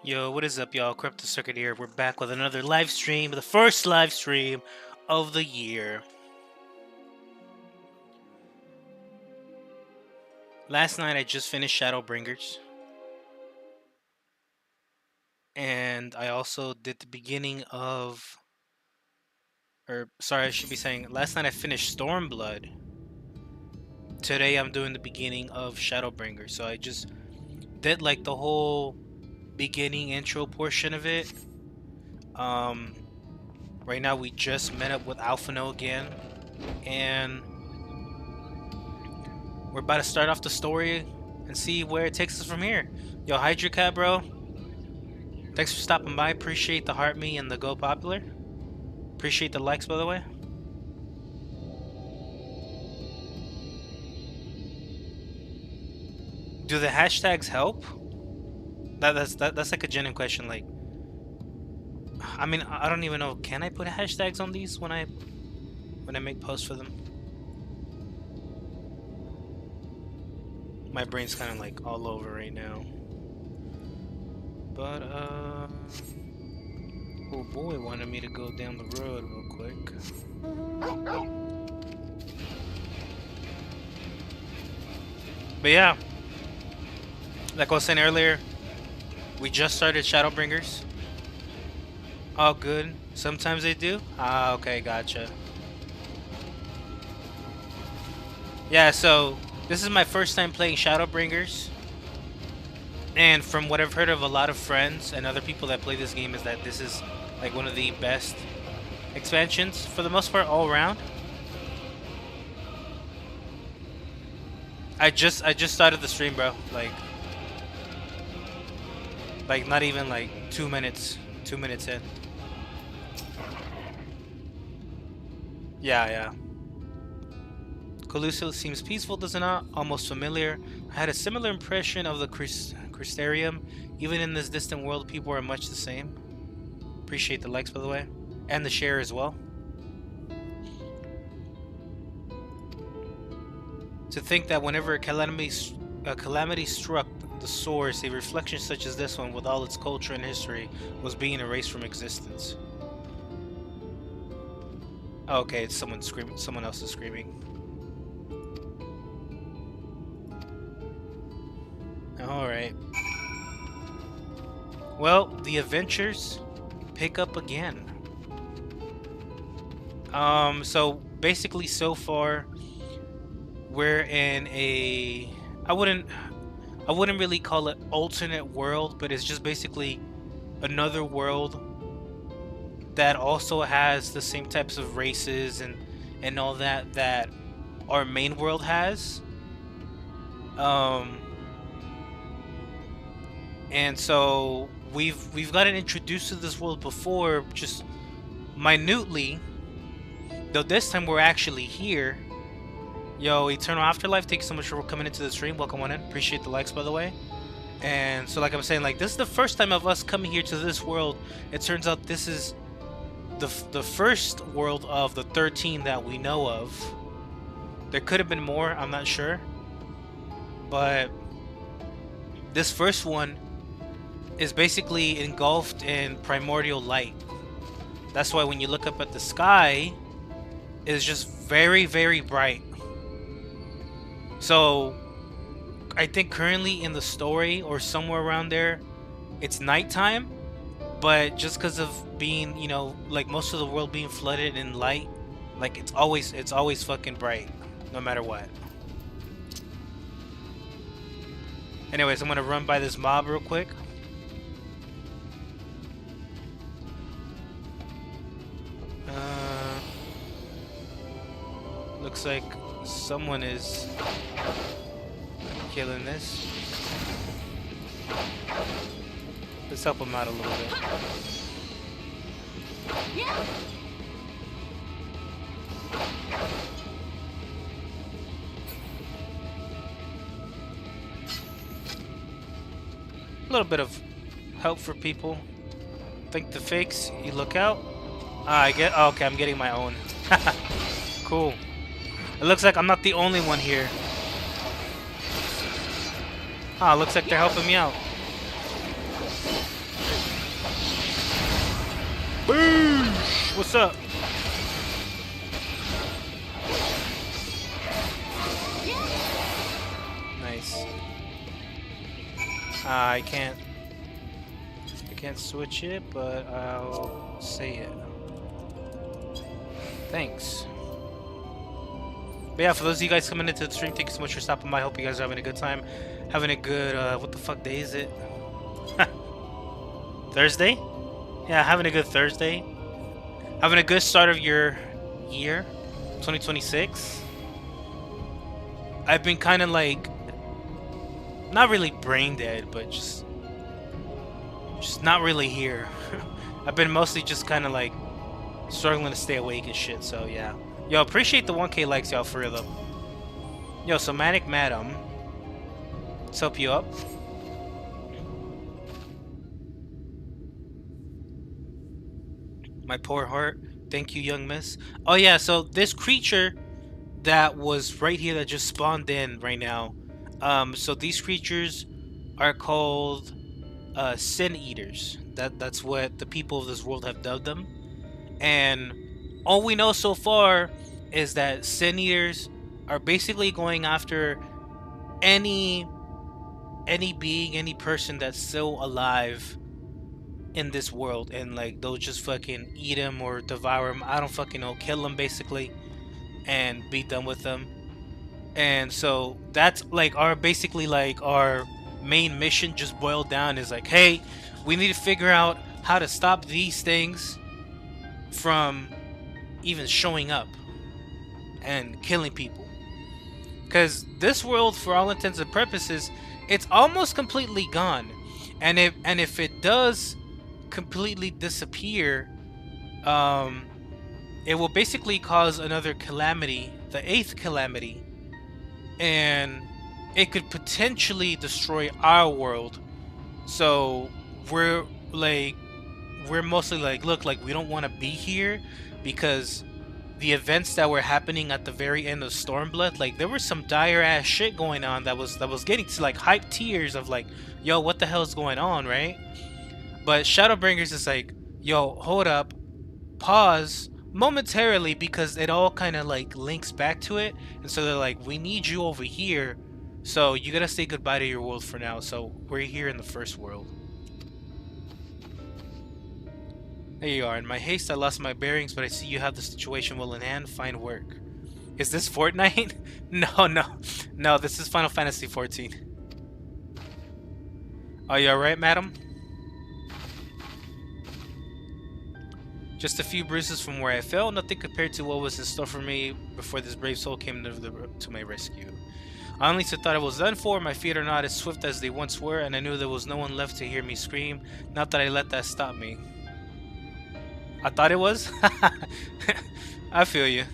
Yo, what is up, y'all? Crypto Circuit here. We're back with another live stream, the first live stream of the year. Last night I just finished Shadowbringers. And I also did the beginning of... sorry, I should be saying, last night I finished Stormblood. Today I'm doing the beginning of Shadowbringers. So I just did like the whole beginning intro portion of it. Right now we just met up with Alphano again, and we're about to start off the story and see where it takes us from here. Yo, Hydrocat, bro. Thanks for stopping by. Appreciate the heart me and the go popular. Appreciate the likes, by the way. Do the hashtags help? That's like a genuine question. Like, I mean, I don't even know. Can I put hashtags on these when I make posts for them? My brain's kind of like all over right now. But oh boy, wanted me to go down the road real quick. But yeah, like I was saying earlier, we just started Shadowbringers. Oh, good. Sometimes they do? Ah, okay, gotcha. Yeah, so this is my first time playing Shadowbringers. And from what I've heard of a lot of friends and other people that play this game is that this is like one of the best expansions for the most part all around. I just started the stream, bro. Like not even like 2 minutes. 2 minutes in. Yeah. Colusa seems peaceful, does it not? Almost familiar. I had a similar impression of the Crystarium. Even in this distant world, people are much the same. Appreciate the likes, by the way. And the share as well. To think that whenever a calamity struck the source, a reflection such as this one, with all its culture and history, was being erased from existence. Oh, okay, it's someone screaming. Someone else is screaming. Alright. Well, the adventures pick up again. So basically so far we're in a I wouldn't really call it alternate world, but it's just basically another world that also has the same types of races and all that our main world has. And so we've gotten introduced to this world before, just minutely, though this time we're actually here. Yo, Eternal Afterlife, thank you so much for coming into the stream. Welcome on in. Appreciate the likes, by the way. And so like I'm saying, like, this is the first time of us coming here to this world. It turns out this is the first world of the 13 that we know of. There could have been more, I'm not sure. But this first one is basically engulfed in primordial light. That's why when you look up at the sky, it's just very, very bright. So I think currently in the story or somewhere around there, it's nighttime, but just because of being, you know, like most of the world being flooded in light, like it's always fucking bright, no matter what. Anyways, I'm gonna run by this mob real quick. Looks like someone is killing this. Let's help him out a little bit. Yeah. A little bit of help for people. Think the fakes, you look out. I get. Oh, okay, I'm getting my own. Cool. It looks like I'm not the only one here. Ah, looks like they're helping me out. Boosh! What's up? Nice. I can't switch it, but I'll say it. Thanks. But yeah, for those of you guys coming into the stream, thank you so much for stopping by. I hope you guys are having a good time. Having a good, what the fuck day is it? Thursday? Yeah, having a good Thursday. Having a good start of your year, 2026. I've been kind of like, not really brain dead, but just not really here. I've been mostly just kind of like struggling to stay awake and shit, so yeah. Yo, appreciate the 1K likes, y'all, for real though. Yo, so Manic Madam, let's help you up. My poor heart. Thank you, young miss. Oh yeah, so this creature that was right here that just spawned in right now. So these creatures are called sin eaters. That's what the people of this world have dubbed them. And all we know so far is that sin eaters are basically going after any being, any person that's still alive in this world, and like they'll just fucking eat them or devour them. I don't fucking know, kill them basically, and be done with them. And so that's like our basically like our main mission just boiled down is like, hey, we need to figure out how to stop these things from even showing up and killing people. Because this world, for all intents and purposes, it's almost completely gone. And if it does completely disappear, it will basically cause another calamity, the 8th calamity, and it could potentially destroy our world. So we're mostly like, look, like we don't want to be here, because the events that were happening at the very end of Stormblood, like there was some dire ass shit going on that was getting to like hype tears of like, yo, what the hell is going on, right? But Shadowbringers is like, yo, hold up, pause momentarily, because it all kind of like links back to it. And so they're like, we need you over here, so you gotta say goodbye to your world for now. So we're here in the first world. There you are. In my haste, I lost my bearings, but I see you have the situation well in hand. Fine work. Is this Fortnite? No, this is Final Fantasy 14. Are you alright, madam? Just a few bruises from where I fell, nothing compared to what was in store for me before this brave soul came to my rescue. I honestly thought I was done for. My feet are not as swift as they once were, and I knew there was no one left to hear me scream. Not that I let that stop me. I thought it was? I feel you.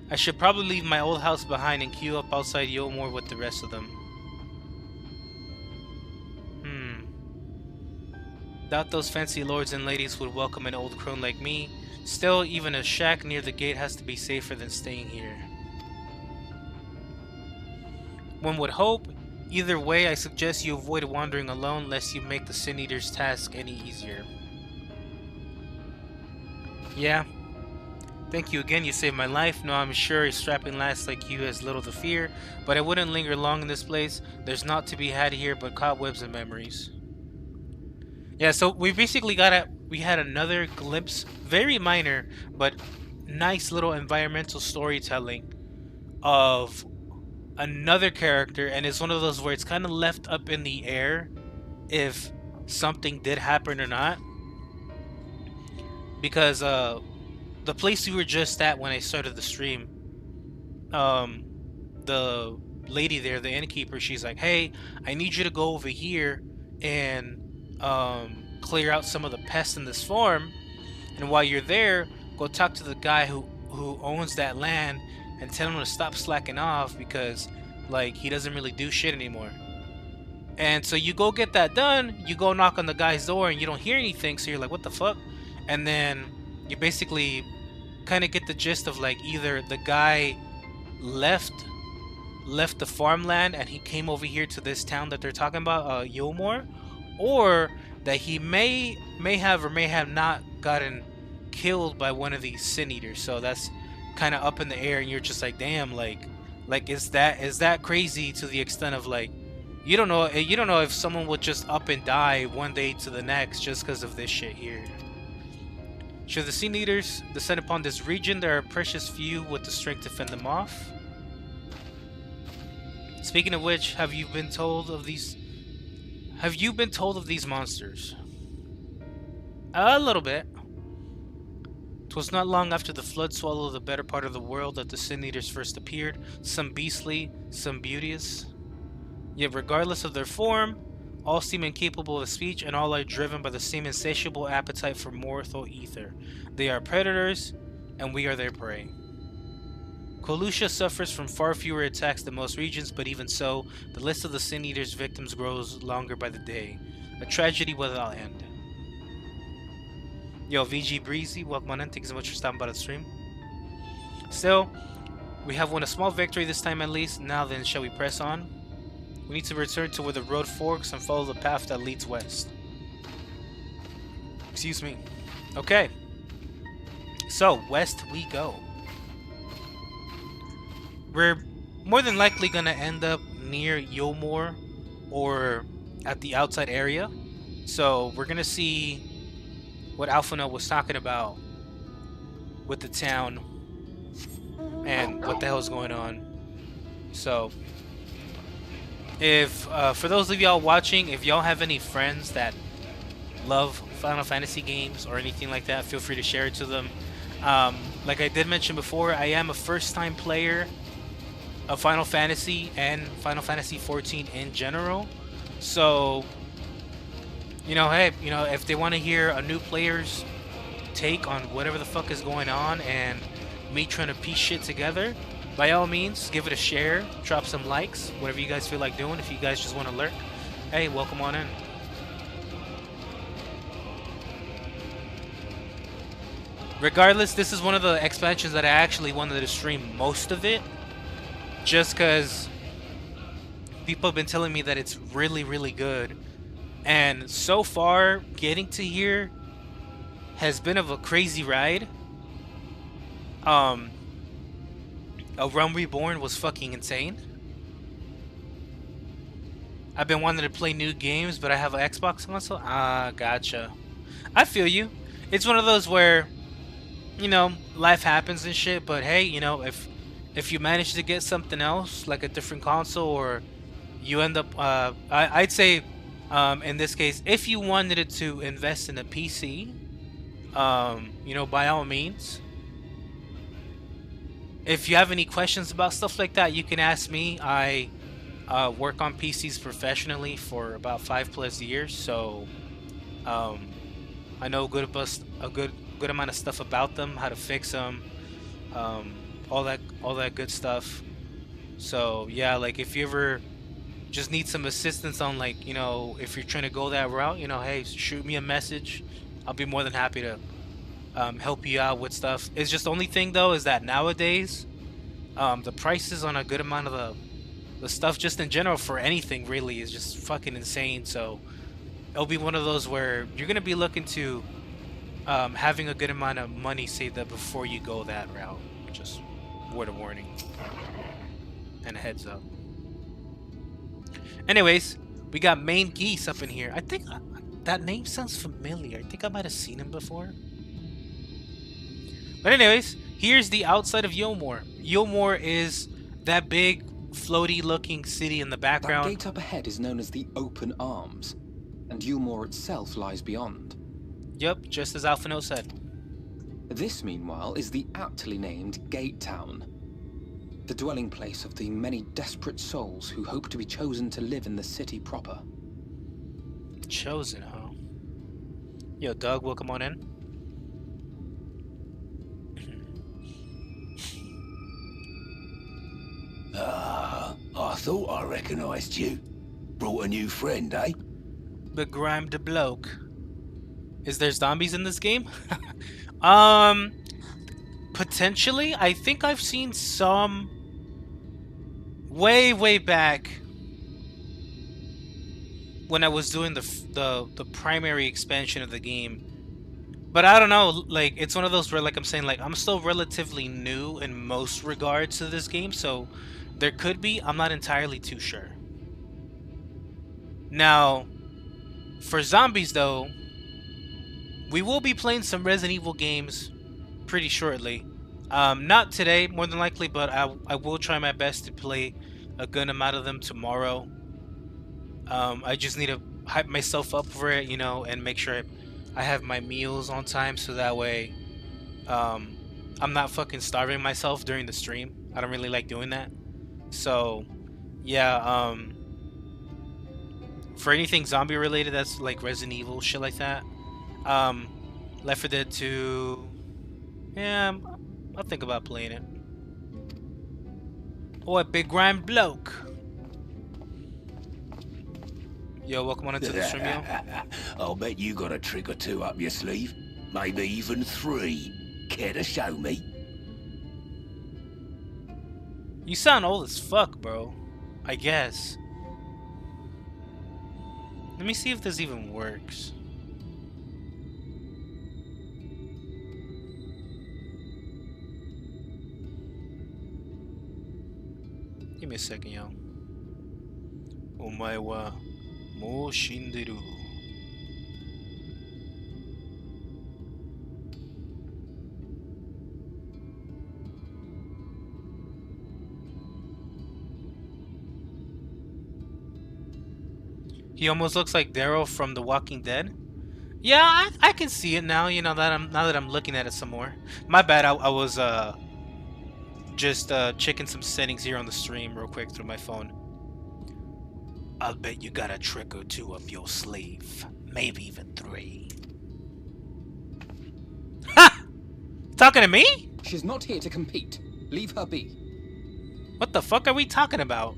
I should probably leave my old house behind and queue up outside Yomor with the rest of them. Doubt those fancy lords and ladies would welcome an old crone like me. Still, even a shack near the gate has to be safer than staying here. One would hope. Either way, I suggest you avoid wandering alone, lest you make the Sin Eater's task any easier. Yeah. Thank you again, you saved my life. No, I'm sure a strapping lass like you has little to fear, but I wouldn't linger long in this place. There's naught to be had here but cobwebs and memories. Yeah, so we basically we had another glimpse, very minor, but nice little environmental storytelling of another character, and it's one of those where it's kind of left up in the air if something did happen or not. Because the place we were just at when I started the stream, the lady there, the innkeeper, she's like, hey, I need you to go over here and clear out some of the pests in this farm, and while you're there, go talk to the guy who owns that land and tell him to stop slacking off, because like he doesn't really do shit anymore. And so you go get that done, you go knock on the guy's door and you don't hear anything, so you're like, what the fuck? And then you basically kind of get the gist of like, either the guy left the farmland and he came over here to this town that they're talking about, Yomor, or that he may have or may have not gotten killed by one of these sin eaters. So that's kind of up in the air, and you're just like, damn, like is that crazy to the extent of like you don't know if someone will just up and die one day to the next just because of this shit here. Should the sin eaters descend upon this region, there are precious few with the strength to fend them off. Speaking of which, have you been told of these monsters? A little bit. 'Twas not long after the flood swallowed the better part of the world that the sin eaters first appeared, some beastly, some beauteous. Yet regardless of their form, all seem incapable of speech, and all are driven by the same insatiable appetite for mortal ether. They are predators, and we are their prey. Colusha suffers from far fewer attacks than most regions, but even so, the list of the Sin Eater's victims grows longer by the day. A tragedy without end. Yo, VG Breezy, welcome on in. Thank you so much for stopping by the stream. Still, we have won a small victory this time at least. Now then, shall we press on? We need to return to where the road forks and follow the path that leads west. Excuse me. Okay. So, west we go. We're more than likely going to end up near Yomor or at the outside area. So, we're going to see what Alphino was talking about with the town and what the hell is going on. So, if for those of y'all watching, if y'all have any friends that love Final Fantasy games or anything like that, feel free to share it to them. Like I did mention before, I am a first-time player of Final Fantasy and Final Fantasy 14 in general. So, you know, hey, you know, if they want to hear a new player's take on whatever the fuck is going on and me trying to piece shit together, by all means, give it a share, drop some likes, whatever you guys feel like doing. If you guys just want to lurk, hey, welcome on in. Regardless, this is one of the expansions that I actually wanted to stream most of it, just because people have been telling me that it's really, really good. And so far, getting to here has been of a crazy ride. A Realm Reborn was fucking insane. I've been wanting to play new games, but I have an Xbox console. Ah, gotcha. I feel you. It's one of those where, you know, life happens and shit, but hey, you know, if you manage to get something else, like a different console, or you end up, I'd say, in this case, if you wanted to invest in a PC, you know, by all means. If you have any questions about stuff like that, you can ask me. I work on PCs professionally for about 5+ years, so I know a good amount of stuff about them, how to fix them, all that good stuff. So yeah, like if you ever just need some assistance on, like, you know, if you're trying to go that route, you know, hey, shoot me a message. I'll be more than happy to help you out with stuff. It's just the only thing though is that nowadays the prices on a good amount of the stuff just in general for anything really is just fucking insane. So it'll be one of those where you're gonna be looking to having a good amount of money saved up before you go that route. Just word of warning and a heads up. Anyways, we got Main Geese up in here. I think that name sounds familiar. I think I might have seen him before. But anyways, here's the outside of Yomor. Yomor is that big, floaty looking city in the background. That gate up ahead is known as the Open Arms, and Yomor itself lies beyond. Yep, just as Alphino said. This, meanwhile, is the aptly named Gate Town, the dwelling place of the many desperate souls who hope to be chosen to live in the city proper. Chosen, huh? Yo, Doug, welcome on in. I thought I recognized you. Brought a new friend, eh? Begrimed bloke. Is there zombies in this game? Potentially. I think I've seen some way back. when I was doing the primary expansion of the game. But I don't know, like it's one of those where, like I'm saying, like I'm still relatively new in most regards to this game, so there could be, I'm not entirely too sure. Now, for zombies though, we will be playing some Resident Evil games pretty shortly. Not today, more than likely, but I will try my best to play a good amount of them tomorrow. I just need to hype myself up for it, you know, and make sure I have my meals on time so that way I'm not fucking starving myself during the stream. I don't really like doing that. So, yeah, for anything zombie related that's like Resident Evil, shit like that. Left 4 Dead 2, yeah, I'll think about playing it. Oh, a big grind bloke. Yo, welcome on into the stream, yo. I'll bet you got a trick or two up your sleeve. Maybe even 3. Care to show me? You sound old as fuck, bro. I guess. Let me see if this even works. Give me a second, yo. Omae wa mou shinderu. He almost looks like Daryl from The Walking Dead. Yeah, I can see it now. You know that I'm looking at it some more. My bad. I was just checking some settings here on the stream real quick through my phone. I'll bet you got a trick or two up your sleeve, maybe even 3. Ha! Talking to me? She's not here to compete. Leave her be. What the fuck are we talking about?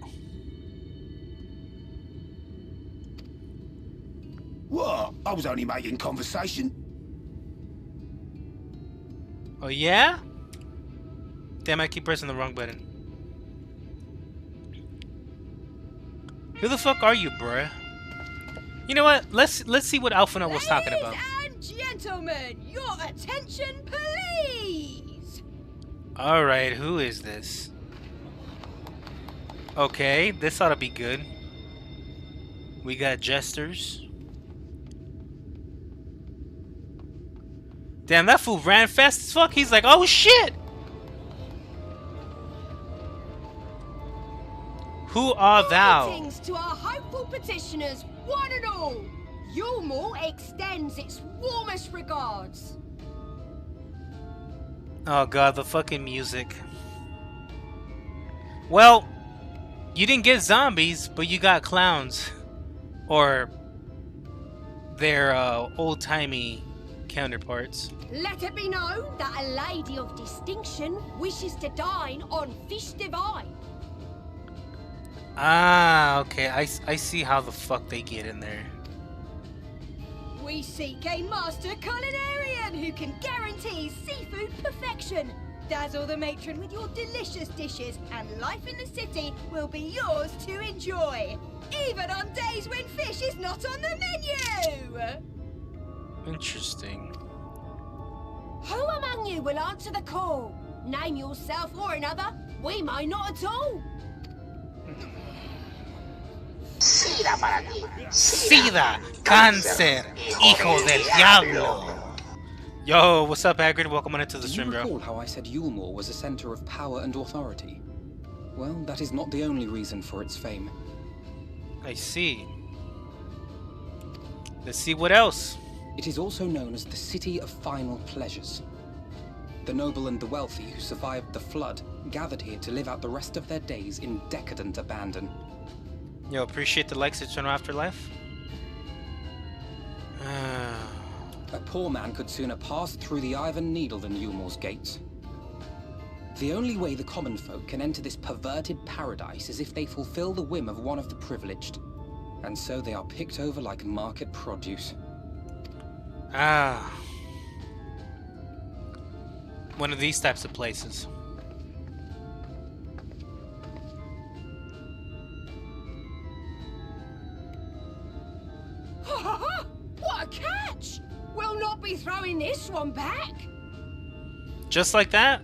What? I was only making conversation. Oh yeah? Damn, I keep pressing the wrong button. Who the fuck are you, bruh? You know what? Let's see what Alphina was talking about. Ladies and gentlemen, your attention, please. All right, who is this? Okay, this ought to be good. We got jesters. Damn, that fool ran fast as fuck. He's like, oh shit! Who art thou? Greetings to our hopeful petitioners, one and all. Yulmore extends its warmest regards. Oh god, the fucking music. Well, you didn't get zombies, but you got clowns. Or their old-timey counterparts. Let it be known that a lady of distinction wishes to dine on fish divine. Ah, okay. I see how the fuck they get in there. We seek a master culinarian who can guarantee seafood perfection. Dazzle the matron with your delicious dishes, and life in the city will be yours to enjoy. Even on days when fish is not on the menu. Interesting. Who among you will answer the call? Name yourself or another. We may not at all. Sida, cáncer, hijo del diablo. Yo, what's up, Hagrid? Welcome on into the Do you stream, bro. recall how I said Yulmore was a center of power and authority? Well, that is not the only reason for its fame. I see. Let's see what else. It is also known as the City of Final Pleasures. The noble and the wealthy who survived the flood gathered here to live out the rest of their days in decadent abandon. Yo, appreciate the likes, Eternal Afterlife. A poor man could sooner pass through the Iron Needle than Yulmore's gates. The only way the common folk can enter this perverted paradise is if they fulfill the whim of one of the privileged. And so they are picked over like market produce. Ah. One of these types of places. buying this one back? Just like that?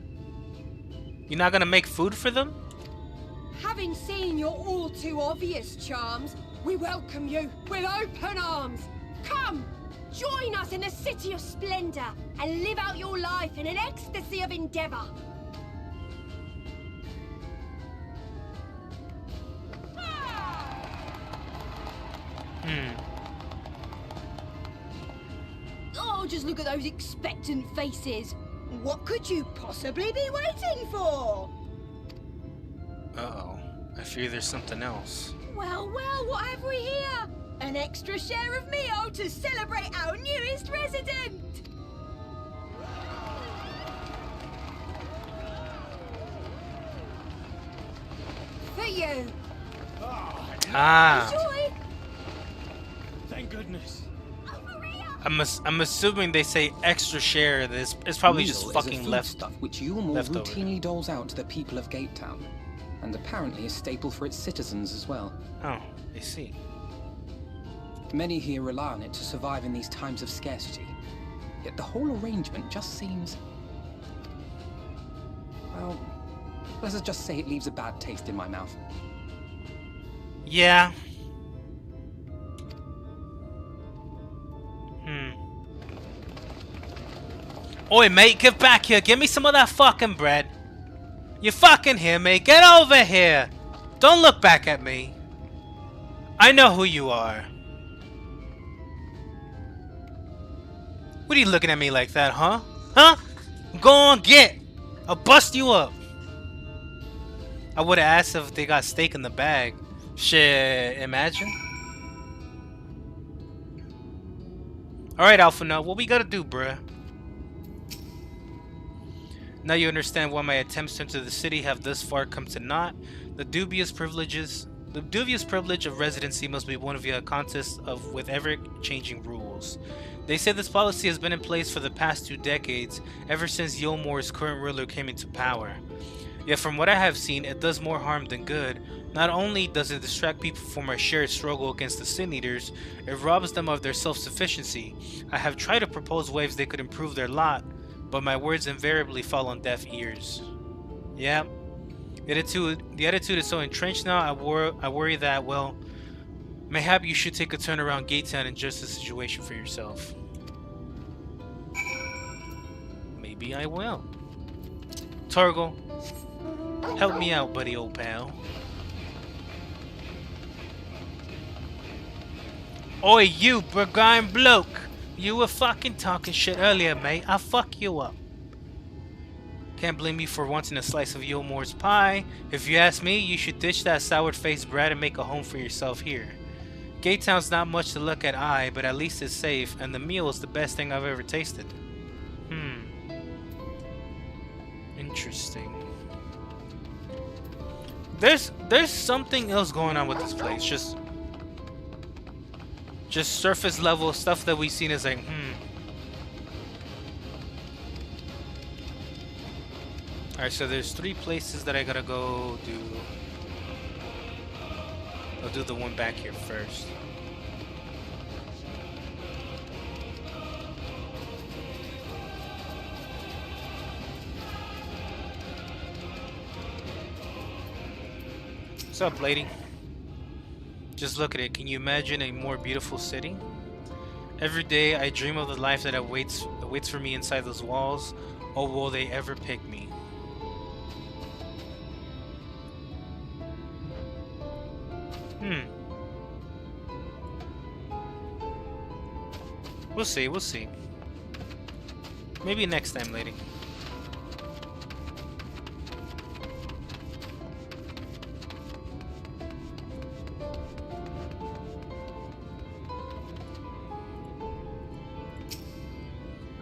You're not gonna make food for them? Having seen your all too obvious charms, we welcome you with open arms. Come, join us in the city of splendor and live out your life in an ecstasy of endeavor. Oh, just look at those expectant faces. What could you possibly be waiting for? Uh-oh. I fear there's something else. Well, what have we here? An extra share of meal to celebrate our newest resident! For you! Ah. Enjoy! Thank goodness. Over here! I'm assuming they say extra share. This it's probably Meal just is a fucking foodstuff which Yulmore leftover. routinely doles out to the people of Gatetown, and apparently a staple for its citizens as well. Oh, I see. Many here rely on it to survive in these times of scarcity, yet the whole arrangement just seems... well, let's just say it leaves a bad taste in my mouth. Yeah. Oi, mate, get back here. Give me some of that fucking bread. You fucking hear me? Get over here. Don't look back at me. I know who you are. What are you looking at me like that, huh? Huh? Go on, get. I'll bust you up. I would have asked if they got steak in the bag. Shit, imagine. Alright, Alpha Note, what we gotta do, bruh? Now you understand why my attempts to enter the city have thus far come to naught. The dubious privilege of residency must be one via a contest with ever-changing rules. They say this policy has been in place for the past 2 decades, ever since Yulmore's current ruler came into power. Yet from what I have seen, it does more harm than good. Not only does it distract people from our shared struggle against the Sin Eaters, it robs them of their self-sufficiency. I have tried to propose ways they could improve their lot, but my words invariably fall on deaf ears. Yeah, the attitude is so entrenched now, I worry that, well, mayhap you should take a turn around Gatetown and judge the situation for yourself. Maybe I will. Torgal, help me out, buddy old pal. Oi, you Burgine bloke! You were fucking talking shit earlier, mate. I'll fuck you up. Can't blame you for wanting a slice of Yulmore's pie. If you ask me, you should ditch that sour-faced brat and make a home for yourself here. Gatetown's not much to look at but at least it's safe, and the meal is the best thing I've ever tasted. Interesting. There's something else going on with this place. Just surface level stuff that we've seen is like, Alright, so there's 3 places that I gotta go do. I'll do the one back here first. What's up, lady? Just look at it. Can you imagine a more beautiful city? Every day I dream of the life that awaits for me inside those walls. Oh, will they ever pick me? We'll see. Maybe next time, lady.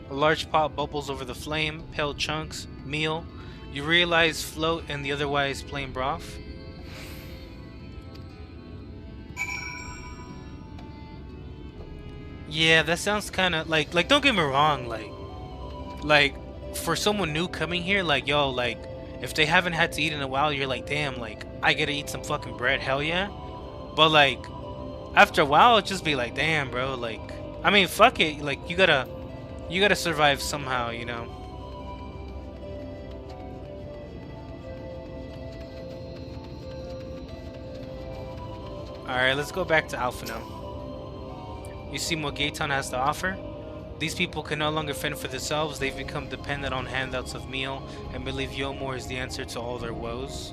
A large pot bubbles over the flame, pale chunks, meal. You realize float in the otherwise plain broth. Yeah, that sounds kind of like don't get me wrong, like for someone new coming here, like yo, like if they haven't had to eat in a while, you're like, damn, like I gotta eat some fucking bread, hell yeah. But like after a while, it'll just be like, damn, bro, like I mean, fuck it, like you gotta You gotta survive somehow, you know. Alright, let's go back to Alpha now. You see what Gaytown has to offer? These people can no longer fend for themselves. They've become dependent on handouts of meal and believe Yomor is the answer to all their woes.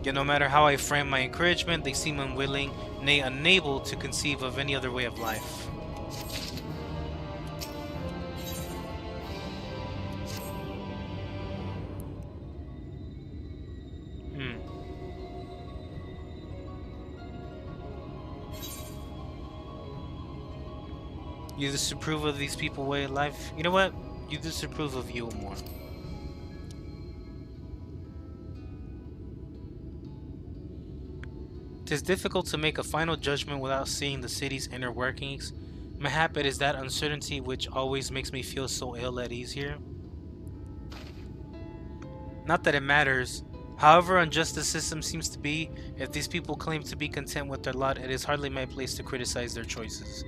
Yet no matter how I frame my encouragement, they seem unwilling, nay unable to conceive of any other way of life. You disapprove of these people way of life? You know what? You disapprove of you more. It is difficult to make a final judgment without seeing the city's inner workings. Mayhap it is that uncertainty which always makes me feel so ill at ease here. Not that it matters. However unjust the system seems to be, if these people claim to be content with their lot, it is hardly my place to criticize their choices.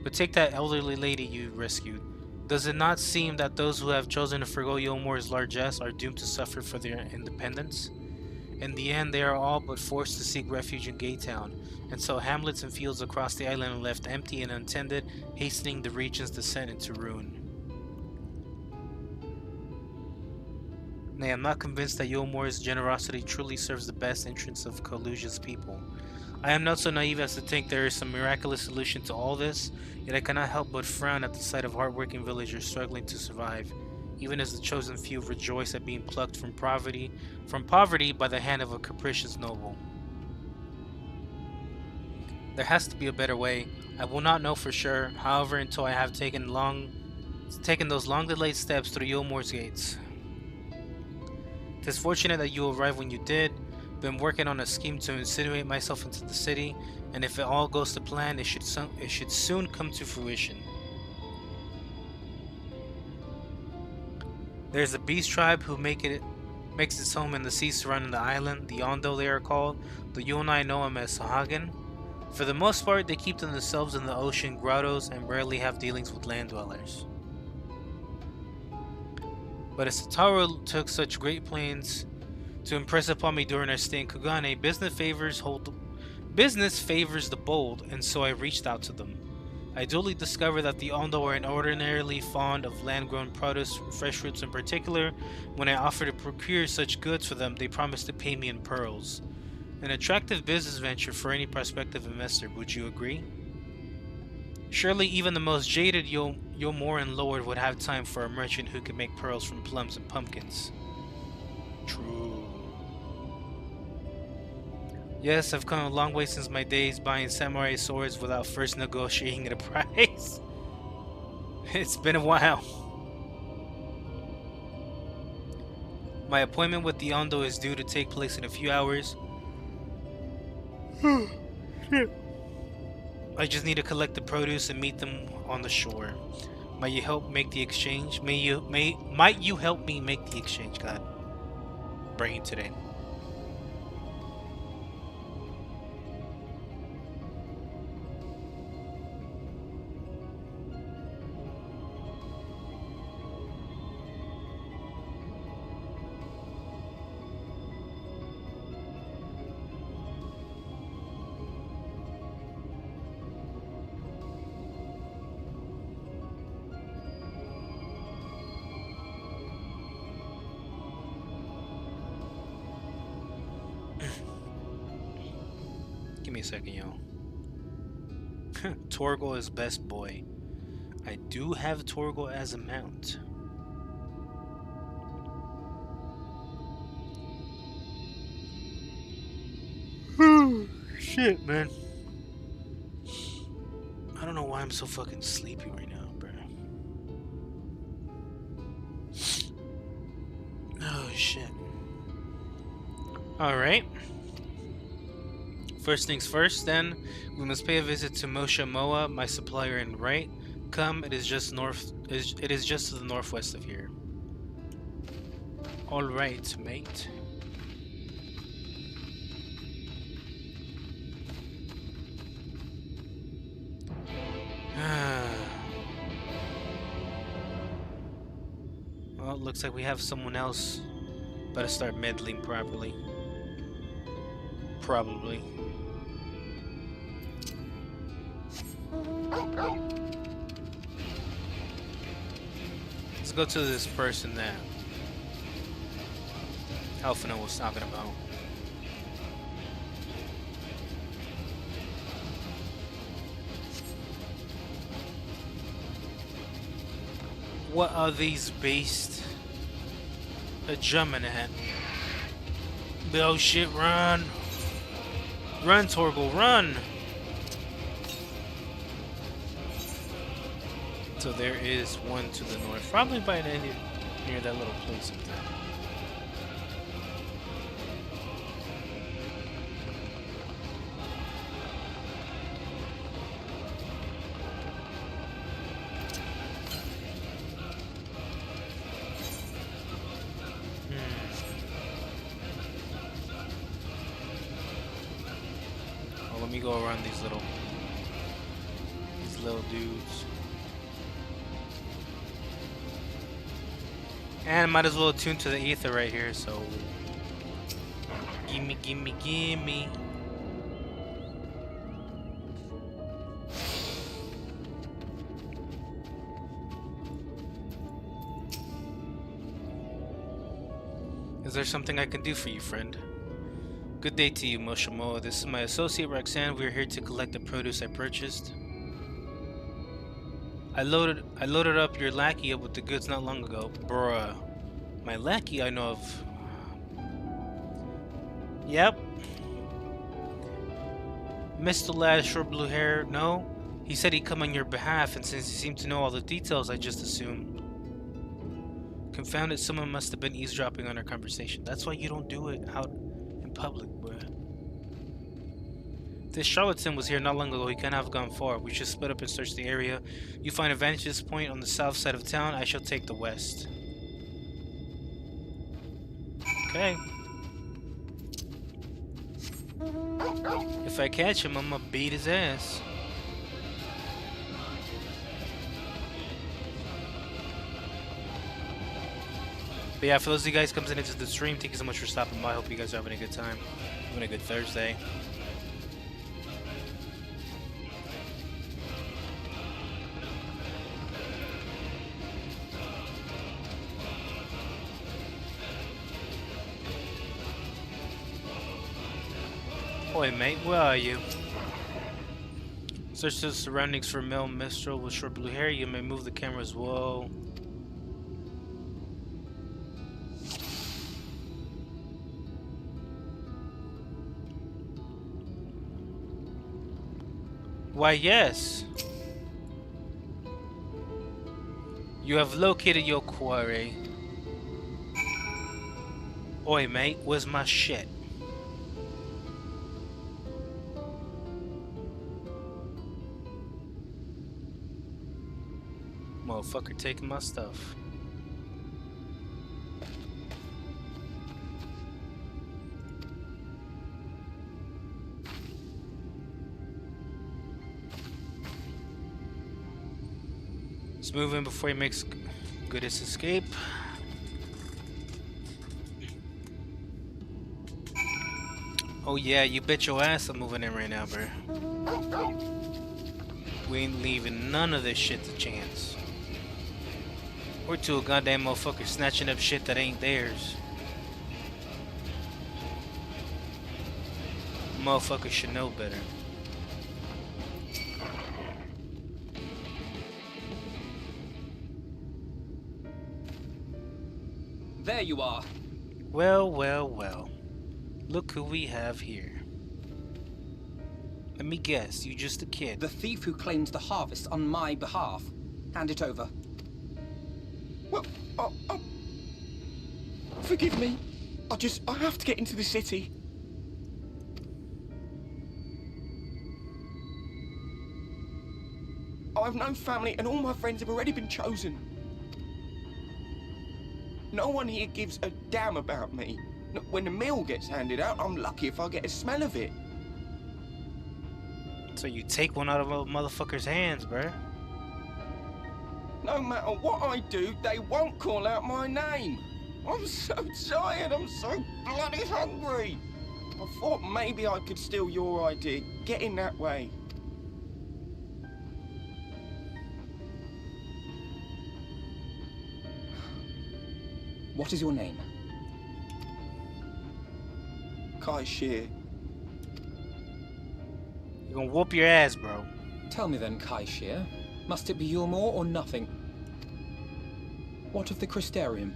But take that elderly lady you rescued. Does it not seem that those who have chosen to forgo Yomor's largesse are doomed to suffer for their independence? In the end, they are all but forced to seek refuge in Gaytown, and so hamlets and fields across the island are left empty and untended, hastening the region's descent into ruin. Nay, I'm not convinced that Yomor's generosity truly serves the best interests of Kaluja's people. I am not so naive as to think there is some miraculous solution to all this, yet I cannot help but frown at the sight of hardworking villagers struggling to survive, even as the chosen few rejoice at being plucked from poverty by the hand of a capricious noble. There has to be a better way. I will not know for sure, however, until I have taken those long delayed steps through Yomor's gates. It is fortunate that you arrived when you did. Been working on a scheme to insinuate myself into the city, and if it all goes to plan, it should soon come to fruition. There's a beast tribe who makes its home in the sea surrounding the island, the Ondo they are called, though you and I know them as Sahagan. For the most part, they keep to themselves in the ocean grottos and rarely have dealings with land dwellers. But as Satoru took such great pains to impress upon me during our stay in Kugane, business favors the bold, and so I reached out to them. I duly discovered that the Ondo are inordinately fond of land-grown produce, fresh fruits in particular. When I offered to procure such goods for them, they promised to pay me in pearls. An attractive business venture for any prospective investor, would you agree? Surely even the most jaded Yomoran lord would have time for a merchant who could make pearls from plums and pumpkins. True. Yes, I've come a long way since my days buying samurai swords without first negotiating at a price. It's been a while. My appointment with the Ondo is due to take place in a few hours. I just need to collect the produce and meet them on the shore. Might you help make the exchange? Might you help me make the exchange, God? Bring it today. Give me a second, yo. Torgal is best boy. I do have Torgal as a mount. Shit, man. I don't know why I'm so fucking sleepy right now, bro. Oh, shit. Alright. First things first, then, we must pay a visit to Mosha Moa, my supplier in right. Come, it is just to the northwest of here. All right, mate. looks like we have someone else. Better start meddling properly. Probably. Let's go to this person that Alphina was talking about. What are these beasts jumping at? Oh shit, run! Run, Torgal, run! So there is one to the north, probably by the end near that little place up there. Oh, let me go around these little dudes. And I might as well attune to the ether right here, so gimme, gimme, gimme. Is there something I can do for you, friend? Good day to you, Moshimo. This is my associate Roxanne. We are here to collect the produce I purchased. I loaded up your lackey up with the goods not long ago. Bruh. My lackey I know of. Yep. Mr. Lad, short blue hair. No. He said he'd come on your behalf, and since he seemed to know all the details, I just assumed. Confounded, someone must have been eavesdropping on our conversation. That's why you don't do it out in public, bruh. This charlatan was here not long ago. He cannot have gone far. We should split up and search the area. You find a vantage point on the south side of town. I shall take the west. Okay. If I catch him, I'm gonna beat his ass. But yeah, for those of you guys coming into the stream, thank you so much for stopping by. I hope you guys are having a good time. Having a good Thursday. Oi, mate, where are you? Search the surroundings for male minstrel with short blue hair. You may move the camera as well. Why, yes. You have located your quarry. Oi, mate, where's my shit? Motherfucker taking my stuff. Let's move in before he makes good his escape. Oh yeah, you bet your ass I'm moving in right now, bro. We ain't leaving none of this shit to chance. We're two goddamn motherfuckers snatching up shit that ain't theirs. Motherfuckers should know better. There you are. Well, well, well. Look who we have here. Let me guess, you just a kid. The thief who claimed the harvest on my behalf. Hand it over. Well, forgive me. I have to get into the city. I have no family and all my friends have already been chosen. No one here gives a damn about me. When the meal gets handed out, I'm lucky if I get a smell of it. So you take one out of a motherfucker's hands, bruh. No matter what I do, they won't call out my name. I'm so tired, I'm so bloody hungry. I thought maybe I could steal your idea, get in that way. What is your name? Kai Shear. You're gonna whoop your ass, bro. Tell me then, Kai Shear. Must it be Yulmore or nothing? What of the Crystarium?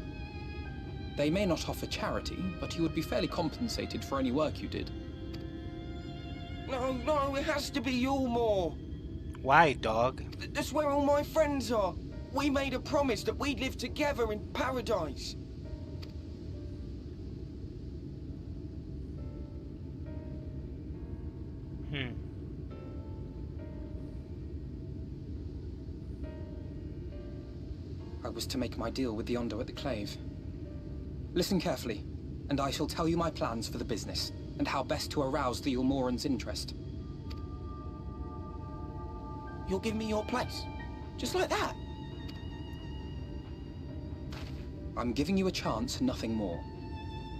They may not offer charity, but you would be fairly compensated for any work you did. No, it has to be Yulmore. Why, dog? That's where all my friends are. We made a promise that we'd live together in paradise. I was to make my deal with the Ondo at the Clave. Listen carefully, and I shall tell you my plans for the business, and how best to arouse the Yulmorans' interest. You'll give me your place? Just like that? I'm giving you a chance, nothing more.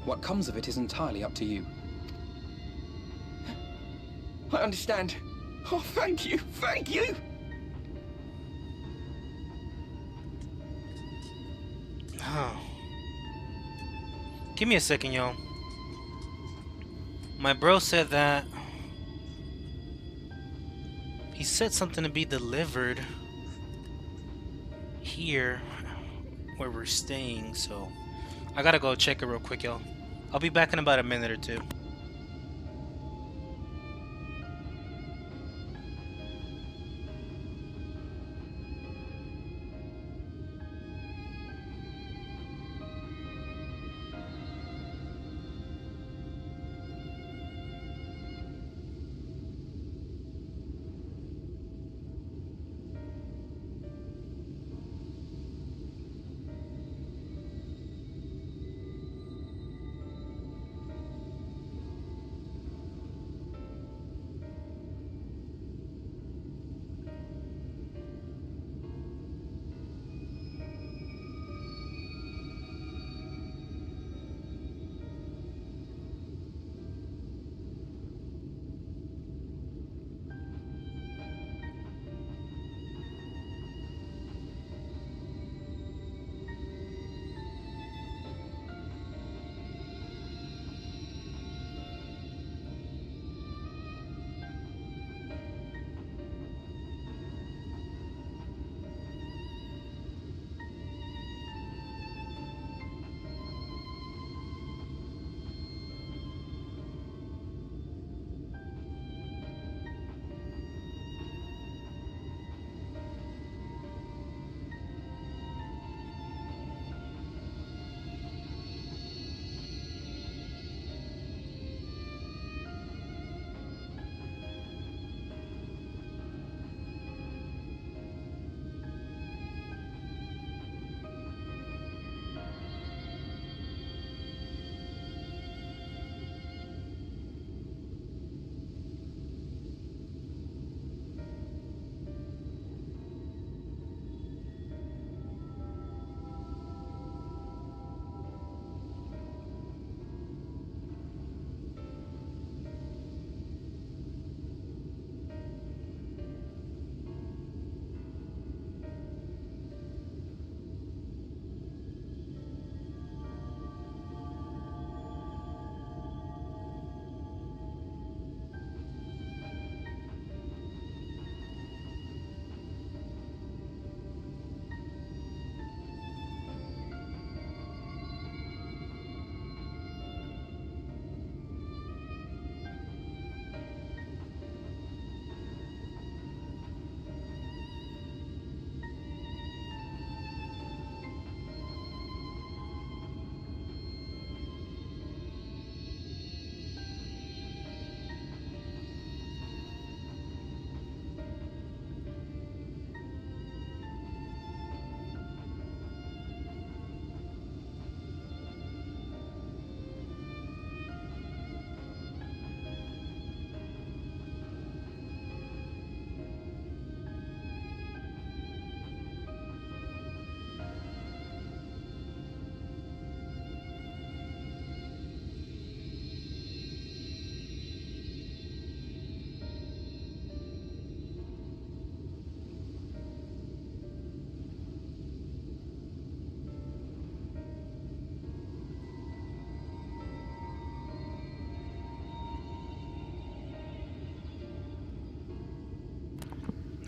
What comes of it is entirely up to you. I understand. Oh, thank you, thank you! Oh. Give me a second, yo. My bro said that he said something to be delivered here where we're staying, so I gotta go check it real quick, yo. I'll be back in about a minute or two.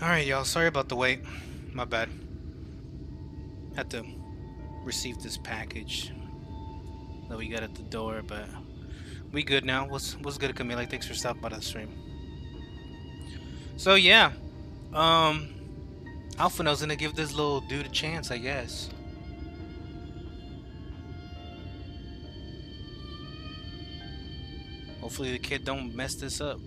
Alright, y'all. Sorry about the wait. My bad. Had to receive this package that we got at the door, but we good now. What's good, Camila? Thanks for stopping by the stream. So yeah, Alphino's gonna give this little dude a chance, I guess. Hopefully the kid don't mess this up.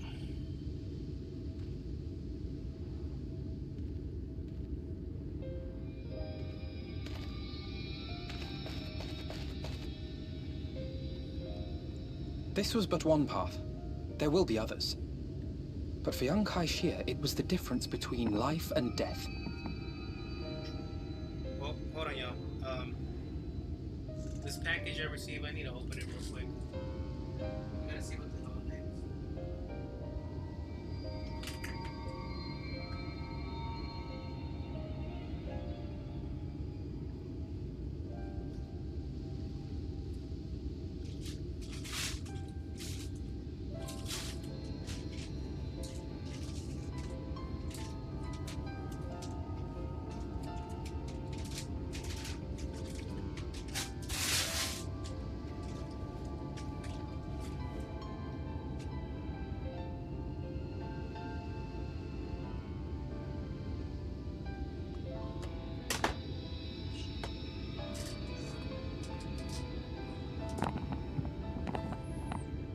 This was but one path. There will be others. But for young Kai Shia, it was the difference between life and death. Well, hold on, y'all. This package I received, I need to open it real quick. I gotta see what the hell it is.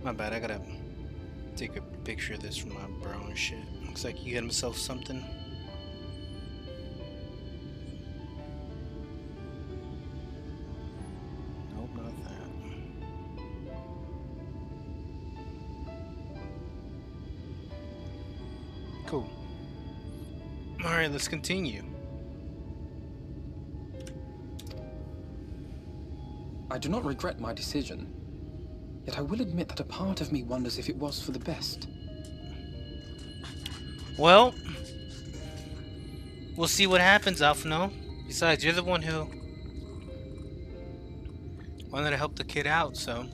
My bad, I gotta take a picture of this from my bro and shit. Looks like he got himself something. Nope, not that. Cool. Alright, let's continue. I do not regret my decision. Yet I will admit that a part of me wonders if it was for the best. Well, we'll see what happens, Alphino. Besides, you're the one who wanted to help the kid out, so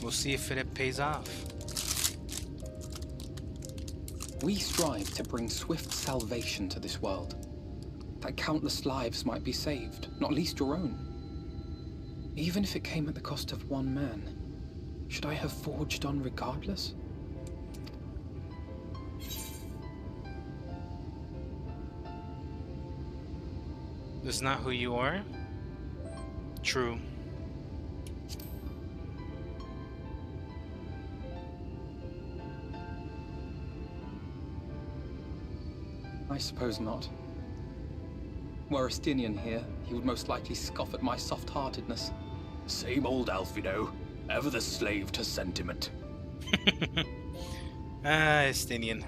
we'll see if it pays off. We strive to bring swift salvation to this world, that countless lives might be saved, not least your own. Even if it came at the cost of one man, should I have forged on regardless? That's not who you are? True. I suppose not. Were Estinian here, he would most likely scoff at my soft-heartedness. Same old Alphino, ever the slave to sentiment. Estinian.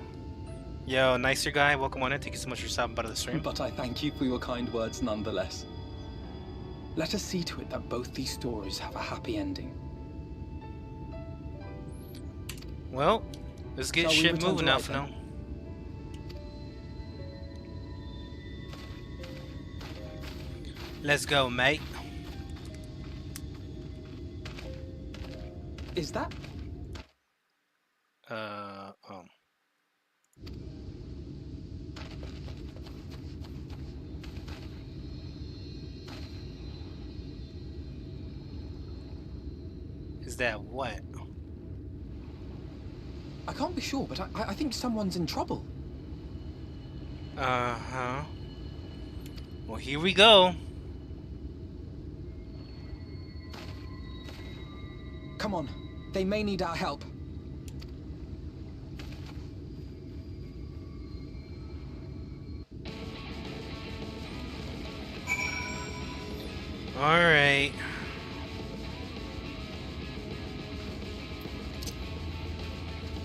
Yo, nicer guy, welcome on in. Thank you so much for stopping by the stream. But I thank you for your kind words nonetheless. Let us see to it that both these stories have a happy ending. Well, let's get Shall we shit return moving, to Alphino. Rytham? Let's go, mate. Is that? Oh. Is that what? I can't be sure, but I think someone's in trouble. Uh-huh. Well, here we go. Come on, they may need our help. All right.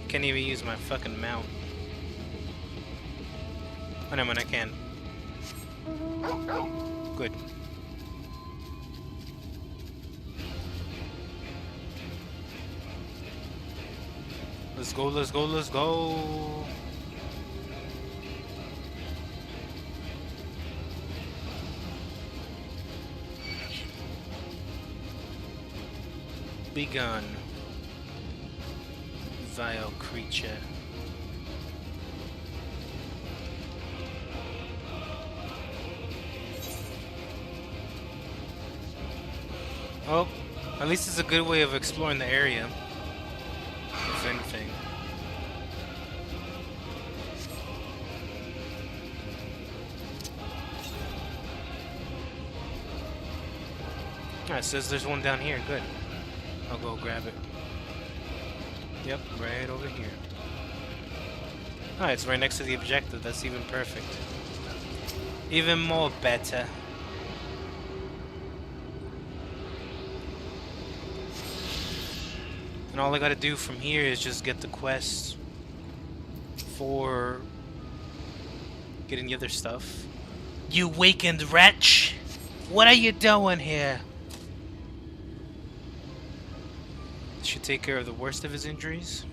Can't even use my fucking mount. Oh, no, man, I can. Good. Let's go, let's go, let's go. Be gone, vile creature. Oh, at least it's a good way of exploring the area, if anything. Ah, it says there's one down here. Good. I'll go grab it. Yep, right over here. Ah, it's right next to the objective. That's even perfect. Even more better. And all I gotta do from here is just get the quest for getting the other stuff. You weakened wretch! What are you doing here? Should take care of the worst of his injuries.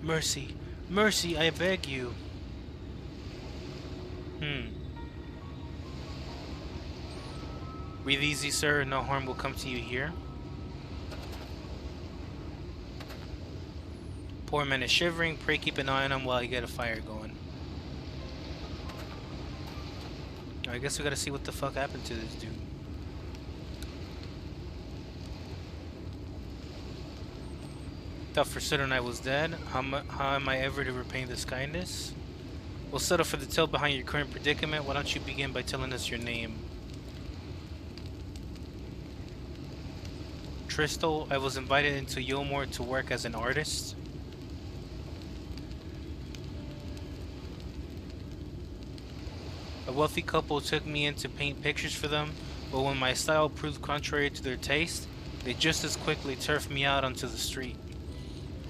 Mercy, mercy, I beg you. Breathe easy, sir. No harm will come to you here. Poor man is shivering. Pray keep an eye on him while you get a fire going. I guess we gotta see what the fuck happened to this dude. Thought for certain I was dead. How am I ever to repay this kindness? We'll settle for the tale behind your current predicament. Why don't you begin by telling us your name? Tristal, I was invited into Yulmore to work as an artist. A wealthy couple took me in to paint pictures for them, but when my style proved contrary to their taste, they just as quickly turfed me out onto the street.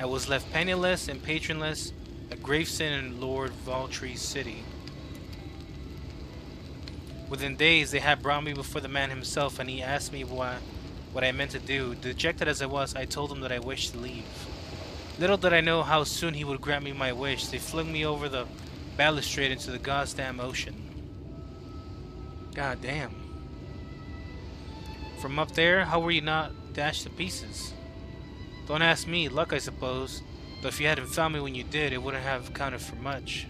I was left penniless and patronless, a gravestone in Lord Valtry's city. Within days, they had brought me before the man himself, and he asked me what I meant to do. Dejected as I was, I told him that I wished to leave. Little did I know how soon he would grant me my wish. They flung me over the balustrade into the goddamn ocean. God damn. From up there, how were you not dashed to pieces? Don't ask me, luck I suppose. Though if you hadn't found me when you did, it wouldn't have counted for much.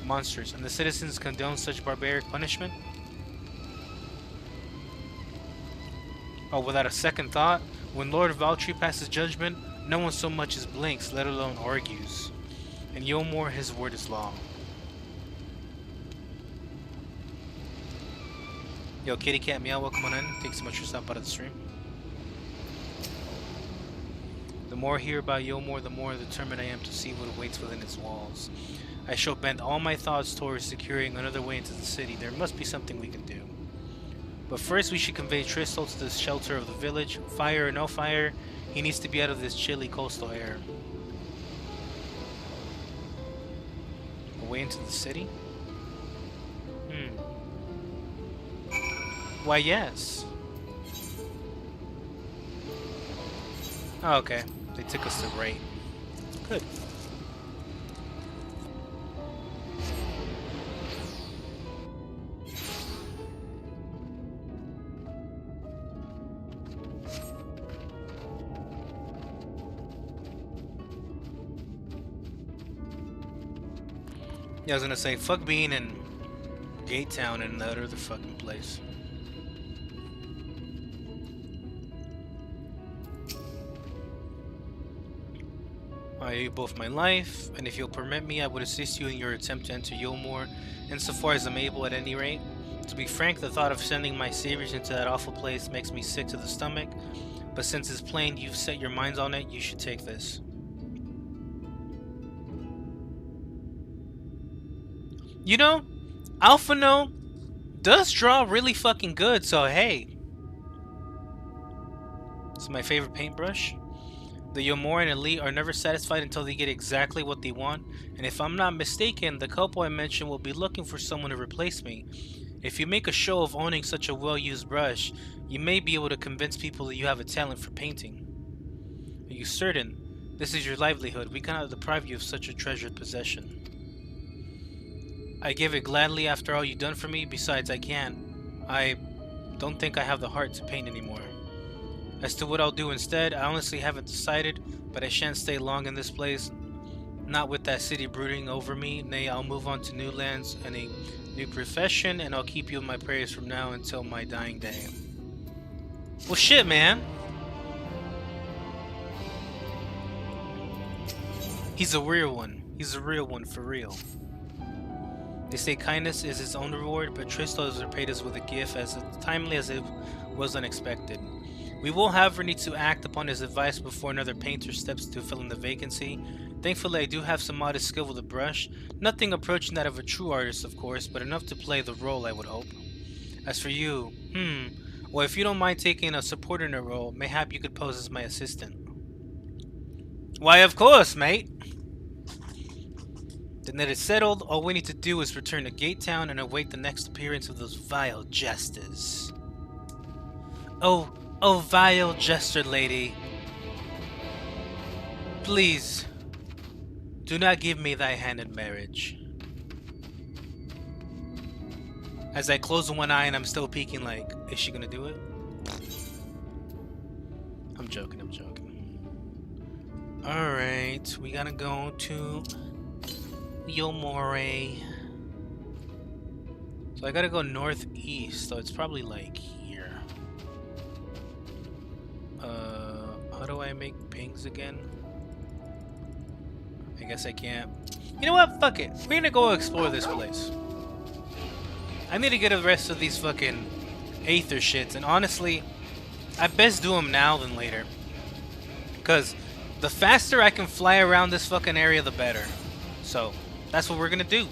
Monsters, and the citizens condone such barbaric punishment? Oh, without a second thought, when Lord Valtry passes judgment, no one so much as blinks, let alone argues. In Yulmore, his word is law. Yo, Kitty Cat Meow, welcome on in. Thanks so much for stopping by the stream. The more I hear about Yulmore, the more determined I am to see what awaits within its walls. I shall bend all my thoughts towards securing another way into the city. There must be something we can do. But first we should convey Tristal to the shelter of the village. Fire or no fire, he needs to be out of this chilly coastal air. Away into the city? Why, yes. Oh, okay. They took us to right. Good. Yeah, I was gonna say, fuck being in Gate Town and that other fucking place. I owe you both my life, and if you'll permit me, I would assist you in your attempt to enter Yulmore, insofar as I'm able at any rate. To be frank, the thought of sending my saviors into that awful place makes me sick to the stomach, but since it's plain you've set your minds on it, you should take this. You know, Alphano does draw really fucking good, so hey. It's my favorite paintbrush. The Yomoran elite are never satisfied until they get exactly what they want, and if I'm not mistaken, the couple I mentioned will be looking for someone to replace me. If you make a show of owning such a well-used brush, you may be able to convince people that you have a talent for painting. Are you certain? This is your livelihood. We cannot deprive you of such a treasured possession. I give it gladly after all you've done for me. Besides, I can't. I don't think I have the heart to paint anymore. As to what I'll do instead, I honestly haven't decided, but I shan't stay long in this place. Not with that city brooding over me. Nay, I'll move on to new lands and a new profession, and I'll keep you in my prayers from now until my dying day. Well, shit, man. He's a real one. He's a real one for real. They say kindness is its own reward, but Tristan has repaid us with a gift as timely as it was unexpected. We will, however, need to act upon his advice before another painter steps to fill in the vacancy. Thankfully, I do have some modest skill with a brush. Nothing approaching that of a true artist, of course, but enough to play the role, I would hope. As for you, well, if you don't mind taking a supporter in a role, mayhap you could pose as my assistant. Why, of course, mate. Then that is settled, all we need to do is return to Gate Town and await the next appearance of those vile jesters. Oh, vile jester lady. Please, do not give me thy hand in marriage. As I close one eye and I'm still peeking like, is she gonna do it? I'm joking. Alright, we gotta go to Yomore. So I gotta go northeast, so it's probably like here. How do I make pings again? I guess I can't. You know what? Fuck it. We're gonna go explore this place. I need to get the rest of these fucking Aether shits, and honestly, I best do them now than later. Because the faster I can fly around this fucking area, the better. So, that's what we're gonna do.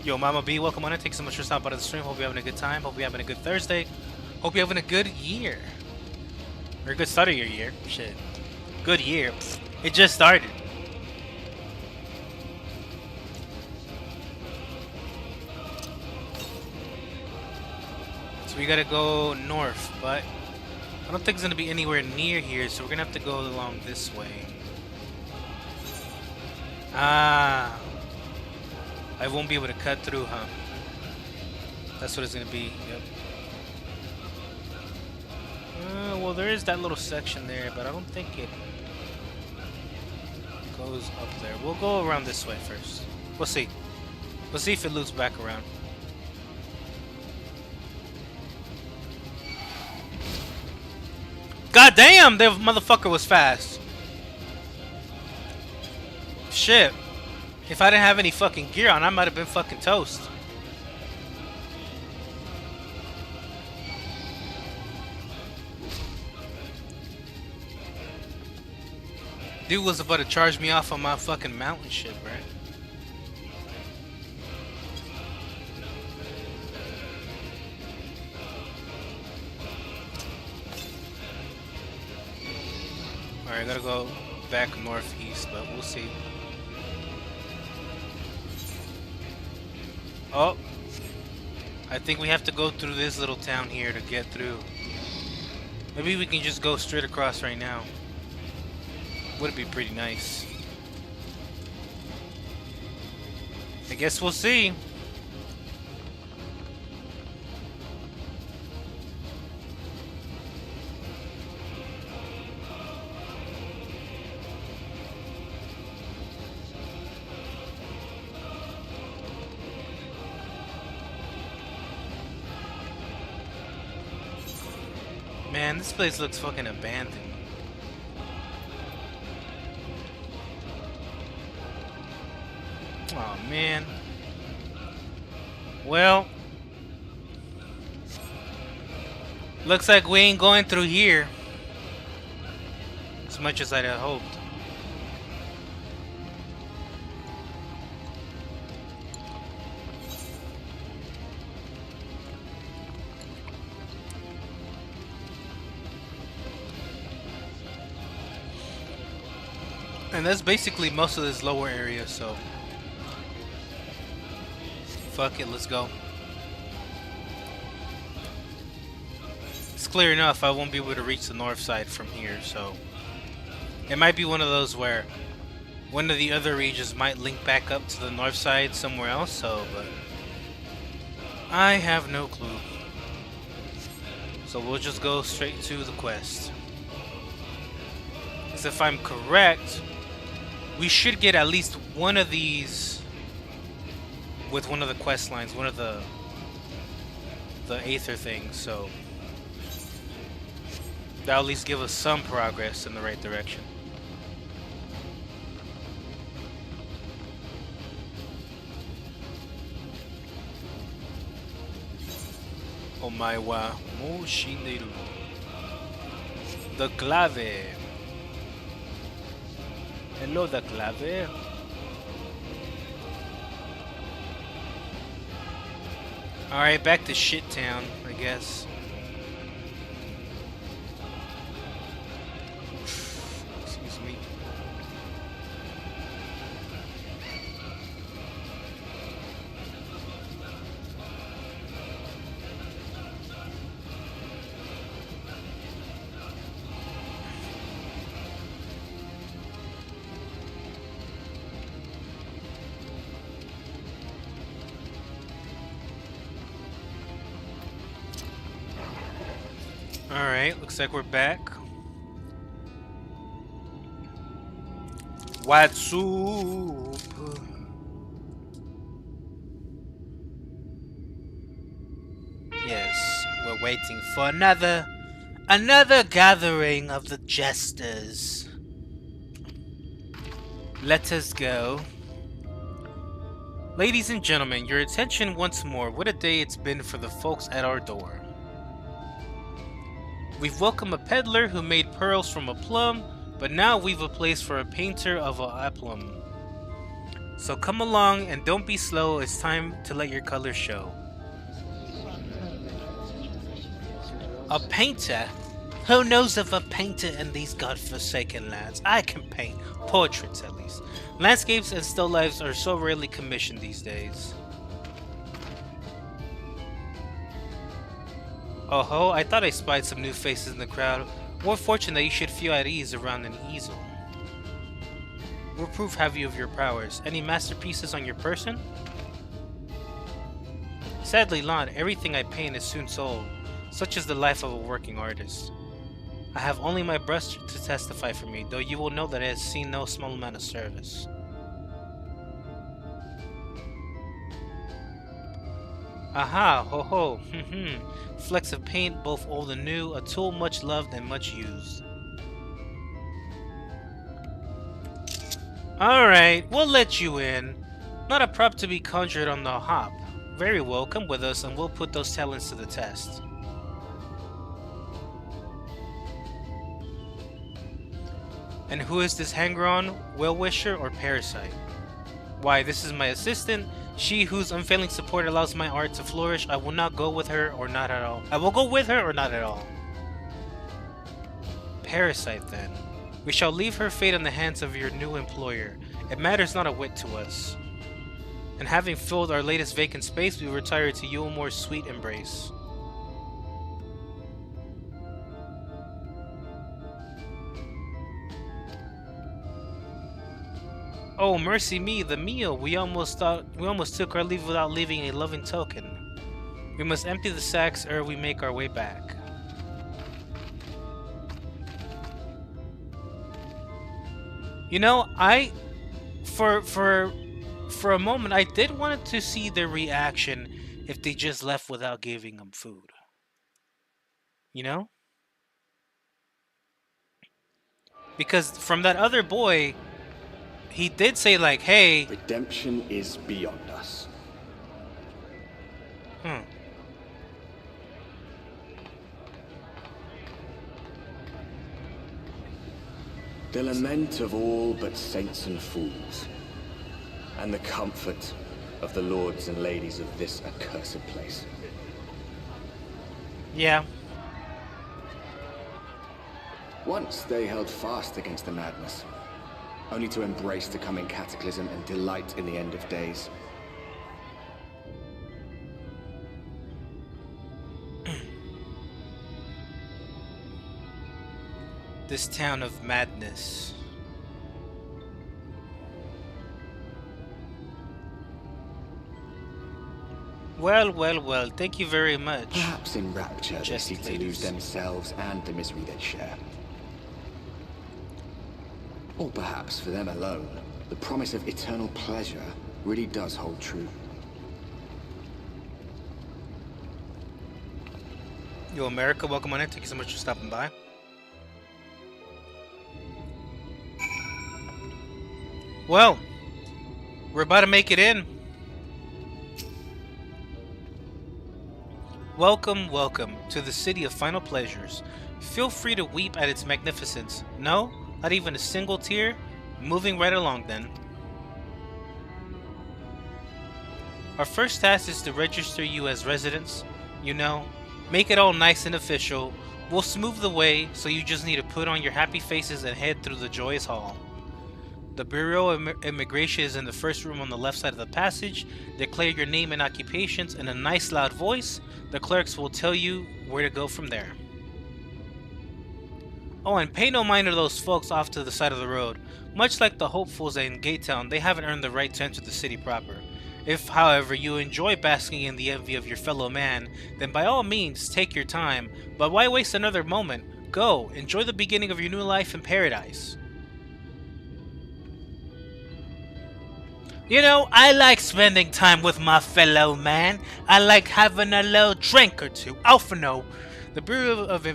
Yo, Mama B, welcome on in. Thanks so much for stopping by the stream. Hope you're having a good time. Hope you're having a good Thursday. Hope you're having a good year. Or a good start of your year. Shit. Good year. It just started. So we gotta go north, but I don't think it's gonna be anywhere near here, so we're gonna have to go along this way. Ah, I won't be able to cut through, huh? That's what it's gonna be. Yep. Well, there is that little section there, but I don't think it goes up there. We'll go around this way first. We'll see. We'll see if it loops back around. God damn, that motherfucker was fast. Shit. If I didn't have any fucking gear on, I might have been fucking toast. Dude was about to charge me off on my fucking mountain shit, bro. Alright, I gotta go back northeast, but we'll see. Oh, I think we have to go through this little town here to get through. Maybe we can just go straight across right now. Would be pretty nice. I guess we'll see. Man, this place looks fucking abandoned. Oh man. Well, looks like we ain't going through here as much as I'd have hoped. And that's basically most of this lower area, so fuck it, let's go. It's clear enough I won't be able to reach the north side from here, so it might be one of those where one of the other regions might link back up to the north side somewhere else, so, but I have no clue. So we'll just go straight to the quest. Because if I'm correct, We should get at least one of these with one of the quest lines, one of the Aether things, so that'll at least give us some progress in the right direction. Omae wa mou shinderu. The clave. Hello, the clave. Alright, back to shit town, I guess. Excuse me. Alright, looks like we're back. White soup. Yes, we're waiting for another gathering of the jesters. Let us go. Ladies and gentlemen, your attention once more. What a day it's been for the folks at our door. We've welcomed a peddler who made pearls from a plum, but now we've a place for a painter of a aplum. So come along and don't be slow, it's time to let your colors show. A painter? Who knows of a painter in these godforsaken lands? I can paint. Portraits, at least. Landscapes and still lifes are so rarely commissioned these days. Oh ho, I thought I spied some new faces in the crowd. What fortune that you should feel at ease around an easel. What proof have you of your prowess? Any masterpieces on your person? Sadly, Lon, everything I paint is soon sold. Such is the life of a working artist. I have only my brush to testify for me, though you will know that it has seen no small amount of service. Aha, ho ho, flecks of paint, both old and new, a tool much loved and much used. Alright, we'll let you in. Not a prop to be conjured on the hop. Very well, come with us and we'll put those talents to the test. And who is this hanger-on, well-wisher, or parasite? Why, this is my assistant, she whose unfailing support allows my art to flourish. I will not go with her or not at all. I will go with her or not at all. Parasite, then. We shall leave her fate in the hands of your new employer. It matters not a whit to us. And having filled our latest vacant space, we retire to Yulmore's sweet embrace. Oh, mercy me, the meal! We almost took our leave without leaving a loving token. We must empty the sacks ere we make our way back. You know, for a moment, I did want to see their reaction if they just left without giving them food. You know? Because from that other boy, he did say like, hey... Redemption is beyond us. The lament of all but saints and fools, and the comfort of the lords and ladies of this accursed place. Yeah. Once they held fast against the madness, only to embrace the coming cataclysm and delight in the end of days. This town of madness. Well, well, well, thank you very much. Perhaps in rapture they seek to lose themselves and the misery they share. Or perhaps for them alone, the promise of eternal pleasure really does hold true. Yo, America, welcome on in. Thank you so much for stopping by. Well, we're about to make it in. Welcome, welcome to the city of final pleasures. Feel free to weep at its magnificence. No, not even a single tear. Moving right along then. Our first task is to register you as residents. You know, make it all nice and official. We'll smooth the way, so you just need to put on your happy faces and head through the joyous hall. The Bureau of Immigration is in the first room on the left side of the passage. Declare your name and occupations in a nice loud voice. The clerks will tell you where to go from there. Oh, and pay no mind to those folks off to the side of the road. Much like the hopefuls in Gate Town, they haven't earned the right to enter the city proper. If, however, you enjoy basking in the envy of your fellow man, then by all means take your time, but why waste another moment? Go, enjoy the beginning of your new life in paradise. You know, I like spending time with my fellow man. I like having a little drink or two. Alphino, the Bureau of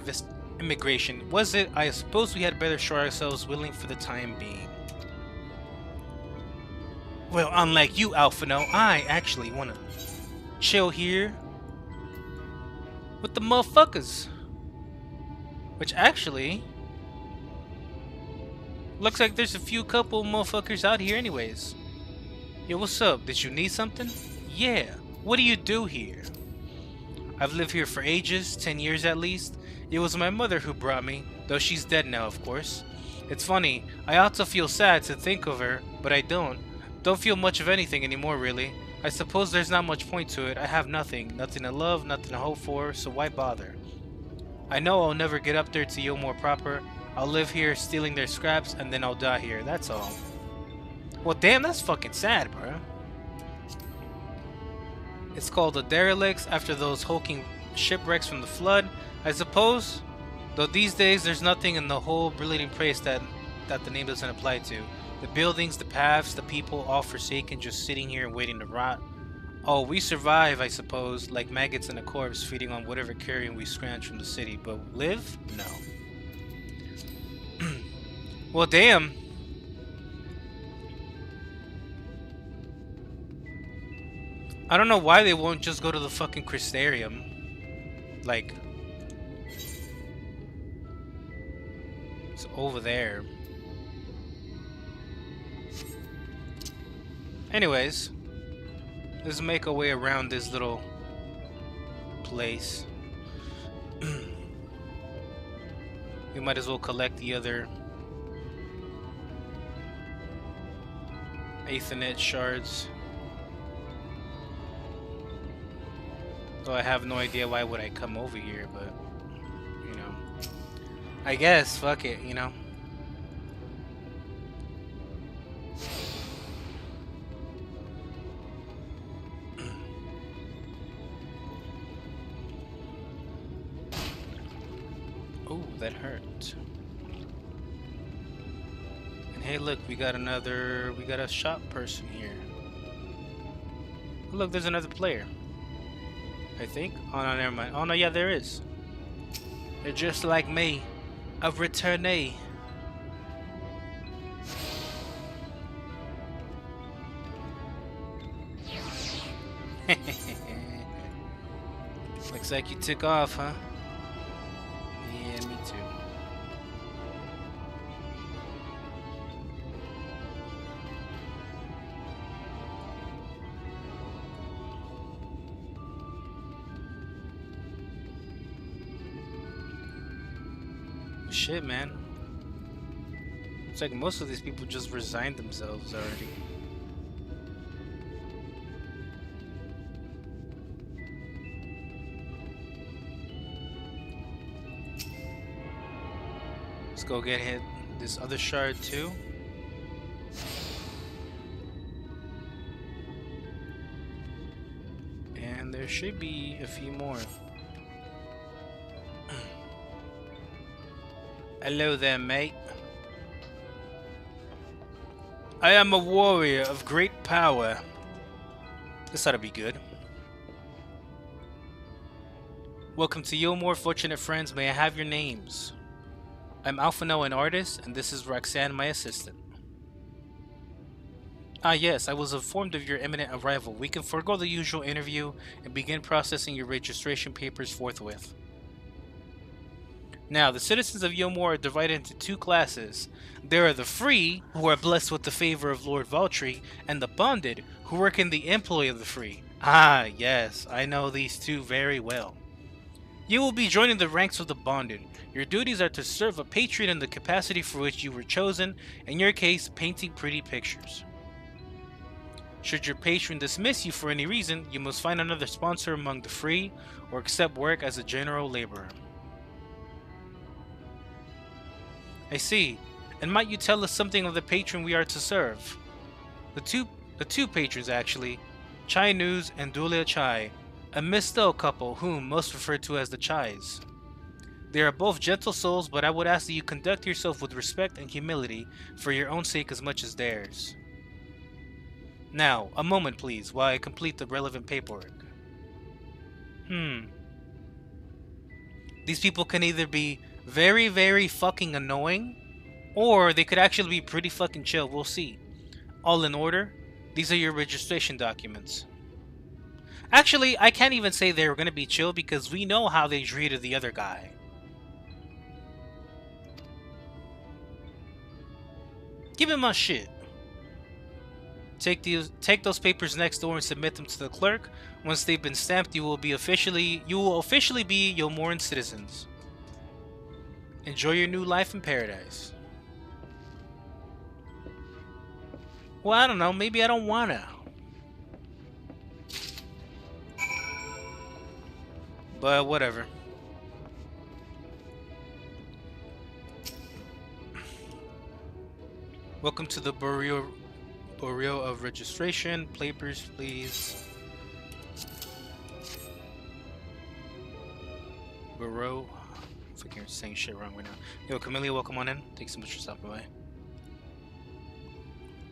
Immigration. Was it? I suppose we had better show ourselves willing for the time being. Well, unlike you, Alphino, I actually want to chill here with the motherfuckers. Which actually looks like there's a few couple motherfuckers out here anyways. Yo, what's up? Did you need something? Yeah. What do you do here? I've lived here for ages, 10 years at least. It was my mother who brought me, though she's dead now, of course. It's funny, I ought to feel sad to think of her, but I don't. Don't feel much of anything anymore, really. I suppose there's not much point to it. I have nothing. Nothing to love, nothing to hope for, so why bother? I know I'll never get up there to Yomor proper. I'll live here stealing their scraps, and then I'll die here, that's all. Well, damn, that's fucking sad, bro. It's called the Derelicts after those hulking shipwrecks from the flood, I suppose. Though these days, there's nothing in the whole brilliant place that the name doesn't apply to. The buildings, the paths, the people, all forsaken, just sitting here and waiting to rot. Oh, we survive, I suppose, like maggots in a corpse, feeding on whatever carrion we scrounge from the city. But live? No. Well, damn. I don't know why they won't just go to the fucking Crystarium. Like, it's over there. Anyways, let's make our way around this little place. We might as well collect the other Aethernet shards. Though I have no idea why would I come over here, but you know, I guess fuck it, you know. Oh, that hurt. And hey, look, we got a shop person here. Oh, look, there's another player. I think. Oh no, never mind. Oh no, yeah, there is. They're just like me, a returnee. Looks like you took off, huh? Yeah, me too. Shit, man. It's like most of these people just resigned themselves already. Let's go get hit this other shard too. And there should be a few more. Hello there, mate. I am a warrior of great power. This ought to be good. Welcome to Yomor, fortunate friends. May I have your names? I'm Alphano, an artist, and this is Roxanne, my assistant. Ah yes, I was informed of your imminent arrival. We can forego the usual interview and begin processing your registration papers forthwith. Now, the citizens of Yomor are divided into two classes. There are the free, who are blessed with the favor of Lord Valtry, and the bonded, who work in the employ of the free. Ah, yes, I know these two very well. You will be joining the ranks of the bonded. Your duties are to serve a patron in the capacity for which you were chosen, in your case, painting pretty pictures. Should your patron dismiss you for any reason, you must find another sponsor among the free, or accept work as a general laborer. I see. And might you tell us something of the patron we are to serve? The two patrons, actually, Chai News and Dulia Chai, a Misto couple whom most refer to as the Chais. They are both gentle souls, but I would ask that you conduct yourself with respect and humility for your own sake as much as theirs. Now, a moment please, while I complete the relevant paperwork. These people can either be very, very fucking annoying, or they could actually be pretty fucking chill. We'll see. All in order. These are your registration documents. Actually, I can't even say they're gonna be chill because we know how they treated the other guy. Give him my shit. Take those papers next door and submit them to the clerk. Once they've been stamped, you will officially be Yomoran citizens. Enjoy your new life in paradise. Well, I don't know. Maybe I don't wanna. But whatever. Welcome to the Bureau of Registration. Papers, please. Bureau. I think I'm saying shit wrong right now. Yo, Camellia, welcome on in. Thanks so much for stopping by.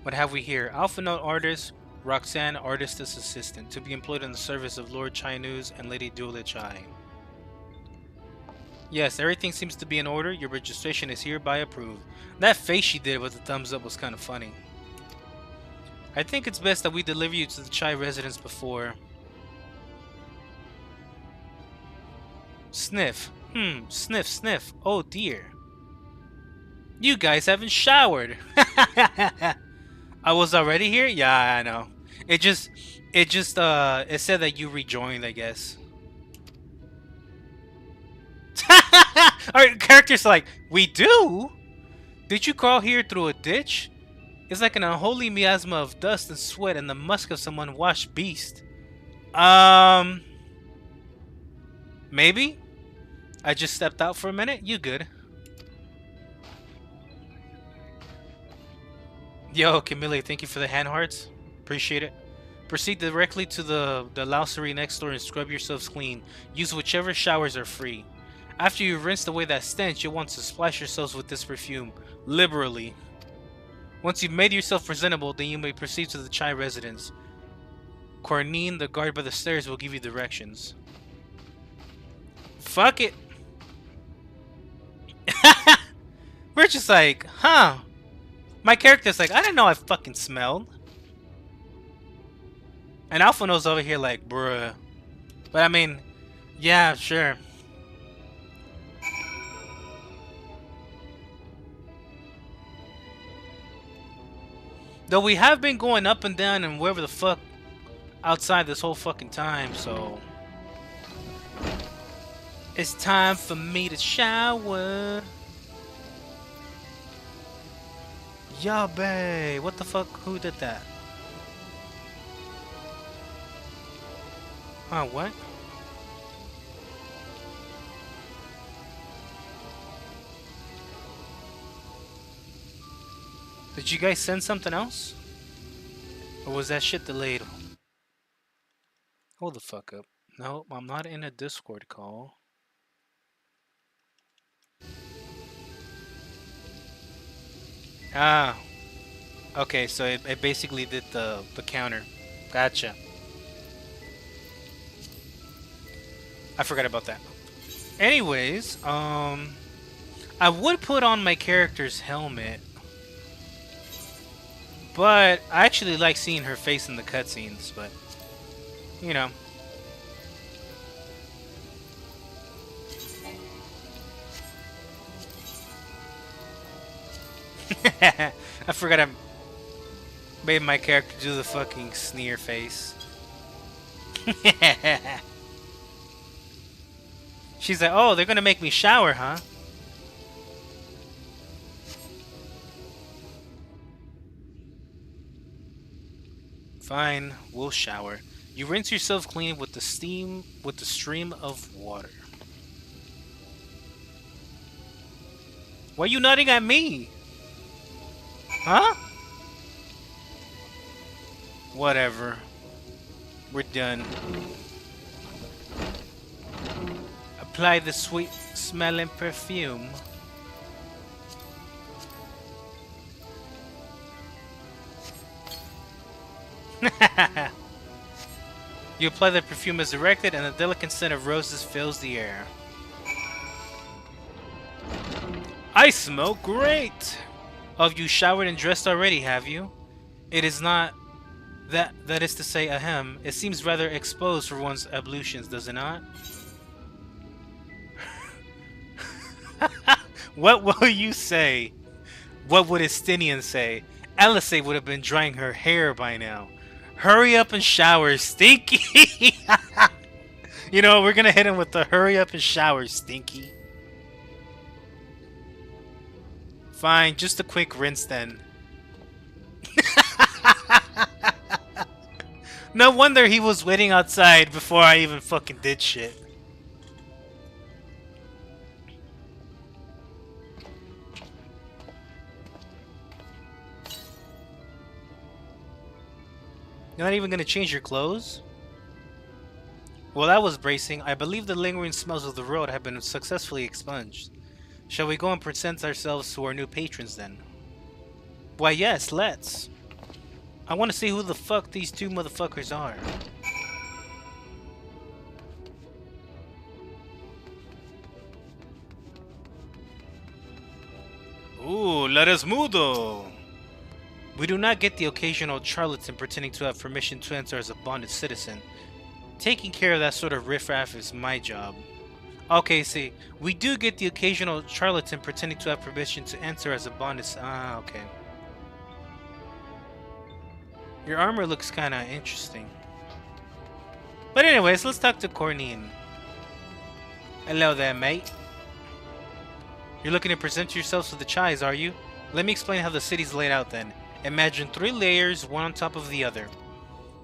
What have we here? Alpha Note Artist, Roxanne, Artist's Assistant, to be employed in the service of Lord Chai News and Lady Dula Chai. Yes, everything seems to be in order. Your registration is hereby approved. That face she did with the thumbs up was kind of funny. I think it's best that we deliver you to the Chai residence before... Sniff. Sniff, sniff. Oh dear. You guys haven't showered. I was already here? Yeah, I know. It said that you rejoined, I guess. Our character's like, we do? Did you crawl here through a ditch? It's like an unholy miasma of dust and sweat and the musk of some unwashed beast. Maybe? I just stepped out for a minute? You good. Yo, Camille, thank you for the hand hearts. Appreciate it. Proceed directly to the lousery next door and scrub yourselves clean. Use whichever showers are free. After you've rinsed away that stench, you'll want to splash yourselves with this perfume. Liberally. Once you've made yourself presentable, then you may proceed to the Chai residence. Cornine, the guard by the stairs, will give you directions. Fuck it. We're just like, huh. My character's like, I didn't know I fucking smelled. And Alphano's over here like, bruh. But I mean, yeah, sure. Though we have been going up and down and wherever the fuck outside this whole fucking time, so... It's time for me to shower. Yabe, what the fuck? Who did that? Huh, what? Did you guys send something else? Or was that shit delayed? Hold the fuck up. No, I'm not in a Discord call. Ah. Okay, so it basically did the counter. Gotcha. I forgot about that. Anyways, I would put on my character's helmet, but I actually like seeing her face in the cutscenes, but you know. I forgot I made my character do the fucking sneer face. She's like, oh, they're gonna make me shower, huh? Fine, we'll shower. You rinse yourself clean with the stream of water. Why are you nodding at me? Huh? Whatever. We're done. Apply the sweet smelling perfume. You apply the perfume as directed, and the delicate scent of roses fills the air. I smell great! Oh, you showered and dressed already, have you? It is not... That is to say, ahem. It seems rather exposed for one's ablutions, does it not? What will you say? What would Estinian say? Alice would have been drying her hair by now. Hurry up and shower, Stinky! You know, we're gonna hit him with the hurry up and shower, Stinky. Fine, just a quick rinse then. No wonder he was waiting outside before I even fucking did shit. You're not even gonna change your clothes? Well, that was bracing. I believe the lingering smells of the road have been successfully expunged. Shall we go and present ourselves to our new patrons then? Why yes, let's. I want to see who the fuck these two motherfuckers are. Ooh, let us mudo! We do not get the occasional charlatan pretending to have permission to enter as a bonded citizen. Taking care of that sort of riffraff is my job. Okay, see, we do get the occasional charlatan pretending to have permission to enter as a bonded... Ah, okay. Your armor looks kinda interesting. But anyways, let's talk to Cornine. Hello there, mate. You're looking to present yourselves to the Chais, are you? Let me explain how the city's laid out then. Imagine 3 layers, one on top of the other.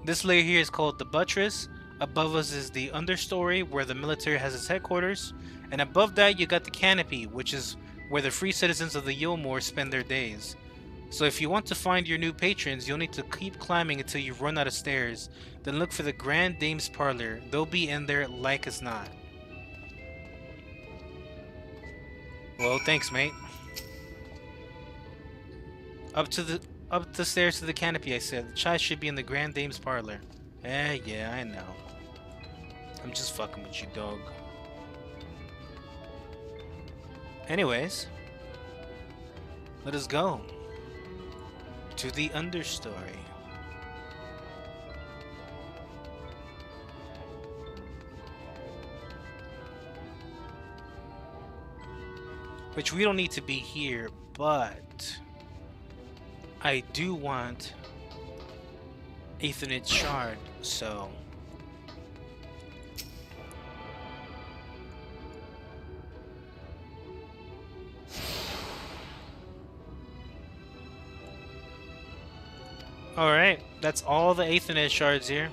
This layer here is called the buttress. Above us is the understory, where the military has its headquarters. And above that, you got the canopy, which is where the free citizens of the Yulmore spend their days. So if you want to find your new patrons, you'll need to keep climbing until you run out of stairs. Then look for the Grand Dame's Parlor. They'll be in there like as not. Well, thanks, mate. Up the stairs to the canopy, I said. The child should be in the Grand Dame's Parlor. Yeah, I know. I'm just fucking with you, dog. Anyways, let us go to the understory. Which we don't need to be here, but I do want Ethernet shard, so alright, that's all the Ethernet shards here.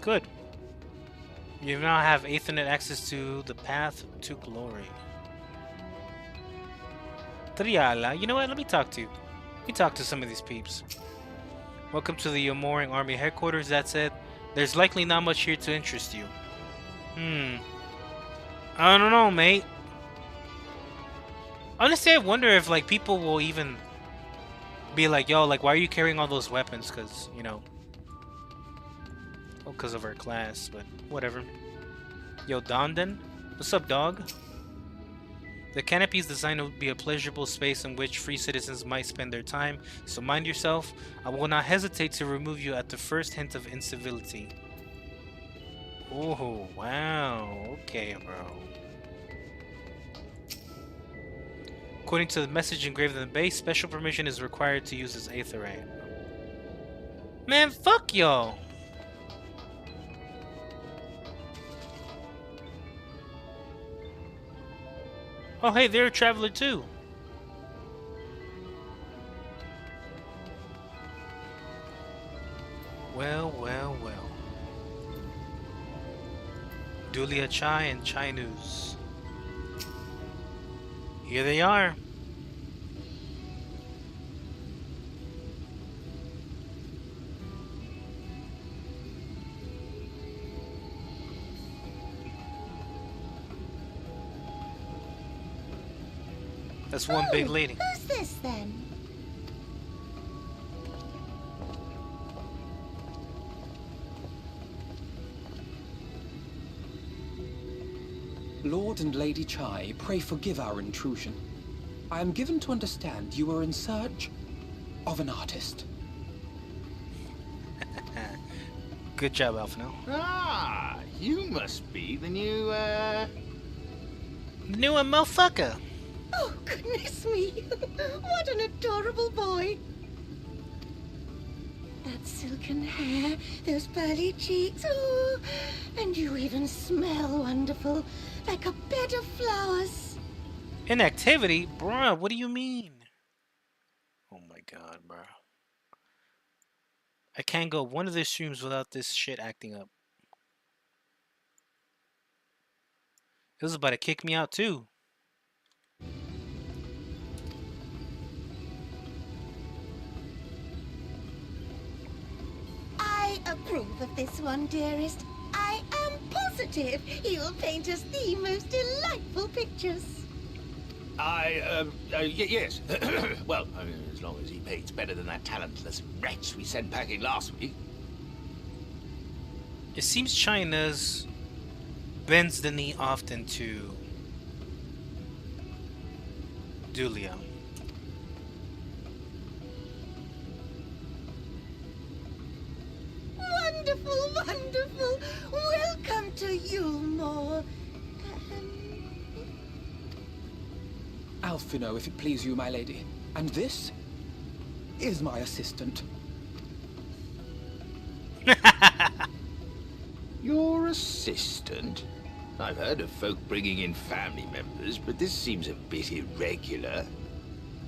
Good. You now have Ethernet access to the path to glory. Triala, you know what? Let me talk to you. Let me talk to some of these peeps. Welcome to the Yomoring Army headquarters. That said, there's likely not much here to interest you. I don't know, mate. Honestly, I wonder if like people will even be like, "Yo, like, why are you carrying all those weapons?" Because you know, well, because of our class. But whatever. Yo, Dondon, what's up, dog? The canopy is designed to be a pleasurable space in which free citizens might spend their time. So mind yourself. I will not hesitate to remove you at the first hint of incivility. Oh wow. Okay, bro. According to the message engraved on the base, special permission is required to use this aetherite. Man, fuck y'all! Oh hey, they're a traveler too. Well, well, well. Dulia Chai and Chai News. Here they are. That's one big lady. Who's this then? Lord and Lady Chai, pray forgive our intrusion. I am given to understand you are in search of an artist. Good job, Alphino. Ah, you must be the new, New and motherfucker. Oh, goodness me! What an adorable boy! That silken hair, those pearly cheeks, oh, and you even smell wonderful, like a bed of flowers. Inactivity? Bruh, what do you mean? Oh my god, bruh. I can't go one of the streams without this shit acting up. It was about to kick me out too. I approve of this one, dearest. I am positive he will paint us the most delightful pictures. Yes. Well, I mean, as long as he paints better than that talentless wretch we sent packing last week. It seems China's bends the knee often to Dulia. Wonderful, wonderful. Welcome to Yulmore. Alphino, if it please you, my lady. And this is my assistant. Your assistant? I've heard of folk bringing in family members, but this seems a bit irregular.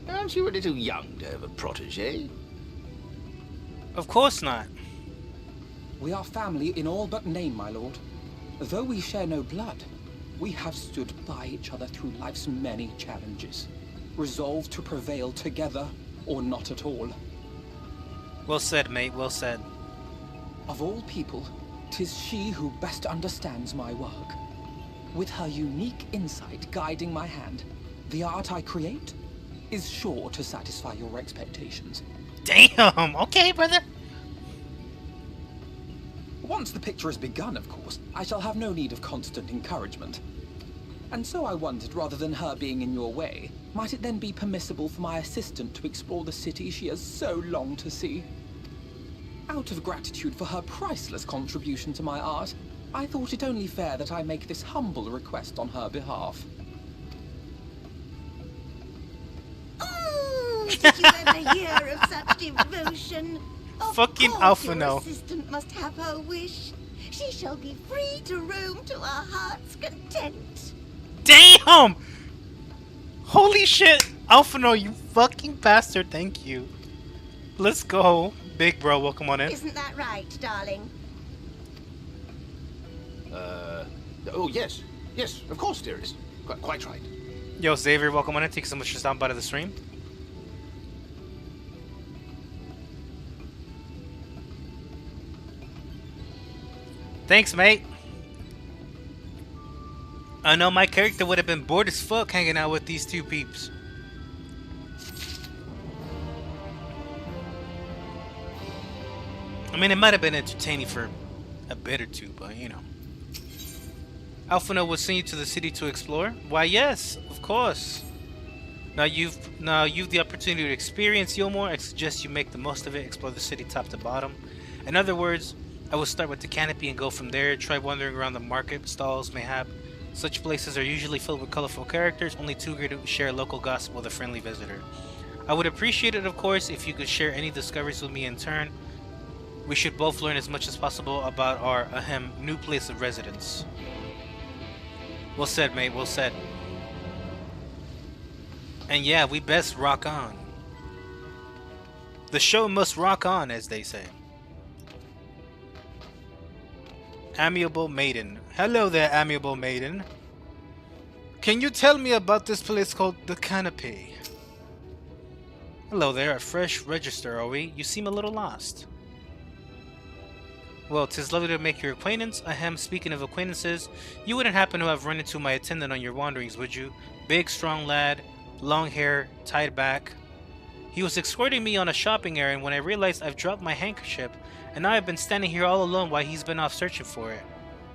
Aren't you a little young to have a protege? Of course not. We are family in all but name, my lord. Though we share no blood, we have stood by each other through life's many challenges, resolved to prevail together or not at all. Well said, mate, well said. Of all people, 'tis she who best understands my work. With her unique insight guiding my hand, the art I create is sure to satisfy your expectations. Damn, okay, brother. Once the picture has begun, of course, I shall have no need of constant encouragement. And so I wondered, rather than her being in your way, might it then be permissible for my assistant to explore the city she has so longed to see? Out of gratitude for her priceless contribution to my art, I thought it only fair that I make this humble request on her behalf. Oh, did you ever hear of such devotion? Of Fucking course Alphino. Your assistant must have her wish. She shall be free to roam to her heart's content. Damn! Holy shit! Alphino, you fucking bastard, thank you. Let's go. Big bro, welcome on in. Isn't that right, darling? Oh, yes. Yes, of course, dearest. Quite right. Yo, Xavier, welcome on in. Thank you so much for stopping by to the stream. Thanks, mate. I know my character would have been bored as fuck hanging out with these two peeps. I mean, it might have been entertaining for a bit or two, but you know. Alphino will send you to the city to explore? Why, yes, of course. Now you've the opportunity to experience Yulmore. I suggest you make the most of it. Explore the city top to bottom. In other words, I will start with the canopy and go from there. Try wandering around the market stalls, mayhap. Such places are usually filled with colorful characters, only too eager to share local gossip with a friendly visitor. I would appreciate it, of course, if you could share any discoveries with me in turn. We should both learn as much as possible about our new place of residence. Well said, mate, well said. And yeah, we best rock on. The show must rock on, as they say. Amiable Maiden. Hello there, amiable maiden. Can you tell me about this place called the Canopy? Hello there, a fresh register, are we? You seem a little lost. Well, 'tis lovely to make your acquaintance. Ahem, speaking of acquaintances, you wouldn't happen to have run into my attendant on your wanderings, would you? Big, strong lad, long hair, tied back. He was escorting me on a shopping errand when I realized I've dropped my handkerchief, and now I've been standing here all alone while he's been off searching for it.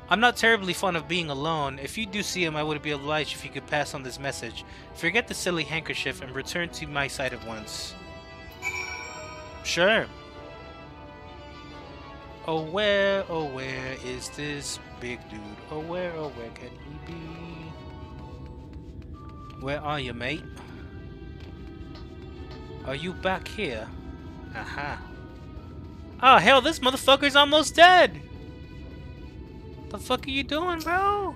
I'm not terribly fond of being alone. If you do see him, I would be obliged if you could pass on this message. Forget the silly handkerchief and return to my side at once. Sure. Oh where is this big dude? Oh where can he be? Where are you, mate? Are you back here? Aha. Oh hell, this motherfucker's almost dead! The fuck are you doing, bro?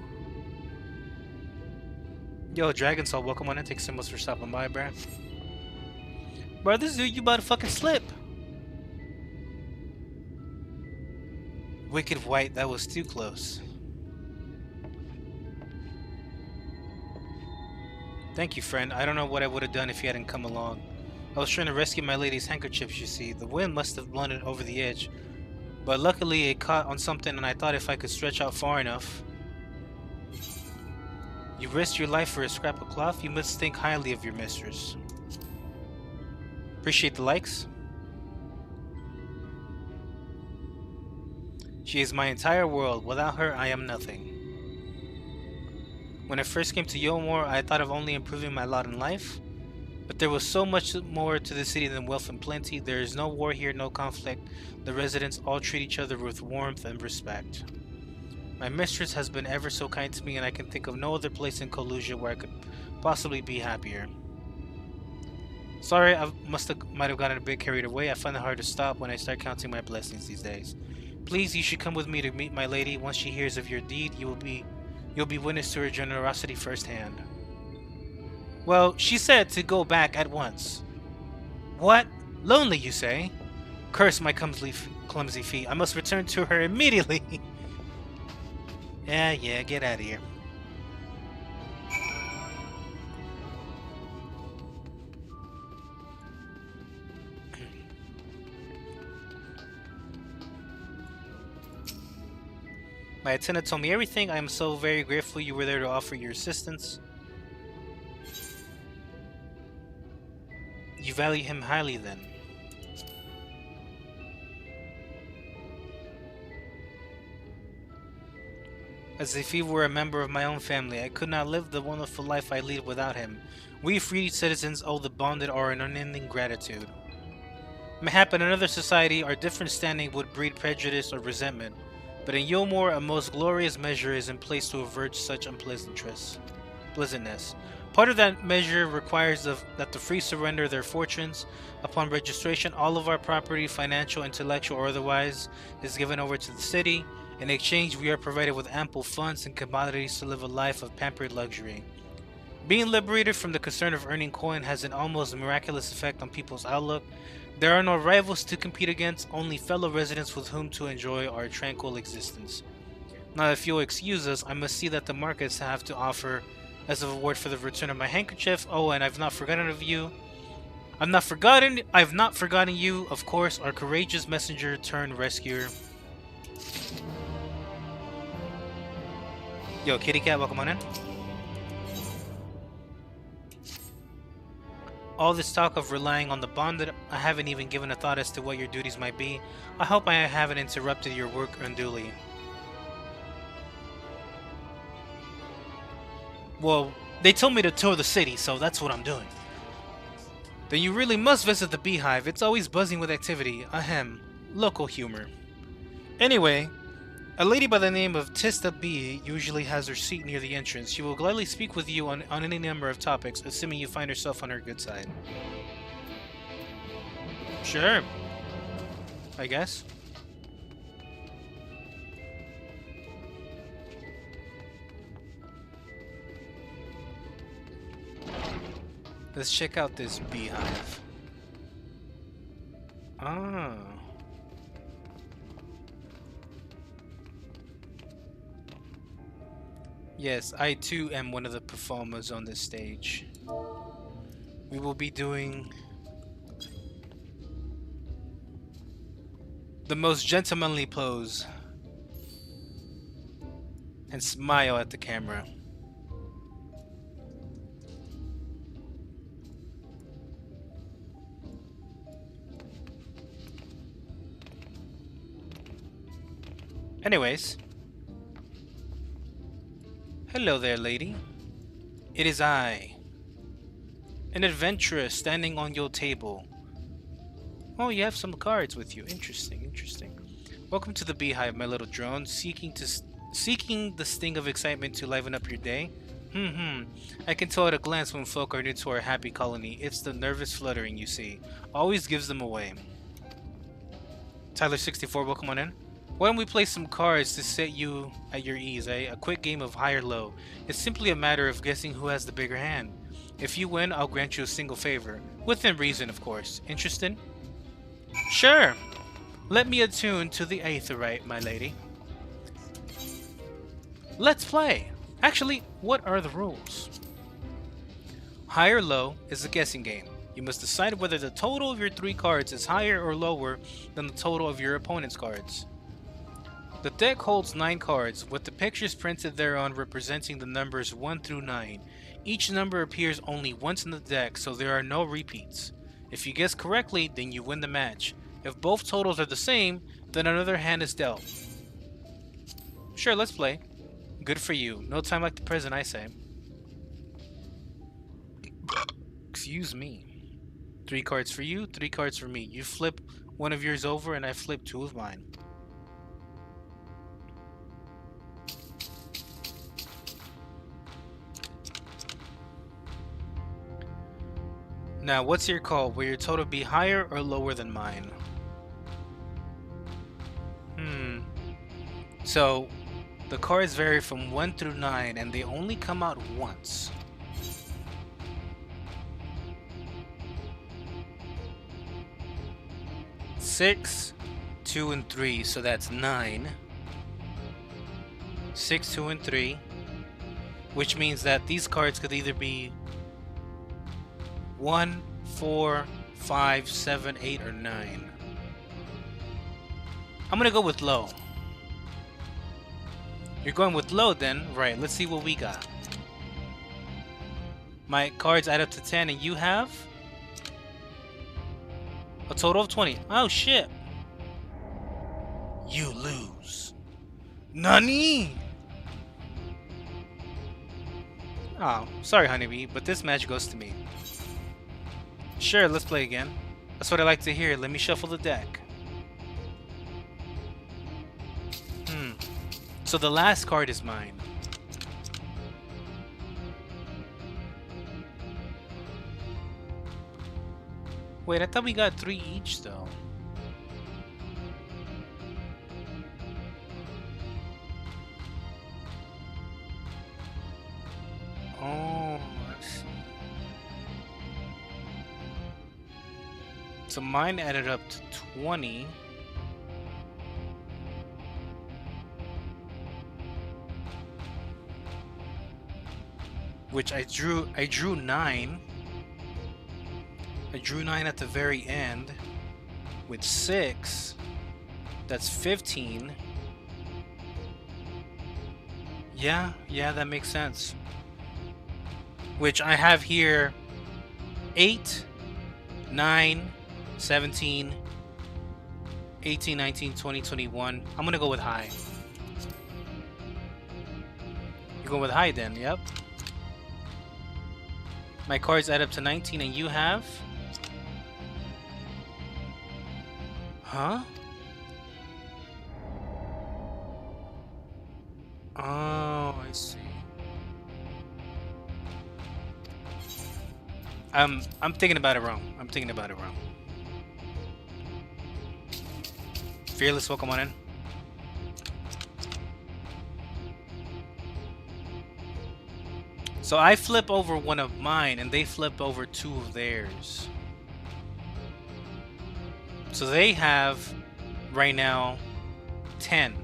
Yo, Dragon Soul, welcome on in. Thanks so much for stopping by, bro. Bro, this dude, you about to fucking slip. Wicked White, that was too close. Thank you, friend. I don't know what I would have done if you hadn't come along. I was trying to rescue my lady's handkerchiefs, you see. The wind must have blown it over the edge. But luckily it caught on something and I thought if I could stretch out far enough. You risked your life for a scrap of cloth? You must think highly of your mistress. Appreciate the likes. She is my entire world. Without her, I am nothing. When I first came to Yulmore, I thought of only improving my lot in life. But there was so much more to the city than wealth and plenty. There is no war here, no conflict. The residents all treat each other with warmth and respect. My mistress has been ever so kind to me, and I can think of no other place in Colusia where I could possibly be happier. Sorry, I might have gotten a bit carried away. I find it hard to stop when I start counting my blessings these days. Please, you should come with me to meet my lady. Once she hears of your deed, you'll be witness to her generosity firsthand. Well, she said to go back at once. What? Lonely, you say? Curse my clumsy feet. I must return to her immediately. Yeah, get out of here. My attendant told me everything. I am so very grateful you were there to offer your assistance. You value him highly, then. As if he were a member of my own family, I could not live the wonderful life I lead without him. We free citizens owe the bonded our unending gratitude. Mayhap in another society, our different standing would breed prejudice or resentment, but in Yulmore, a most glorious measure is in place to avert such unpleasantness. Part of that measure requires that the free surrender their fortunes. Upon registration, all of our property, financial, intellectual, or otherwise, is given over to the city. In exchange, we are provided with ample funds and commodities to live a life of pampered luxury. Being liberated from the concern of earning coin has an almost miraculous effect on people's outlook. There are no rivals to compete against, only fellow residents with whom to enjoy our tranquil existence. Now, if you'll excuse us, I must see that the markets have to offer as a reward for the return of my handkerchief. Oh, and I've not forgotten of you. I've not forgotten you, of course, our courageous messenger turned rescuer. Yo, kitty cat, welcome on in. All this talk of relying on the bonded, I haven't even given a thought as to what your duties might be. I hope I haven't interrupted your work unduly. Well, they told me to tour the city, so that's what I'm doing. Then you really must visit the beehive. It's always buzzing with activity. Ahem. Local humor. Anyway, a lady by the name of Tista B usually has her seat near the entrance. She will gladly speak with you on any number of topics, assuming you find herself on her good side. Sure. I guess. Let's check out this beehive. Ah. Yes, I too am one of the performers on this stage. We will be doing the most gentlemanly pose and smile at the camera. Anyways. Hello there, lady. It is I, an adventurer standing on your table. Oh, you have some cards with you. Interesting, interesting. Welcome to the beehive, my little drone, seeking the sting of excitement to liven up your day. I can tell at a glance when folk are new to our happy colony. It's the nervous fluttering you see. Always gives them away. Tyler64, welcome on in. Why don't we play some cards to set you at your ease, eh? A quick game of high or low. It's simply a matter of guessing who has the bigger hand. If you win, I'll grant you a single favor. Within reason, of course. Interested? Sure. Let me attune to the aetherite, my lady. Let's play. Actually, what are the rules? High or low is a guessing game. You must decide whether the total of your 3 cards is higher or lower than the total of your opponent's cards. The deck holds 9 cards, with the pictures printed thereon representing the numbers 1 through 9. Each number appears only once in the deck, so there are no repeats. If you guess correctly, then you win the match. If both totals are the same, then another hand is dealt. Sure, let's play. Good for you. No time like the present, I say. Excuse me. 3 cards for you, 3 cards for me. You flip one of yours over and I flip 2 of mine. Now, what's your call? Will your total be higher or lower than mine? So, the cards vary from 1 through 9, and they only come out once. Six, 2, and 3, so that's 9. 6, 2, and 3, which means that these cards could either be 1, 4, 5, 7, 8, or 9. I'm gonna go with low. You're going with low then? Right, let's see what we got. My cards add up to 10 and you have? A total of 20. Oh shit. You lose. Nani? Oh, sorry honeybee, but this match goes to me. Sure, let's play again. That's what I like to hear. Let me shuffle the deck. So the last card is mine. Wait, I thought we got 3 each though. Oh, I see. So mine added up to 20. Which I drew 9. I drew 9 at the very end. With 6, that's 15. Yeah, that makes sense. Which I have here 8, 9, 17, 18, 19, 20, 21. I'm gonna go with high. You're going with high then, yep. My cards add up to 19 and you have? Huh? Oh, I see. I'm thinking about it wrong. I'm thinking about it wrong. Fearless, welcome on in. So I flip over one of mine and they flip over 2 of theirs. So they have right now 10.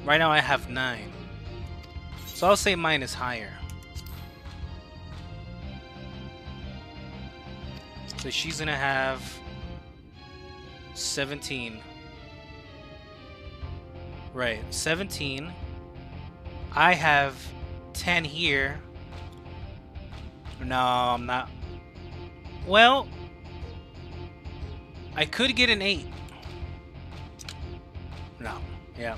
Right now I have 9. So I'll say mine is higher. So she's gonna have 17. Right, 17. I have 10 here. No, I'm not. Well, I could get an 8. No, yeah.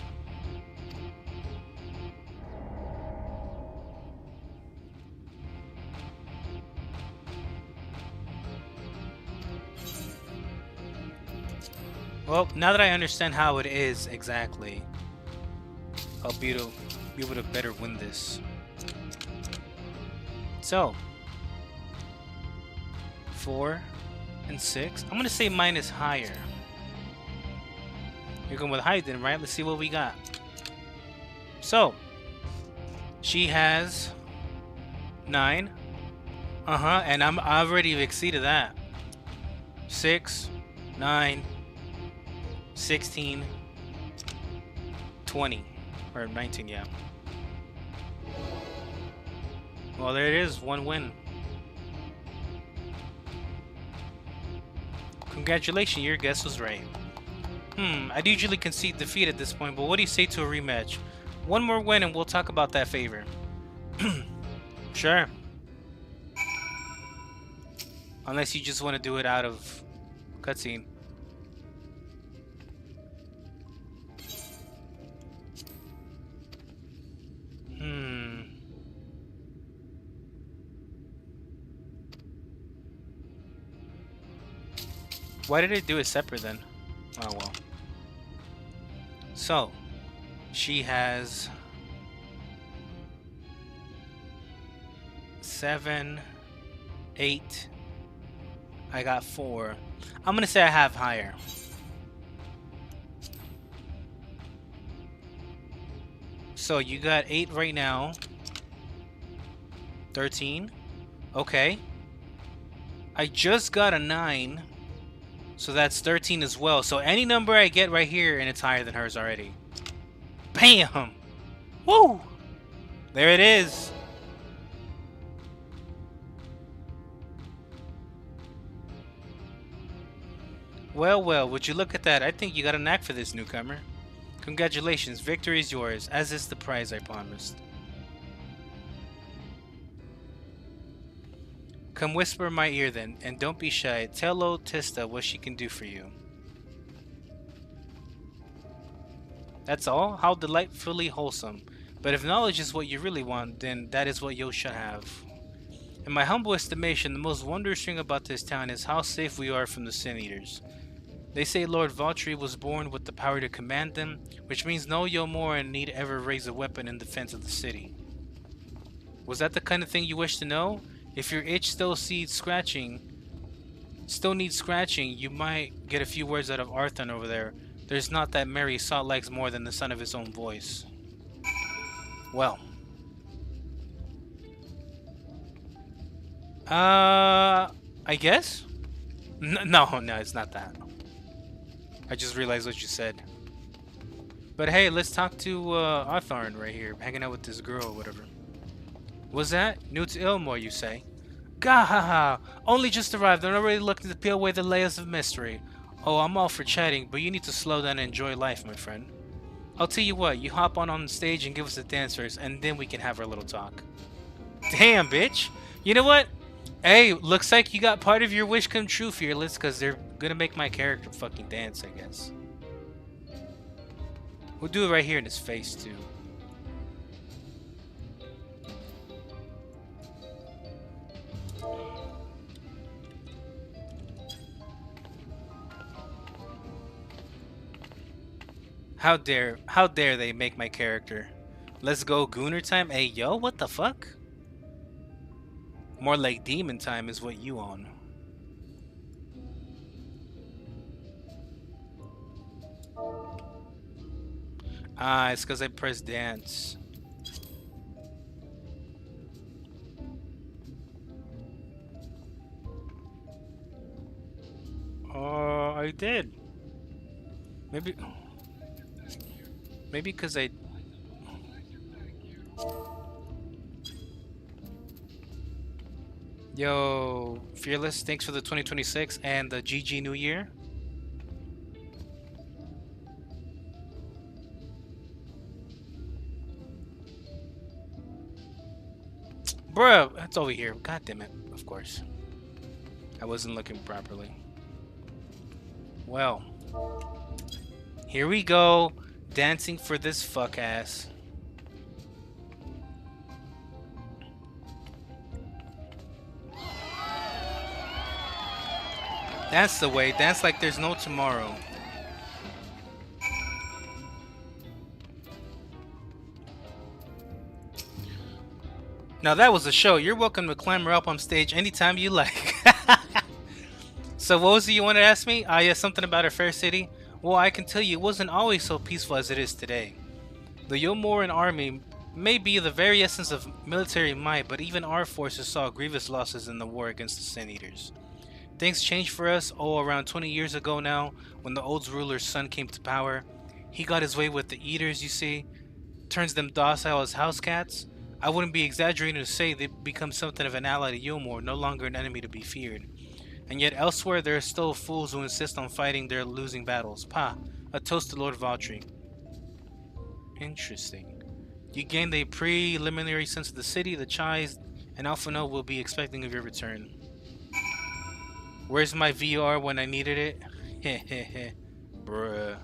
Well, now that I understand how it is exactly, I'll be able to better win this. So, 4 and 6. I'm gonna say mine is higher. You're going with high then, right? Let's see what we got. So, she has 9. And I already exceeded that. 6, 9, 16, 20, or 19, yeah. Well, there it is, 1 win. Congratulations, your guess was right. I'd usually concede defeat at this point, but what do you say to a rematch? 1 more win and we'll talk about that favor. Sure. Unless you just want to do it out of cutscene. Why did it do it separate then? Oh well. So, she has 7, 8. I got 4. I'm gonna say I have higher. So you got 8 right now. 13. Okay. I just got a 9. So that's 13 as well. So any number I get right here and it's higher than hers already. Bam! Woo! There it is. Well, well, would you look at that? I think you got a knack for this, newcomer. Congratulations, victory is yours, as is the prize I promised. Come whisper in my ear then, and don't be shy. Tell old Tista what she can do for you. That's all? How delightfully wholesome. But if knowledge is what you really want, then that is what you shall have. In my humble estimation, the most wondrous thing about this town is how safe we are from the Sin Eaters. They say Lord Valtteri was born with the power to command them, which means no Yomoran need ever raise a weapon in defense of the city. Was that the kind of thing you wish to know? If your itch still needs scratching, you might get a few words out of Arthur over there. There's not that merry Salt likes more than the sound of his own voice. Well. I guess? No, it's not that. I just realized what you said. But hey, let's talk to Artharn right here, hanging out with this girl or whatever. Was that? New to Ilmore, you say? Gahaha! Only just arrived and already looking to peel away the layers of mystery. Oh, I'm all for chatting, but you need to slow down and enjoy life, my friend. I'll tell you what, you hop on the stage and give us the dancers, and then we can have our little talk. Damn, bitch. You know what? Hey, looks like you got part of your wish come true, Fearless, because they're gonna make my character fucking dance, I guess. We'll do it right here in his face, too. How dare they make my character? Let's go Gooner time? Hey, yo, what the fuck? More like demon time is what you on. Ah, it's because I pressed dance. Oh, I did. Maybe because I... Yo, Fearless, thanks for the 2026 and the GG New Year. Bruh, that's over here. God damn it. Of course. I wasn't looking properly. Well, here we go. Dancing for this fuck ass. That's the way. Dance like there's no tomorrow. Now that was a show. You're welcome to clamber up on stage anytime you like. So what was it you wanted to ask me? Yeah, something about a fair city. Well, I can tell you it wasn't always so peaceful as it is today. The Yomoran army may be the very essence of military might, but even our forces saw grievous losses in the war against the Sin Eaters. Things changed for us, around 20 years ago now, when the old ruler's son came to power. He got his way with the Eaters, you see, turns them docile as house cats. I wouldn't be exaggerating to say they've become something of an ally to Yomor, no longer an enemy to be feared. And yet elsewhere there are still fools who insist on fighting their losing battles. A toast to Lord Valtry. Interesting. You gained a preliminary sense of the city, the Chais, and Alphano will be expecting of your return. Where's my VR when I needed it? Hehehe. Bruh.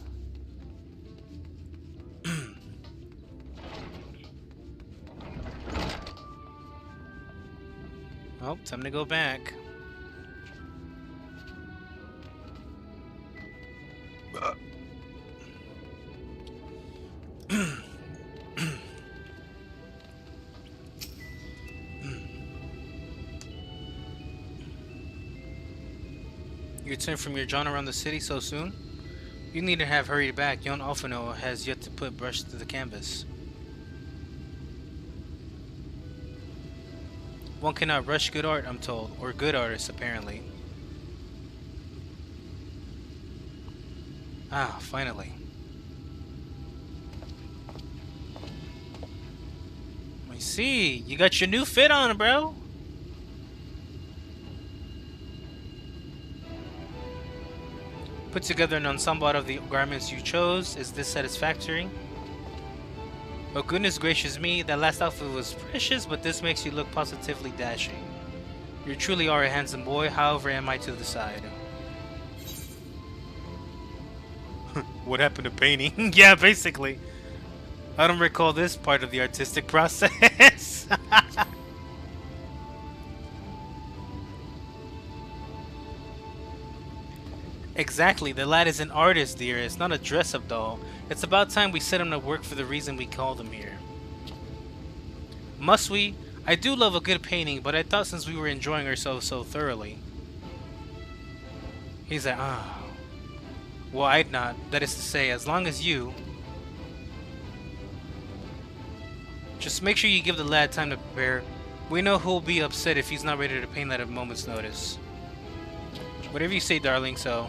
Oh, time to go back. You return from your jaunt around the city so soon? You need to have hurried back. Yon Alphano has yet to put brush to the canvas. One cannot rush good art, I'm told, or good artists, apparently. Ah, finally. I see. You got your new fit on, bro. Put together an ensemble out of the garments you chose. Is this satisfactory? Oh, goodness gracious me. That last outfit was precious, but this makes you look positively dashing. You truly are a handsome boy. However, am I to the side? What happened to painting? Yeah, basically. I don't recall this part of the artistic process. Exactly, the lad is an artist, dearest, not a dress-up doll. It's about time we set him to work for the reason we called him here. Must we? I do love a good painting, but I thought since we were enjoying ourselves so thoroughly. He's like, ah. Well, I'd not. That is to say, as long as you... Just make sure you give the lad time to prepare. We know who'll be upset if he's not ready to paint at a moment's notice. Whatever you say, darling, so...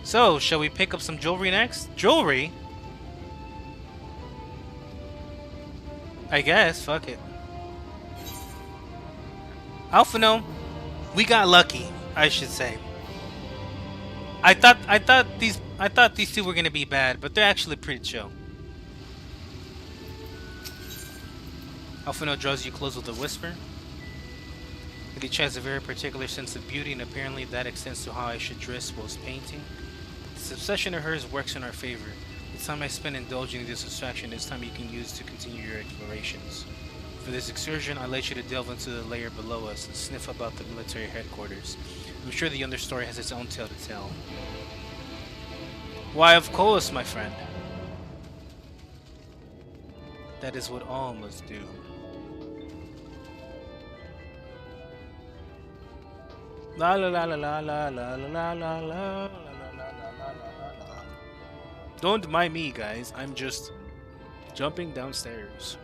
So, shall we pick up some jewelry next? Jewelry? I guess, fuck it. Alphano, we got lucky, I should say. I thought these two were gonna be bad, but they're actually pretty chill. Alphino draws you close with a whisper. Each has a very particular sense of beauty, and apparently that extends to how I should dress whilst painting. This obsession of hers works in our favor. The time I spend indulging in this distraction is time you can use to continue your explorations. For this excursion, I let you to delve into the layer below us and sniff about the military headquarters. I'm sure the understory has its own tale to tell. Why, of course, my friend. That is what all must do. La la la la la la la la la la la la. Don't mind me, guys. I'm just jumping downstairs.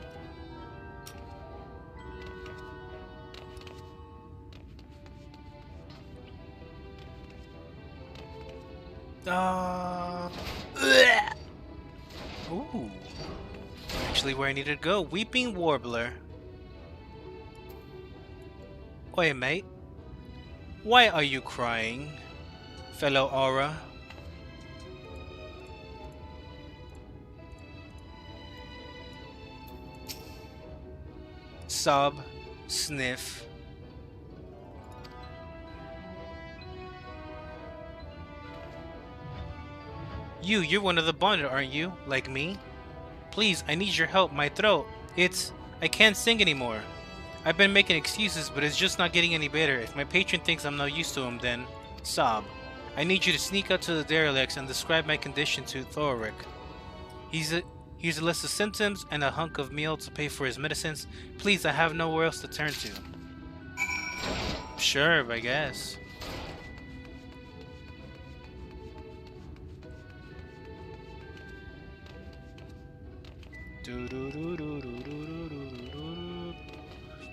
Ooh. Actually, where I needed to go. Weeping Warbler. Oi, mate. Why are you crying, fellow Aura? Sob, sniff. You're one of the bonded, aren't you? Like me? Please, I need your help. My throat. I can't sing anymore. I've been making excuses, but it's just not getting any better. If my patron thinks I'm not used to him, then sob. I need you to sneak out to the derelicts and describe my condition to Thoric. Here's a list of symptoms and a hunk of meal to pay for his medicines. Please, I have nowhere else to turn to. Sure, I guess.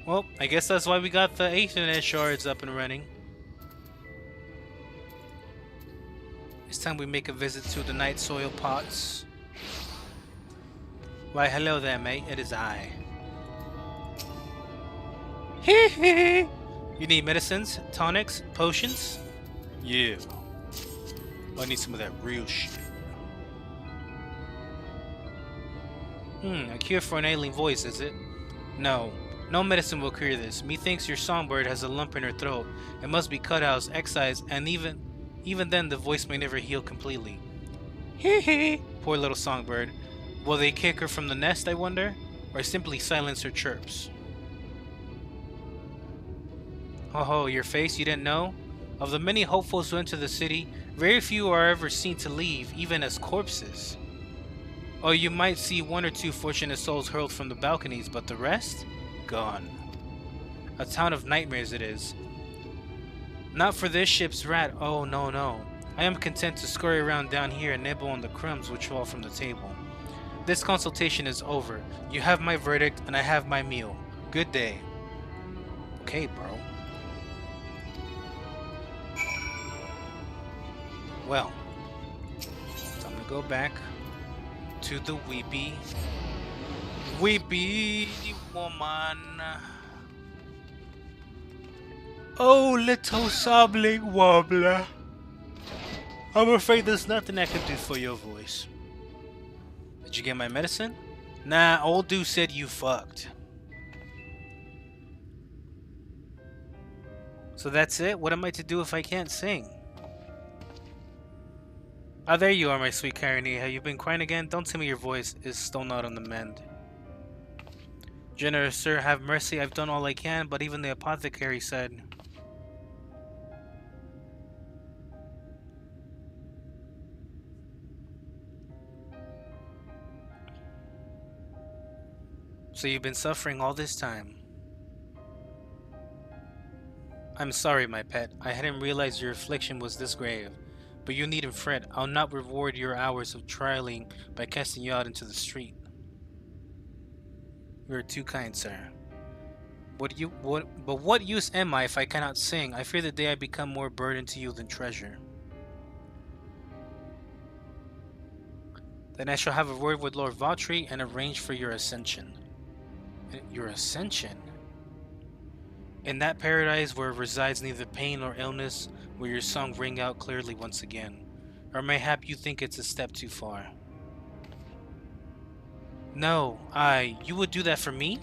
Well, I guess that's why we got the Aethernet shards up and running. It's time we make a visit to the night soil pots. Why, hello there, mate. It is I. Hee. You need medicines, tonics, potions? Yeah. I need some of that real shit. A cure for an ailing voice, is it? No. No medicine will cure this. Methinks your songbird has a lump in her throat. It must be cut out, excised, and even then the voice may never heal completely. Hee. Poor little songbird. Will they kick her from the nest, I wonder? Or simply silence her chirps? Oh, your face, you didn't know? Of the many hopefuls who enter the city, very few are ever seen to leave, even as corpses. Or you might see one or two fortunate souls hurled from the balconies, but the rest? Gone. A town of nightmares it is. Not for this ship's rat, oh no. I am content to scurry around down here and nibble on the crumbs which fall from the table. This consultation is over. You have my verdict, and I have my meal. Good day. Okay, bro. Well, time to go back to the weepy woman. Oh, little sobbing wobbler. I'm afraid there's nothing I can do for your voice. Did you get my medicine? Nah, old dude said you fucked. So that's it? What am I to do if I can't sing? Ah, there you are, my sweet Karini. Have you been crying again? Don't tell me your voice is still not on the mend. Generous sir, have mercy. I've done all I can, but even the apothecary said... So you've been suffering all this time. I'm sorry, my pet. I hadn't realized your affliction was this grave. But you needn't fret. I'll not reward your hours of trialing by casting you out into the street. You are too kind, sir. But what use am I if I cannot sing? I fear the day I become more burden to you than treasure. Then I shall have a word with Lord Vautry and arrange for your ascension. Your ascension? In that paradise where resides neither pain nor illness, will your song ring out clearly once again. Or mayhap you think it's a step too far. No, you would do that for me?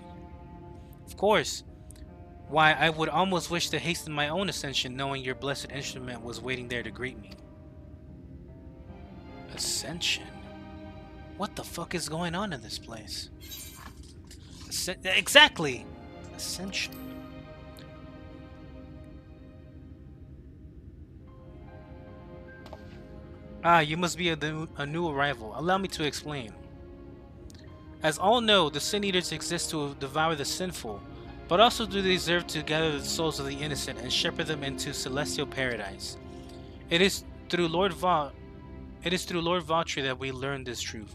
Of course. Why, I would almost wish to hasten my own ascension, knowing your blessed instrument was waiting there to greet me. Ascension? What the fuck is going on in this place? Exactly! Ascension. Ah, you must be a new arrival. Allow me to explain. As all know, the Sin Eaters exist to devour the sinful, but also do they deserve to gather the souls of the innocent and shepherd them into celestial paradise. It is through Lord Valtry that we learn this truth.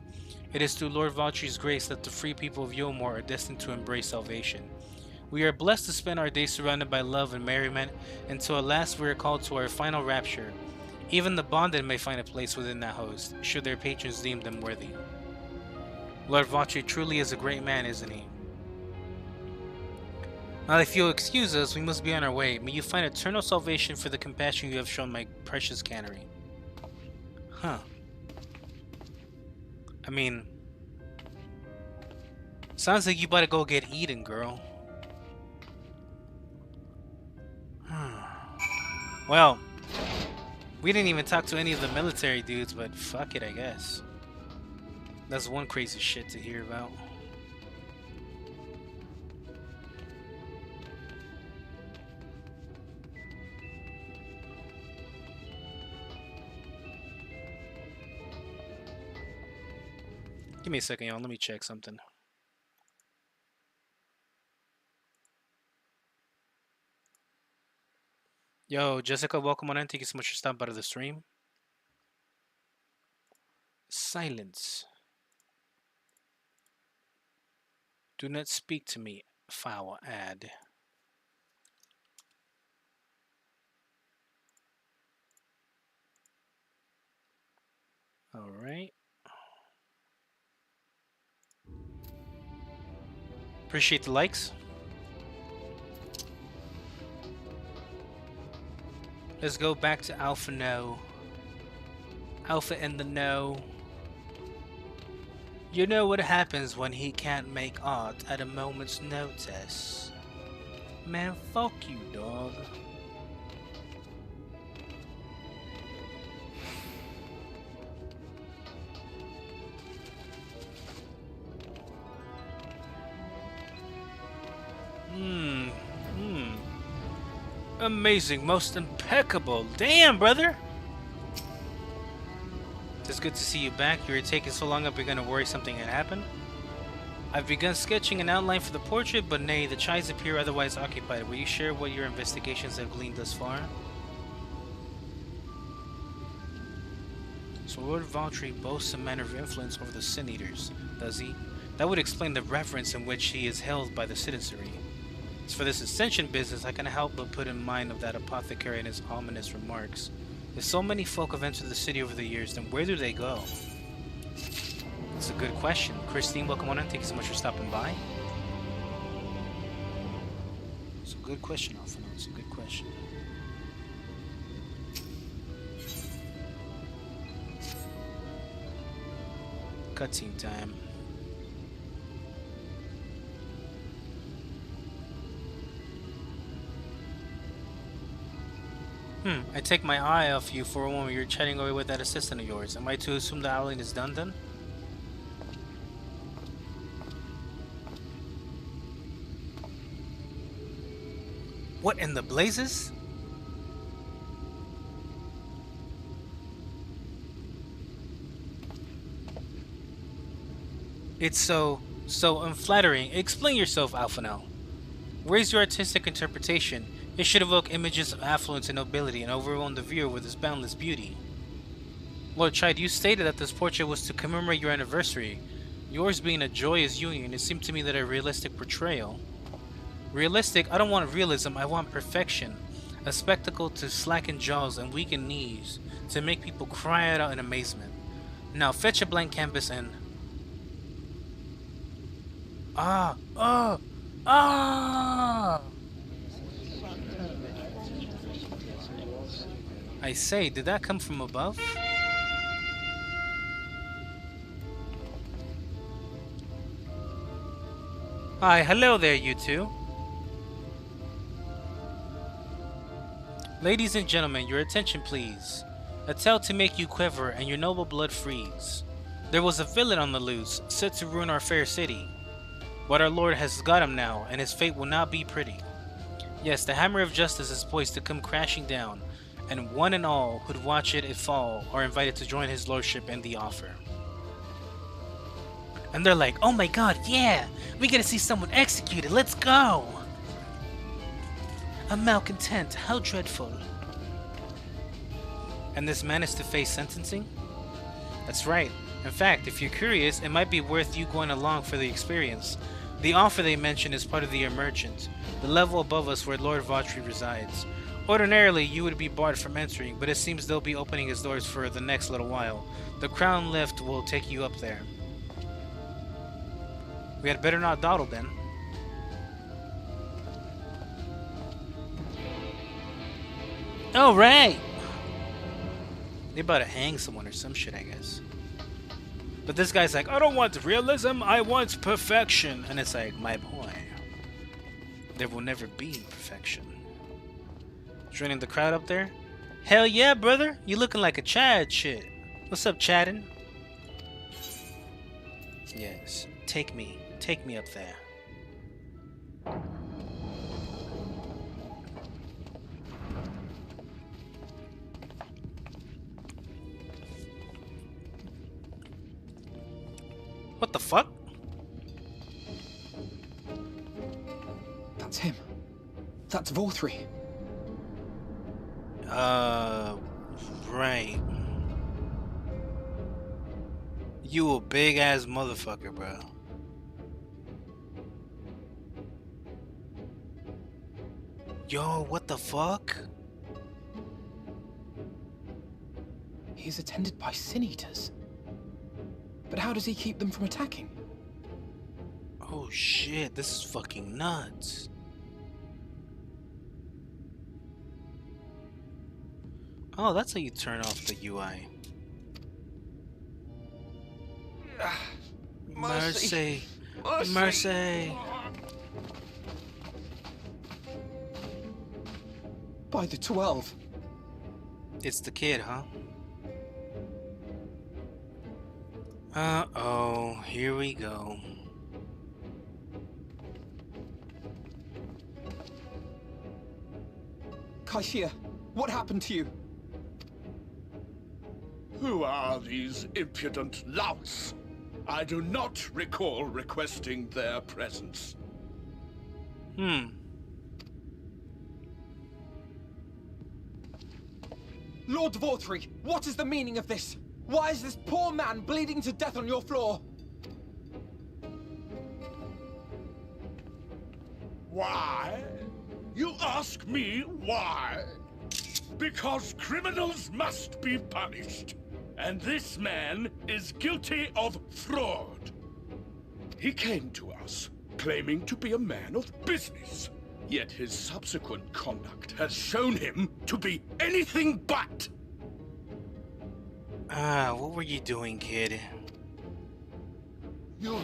It is through Lord Valtry's grace that the free people of Yomor are destined to embrace salvation. We are blessed to spend our days surrounded by love and merriment, until at last we are called to our final rapture. Even the bonded may find a place within that host, should their patrons deem them worthy. Lord Valtry truly is a great man, isn't he? Now, if you'll excuse us, we must be on our way. May you find eternal salvation for the compassion you have shown my precious cannery. Huh. I mean, sounds like you better go get eaten, girl. Well, we didn't even talk to any of the military dudes, but fuck it, I guess. That's one crazy shit to hear about. Give me a second, y'all. Let me check something. Yo, Jessica, welcome on in. Thank you so much for stopping by the stream. Silence. Do not speak to me, foul ad. All right. Appreciate the likes. Let's go back to Alpha No. Alpha in the know. You know what happens when he can't make art at a moment's notice. Man, fuck you, dog. Amazing, most impeccable. Damn, brother. It's good to see you back. You were taking so long up, you're gonna worry something had happened. I've begun sketching an outline for the portrait, but nay, the chies appear otherwise occupied. Will you share what your investigations have gleaned thus far? So Lord Valtry boasts a manner of influence over the Sin Eaters, does he? That would explain the reverence in which he is held by the citizenry. As for this ascension business, I cannot help but put in mind of that apothecary and his ominous remarks. If so many folk have entered the city over the years, then where do they go? That's a good question. Christine, welcome on in. Thank you so much for stopping by. It's a good question, Alpha. It's a good question. Cutscene time. I take my eye off you for a moment. You're chatting away with that assistant of yours. Am I to assume the outline is done then? What in the blazes? It's so unflattering. Explain yourself, Alphanel. Where's your artistic interpretation? It should evoke images of affluence and nobility and overwhelm the viewer with its boundless beauty. Lord Chide, you stated that this portrait was to commemorate your anniversary. Yours being a joyous union, it seemed to me that a realistic portrayal. Realistic? I don't want realism, I want perfection. A spectacle to slacken jaws and weaken knees, to make people cry out in amazement. Now fetch a blank canvas and... Ah! I say, did that come from above? Hi, hello there, you two. Ladies and gentlemen, your attention please. A tale to make you quiver and your noble blood freeze. There was a villain on the loose, set to ruin our fair city. But our Lord has got him now, and his fate will not be pretty. Yes, the hammer of justice is poised to come crashing down, and one and all who'd watch it fall are invited to join his lordship in the offer. And they're like, oh my god, yeah! We get to see someone executed, let's go! A malcontent, how dreadful. And this man is to face sentencing? That's right. In fact, if you're curious, it might be worth you going along for the experience. The offer they mention is part of the Emergent, the level above us where Lord Vautry resides. Ordinarily, you would be barred from entering, but it seems they'll be opening its doors for the next little while. The crown lift will take you up there. We had better not dawdle then. Alright! They about to hang someone or some shit, I guess. But this guy's like, I don't want realism, I want perfection. And it's like, my boy, there will never be perfection. Joining the crowd up there? Hell yeah, brother! You looking like a Chad shit. What's up, Chaddin'? Yes, take me up there. What the fuck? That's him. That's Vorthry. Right. You a big ass motherfucker, bro. Yo, what the fuck? He's attended by sin eaters. But how does he keep them from attacking? Oh shit, this is fucking nuts. Oh, that's how you turn off the UI. Mercy. Mercy. By the 12. It's the kid, huh? Uh-oh, here we go. Kaishia, what happened to you? Who are these impudent louts? I do not recall requesting their presence. Lord Vorthry, what is the meaning of this? Why is this poor man bleeding to death on your floor? Why? You ask me why? Because criminals must be punished. And this man is guilty of fraud. He came to us, claiming to be a man of business. Yet his subsequent conduct has shown him to be anything but. What were you doing, kid? Europe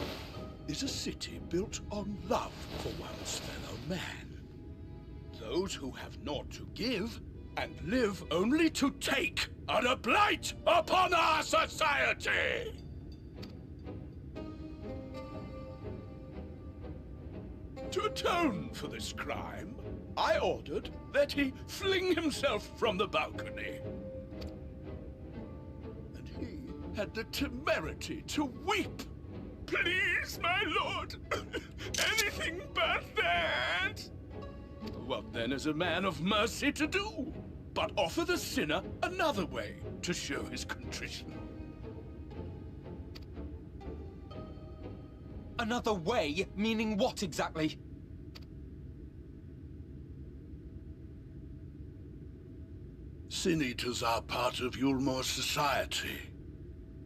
is a city built on love for one's fellow man. Those who have naught to give and live only to take are a blight upon our society! To atone for this crime, I ordered that he fling himself from the balcony. And he had the temerity to weep. Please, my lord, anything but that. What then is a man of mercy to do? But offer the sinner another way to show his contrition. Another way? Meaning what exactly? Sin-eaters are part of Yulmor's society,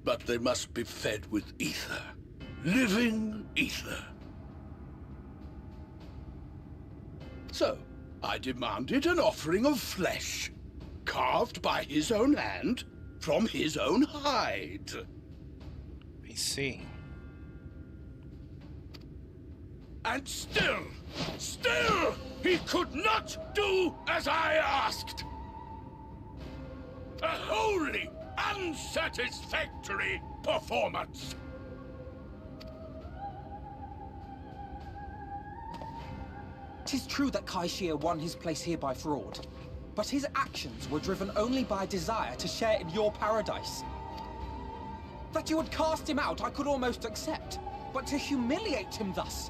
but they must be fed with ether. Living ether. So, I demanded an offering of flesh, carved by his own hand, from his own hide. I see. And still, he could not do as I asked. unsatisfactory performance. Tis true that Kaishia won his place here by fraud, but his actions were driven only by a desire to share in your paradise. That you would cast him out I could almost accept, but to humiliate him thus,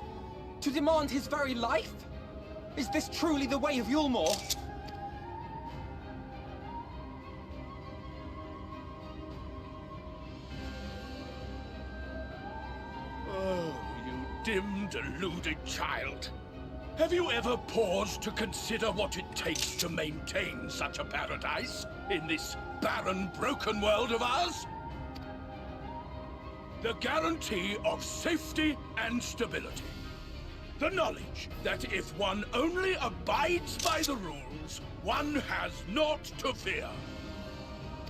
to demand his very life? Is this truly the way of Yulmore? Oh, you dim, deluded child. Have you ever paused to consider what it takes to maintain such a paradise in this barren, broken world of ours? The guarantee of safety and stability. The knowledge that if one only abides by the rules, one has naught to fear.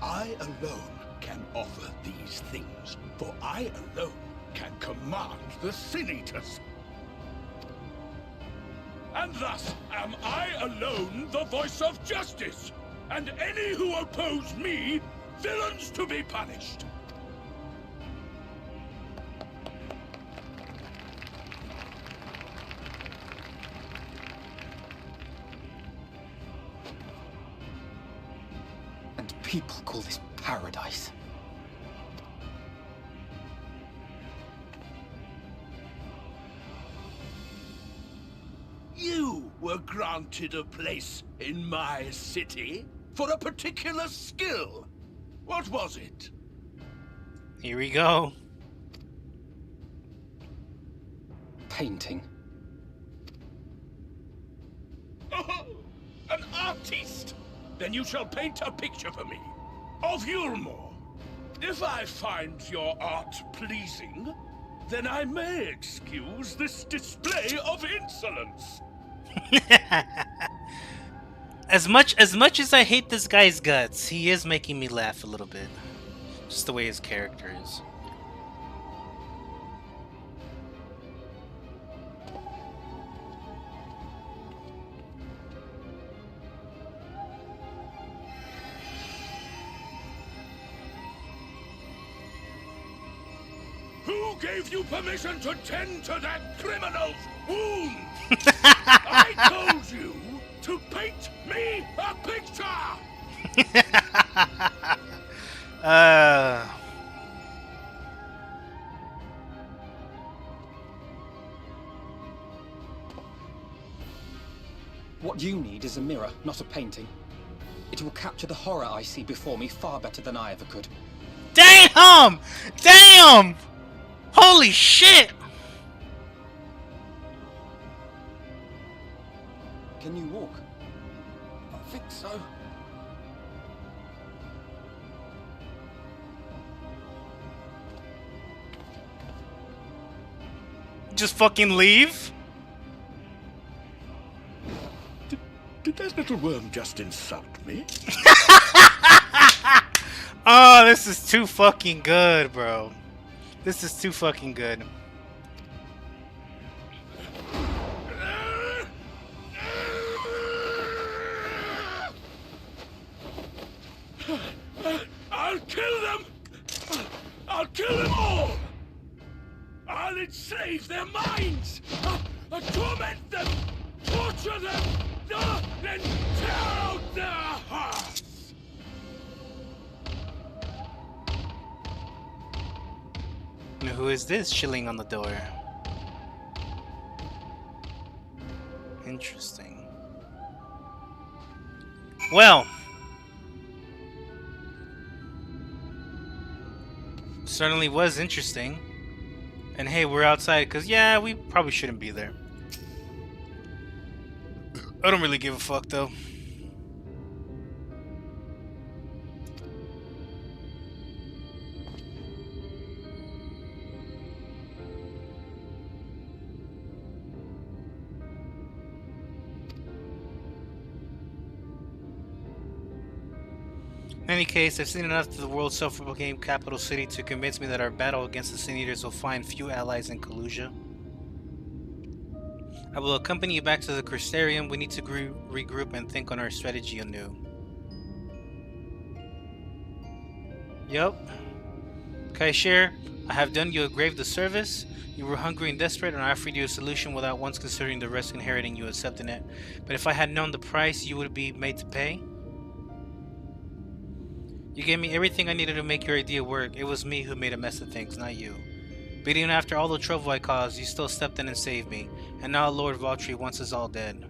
I alone can offer these things, for I alone can command the Sin Eaters. And thus am I alone the voice of justice, and any who oppose me, villains to be punished. And people call this paradise. You were granted a place in my city for a particular skill. What was it? Here we go. Painting. Oh, an artiste! Then you shall paint a picture for me of Yulmore. If I find your art pleasing, then I may excuse this display of insolence. As much as I hate this guy's guts, he is making me laugh a little bit. Just the way his character is. Who gave you permission to tend to that criminal's wound? I told you to paint me a picture! What you need is a mirror, not a painting. It will capture the horror I see before me far better than I ever could. Damn! Damn! Holy shit! Can you walk? I think so. Just fucking leave? Did that little worm just insult me? Oh, this is too fucking good, bro. This is too fucking good. I'll kill them! I'll kill them all! I'll enslave their minds! I'll torment them! Torture them! Then tear out their hearts! Now, who is this chilling on the door? Interesting. Well, certainly was interesting. And hey, we're outside because, yeah, we probably shouldn't be there. I don't really give a fuck, though. In any case, I've seen enough of the world's self-proclaimed capital city to convince me that our battle against the Sin Eaters will find few allies in Kalusia. I will accompany you back to the Crystarium. We need to regroup and think on our strategy anew. Yup. Kaishir, I have done you a grave disservice. You were hungry and desperate, and I offered you a solution without once considering the risk inheriting you accepting it. But if I had known the price you would be made to pay... You gave me everything I needed to make your idea work. It was me who made a mess of things, not you. But even after all the trouble I caused, you still stepped in and saved me. And now Lord Valtry wants us all dead.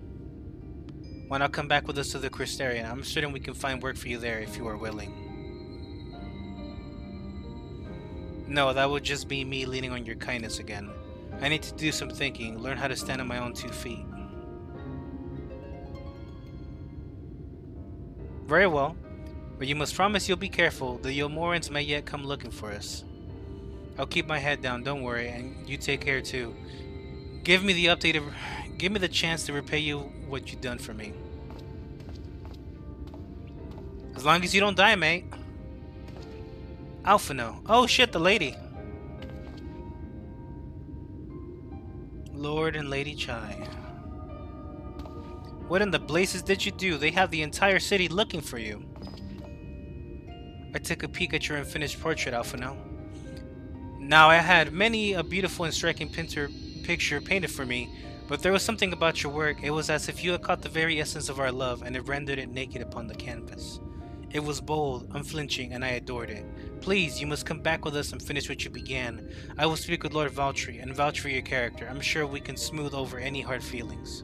Why not come back with us to the Crystarian? I'm certain we can find work for you there if you are willing. No, that would just be me leaning on your kindness again. I need to do some thinking, learn how to stand on my own 2 feet. Very well. But you must promise you'll be careful. The Yomorans may yet come looking for us. I'll keep my head down, don't worry, and you take care too. Give me the chance to repay you what you've done for me. As long as you don't die, mate. Alphino. Oh shit, the lady. Lord and Lady Chai. What in the blazes did you do? They have the entire city looking for you. I took a peek at your unfinished portrait, Alphino. Now, I had many a beautiful and striking picture painted for me, but there was something about your work. It was as if you had caught the very essence of our love and had rendered it naked upon the canvas. It was bold, unflinching, and I adored it. Please, you must come back with us and finish what you began. I will speak with Lord Valtry and vouch for your character. I'm sure we can smooth over any hard feelings.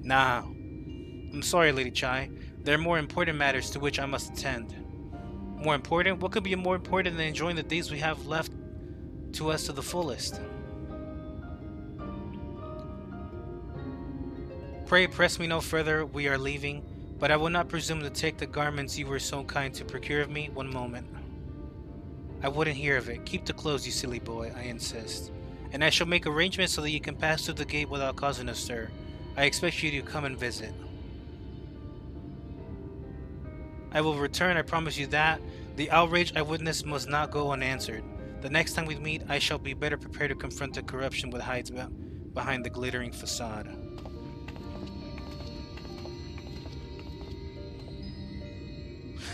Nah. I'm sorry, Lady Chai. There are more important matters to which I must attend. More important? What could be more important than enjoying the days we have left to us to the fullest? Pray press me no further, we are leaving, but I will not presume to take the garments you were so kind to procure of me. One moment. I wouldn't hear of it. Keep the clothes, you silly boy, I insist. And I shall make arrangements so that you can pass through the gate without causing a stir. I expect you to come and visit. I will return, I promise you that. The outrage I witnessed must not go unanswered. The next time we meet, I shall be better prepared to confront the corruption that hides behind the glittering facade.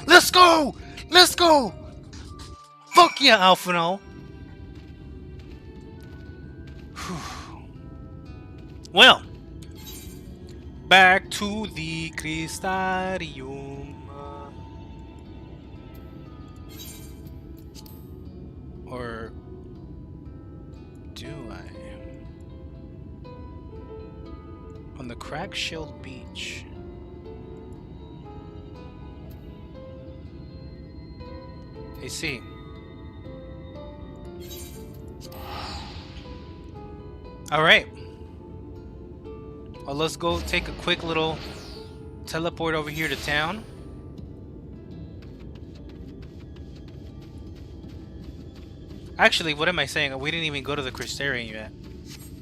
Let's go! Let's go! Fuck yeah, Alphino! Well, back to the Crystarium. Or do I? On the Crack Shield Beach. I see. Alright. Well, let's go take a quick little teleport over here to town. Actually, what am I saying? We didn't even go to the Crystarian yet.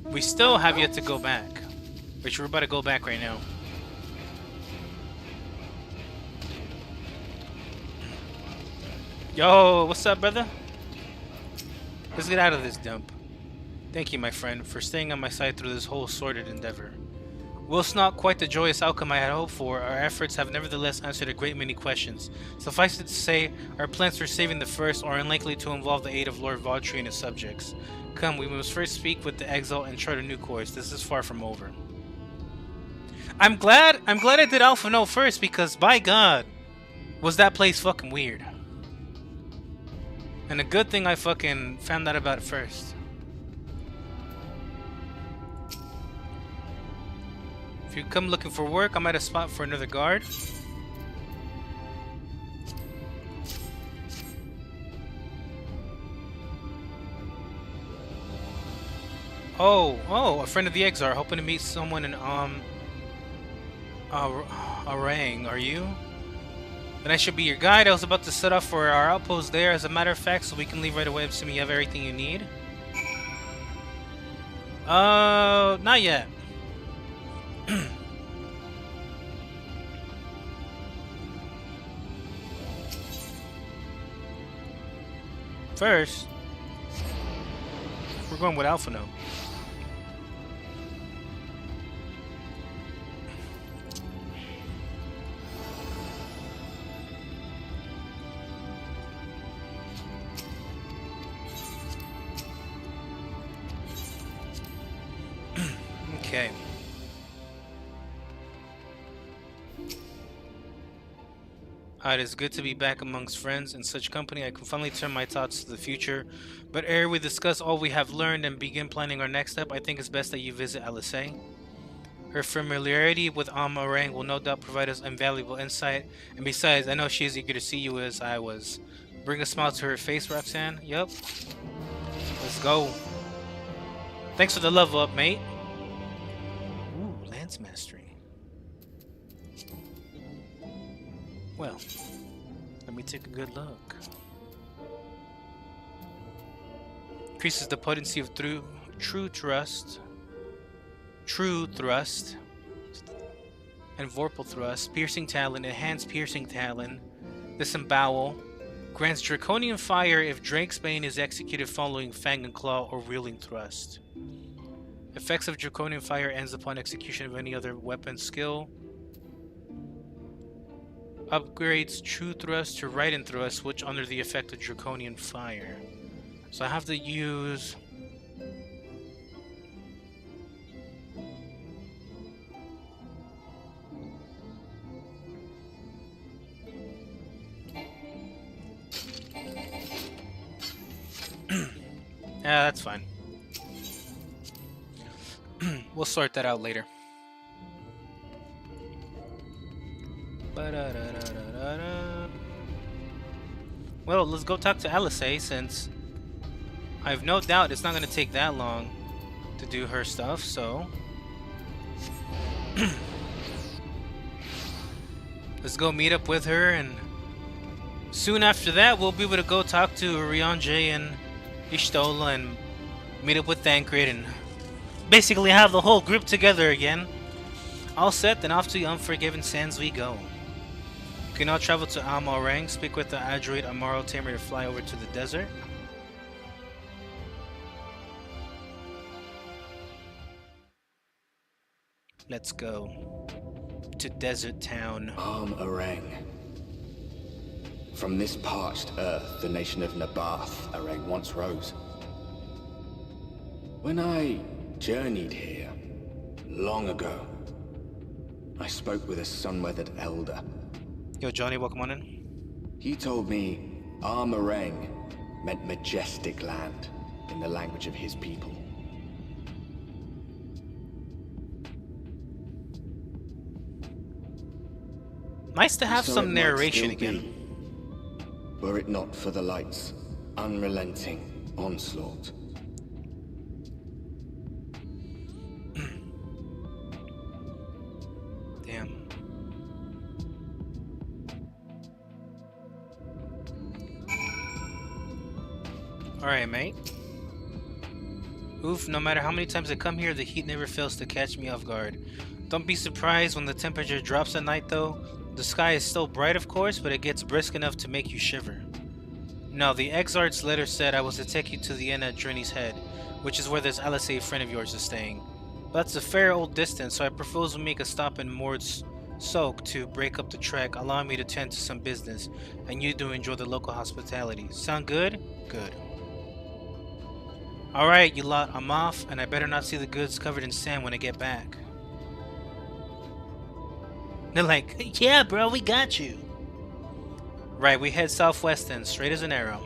We still have yet to go back. Which we're about to go back right now. Yo, what's up, brother? Let's get out of this dump. Thank you, my friend, for staying on my side through this whole sordid endeavor. Whilst not quite the joyous outcome I had hoped for, our efforts have nevertheless answered a great many questions. Suffice it to say, our plans for saving the First are unlikely to involve the aid of Lord Valtry and his subjects. Come, we must first speak with the Exalt and chart a new course. This is far from over. I'm glad I did Alphino first, because by God, was that place fucking weird. And a good thing I fucking found out about it first. If you come looking for work, I'm at a spot for another guard. Oh, a friend of the Exar, hoping to meet someone in Orang, are you? Then I should be your guide. I was about to set off for our outpost there, as a matter of fact, so we can leave right away, assuming you have everything you need. Not yet. First, we're going with Alphino. Okay. It is good to be back amongst friends. In such company, I can finally turn my thoughts to the future. But ere we discuss all we have learned and begin planning our next step, I think it's best that you visit Alice. Her familiarity with Orang will no doubt provide us invaluable insight. And besides, I know she is eager to see you as I was. Bring a smile to her face, Roxanne. Yup. Let's go. Thanks for the level up, mate. Ooh, Lance Mastery. Well, let me take a good look. Increases the potency of true thrust, and vorpal thrust, piercing talon, enhanced piercing talon, disembowel, grants draconian fire if Drake's Bane is executed following Fang and Claw or wielding thrust. Effects of draconian fire ends upon execution of any other weapon skill. Upgrades true thrust to right thrust, which under the effect of draconian fire. So I have to use yeah, that's fine. We'll sort that out later. Well, let's go talk to Alice, since I have no doubt it's not going to take that long to do her stuff, so let's go meet up with her, and soon after that we'll be able to go talk to Ryanje and Ishtola and meet up with Thancred and basically have the whole group together again. All set, then off to the Unforgiven Sands we go. We can now travel to Orang, speak with the Adroid Amaro Tamer to fly over to the desert. Let's go to Desert Town. Orang. From this parched earth, the nation of Nabath, Orang once rose. When I journeyed here, long ago, I spoke with a sun-weathered elder. Yo, Johnny, welcome on in. He told me Orang meant majestic land in the language of his people. Nice to have So some it might narration still again. be, were it not for the light's unrelenting onslaught. Damn. Alright, mate. Oof, no matter how many times I come here, the heat never fails to catch me off guard. Don't be surprised when the temperature drops at night, though. The sky is still bright, of course, but it gets brisk enough to make you shiver. No, the Exarch's letter said I was to take you to the inn at Journey's Head, which is where this LSA friend of yours is staying. But that's a fair old distance, so I propose we make a stop in Mord's Soak to break up the trek, allow me to tend to some business, and you do enjoy the local hospitality. Sound good? Good. Alright, you lot, I'm off, and I better not see the goods covered in sand when I get back. They're like, yeah, bro, we got you. Right, we head southwest then, straight as an arrow.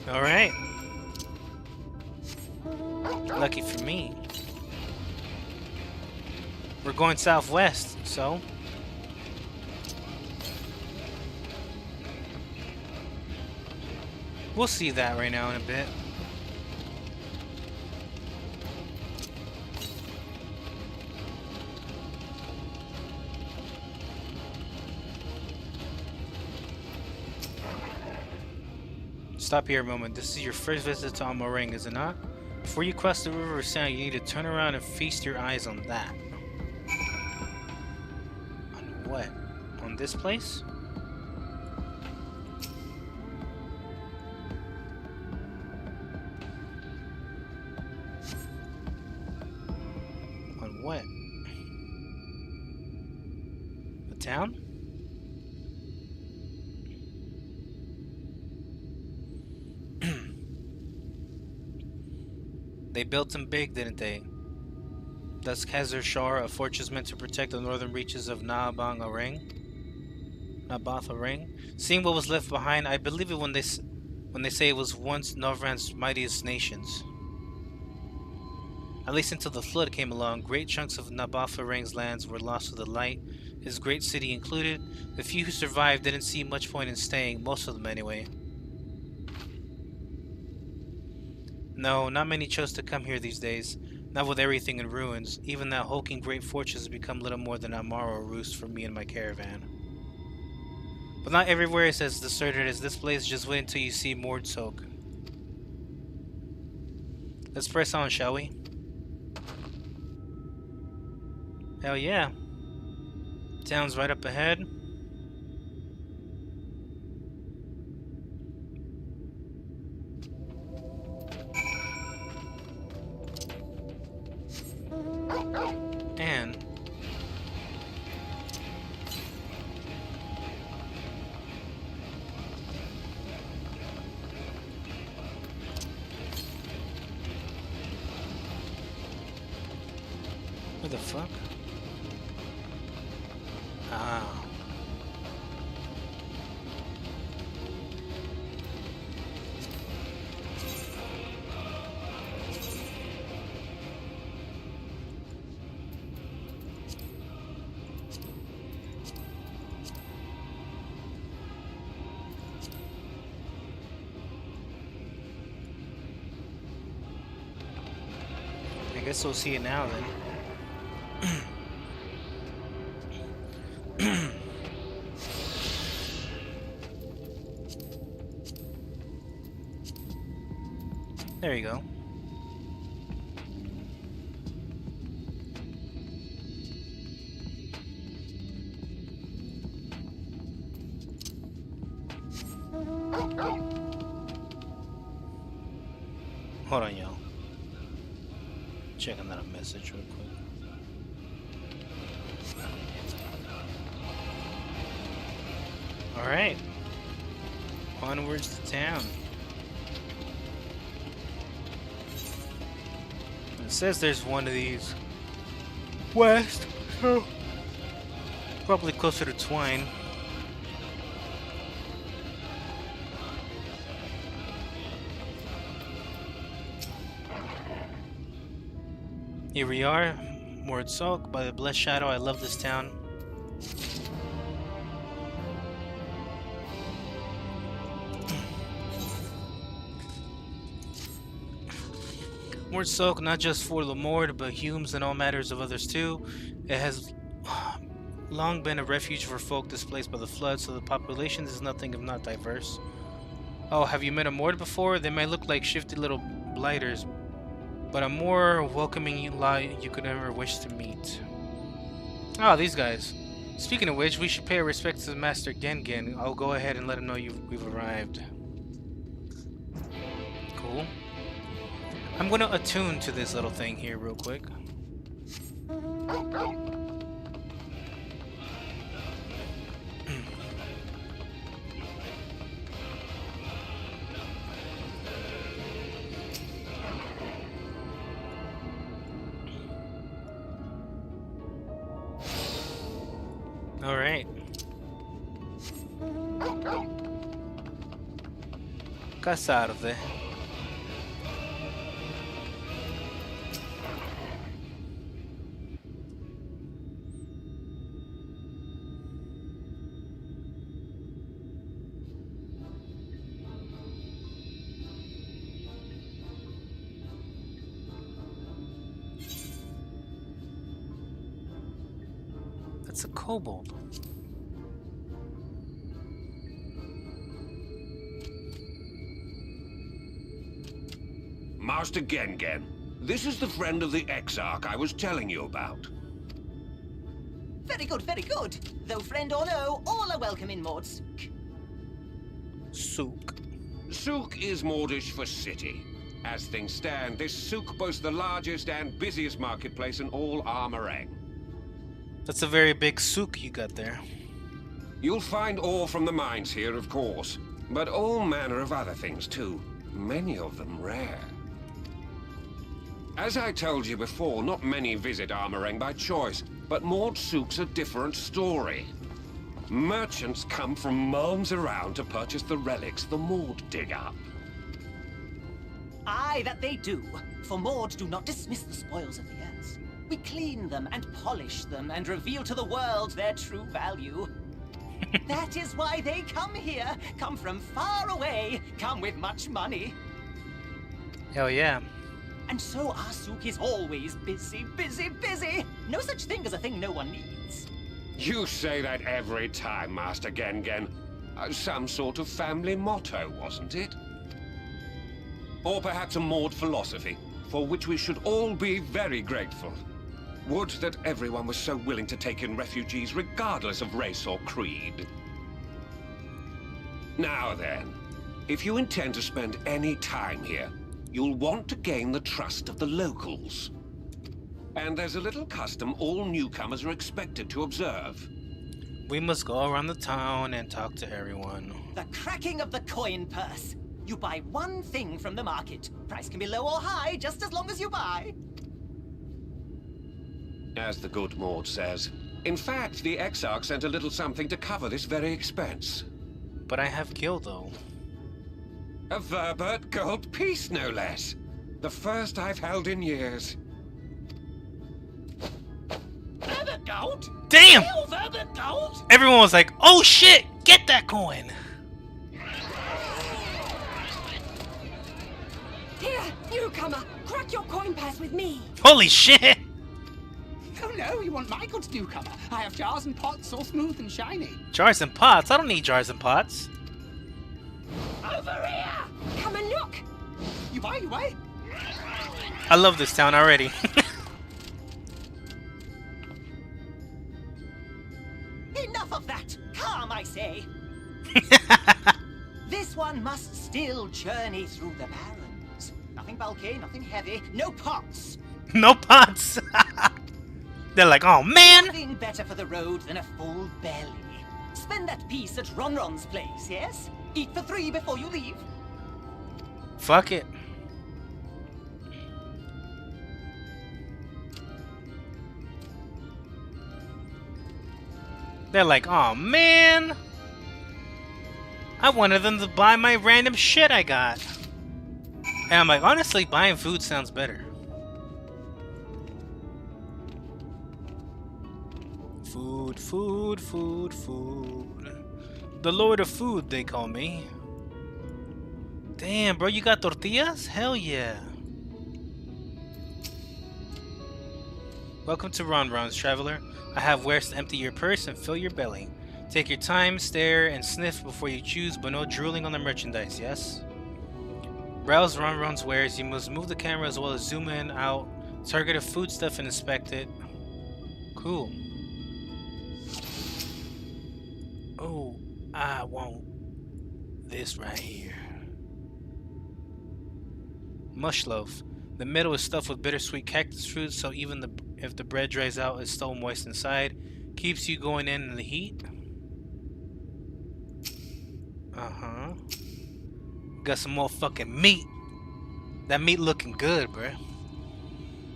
Alright. Lucky for me. We're going southwest, so... we'll see that right now in a bit. Stop here a moment. This is your first visit to Almorang, is it not? Before you cross the river of sand, you need to turn around and feast your eyes on that. On what? On this place? On what? The town? They built them big, didn't they? Thus Khazar Shar, a fortress meant to protect the northern reaches of Nabath Ring. Seeing what was left behind, I believe it when they say it was once Norvrand's mightiest nations. At least until the flood came along, great chunks of Nabath Ring's lands were lost to the light, his great city included. The few who survived didn't see much point in staying, most of them anyway. No, not many chose to come here these days, not with everything in ruins. Even that hulking great fortress has become little more than a Morrow roost for me and my caravan. But not everywhere is as deserted as this place. Just wait until you see Mordsoak. Let's press on, shall we? Hell yeah. Town's right up ahead. And where the fuck? Ah. I guess we'll see it now then. There you go. Hold on, y'all. Checking that message real quick. Alright. Onwards to town. It says there's one of these west, so probably closer to Twine. Here we are, Mordsoak, by the blessed shadow. I love this town. Mordsoak, not just for the Mord, but Humes and all matters of others too. It has long been a refuge for folk displaced by the flood, so the population is nothing if not diverse. Oh, have you met a Mord before? They might look like shifty little blighters, but a more welcoming lot you could ever wish to meet. Oh, these guys. Speaking of which, we should pay our respects to Master Gengen. I'll go ahead and let him know we've arrived. Cool. I'm gonna attune to this little thing here real quick. Alright. Casarde. That's a kobold. Master Gengen, this is the friend of the Exarch I was telling you about. Very good, very good. Though friend or no, all are welcome in Mordsoak. Souk. Souk is Mordish for city. As things stand, this souk boasts the largest and busiest marketplace in all Armorang. That's a very big souk you got there. You'll find ore from the mines here, of course, but all manner of other things too. Many of them rare. As I told you before, not many visit Armoreng by choice, but Maud Sook's a different story. Merchants come from miles around to purchase the relics the Maud dig up. Aye, that they do. For Maud do not dismiss the spoils of the earth. We clean them and polish them and reveal to the world their true value. That is why they come here, come from far away, come with much money. Hell yeah. And so our souk is always busy, busy, busy. No such thing as a thing no one needs. You say that every time, Master Gengen. Some sort of family motto, wasn't it? Or perhaps a Maud philosophy, for which we should all be very grateful. Would that everyone was so willing to take in refugees regardless of race or creed. Now then, if you intend to spend any time here, you'll want to gain the trust of the locals. And there's a little custom all newcomers are expected to observe. We must go around the town and talk to everyone. The cracking of the coin purse. You buy one thing from the market. Price can be low or high, just as long as you buy. As the good Maud says. In fact, the Exarch sent a little something to cover this very expense. But I have gil though. A Verbert gold piece, no less. The first I've held in years. Verbert gold? Damn! Real Verbert gold? Everyone was like, oh shit, get that coin! Here, newcomer, crack your coin purse with me. Holy shit! Oh no, you want my goods, newcomer? I have jars and pots, all smooth and shiny. Jars and pots? I don't need jars and pots. Over here! Come and look. You buy, you buy. I love this town already. Enough of that! Calm, I say! This one must still journey through the barrens. Nothing bulky, nothing heavy, no pots. No pots! They're like, oh man! Nothing better for the road than a full belly. Spend that piece at Ronron's place, yes? Eat for 3 before you leave. Fuck it. They're like, oh man! I wanted them to buy my random shit I got. And I'm like, honestly, buying food sounds better. Food, food, food, food. The Lord of Food, they call me. Damn, bro, you got tortillas? Hell yeah. Welcome to Ronron's, traveler. I have wares to empty your purse and fill your belly. Take your time, stare, and sniff before you choose, but no drooling on the merchandise, yes? Browse Ronron's wares. You must move the camera as well as zoom in, out, target a foodstuff, and inspect it. Cool. Oh, I want this right here. Mush loaf. The middle is stuffed with bittersweet cactus fruit, so even if the bread dries out, it's still moist inside. Keeps you going in the heat. Uh-huh. Got some more fucking meat. That meat looking good, bruh.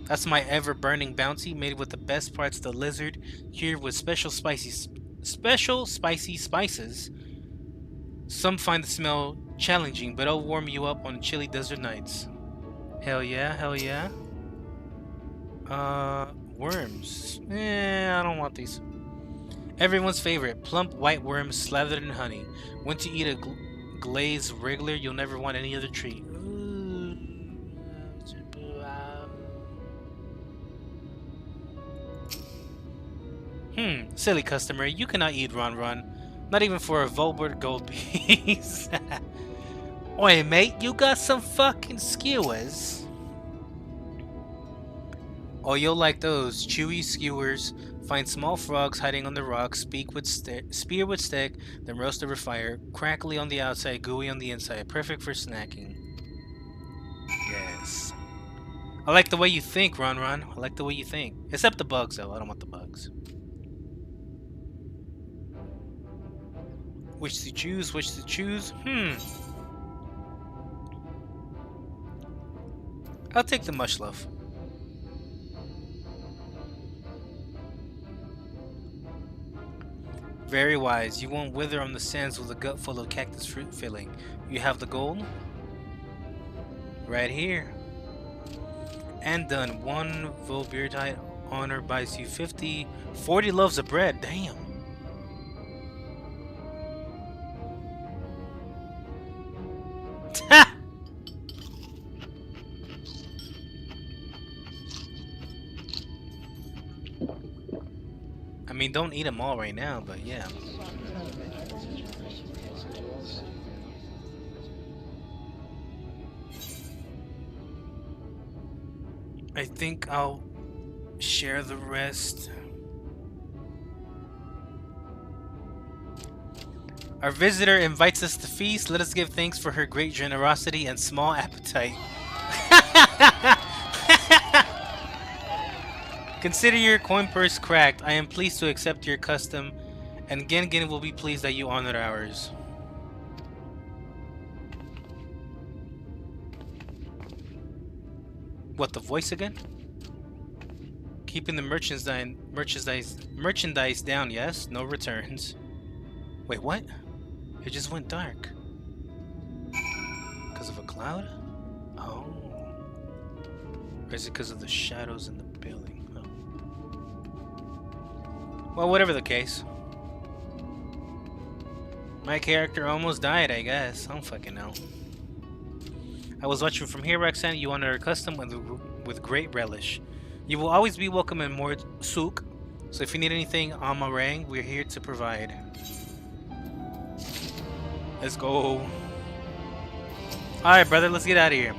That's my ever-burning bounty, made with the best parts of the lizard, cured with special spicy spices. Some find the smell challenging, but it'll warm you up on chilly desert nights. Hell yeah, hell yeah. Worms. I don't want these. Everyone's favorite, plump white worms slathered in honey. Once you eat a glazed regular, you'll never want any other treat. Silly customer, you cannot eat Ron. Not even for a Volbert gold piece. Oi, mate, you got some fucking skewers. Oh, you'll like those chewy skewers. Find small frogs hiding on the rocks. Spear with stick, then roast over fire. Crackly on the outside, gooey on the inside. Perfect for snacking. Yes. I like the way you think, Ron. I like the way you think. Except the bugs, though. I don't want the bugs. Which to choose? I'll take the mush loaf. Very wise. You won't wither on the sands with a gut full of cactus fruit filling. You have the gold? Right here. And done. 1 Volbeardite honor buys you 50. 40 loaves of bread. Damn. I mean, don't eat them all right now, but yeah. I think I'll share the rest. Our visitor invites us to feast. Let us give thanks for her great generosity and small appetite. Consider your coin purse cracked. I am pleased to accept your custom, and Gengen will be pleased that you honor ours. What, the voice again? Keeping the merchandise down, yes? No returns. Wait, what? It just went dark. Because of a cloud? Oh. Or is it because of the shadows in the building? Oh. Well, whatever the case. My character almost died, I guess. I don't fucking know. I was watching from here, Roxanne. You honor our custom with great relish. You will always be welcome in Mord Souk. So if you need anything on my rang, we're here to provide. Let's go. Alright, brother, let's get out of here.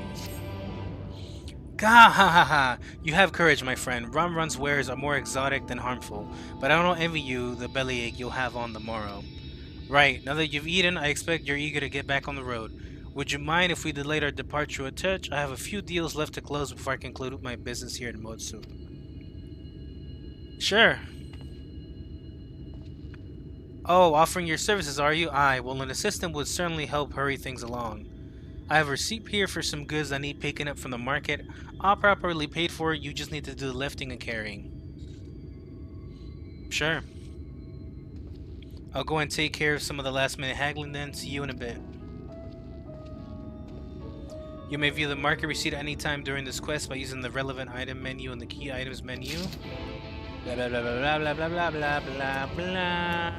Gah ha ha ha. You have courage, my friend. Run's wares are more exotic than harmful. But I don't envy you the bellyache you'll have on the morrow. Right, now that you've eaten, I expect you're eager to get back on the road. Would you mind if we delayed our departure a touch? I have a few deals left to close before I conclude my business here in Motsu. Sure. Oh, offering your services, are you? Aye, well, an assistant would certainly help hurry things along. I have a receipt here for some goods I need picking up from the market. All properly paid for, you just need to do the lifting and carrying. Sure. I'll go and take care of some of the last minute haggling then. See you in a bit. You may view the market receipt at any time during this quest by using the relevant item menu in the key items menu. Blah blah blah blah blah blah blah blah blah blah.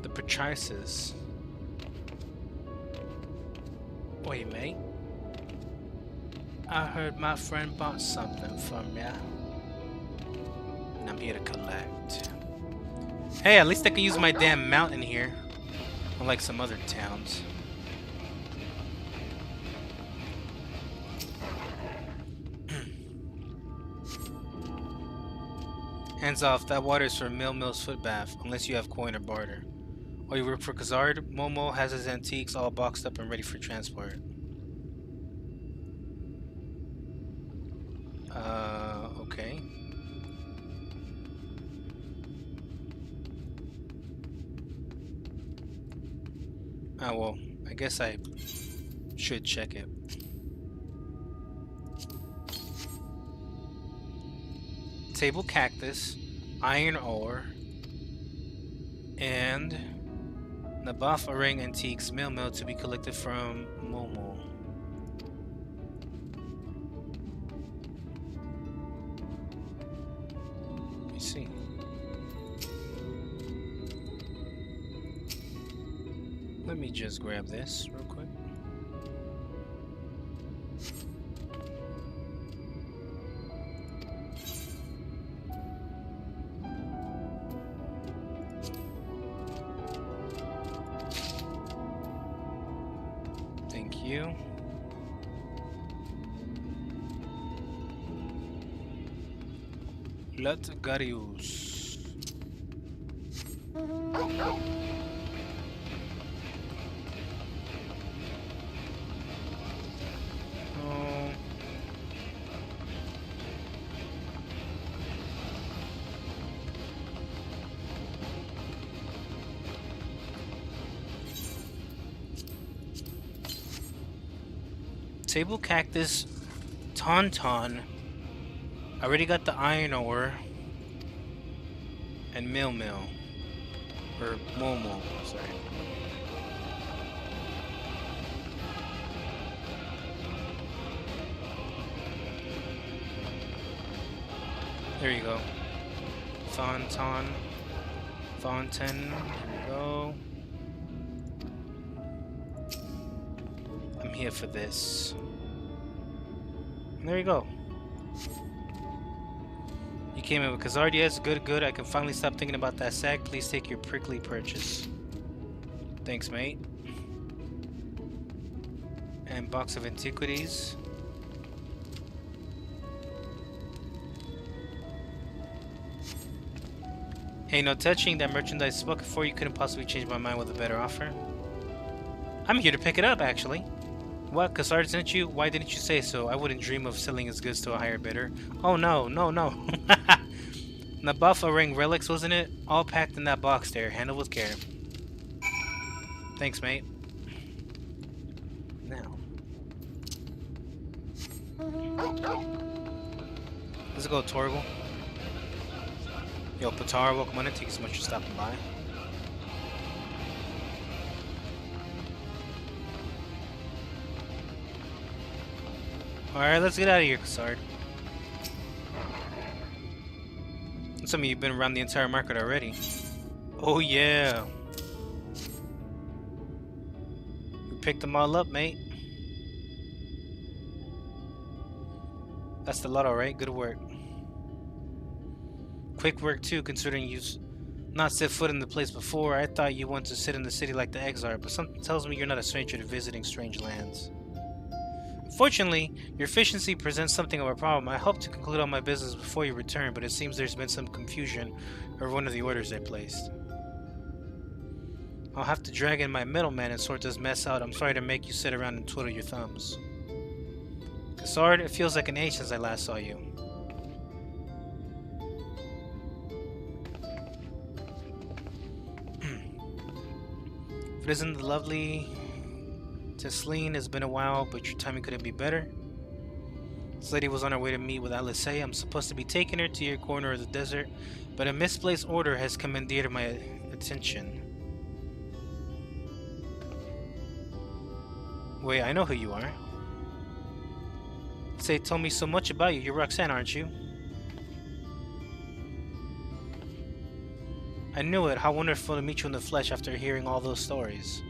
The purchases. Wait, mate. I heard my friend bought something from ya, and I'm here to collect. Hey, at least I can use my damn mountain here, unlike some other towns. Hands off, that water is for Mill's foot bath, unless you have coin or barter. Or you work for Khazard, Momo has his antiques all boxed up and ready for transport. Okay. Oh, well, I guess I should check it. Table cactus, iron ore, and Nabaf Orang Antiques Mill to be collected from Momo. Let me see. Let me just grab this real quick. Thank you. Latgarius. Table cactus, tauntaun, I already got the iron ore and mill. Or Momo, sorry. There you go. Fontaine. Here we go. I'm here for this. And there you go. You came in with Khazard, yes, good. I can finally stop thinking about that sack. Please take your prickly purchase. Thanks, mate. And box of antiquities. Hey, no touching. That merchandise spoken for. You couldn't possibly change my mind with a better offer. I'm here to pick it up, actually. What? Khazard sent you? Why didn't you say so? I wouldn't dream of selling his goods to a higher bidder. Oh, no. Nabafa ring relics, wasn't it? All packed in that box there. Handled with care. Thanks, mate. Now. Let's go, Torgal. Yo, Patara, welcome on it. Thank you so much for stopping by. Alright, let's get out of here, Khazard. Some of you have been around the entire market already. Oh yeah. We picked them all up, mate. That's the lot, alright. Good work. Quick work too, considering you've not set foot in the place before. I thought you wanted to sit in the city like the Exar, but something tells me you're not a stranger to visiting strange lands. Fortunately, your efficiency presents something of a problem. I hope to conclude all my business before you return, but it seems there's been some confusion over one of the orders I placed. I'll have to drag in my middleman and sort this mess out. I'm sorry to make you sit around and twiddle your thumbs. Khazard, it feels like an age since I last saw you. If it isn't the lovely Tesleen, it's been a while, but your timing couldn't be better. This lady was on her way to meet with Alice. I'm supposed to be taking her to your corner of the desert, but a misplaced order has commandeered my attention. Wait, I know who you are. Say, told me so much about you. You're Roxanne, aren't you? I knew it. How wonderful to meet you in the flesh after hearing all those stories.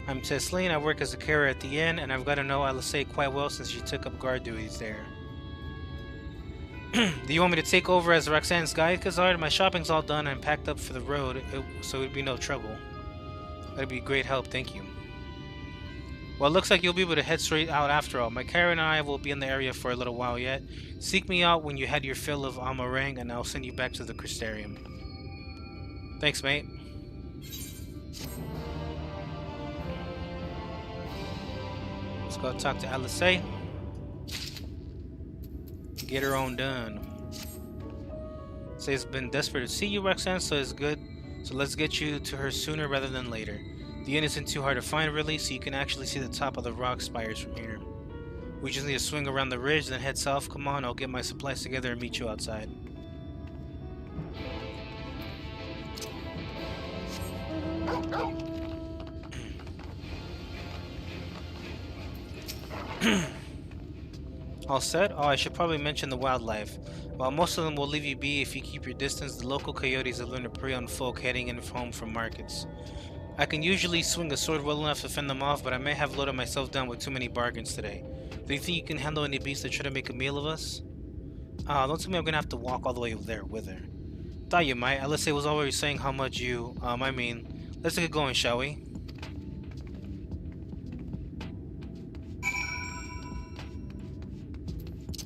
I'm Tesleen. I work as a carer at the inn, and I've got to know Alice quite well since she took up guard duties there. Do you want me to take over as Roxanne's guide, Khazard? My shopping's all done. I'm packed up for the road, so it'd be no trouble. That'd be great help, thank you. Well, it looks like you'll be able to head straight out after all. My carer and I will be in the area for a little while yet. Seek me out when you had your fill of Amarang, and I'll send you back to the Crystarium. Thanks, mate. Let's go talk to Alice. Get her own done. Say it's been desperate to see you, Roxanne, so it's good. So let's get you to her sooner rather than later. The inn isn't too hard to find, really, so you can actually see the top of the rock spires from here. We just need to swing around the ridge, then head south. Come on, I'll get my supplies together and meet you outside. All set? Oh, I should probably mention the wildlife. While most of them will leave you be if you keep your distance, the local coyotes have learned to prey on folk heading in home from markets. I can usually swing a sword well enough to fend them off, but I may have loaded myself down with too many bargains today. Do you think you can handle any beasts that try to make a meal of us? Don't tell me I'm gonna have to walk all the way over there with her. Thought you might. Alice was always saying how much you, let's get going, shall we?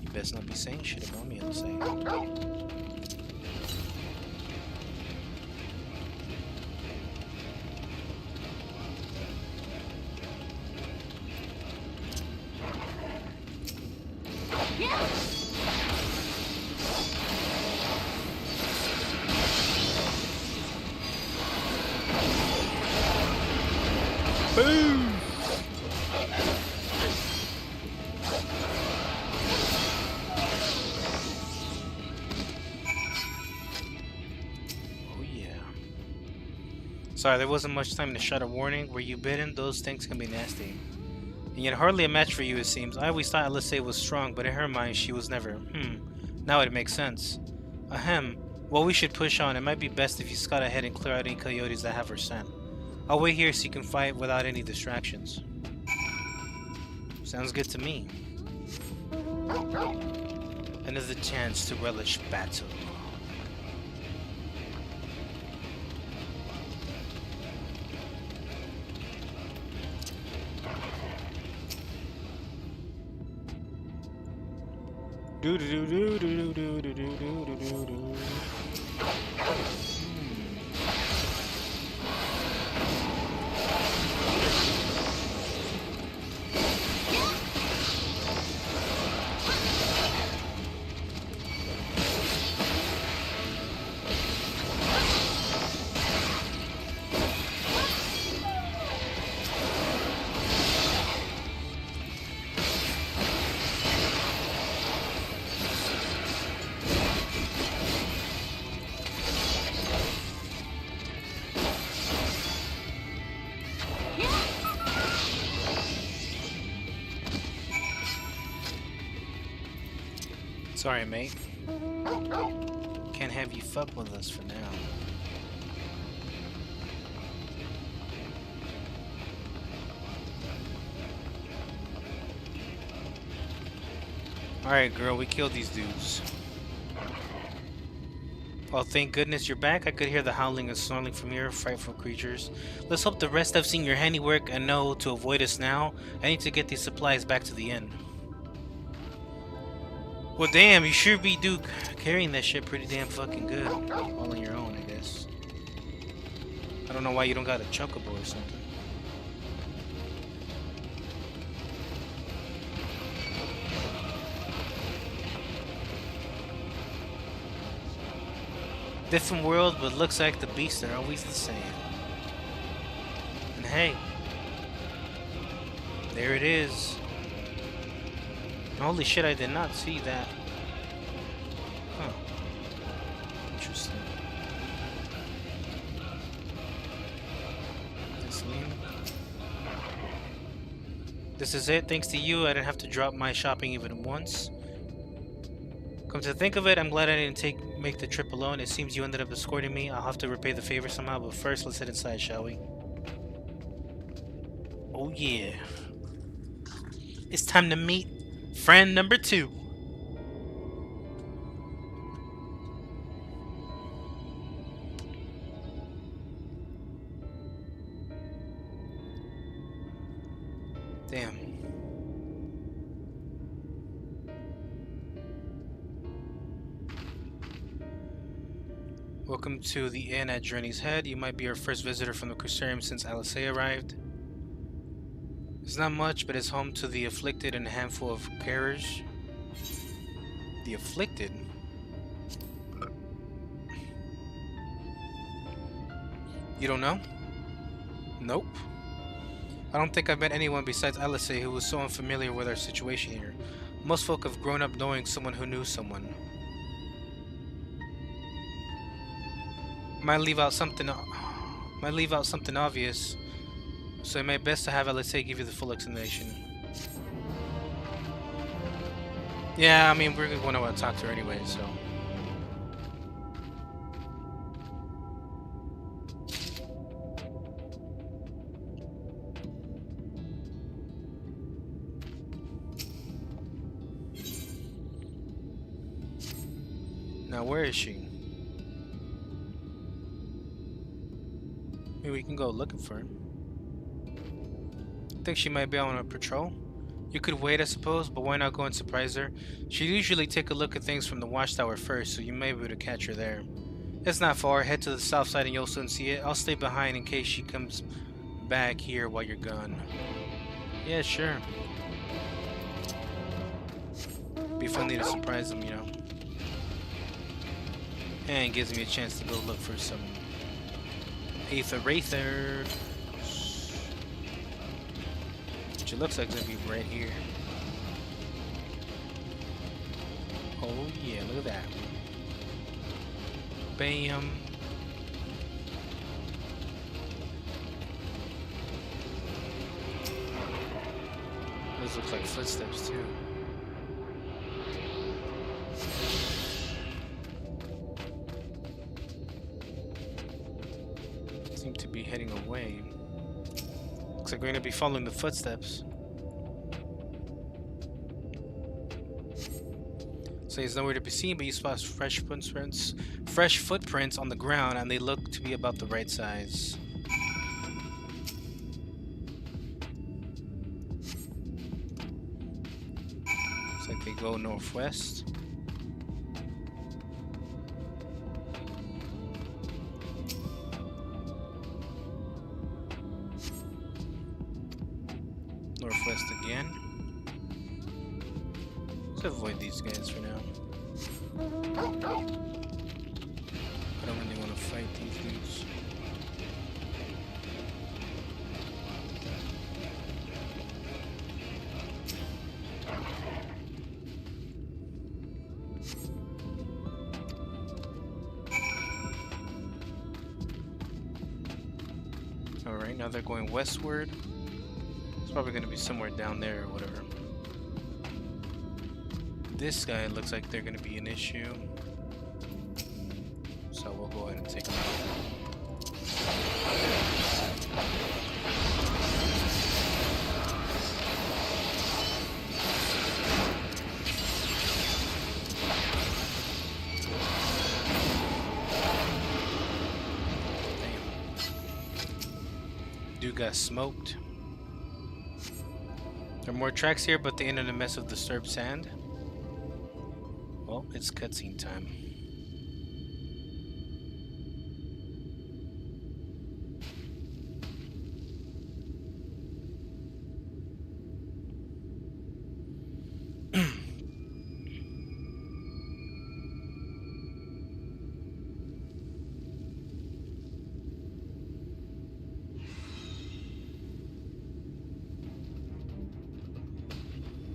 You best not be saying shit about me, Alice. Boom! Sorry, there wasn't much time to shout a warning. Were you bitten? Those things can be nasty. And yet hardly a match for you, it seems. I always thought Alisaie was strong, but in her mind, she was never. Now it makes sense. Ahem. Well, we should push on. It might be best if you scout ahead and clear out any coyotes that have her scent. I'll wait here so you can fight without any distractions. Sounds good to me. Another chance to relish battle. Do do do do do do do do do do do. Sorry, mate. Can't have you fuck with us for now. Alright, girl, we killed these dudes. Oh, thank goodness you're back. I could hear the howling and snarling from your frightful creatures. Let's hope the rest have seen your handiwork and know to avoid us now. I need to get these supplies back to the inn. Well, damn, you sure be Duke carrying that shit pretty damn fucking good. All on your own, I guess. I don't know why you don't got a chocobo or something. Different world, but looks like the beasts are always the same. And hey, there it is. Holy shit, I did not see that. Huh. Interesting. This is it. Thanks to you, I didn't have to drop my shopping even once. Come to think of it, I'm glad I didn't make the trip alone. It seems you ended up escorting me. I'll have to repay the favor somehow, but first, let's head inside, shall we? Oh yeah. It's time to meet friend number 2. Damn. Welcome to the inn at Journey's Head. You might be our first visitor from the Crucium since Alisaie arrived. It's not much, but it's home to the afflicted and a handful of carers. The afflicted? You don't know? Nope. I don't think I've met anyone besides Alisaie who was so unfamiliar with our situation here. Most folk have grown up knowing someone who knew someone. Might leave out something obvious. So it may be best to have Alisaie give you the full explanation. Yeah, I mean, we're going to want to talk to her anyway, so. Now, where is she? Maybe we can go looking for her. I think she might be on a patrol. You could wait, I suppose, but why not go and surprise her? She'd usually take a look at things from the watchtower first, so you may be able to catch her there. It's not far. Head to the south side and you'll soon see it. I'll stay behind in case she comes back here while you're gone. Yeah, sure. Be funny to surprise them, you know. And gives me a chance to go look for some Aether. Which it looks like it's gonna be right here. Oh yeah, look at that. Bam. footsteps too. Seem to be heading away. Looks like we're gonna be following the footsteps. So he's nowhere to be seen, but you spot fresh footprints on the ground, and they look to be about the right size. Looks like they go northwest. Northwest again. Let's avoid these guys for now. I don't really want to fight these dudes. Alright, now they're going westward. It's probably going to be somewhere down there or whatever. This guy looks like they're going to be an issue. So we'll go ahead and take him out. Dude got smoked. There are more tracks here, but they end in a mess of disturbed sand. Well, it's cutscene time.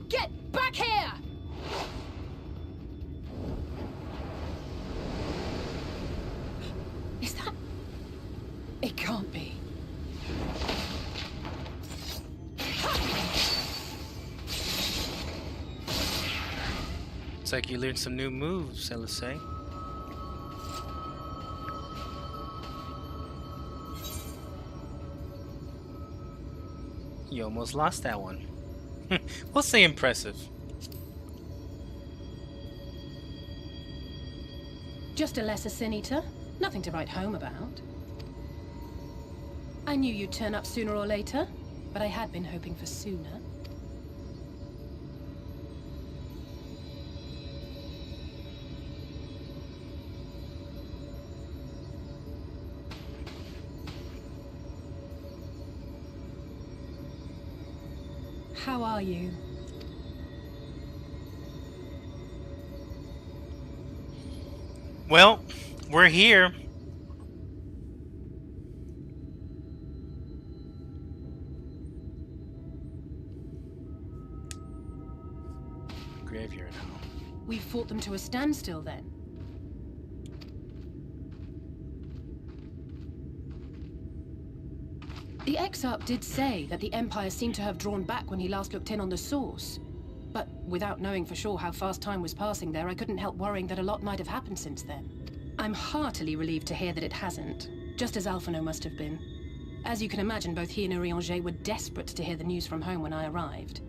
Get back here! Is that... It can't be. Looks like you learned some new moves, LSA. You almost lost that one. We'll say impressive. Just a lesser sin eater. Nothing to write home about. I knew you'd turn up sooner or later, but I had been hoping for sooner. How are you? Well, we're here. Graveyard now. We fought them to a standstill then. The Exarch did say that the Empire seemed to have drawn back when he last looked in on the source. But without knowing for sure how fast time was passing there, I couldn't help worrying that a lot might have happened since then. I'm heartily relieved to hear that it hasn't, just as Alphino must have been. As you can imagine, both he and Urianger were desperate to hear the news from home when I arrived.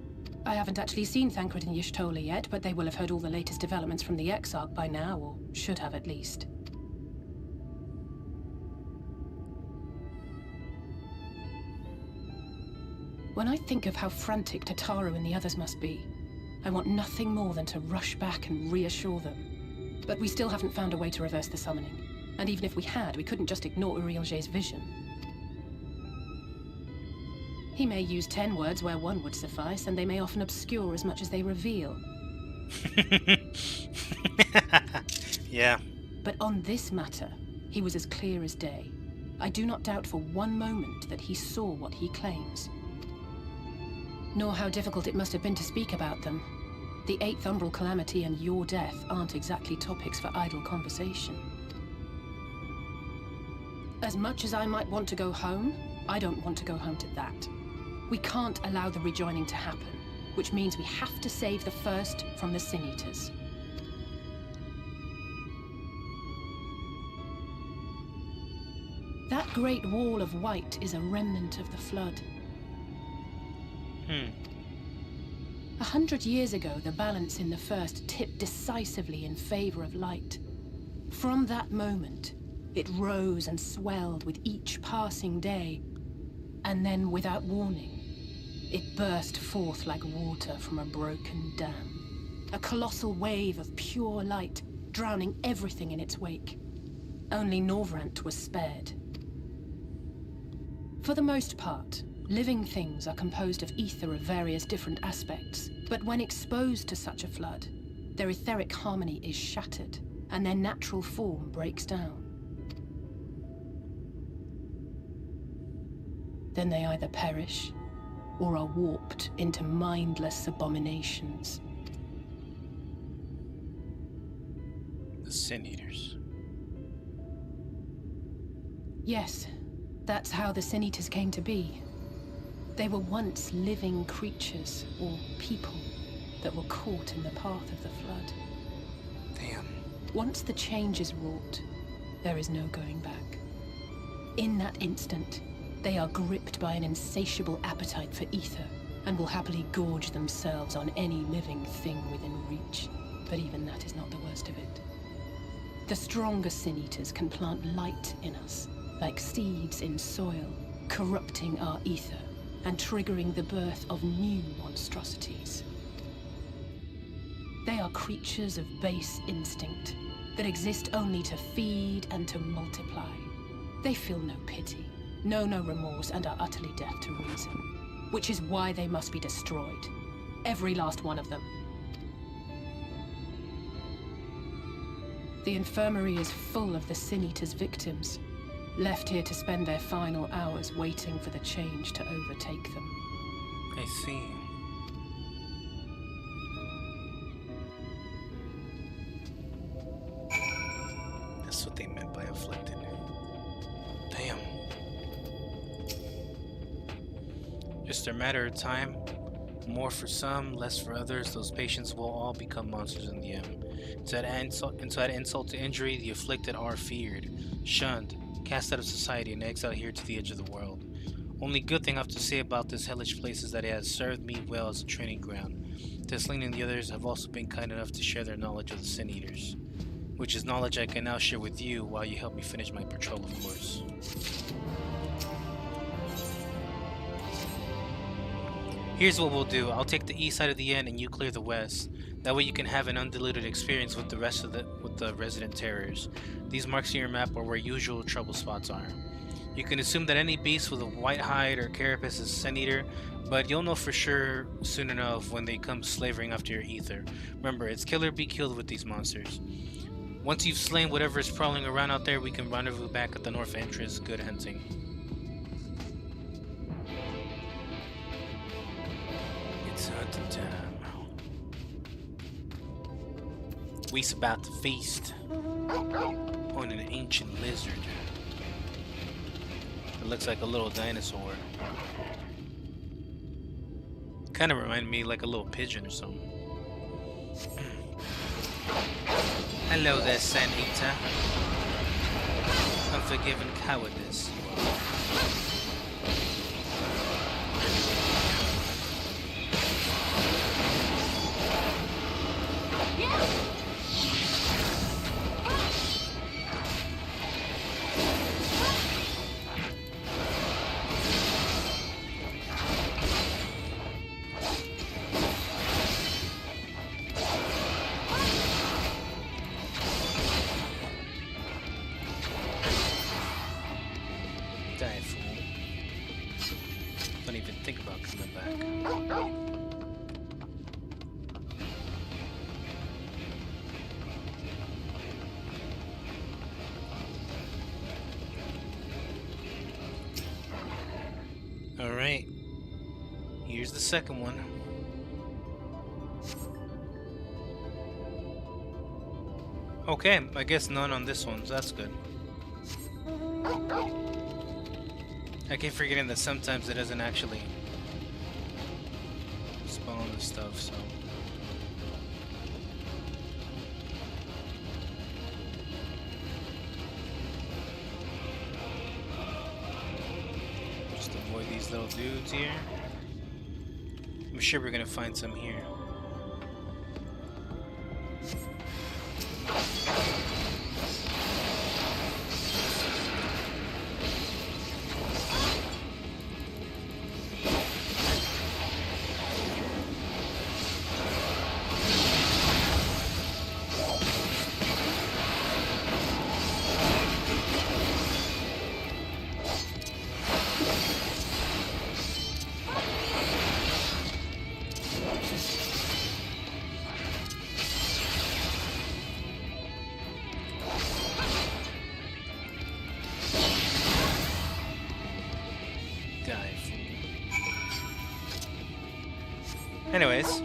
I haven't actually seen Thancred and Y'shtola yet, but they will have heard all the latest developments from the Exarch by now, or should have at least. When I think of how frantic Tataru and the others must be, I want nothing more than to rush back and reassure them. But we still haven't found a way to reverse the summoning. And even if we had, we couldn't just ignore Urianger's vision. He may use 10 words where one would suffice, and they may often obscure as much as they reveal. Yeah. But on this matter, he was as clear as day. I do not doubt for one moment that he saw what he claims. Nor how difficult it must have been to speak about them. The 8th Umbral Calamity and your death aren't exactly topics for idle conversation. As much as I might want to go home, I don't want to go home to that. We can't allow the rejoining to happen. which means we have to save the first from the Sin Eaters. That great wall of white is a remnant of the flood. 100 years ago, the balance in the first tipped decisively in favor of light. From that moment, it rose and swelled with each passing day, and then, without warning, it burst forth like water from a broken dam. A colossal wave of pure light, drowning everything in its wake. Only Norvrant was spared. For the most part, living things are composed of ether of various different aspects, but when exposed to such a flood, their etheric harmony is shattered, and their natural form breaks down. Then they either perish, or are warped into mindless abominations. The Sin Eaters. Yes, that's how the Sin Eaters came to be. They were once living creatures, or people, that were caught in the path of the flood. Damn. Once the change is wrought, there is no going back. In that instant, they are gripped by an insatiable appetite for ether, and will happily gorge themselves on any living thing within reach. But even that is not the worst of it. The stronger Sin Eaters can plant light in us, like seeds in soil, corrupting our ether and triggering the birth of new monstrosities. They are creatures of base instinct that exist only to feed and to multiply. They feel no pity, know no remorse, and are utterly deaf to reason, which is why they must be destroyed. Every last one of them. The infirmary is full of the Sin Eaters' victims, left here to spend their final hours waiting for the change to overtake them. I see. That's what they meant by afflicted. Damn. Just a matter of time. More for some, less for others. Those patients will all become monsters in the end. To add insult to injury, the afflicted are feared, shunned, cast out of society, and exiled here to the edge of the world. Only good thing I have to say about this hellish place is that it has served me well as a training ground. Tesling and the others have also been kind enough to share their knowledge of the Sin Eaters, which is knowledge I can now share with you while you help me finish my patrol, of course. Here's what we'll do. I'll take the east side of the inn and you clear the west. That way you can have an undiluted experience with the rest of the resident terrors. These marks in your map are where usual trouble spots are. You can assume that any beast with a white hide or carapace is a Sin Eater, but you'll know for sure soon enough when they come slavering after your ether. Remember, it's kill or be killed with these monsters. Once you've slain whatever is prowling around out there, we can rendezvous back at the north entrance. Good hunting. It's hunting time. We's about to feast on an ancient lizard. It looks like a little dinosaur. Kind of reminded me like a little pigeon or something. Hello there, Sin Eater. Unforgiven cowardice. Die, fool. Don't even think about coming back. Alright. Here's the second one. Okay, I guess none on this one, so that's good. I keep forgetting that sometimes it doesn't actually all this stuff, so. Just avoid these little dudes here. I'm sure we're gonna find some here. Anyways,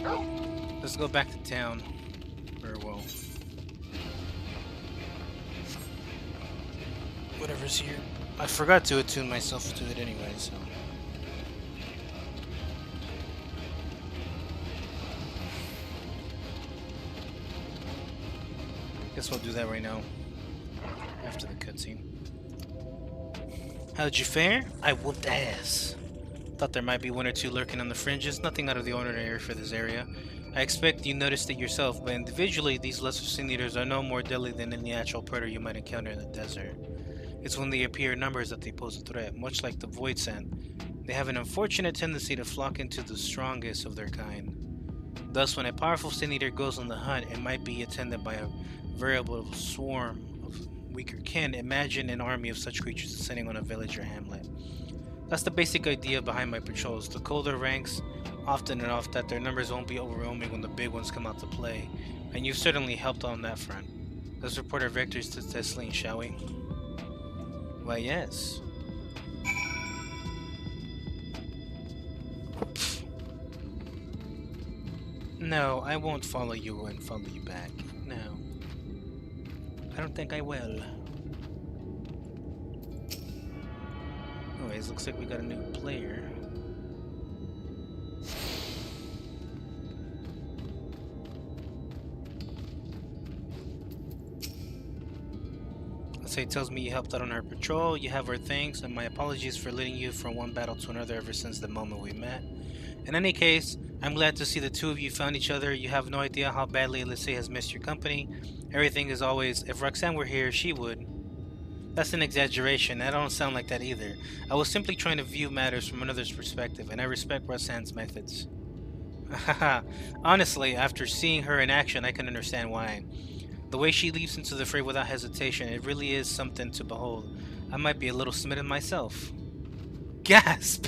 let's go back to town. Or, well, whatever's here. I forgot to attune myself to it anyway, so. Guess we'll do that right now. After the cutscene. How'd you fare? I whooped ass. Thought there might be one or two lurking on the fringes, nothing out of the ordinary for this area. I expect you noticed it yourself, but individually, these lesser sin eaters are no more deadly than any natural predator you might encounter in the desert. It's when they appear in numbers that they pose a threat, much like the void scent. They have an unfortunate tendency to flock into the strongest of their kind. Thus, when a powerful sin eater goes on the hunt, it might be attended by a variable swarm of weaker kin. Imagine an army of such creatures descending on a village or hamlet. That's the basic idea behind my patrols. The colder ranks, often enough that their numbers won't be overwhelming when the big ones come out to play, and you've certainly helped on that front. Let's report our victories to Tesleen, shall we? Why, yes. No, I won't follow you and follow you back. No. I don't think I will. Anyways, looks like we got a new player. Let's say it tells me you helped out on our patrol, you have our thanks, and my apologies for leading you from one battle to another ever since the moment we met. In any case, I'm glad to see the two of you found each other. You have no idea how badly Alyssa has missed your company. Everything is always, if Roxanne were here, she would. That's an exaggeration. I don't sound like that either. I was simply trying to view matters from another's perspective, and I respect Roxanne's methods. Honestly, after seeing her in action, I can understand why. The way she leaps into the fray without hesitation, it really is something to behold. I might be a little smitten myself. Gasp!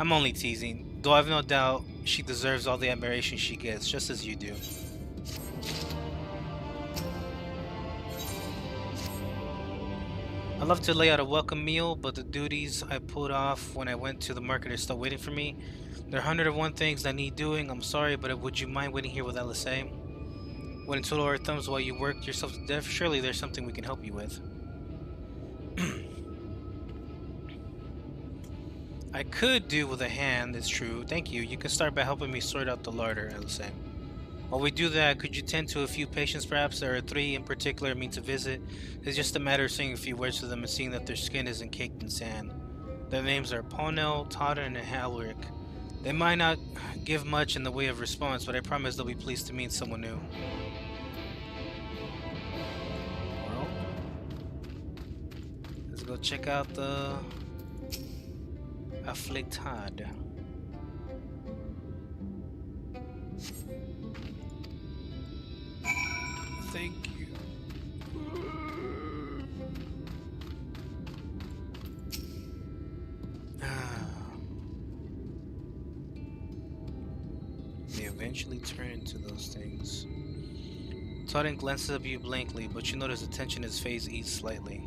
I'm only teasing, though I've no doubt she deserves all the admiration she gets, just as you do. I love to lay out a welcome meal, but the duties I pulled off when I went to the market are still waiting for me. There are 101 things that need doing. I'm sorry, but would you mind waiting here with LSA? Wouldn't twiddle our thumbs while you worked yourself to death? Surely there's something we can help you with. I could do with a hand, it's true. Thank you. You can start by helping me sort out the larder, LSA. While we do that, could you tend to a few patients perhaps? There are 3 in particular I mean to visit. It's just a matter of saying a few words to them and seeing that their skin isn't caked in sand. Their names are Pawnell, Todd, and Halric. They might not give much in the way of response, but I promise they'll be pleased to meet someone new. Well, let's go check out the Afflicted. Thank you. They eventually turn into those things. Totten glances at you blankly, but you notice the tension in his face ease slightly.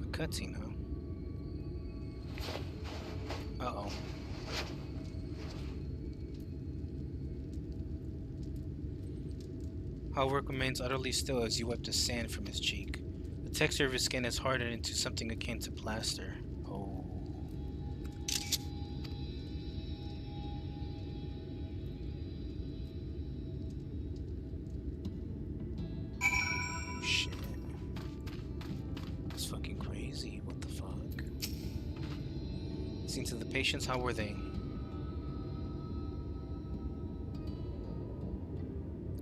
A cutscene, huh? Uh-oh. Halvard remains utterly still as you wipe the sand from his cheek. The texture of his skin has hardened into something akin to plaster. Oh. Shit. That's fucking crazy. What the fuck? Scenes of the patients, how were they?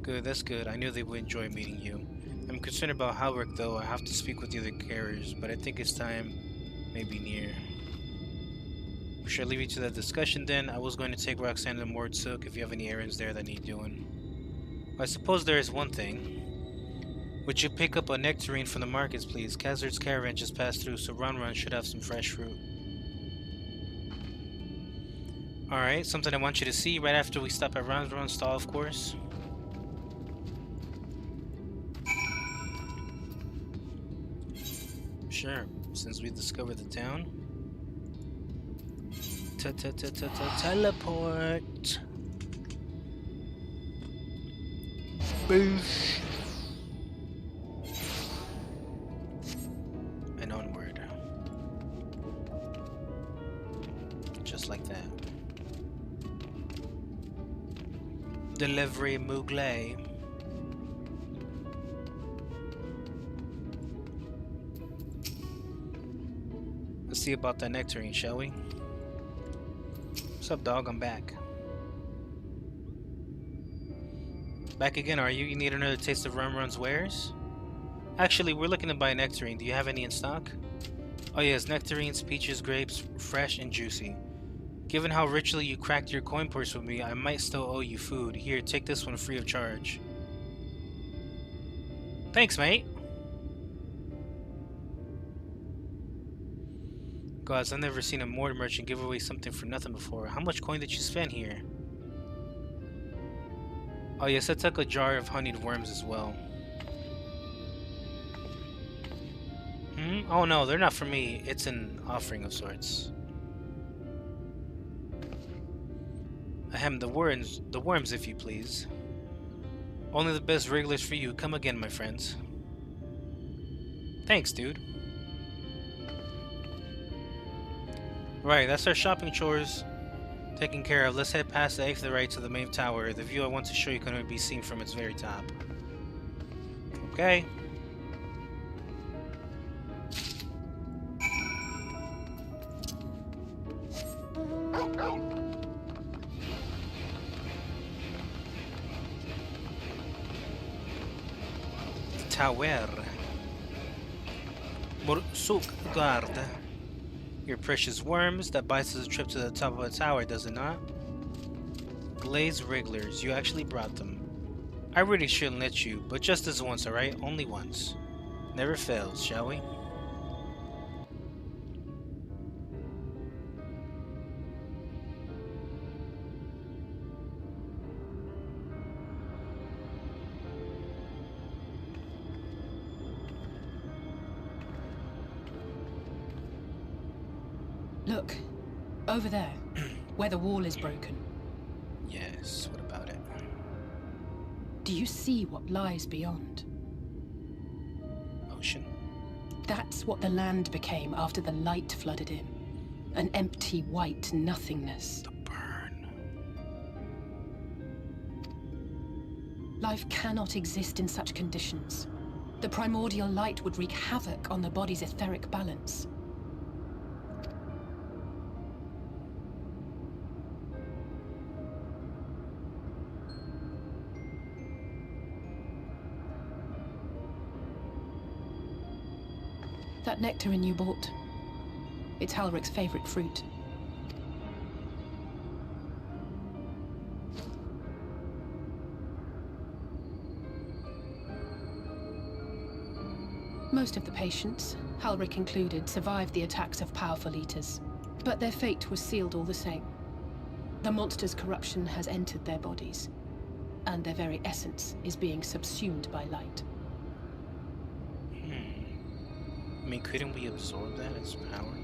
Good, that's good. I knew they would enjoy meeting you. I'm concerned about Halric, though. I have to speak with the other carriers, but I think his time may be near. Should I leave you to that discussion then? I was going to take Roxanne to Mordsook if you have any errands there that need doing. I suppose there is one thing. Would you pick up a nectarine from the markets, please? Khazard's caravan just passed through, so Run should have some fresh fruit. Alright, something I want you to see right after we stop at Run's stall, of course. Sure, since we discovered the town. Teleport. Boosh. And onward. Just like that. Delivery Mugler. Let's see about that nectarine, shall we? What's up, dog? I'm back. Back again, are you? You need another taste of Run's wares? Actually, we're looking to buy a nectarine. Do you have any in stock? Oh yes, nectarines, peaches, grapes, fresh and juicy. Given how richly you cracked your coin purse with me, I might still owe you food. Here, take this one free of charge. Thanks, mate. Gods, I've never seen a Mord merchant give away something for nothing before. How much coin did you spend here? Oh yes, I took a jar of honeyed worms as well. Oh no, they're not for me. It's an offering of sorts. Ahem, the worms if you please. Only the best regulars for you. Come again, my friends. Thanks, dude. Right, that's our shopping chores taken care of. Let's head past the exit right to the main tower. The view I want to show you can only be seen from its very top. Okay. Tower. Mordsook guard. Your precious worms, that buys us a trip to the top of a tower, does it not? Glazed wrigglers, you actually brought them. I really shouldn't let you, but just this once, alright? Only once. Never fails, shall we? Look, over there, where the wall is broken. Yes, what about it? Do you see what lies beyond? Ocean? That's what the land became after the light flooded in. An empty white nothingness. The burn. Life cannot exist in such conditions. The primordial light would wreak havoc on the body's etheric balance. That nectarine you bought. It's Halric's favorite fruit. Most of the patients, Halric included, survived the attacks of powerful eaters. But their fate was sealed all the same. The monster's corruption has entered their bodies, and their very essence is being subsumed by light. I mean, couldn't we absorb that as power?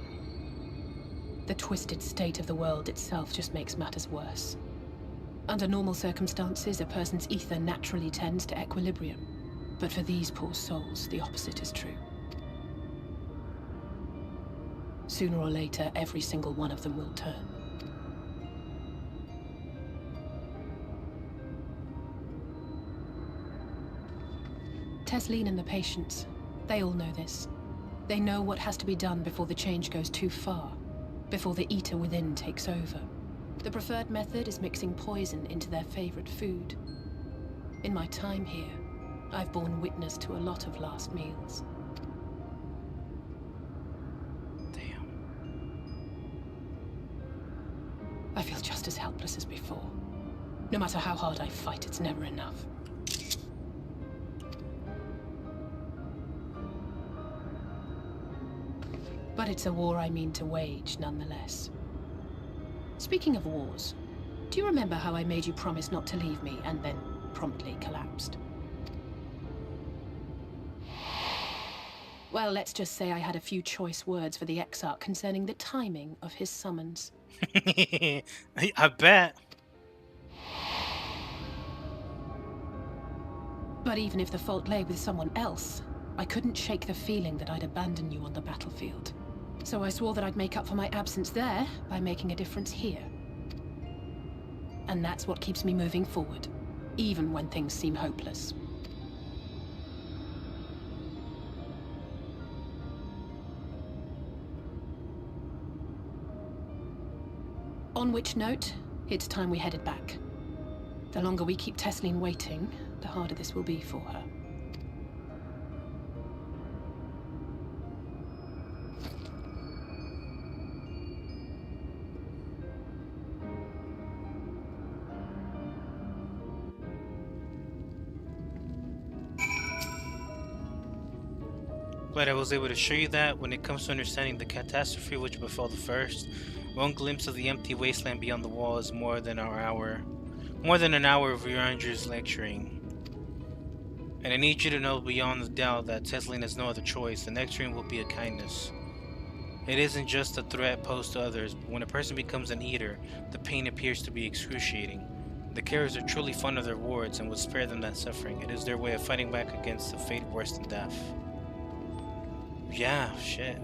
The twisted state of the world itself just makes matters worse. Under normal circumstances, a person's ether naturally tends to equilibrium. But for these poor souls, the opposite is true. Sooner or later, every single one of them will turn. Tesleen and the patients, they all know this. They know what has to be done before the change goes too far, before the eater within takes over. The preferred method is mixing poison into their favorite food. In my time here, I've borne witness to a lot of last meals. Damn. I feel just as helpless as before. No matter how hard I fight, it's never enough. But it's a war I mean to wage, nonetheless. Speaking of wars, do you remember how I made you promise not to leave me and then promptly collapsed? Well, let's just say I had a few choice words for the Exarch concerning the timing of his summons. I bet. But even if the fault lay with someone else, I couldn't shake the feeling that I'd abandon you on the battlefield. So I swore that I'd make up for my absence there by making a difference here. And that's what keeps me moving forward, even when things seem hopeless. On which note, it's time we headed back. The longer we keep Tesleen waiting, the harder this will be for her. Glad I was able to show you that. When it comes to understanding the catastrophe which befell the first, one glimpse of the empty wasteland beyond the wall is more than an hour of Rangers lecturing. And I need you to know beyond the doubt that Tesleen has no other choice. The nectarine will be a kindness. It isn't just a threat posed to others, but when a person becomes an eater, the pain appears to be excruciating. The carers are truly fond of their wards and would spare them that suffering. It is their way of fighting back against a fate worse than death. Yeah, shit.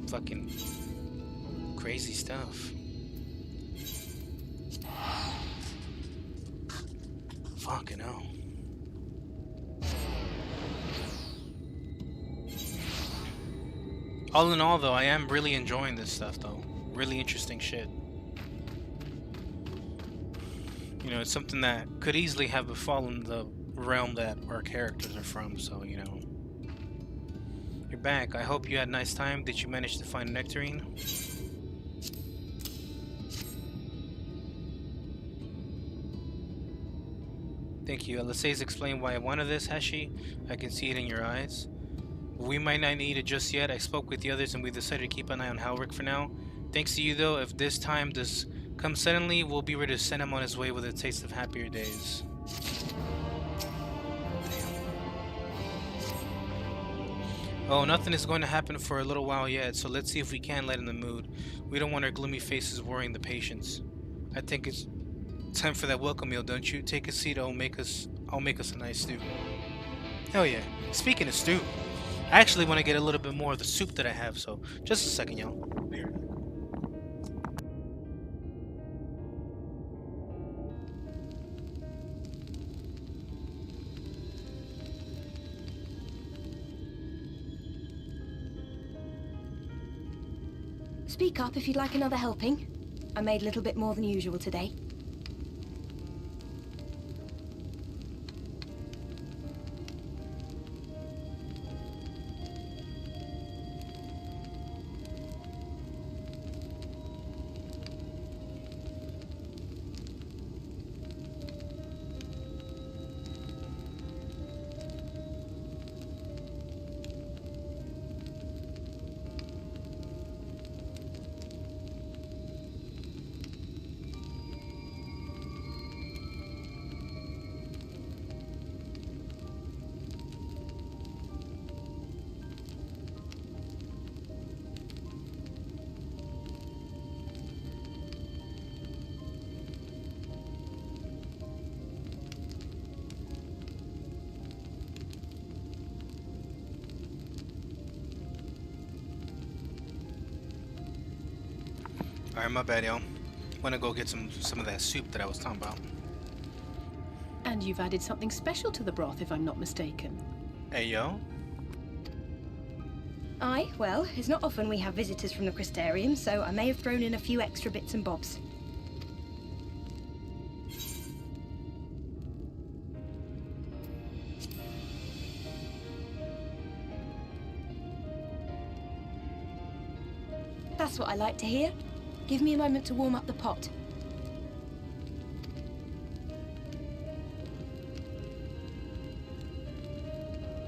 Fucking crazy stuff. Fucking hell. All in all, though, I am really enjoying this stuff, though. Really interesting shit. You know, it's something that could easily have befallen the realm that our characters are from, so, you know. You're back. I hope you had a nice time. Did you manage to find a nectarine? Thank you. Alisae's explained why I wanted this, has she? I can see it in your eyes. We might not need it just yet. I spoke with the others and we decided to keep an eye on Halric for now. Thanks to you though, if this time does come suddenly, we'll be ready to send him on his way with a taste of happier days. Oh, nothing is going to happen for a little while yet, so let's see if we can lighten the mood. We don't want our gloomy faces worrying the patients. I think it's time for that welcome meal, don't you? Take a seat, I'll make us a nice stew. Hell yeah. Speaking of stew, I actually want to get a little bit more of the soup that I have, so just a second, y'all. Here. Speak up if you'd like another helping. I made a little bit more than usual today. Alright, my bad, yo. Wanna go get some of that soup that I was talking about. And you've added something special to the broth, if I'm not mistaken. Hey, yo. Aye, well, it's not often we have visitors from the Crystarium, so I may have thrown in a few extra bits and bobs. That's what I like to hear. Give me a moment to warm up the pot.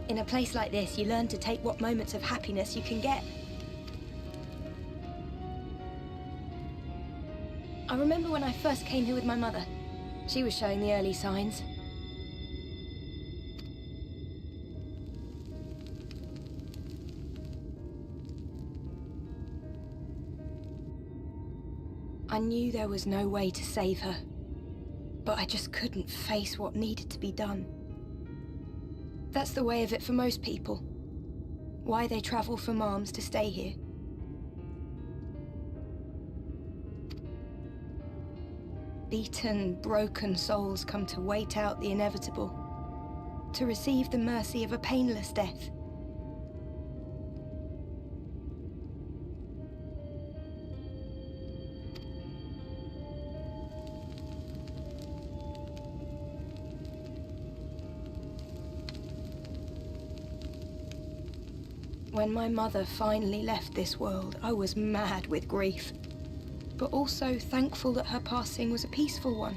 In a place like this, you learn to take what moments of happiness you can get. I remember when I first came here with my mother. She was showing the early signs. I knew there was no way to save her, but I just couldn't face what needed to be done. That's the way of it for most people. Why they travel from arms to stay here. Beaten, broken souls come to wait out the inevitable, to receive the mercy of a painless death. When my mother finally left this world, I was mad with grief, but also thankful that her passing was a peaceful one.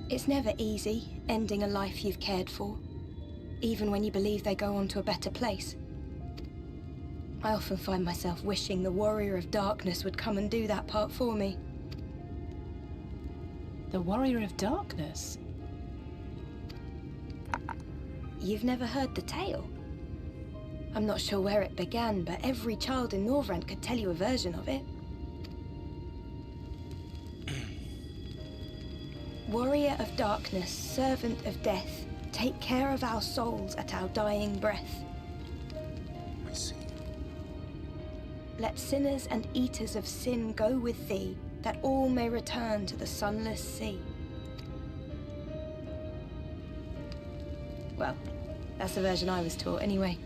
It's never easy, ending a life you've cared for, even when you believe they go on to a better place. I often find myself wishing the Warrior of Darkness would come and do that part for me. The Warrior of Darkness? You've never heard the tale? I'm not sure where it began, but every child in Norvrent could tell you a version of it. Warrior of Darkness, servant of death, take care of our souls at our dying breath. I see. Let sinners and eaters of sin go with thee, that all may return to the sunless sea. Well, that's the version I was taught anyway.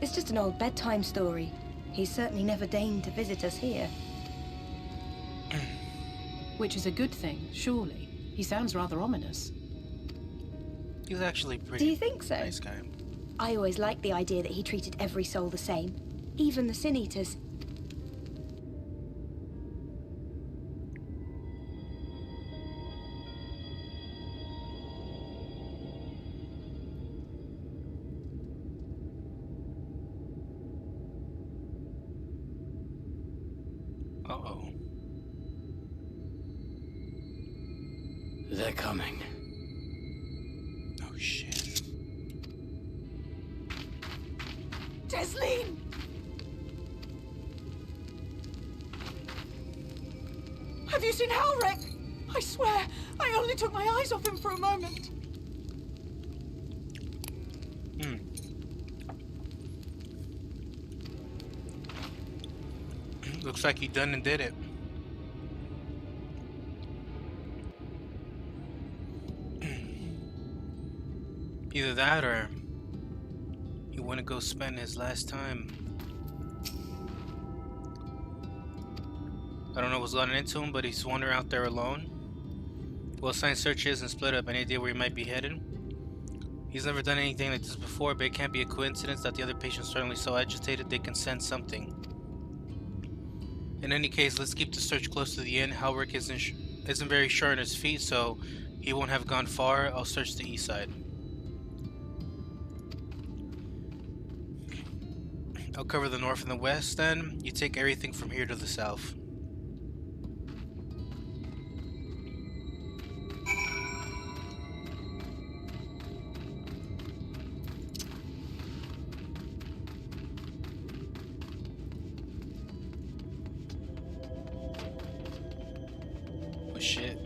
It's just an old bedtime story. He's certainly never deigned to visit us here. Which is a good thing, surely. He sounds rather ominous. He's actually pretty. Do you think so? Nice guy. I always liked the idea that he treated every soul the same, even the Sin Eaters. Uh-oh. They're coming. Oh, shit. Desleen! Have you seen Halrek? I swear, I only took my eyes off him for a moment. Looks like he done and did it. Either that or he want to go spend his last time. I don't know what's gotten into him, but he's wandering out there alone. Well-assigned searches and split up. Any idea where he might be headed? He's never done anything like this before, but it can't be a coincidence that the other patients are suddenly so agitated they can sense something. In any case, let's keep the search close to the end. Halric isn't very sure on his feet, so he won't have gone far. I'll search the east side. I'll cover the north and the west, then. You take everything from here to the south. Oh shit.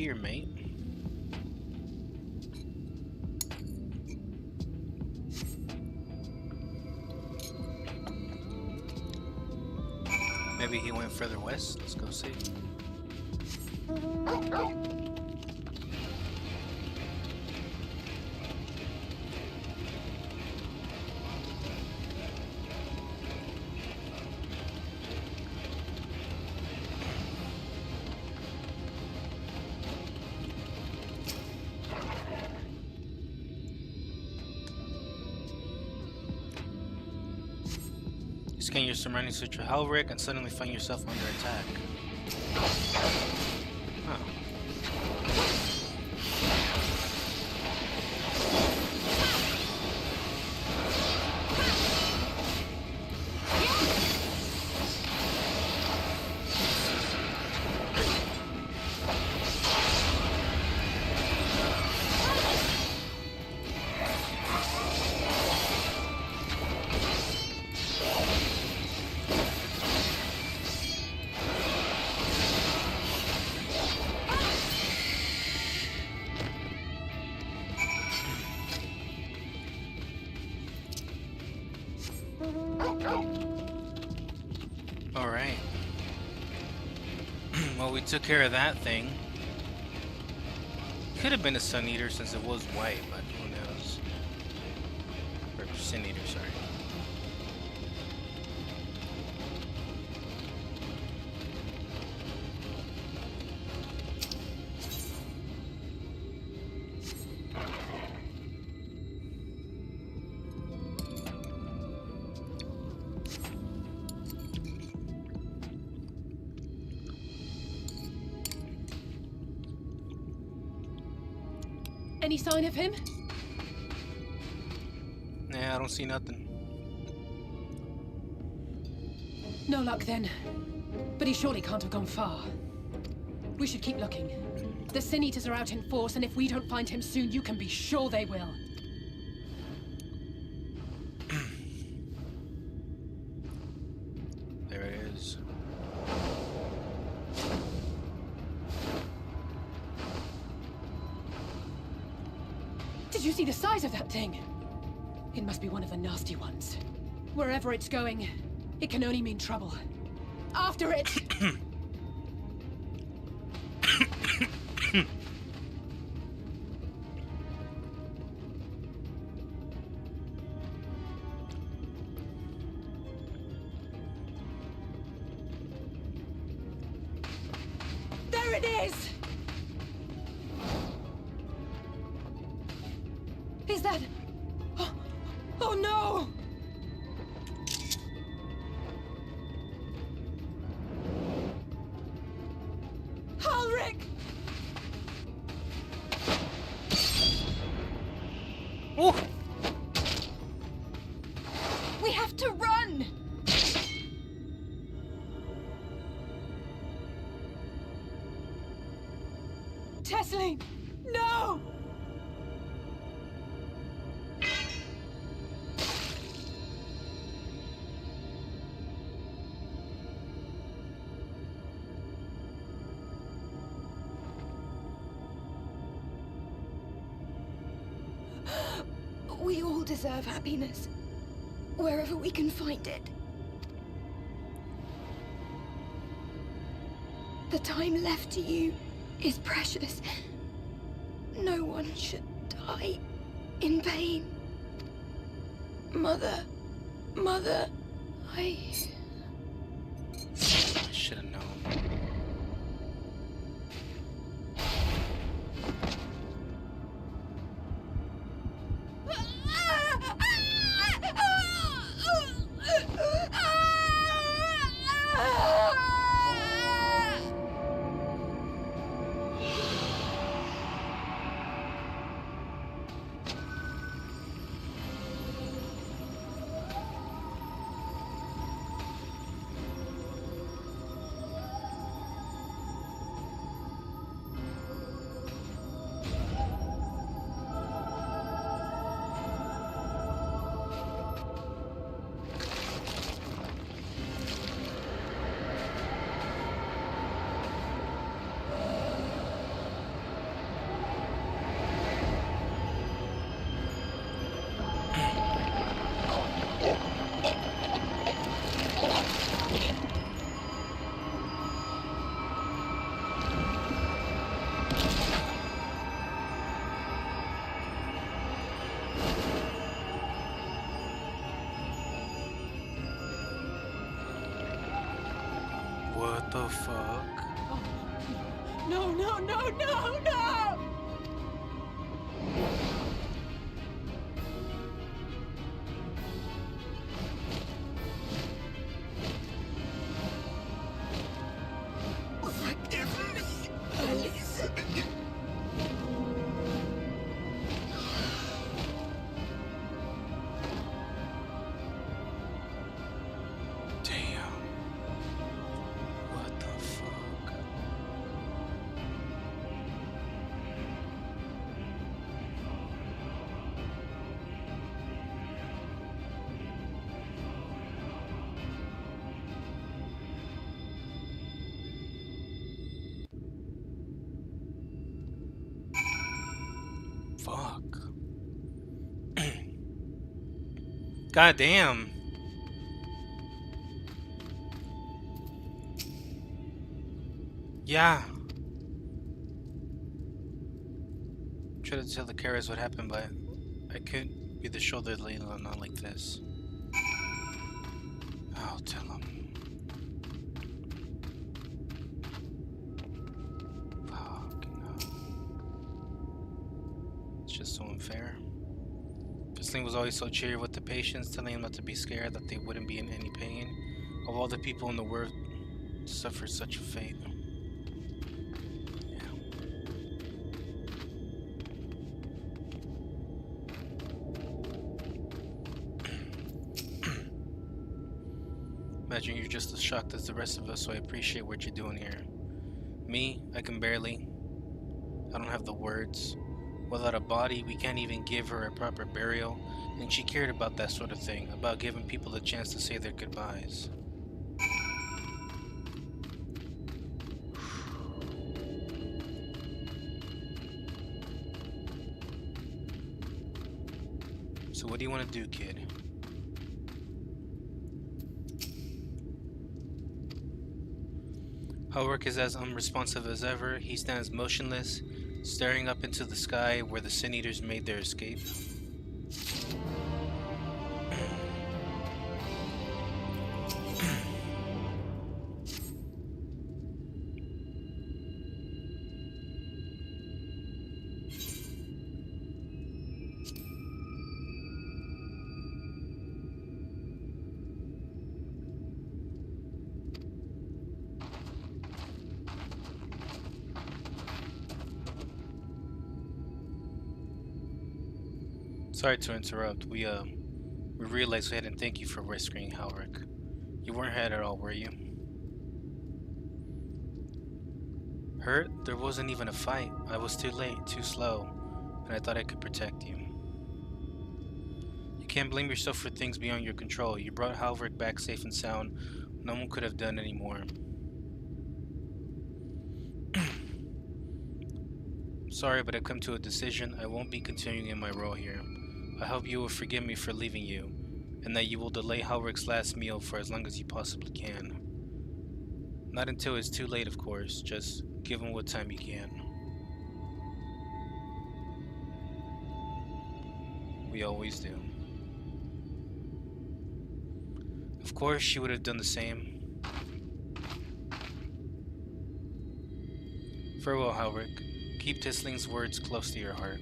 here, mate. Maybe he went further west. Let's go see. Scan your surroundings with your Helric and suddenly find yourself under attack. Huh. Alright. Well, we took care of that thing. Could have been a Sun Eater since it was white, but who knows? Or Sin Eater, sorry. Any sign of him? Nah, I don't see nothing. No luck then. But he surely can't have gone far. We should keep looking. The Sin Eaters are out in force, and if we don't find him soon, you can be sure they will. There it is. Did you see the size of that thing? It must be one of the nasty ones. Wherever it's going, it can only mean trouble. After it! There it is! Is that... Oh no! Ulrich! Ooh. We have to run! Tesseline! No! We all deserve happiness, wherever we can find it. The time left to you is precious. No one should die in pain. Mother, I should have known. The fuck? No, no, no, no, no! Forgive me, please. Damn. What the fuck? Fuck. God damn. Yeah. Try to tell the carers what happened, but I couldn't be the shoulder leader, not like this. I'll tell him. Fuck no. It's just so unfair. Whistling was always so cheery with the patients, telling them not to be scared, that they wouldn't be in any pain. Of all the people in the world to suffer such a fate. Yeah. Imagine you're just as shocked as the rest of us, so I appreciate what you're doing here. Me, I can barely. I don't have the words. Without a body, we can't even give her a proper burial, and she cared about that sort of thing, about giving people a chance to say their goodbyes. So what do you want to do, kid? Howard is as unresponsive as ever. He stands motionless, staring up into the sky where the Sin Eaters made their escape. Sorry to interrupt. We realized we hadn't thanked you for rescuing Halric. You weren't hurt at all, were you? Hurt? There wasn't even a fight. I was too late, too slow, and I thought I could protect you. You can't blame yourself for things beyond your control. You brought Halric back safe and sound. No one could have done any more. Sorry, but I've come to a decision. I won't be continuing in my role here. I hope you will forgive me for leaving you, and that you will delay Halric's last meal for as long as you possibly can. Not until it's too late, of course. Just give him what time you can. We always do. Of course, she would have done the same. Farewell, Halric. Keep Tisling's words close to your heart.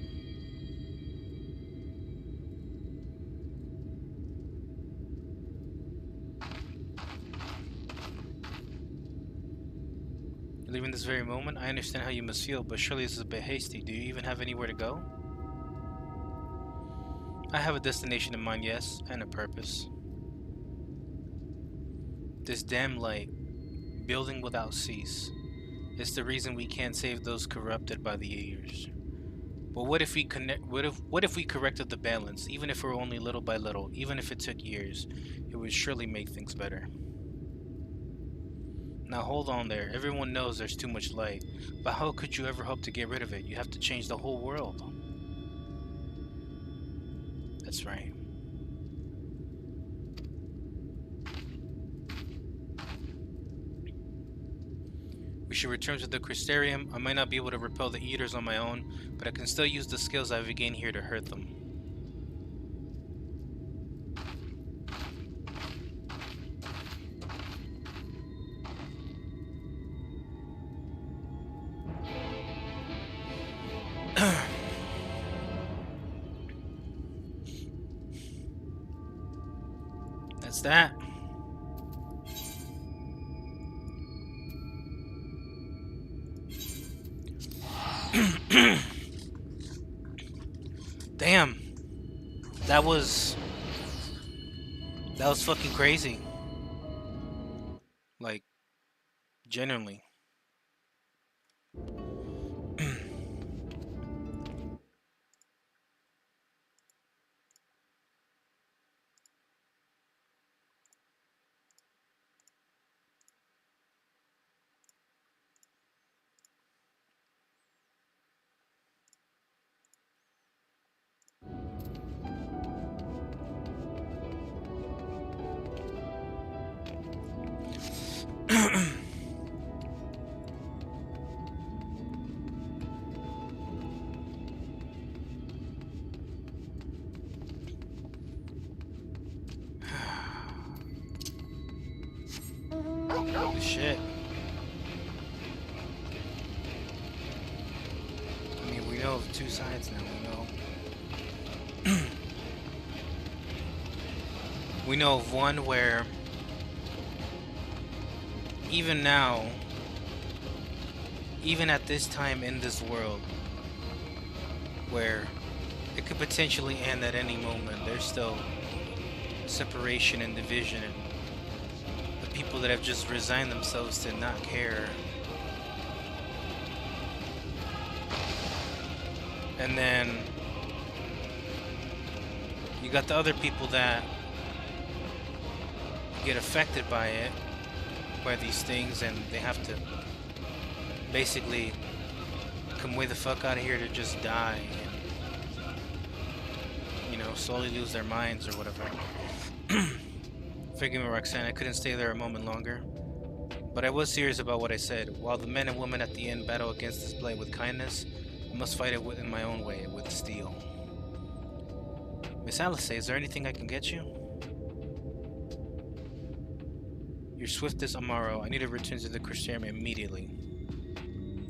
You're leaving this very moment? I understand how you must feel, but surely this is a bit hasty. Do you even have anywhere to go? I have a destination in mind, yes, and a purpose. This damn light, building without cease, is the reason we can't save those corrupted by the years. But what if we corrected the balance, even if it were only little by little, even if it took years, it would surely make things better. Now hold on there, everyone knows there's too much light, but how could you ever hope to get rid of it? You have to change the whole world. That's right. We should return to the Crystarium. I might not be able to repel the Eaters on my own, but I can still use the skills I've gained here to hurt them. That's that. Damn. That was fucking crazy. Like, genuinely. Holy shit. I mean, we know of two sides now, we know of one where even now, even at this time in this world, where it could potentially end at any moment, there's still separation and division, and the people that have just resigned themselves to not care. And then you got the other people that get affected by it, by these things, and they have to basically come way the fuck out of here to just die and, you know, slowly lose their minds or whatever. Forgive me, Roxanne, I couldn't stay there a moment longer. But I was serious about what I said. While the men and women at the end battle against this blight with kindness, I must fight it in my own way, with steel. Miss Alice, is there anything I can get you? Your swiftest Amaro. I need to return to the Christianum immediately.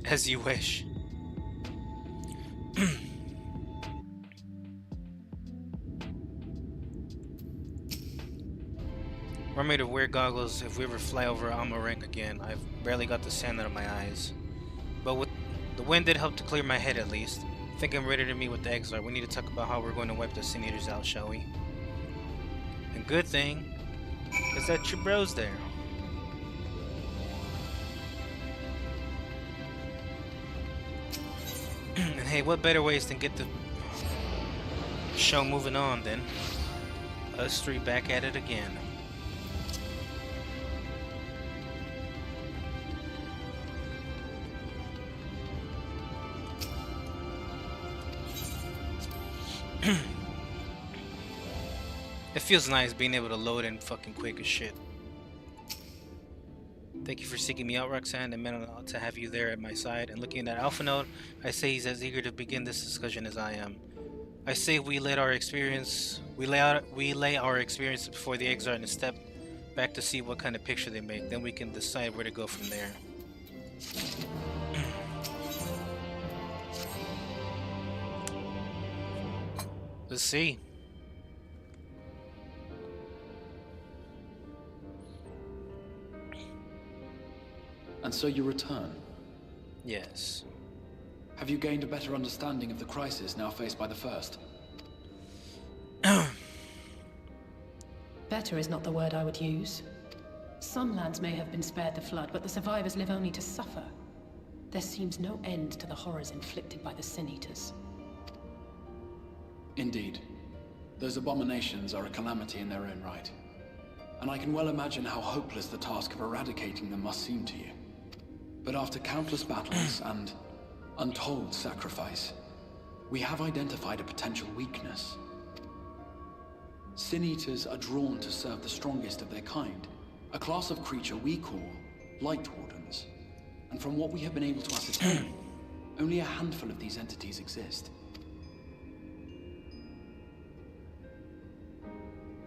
As you wish. Want me to wear goggles if we ever fly over Amarang again? I've barely got the sand out of my eyes. But with the wind did help to clear my head at least. I think I'm ready to meet with the Exar. We need to talk about how we're going to wipe the Sin Eaters out, shall we? And good thing is that your bro's there. And hey, what better ways than get the show moving on than us three back at it again. It feels nice being able to load in fucking quick as shit. Thank you for seeking me out, Roxanne. It meant a lot to have you there at my side. And looking at Alpha Node, I say he's as eager to begin this discussion as I am. I say we lay our experience before the Exar and step back to see what kind of picture they make. Then we can decide where to go from there. Let's see. And so you return? Yes. Have you gained a better understanding of the crisis now faced by the First? Better is not the word I would use. Some lands may have been spared the flood, but the survivors live only to suffer. There seems no end to the horrors inflicted by the Sin Eaters. Indeed. Those abominations are a calamity in their own right. And I can well imagine how hopeless the task of eradicating them must seem to you. But after countless battles and untold sacrifice, we have identified a potential weakness. Sin Eaters are drawn to serve the strongest of their kind, a class of creature we call Light Wardens. And from what we have been able to ascertain, only a handful of these entities exist.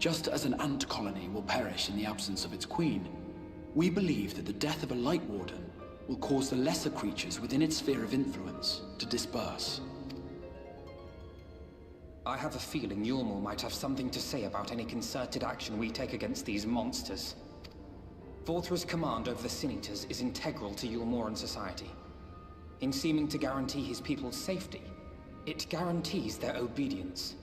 Just as an ant colony will perish in the absence of its queen, we believe that the death of a Light Warden will cause the lesser creatures within its sphere of influence to disperse. I have a feeling Yulmul might have something to say about any concerted action we take against these monsters. Vorthra's command over the Sin Eaters is integral to Yulmoran society. In seeming to guarantee his people's safety, it guarantees their obedience.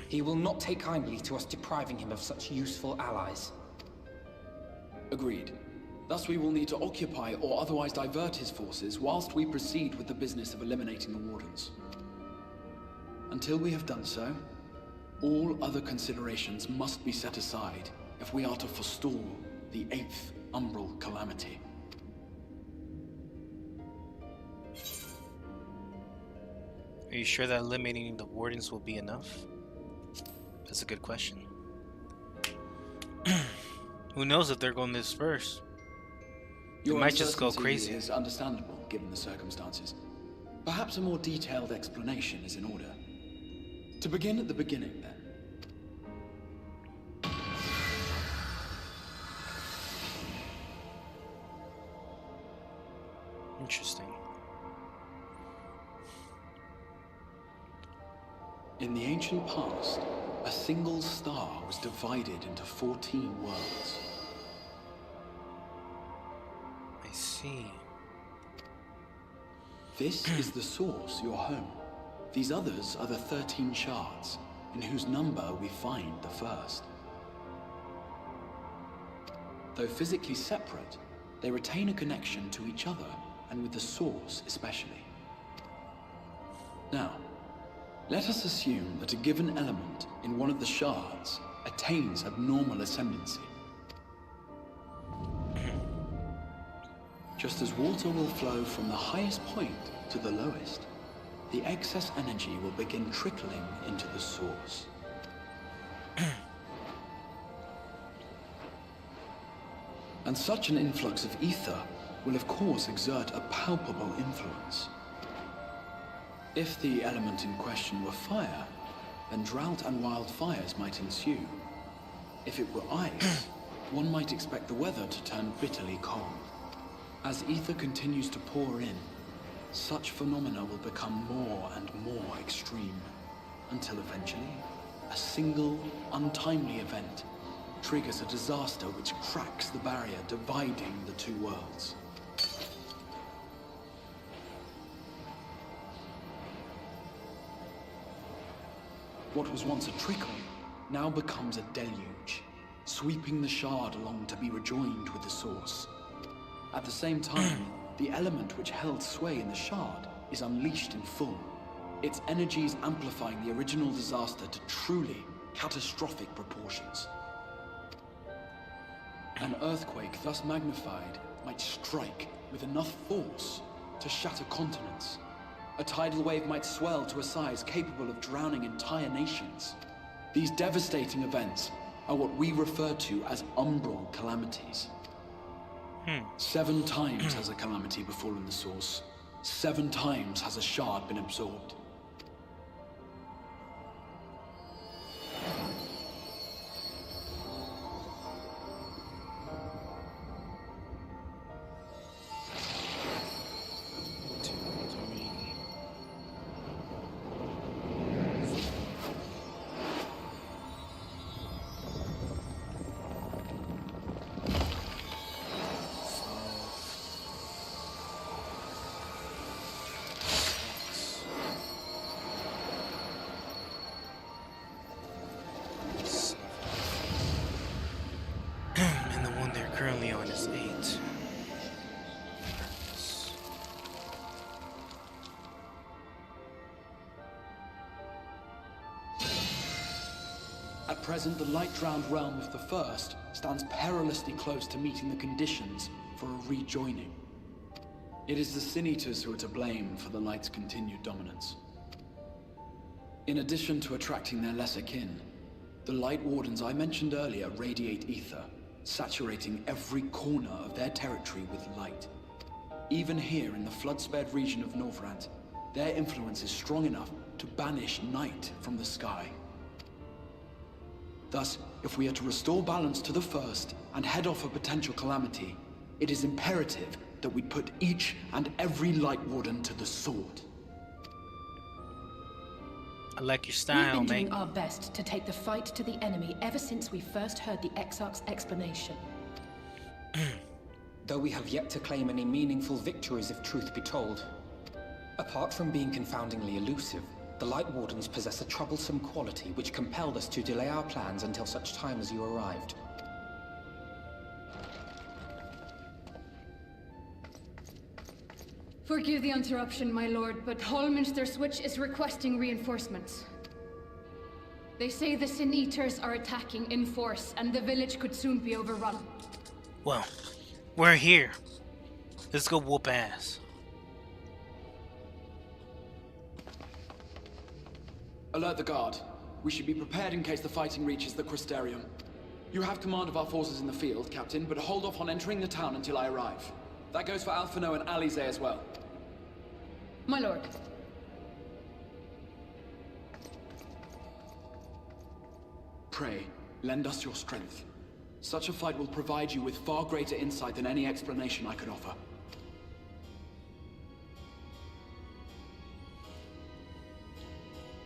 He will not take kindly to us depriving him of such useful allies. Agreed. Thus we will need to occupy or otherwise divert his forces whilst we proceed with the business of eliminating the Wardens. Until we have done so, all other considerations must be set aside if we are to forestall the 8th Umbral Calamity. Are you sure that eliminating the Wardens will be enough? That's a good question. Who knows if they're going this first? They might just go crazy. Is understandable given the circumstances. Perhaps a more detailed explanation is in order. To begin at the beginning, then. Interesting. In the ancient past, a single star was divided into 14 worlds. I see. This is the source, your home. These others are the 13 shards, in whose number we find the first. Though physically separate, they retain a connection to each other, and with the source especially. Now, let us assume that a given element in one of the shards attains abnormal ascendancy. Just as water will flow from the highest point to the lowest, the excess energy will begin trickling into the source. And such an influx of ether will of course exert a palpable influence. If the element in question were fire, then drought and wildfires might ensue. If it were ice, one might expect the weather to turn bitterly cold. As ether continues to pour in, such phenomena will become more and more extreme, until eventually, a single, untimely event triggers a disaster which cracks the barrier dividing the two worlds. What was once a trickle now becomes a deluge, sweeping the shard along to be rejoined with the source. At the same time, the element which held sway in the shard is unleashed in full, its energies amplifying the original disaster to truly catastrophic proportions. An earthquake thus magnified might strike with enough force to shatter continents. A tidal wave might swell to a size capable of drowning entire nations. These devastating events are what we refer to as umbral calamities. 7 times has a calamity befallen the source. 7 times has a shard been absorbed. And the one they're currently on is 8. At present, the light-drowned realm of the First stands perilously close to meeting the conditions for a rejoining. It is the Sin Eaters who are to blame for the Light's continued dominance. In addition to attracting their lesser kin, the Light Wardens I mentioned earlier radiate ether, saturating every corner of their territory with light. Even here in the flood-spared region of Norvrant, their influence is strong enough to banish night from the sky. Thus, if we are to restore balance to the First and head off a potential calamity, it is imperative that we put each and every Light Warden to the sword. I like your We've style, been mate. doing our best to take the fight to the enemy ever since we first heard the Exarch's explanation. Though we have yet to claim any meaningful victories if truth be told. Apart from being confoundingly elusive, the Light Wardens possess a troublesome quality which compelled us to delay our plans until such time as you arrived. Forgive the interruption, my lord, but Hallminster Switch is requesting reinforcements. They say the Sin Eaters are attacking in force, and the village could soon be overrun. Well, we're here. Let's go whoop ass. Alert the guard. We should be prepared in case the fighting reaches the Crystarium. You have command of our forces in the field, Captain, but hold off on entering the town until I arrive. That goes for Alphino and Alize as well. My lord. Pray, lend us your strength. Such a fight will provide you with far greater insight than any explanation I could offer.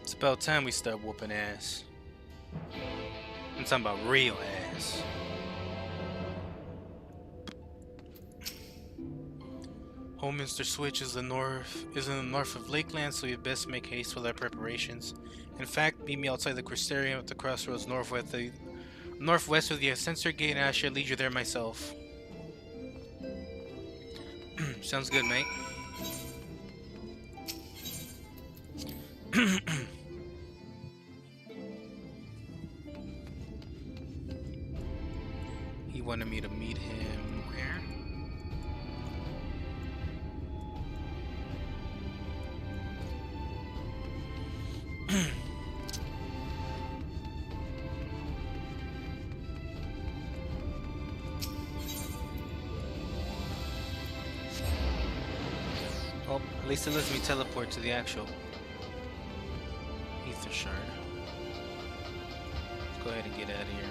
It's about time we start whooping ass. I'm talking about real ass. Hallminster Switch is in the north of Lakeland, so we best make haste with our preparations. In fact, meet me outside the Crystarium at the crossroads northwest of the Ascensor Gate, and I shall lead you there myself. Sounds good, mate. He wanted me to meet him where? Oh, at least it lets me teleport to the actual Ether Shard. Let's go ahead and get out of here.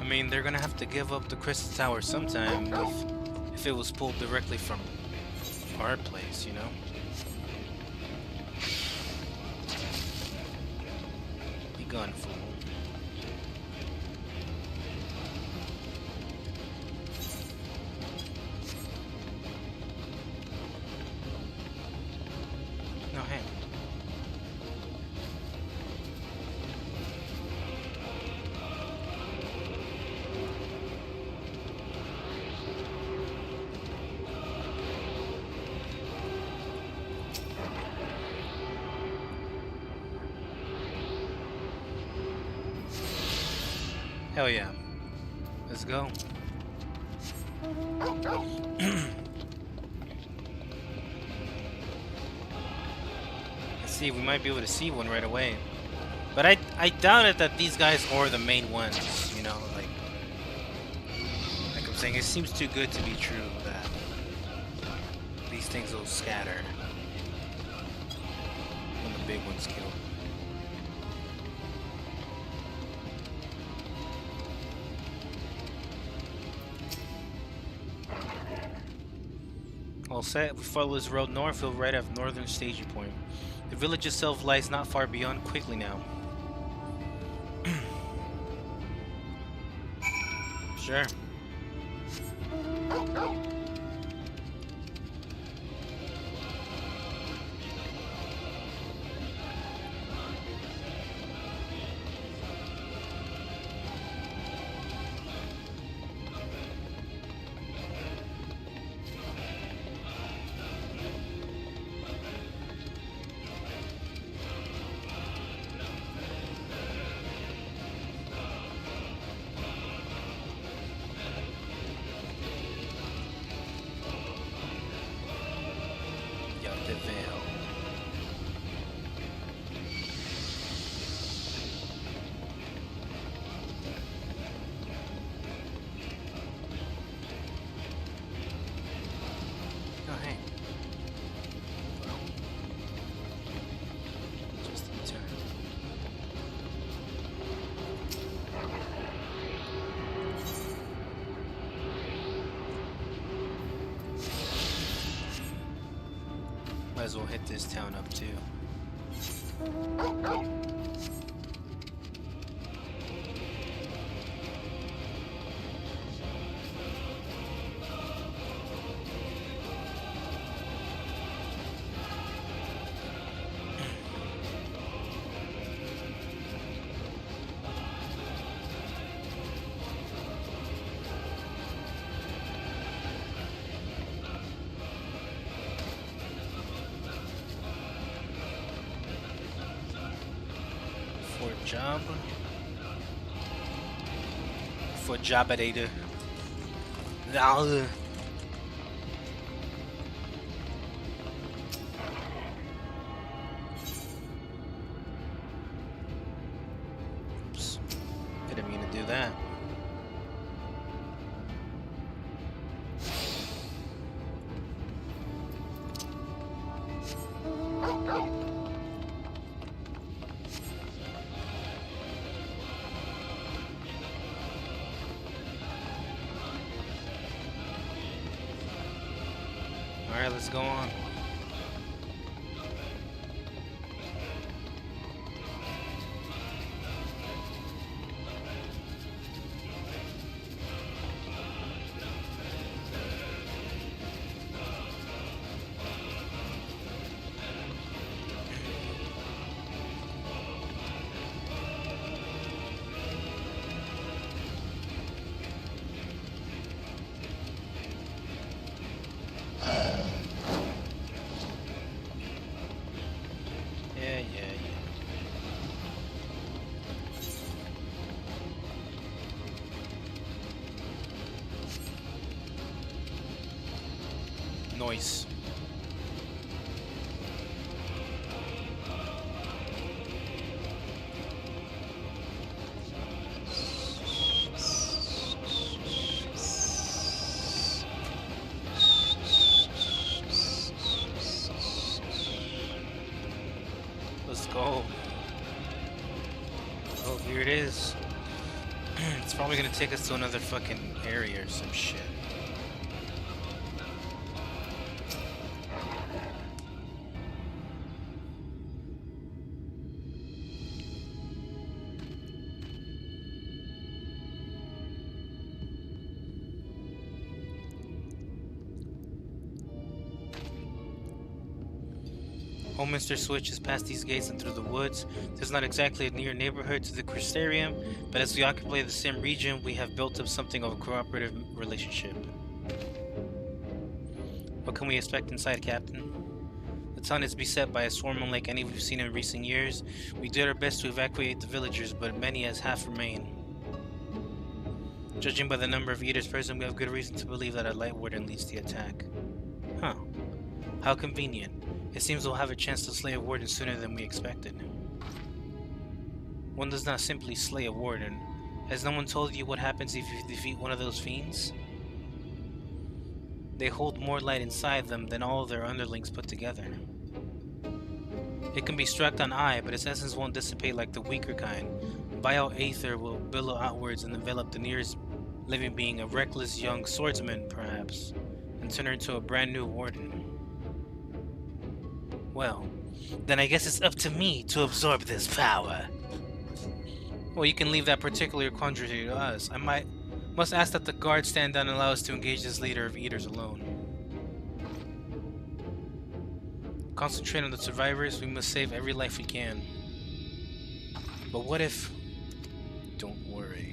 I mean, they're gonna have to give up the Crystal Tower sometime if it was pulled directly from our place, you know? Be gone, fool. No, hey. Hell yeah. Let's go. Let's see, we might be able to see one right away. But I doubt it that these guys are the main ones, you know, like I'm saying, it seems too good to be true that these things will scatter when the big ones kill. All set, we follow this road north, we'll right at northern staging point. The village itself lies not far beyond quickly now. Sure. as well hit this town up too. For Jabadator. Oops. Didn't mean to do that. Alright, let's go on. Noise. Let's go. Oh, here it is. It's probably gonna take us to another fucking area or some shit. Home Mr. Switch is past these gates and through the woods. This is not exactly a near neighborhood to the Crystarium, but as we occupy the same region, we have built up something of a cooperative relationship. What can we expect inside, Captain? The town is beset by a swarm unlike any we've seen in recent years. We did our best to evacuate the villagers, but many as half remain. Judging by the number of eaters present, we have good reason to believe that a light warden leads the attack. Huh. How convenient. It seems we'll have a chance to slay a warden sooner than we expected. One does not simply slay a warden. Has no one told you what happens if you defeat one of those fiends? They hold more light inside them than all of their underlings put together. It can be struck on eye, but its essence won't dissipate like the weaker kind. Vile aether will billow outwards and envelop the nearest living being, a reckless young swordsman, perhaps, and turn her into a brand new warden. Well, then I guess it's up to me to absorb this power. Well, you can leave that particular quandary to us. I must ask that the guards stand down and allow us to engage this leader of eaters alone. Concentrate on the survivors. We must save every life we can. But what if... Don't worry.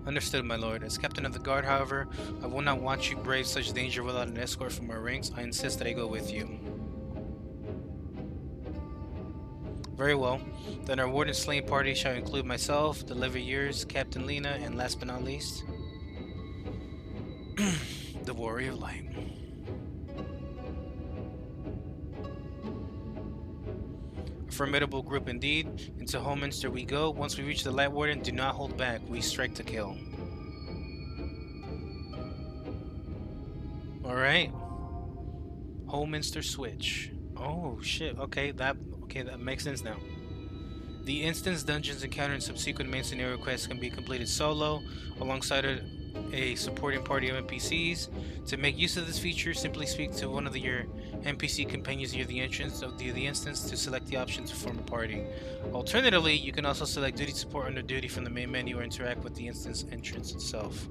Understood, my lord. As captain of the guard, however, I will not watch you brave such danger without an escort from our ranks. I insist that I go with you. Very well. Then our warden slaying party shall include myself, the Leviers, Captain Lena, and last but not least, the Warrior of Light. A formidable group indeed. Into Holminster we go. Once we reach the Light Warden, do not hold back. We strike to kill. Alright. Holminster Switch. Oh shit. Okay, that makes sense now. The instance, dungeons, encounter, and subsequent main scenario quests can be completed solo, alongside a supporting party of NPCs. To make use of this feature, simply speak to one of your NPC companions near the entrance of the instance to select the option to form a party. Alternatively, you can also select duty support under duty from the main menu or interact with the instance entrance itself.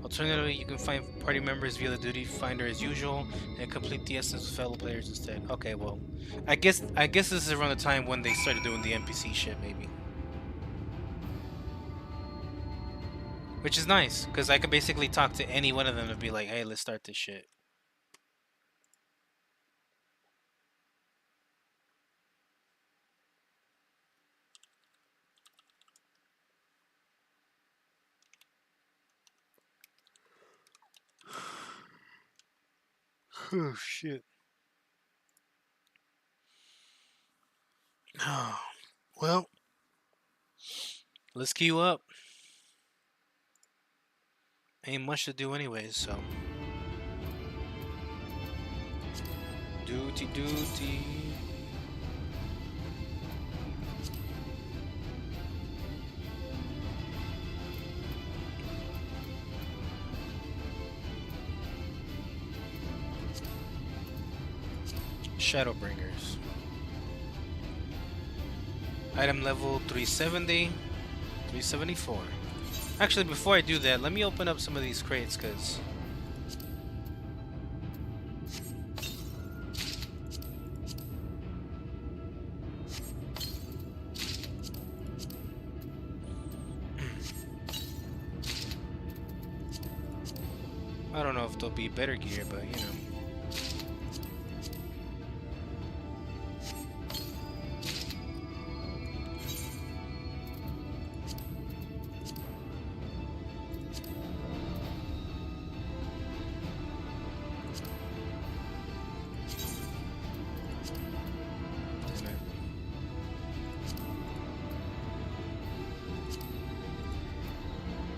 Alternatively, you can find party members via the duty finder as usual and complete the instance with fellow players instead. Okay, well, I guess this is around the time when they started doing the NPC shit, maybe. Which is nice, because I could basically talk to any one of them and be like, hey, let's start this shit. Oh, shit. Oh, well, let's queue up. Ain't much to do anyways, so. Duty. Shadowbringers. Item level 370, 374. Actually, before I do that, let me open up some of these crates, because I don't know if there'll be better gear, but you know.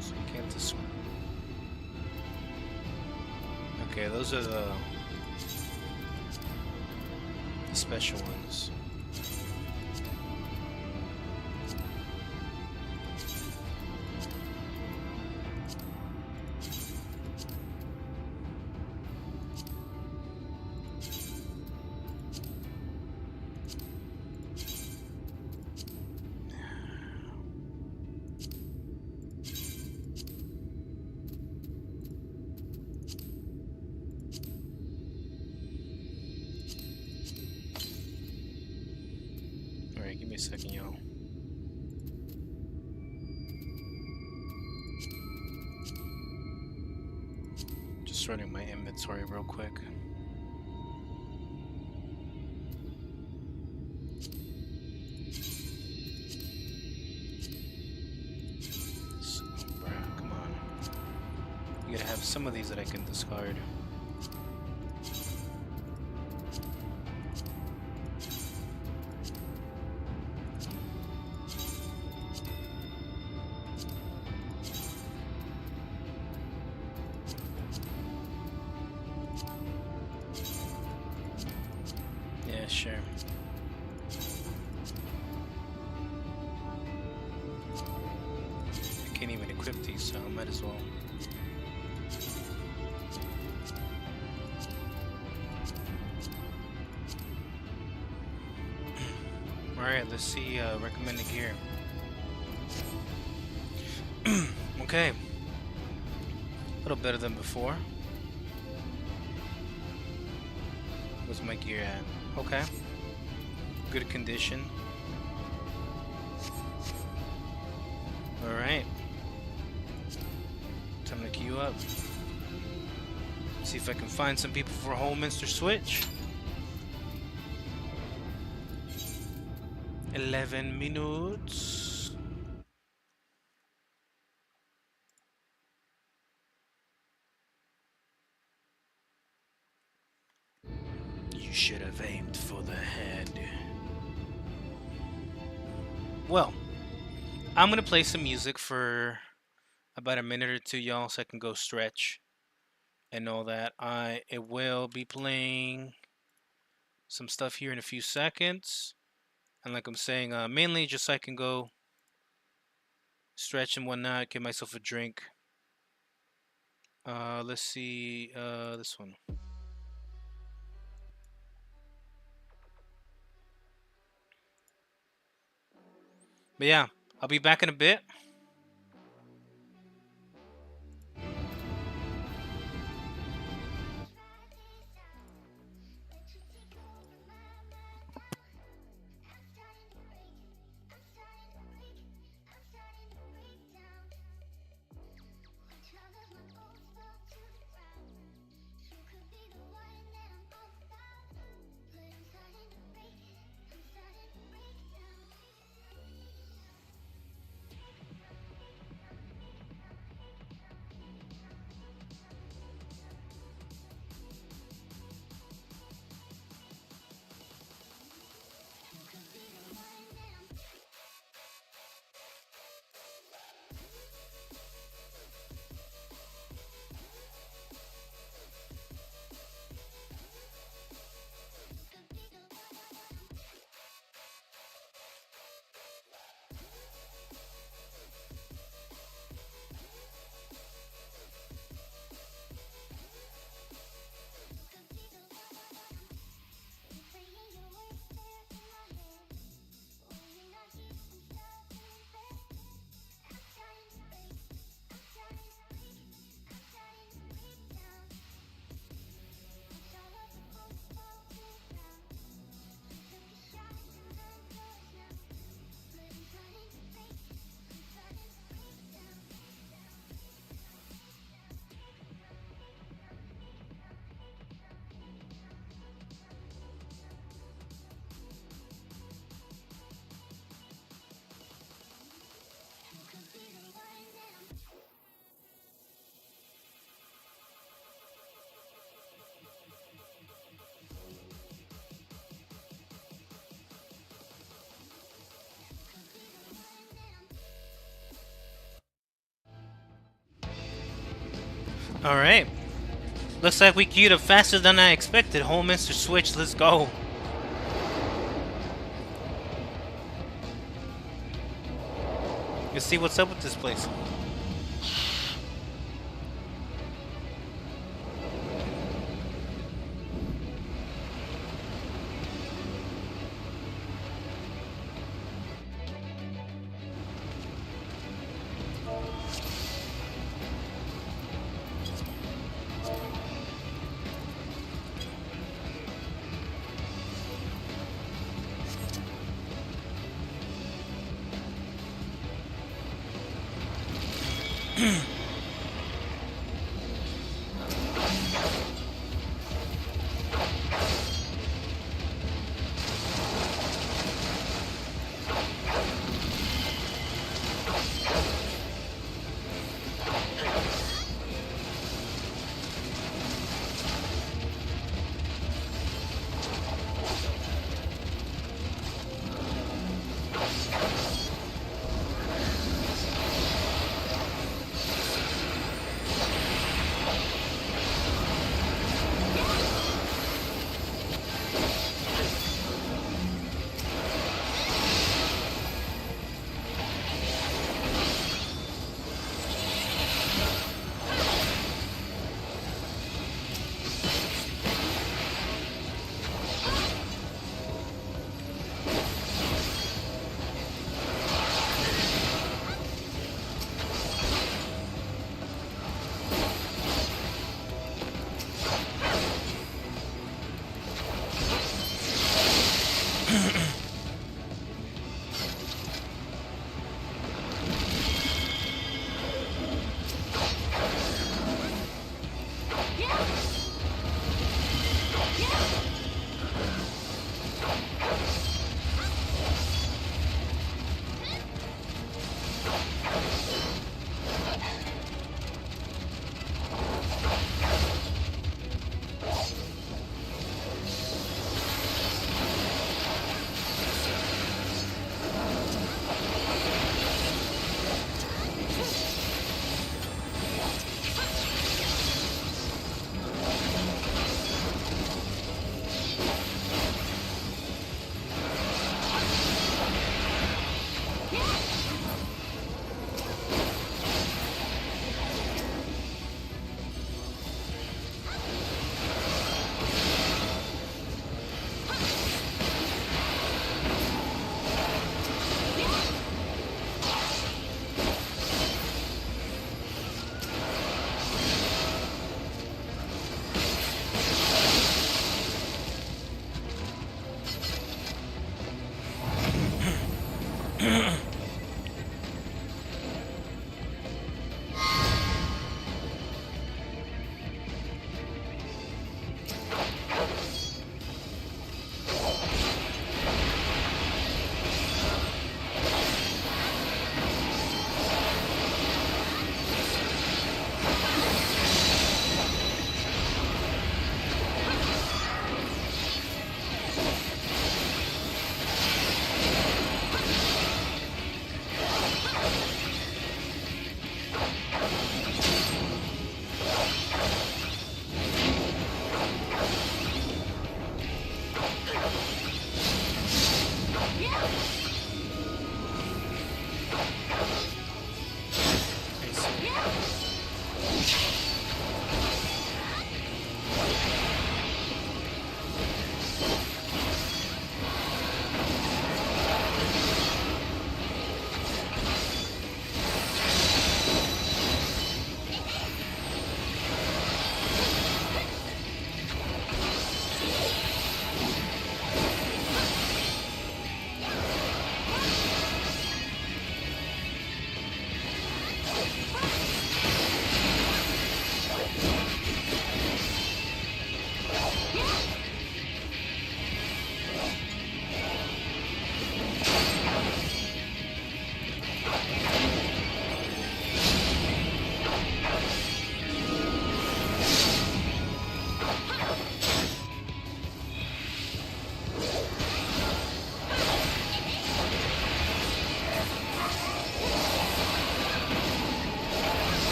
So you can't just... Okay, those are the special ones. Alright, give me a second, y'all. Just running my inventory real quick. So, bruh, come on. You gotta have some of these that I can discard. Yeah, sure. I can't even equip these, so I might as well. Alright, let's see recommended gear. Okay. A little better than before. What's my gear at? Okay. Good condition. Alright. Time to queue up. See if I can find some people for a Holminster Switch. 11 minutes. You should have aimed for the head. Well, I'm gonna play some music for about a minute or two, y'all, so I can go stretch and all that. It will be playing some stuff here in a few seconds, and like I'm saying, mainly just so I can go stretch and whatnot, get myself a drink. Let's see, this one. But yeah, I'll be back in a bit. Alright. Looks like we queued up faster than I expected. Mr. Switch, let's go. Let's see what's up with this place.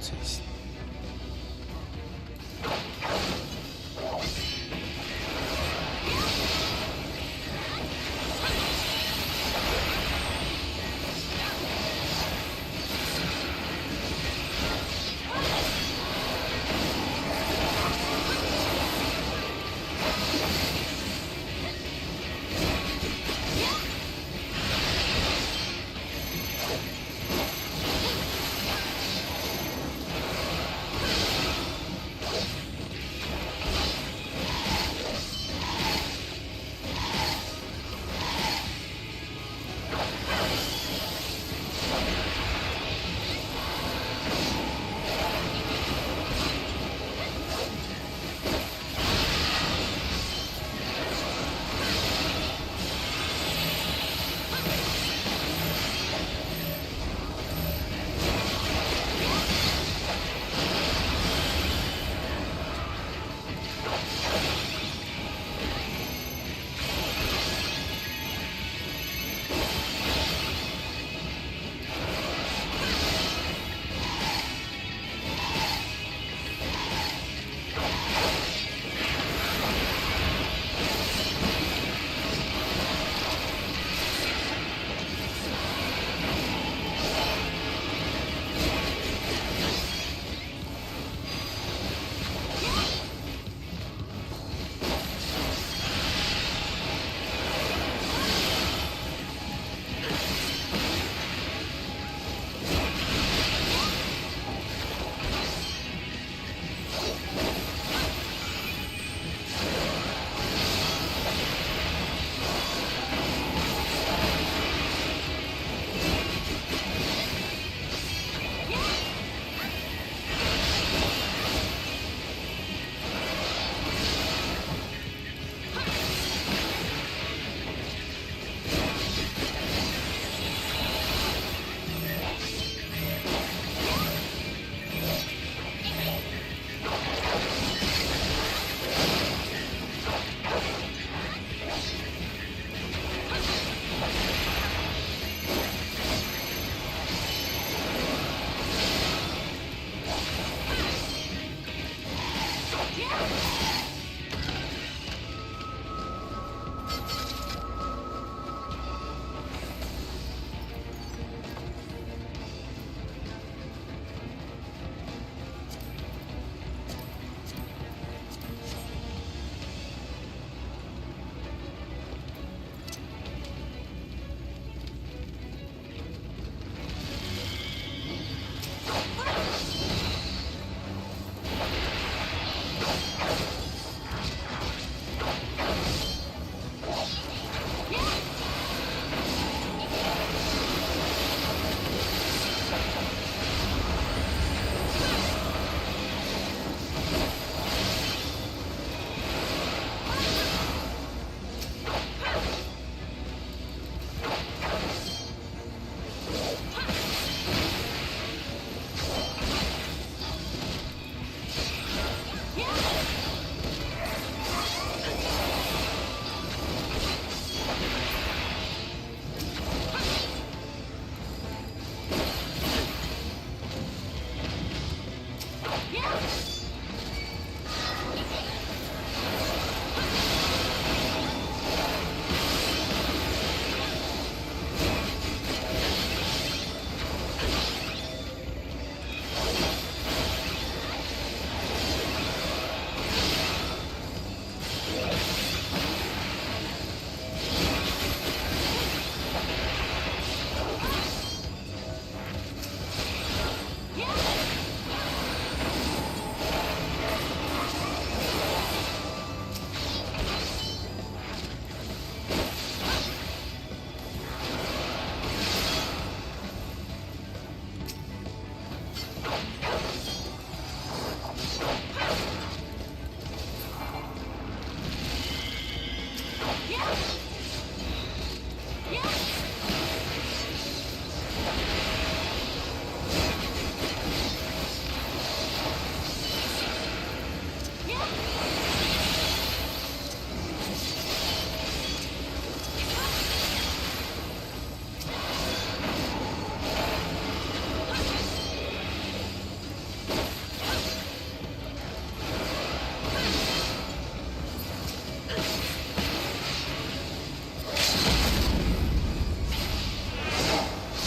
forces.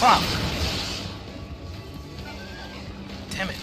Fuck! Damn it.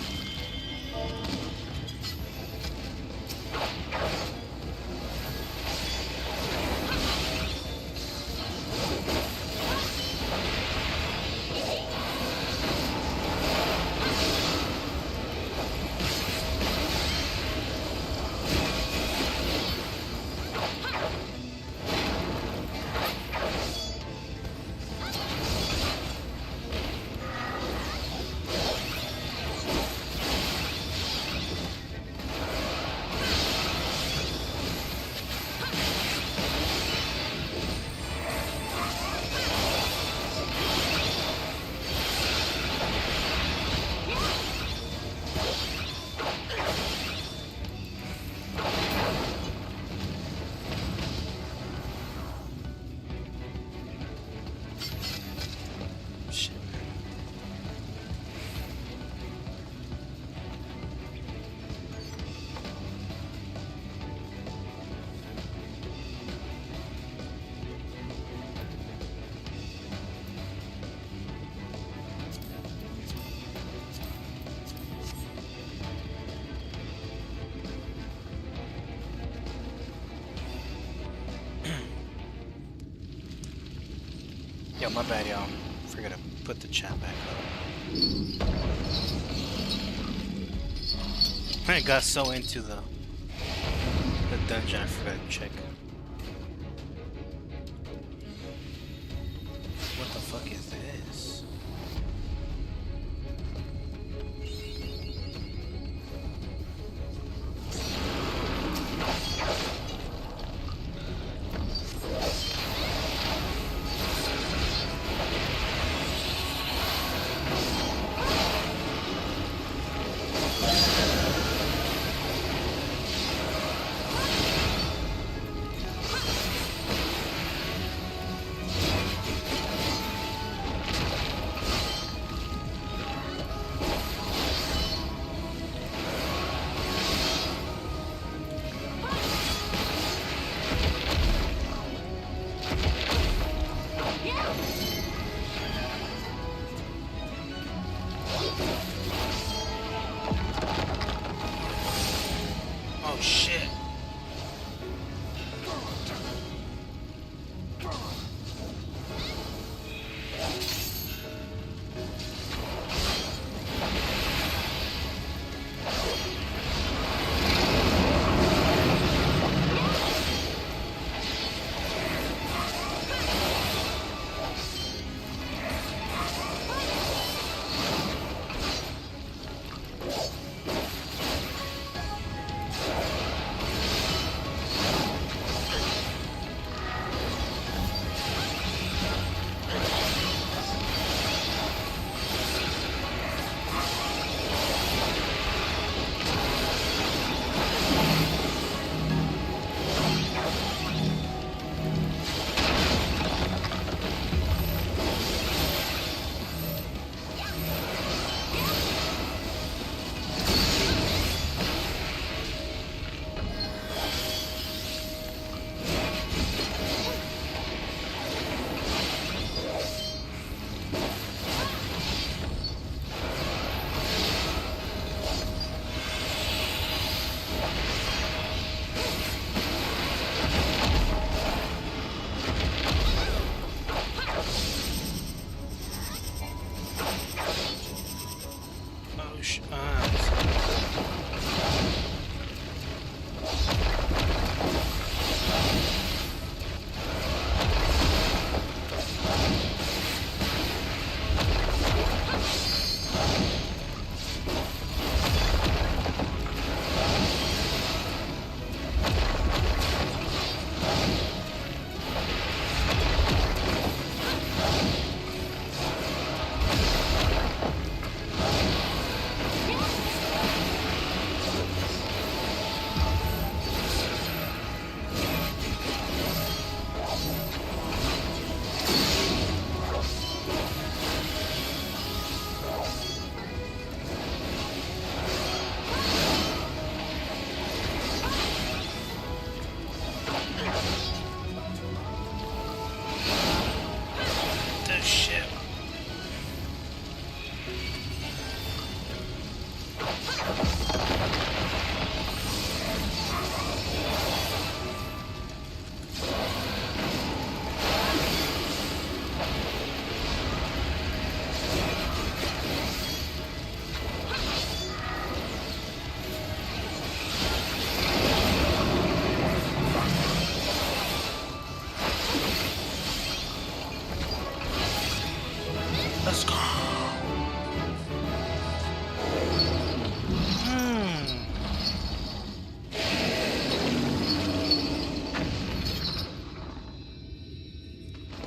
Yo, my bad, y'all. Forgot to put the chat back up. I got so into the dungeon, I forgot to check. What the fuck is this?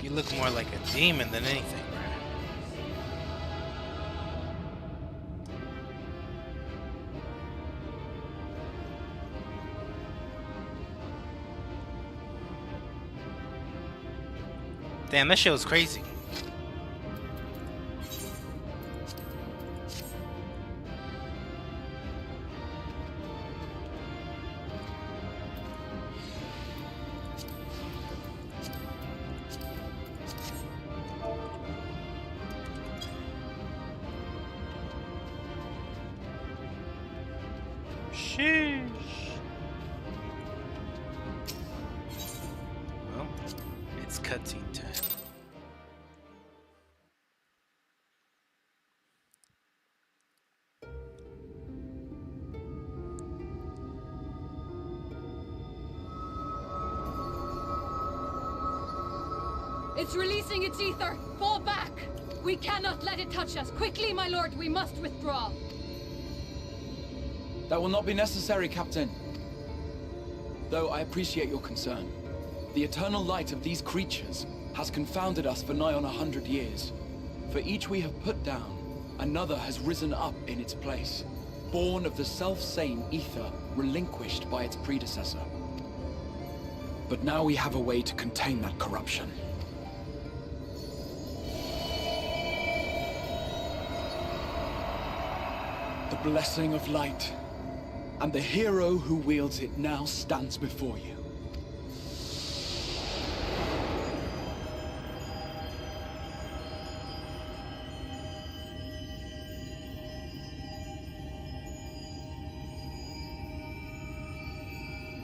You look more like a demon than anything, bro. Damn, that shit was crazy. Sheesh. Well, it's cutscene time. It's releasing its ether! Fall back! We cannot let it touch us! Quickly, my lord, we must withdraw! That will not be necessary, Captain. Though I appreciate your concern. The eternal light of these creatures has confounded us for nigh on 100 years. For each we have put down, another has risen up in its place, born of the self-same ether relinquished by its predecessor. But now we have a way to contain that corruption. The blessing of light, and the hero who wields it now stands before you.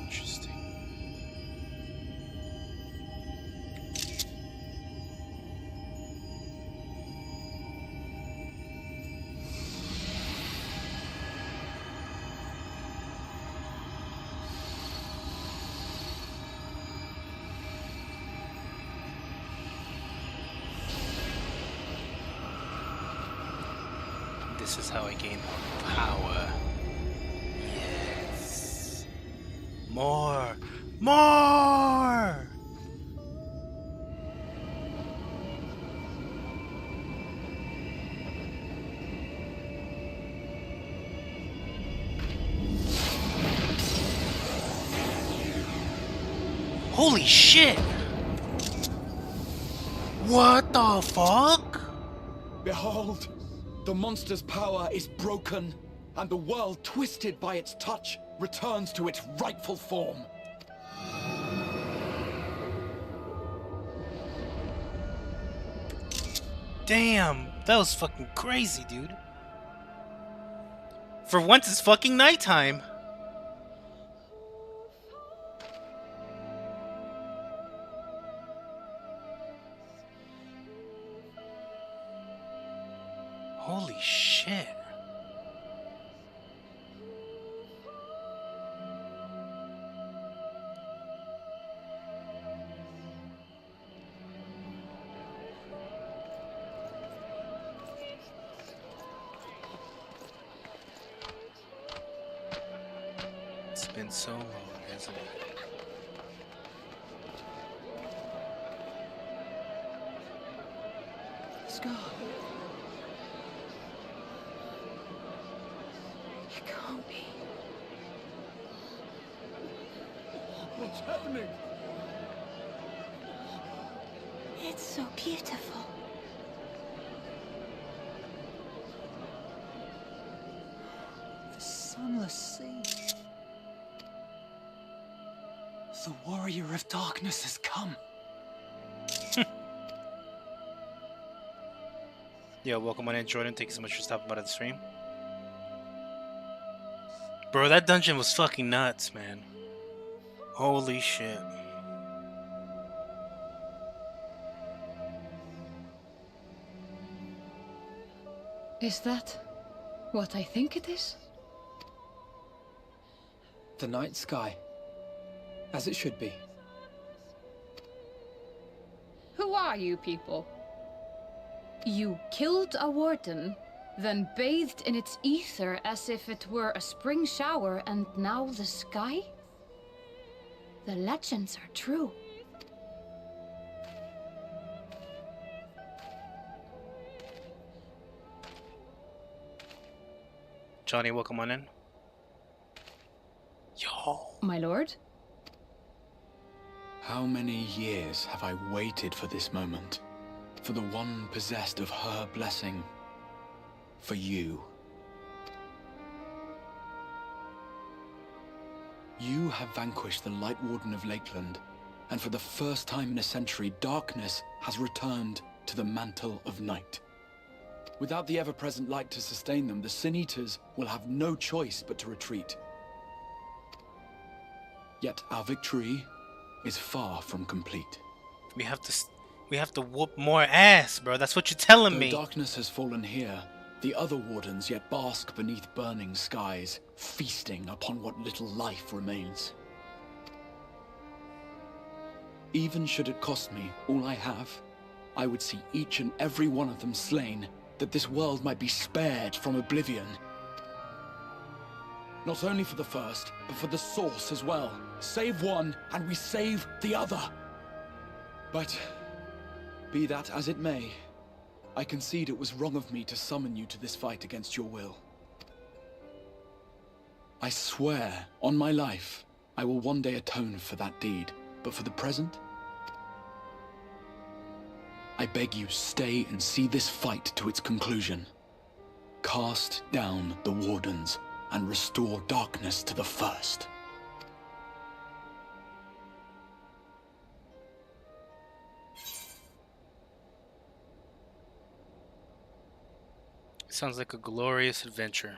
Interesting. This is how I gain more power. Yes. More! More! Holy shit! What the fuck? Behold, the monster's power is broken, and the world, twisted by its touch, returns to its rightful form. Damn, that was fucking crazy, dude. For once, it's fucking nighttime. Holy shit. It's been so long, hasn't it? Scar. It can't be. What's happening? It's so beautiful. The sunless sea. The warrior of darkness has come. Yo, welcome on in, Jordan. Thank you so much for stopping by the stream. Bro, that dungeon was fucking nuts, man. Holy shit. Is that what I think it is? The night sky. As it should be. Who are you people? You killed a warden, then bathed in its ether as if it were a spring shower, and now the sky? The legends are true. Johnny, welcome on in. Yo. My lord? How many years have I waited for this moment? For the one possessed of her blessing. For you. You have vanquished the Light Warden of Lakeland, and for the first time in a century, darkness has returned to the mantle of night. Without the ever-present light to sustain them, the Sin Eaters will have no choice but to retreat. Yet our victory is far from complete. We have to whoop more ass, bro. That's what you're telling me. Though darkness has fallen here, the other wardens yet bask beneath burning skies, feasting upon what little life remains. Even should it cost me all I have, I would see each and every one of them slain, that this world might be spared from oblivion. Not only for the first, but for the source as well. Save one, and we save the other. But, be that as it may, I concede it was wrong of me to summon you to this fight against your will. I swear, on my life, I will one day atone for that deed. But for the present, I beg you stay and see this fight to its conclusion. Cast down the Wardens and restore darkness to the first. Sounds like a glorious adventure.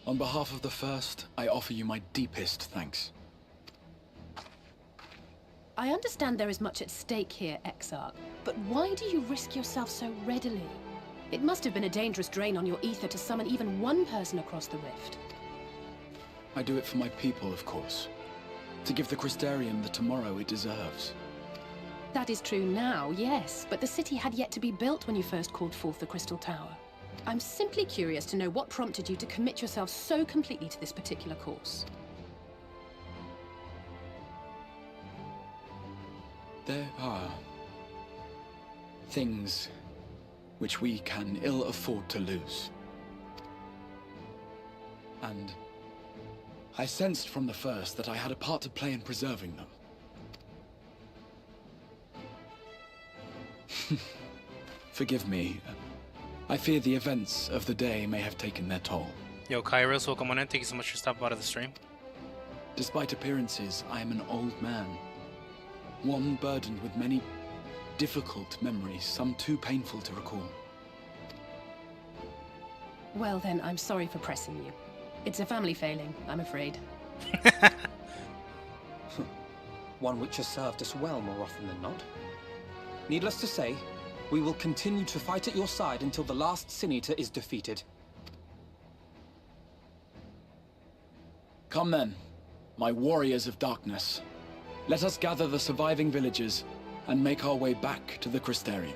On behalf of the first, I offer you my deepest thanks. I understand there is much at stake here, Exarch, but why do you risk yourself so readily? It must have been a dangerous drain on your ether to summon even one person across the rift. I do it for my people, of course. To give the Crystarium the tomorrow it deserves. That is true now, yes, but the city had yet to be built when you first called forth the Crystal Tower. I'm simply curious to know what prompted you to commit yourself so completely to this particular course. There are things which we can ill afford to lose. And I sensed from the first that I had a part to play in preserving them. Forgive me. I fear the events of the day may have taken their toll. Yo, Kairos, welcome on in. Thank you so much for stopping by to the stream. Despite appearances, I am an old man. One burdened with many difficult memories, some too painful to recall. Well then, I'm sorry for pressing you. It's a family failing, I'm afraid. One which has served us well more often than not. Needless to say, we will continue to fight at your side until the last Sin Eater is defeated. Come then, my warriors of darkness. Let us gather the surviving villagers and make our way back to the Crystarium.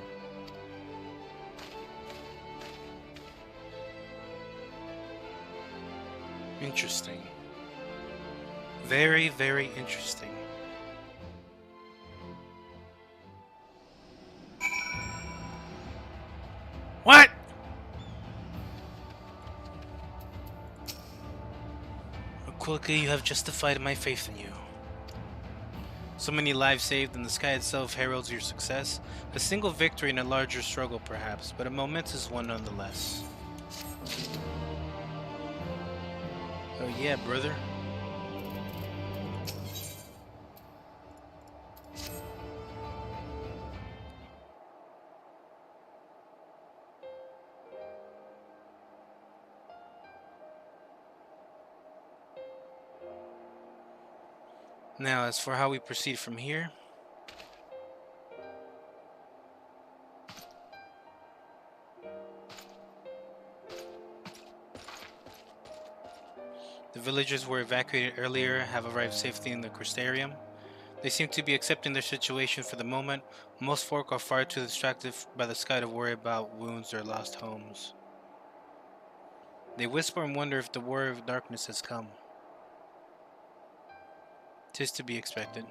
Interesting. Very, very interesting. What? Quickly, you have justified my faith in you. So many lives saved, and the sky itself heralds your success. A single victory in a larger struggle, perhaps, but a momentous one nonetheless. Oh yeah, brother. Now, as for how we proceed from here, the villagers were evacuated earlier have arrived safely in the Crystarium. They seem to be accepting their situation for the moment. Most folk are far too distracted by the sky to worry about wounds or lost homes. They whisper and wonder if the war of darkness has come. 'Tis to be expected.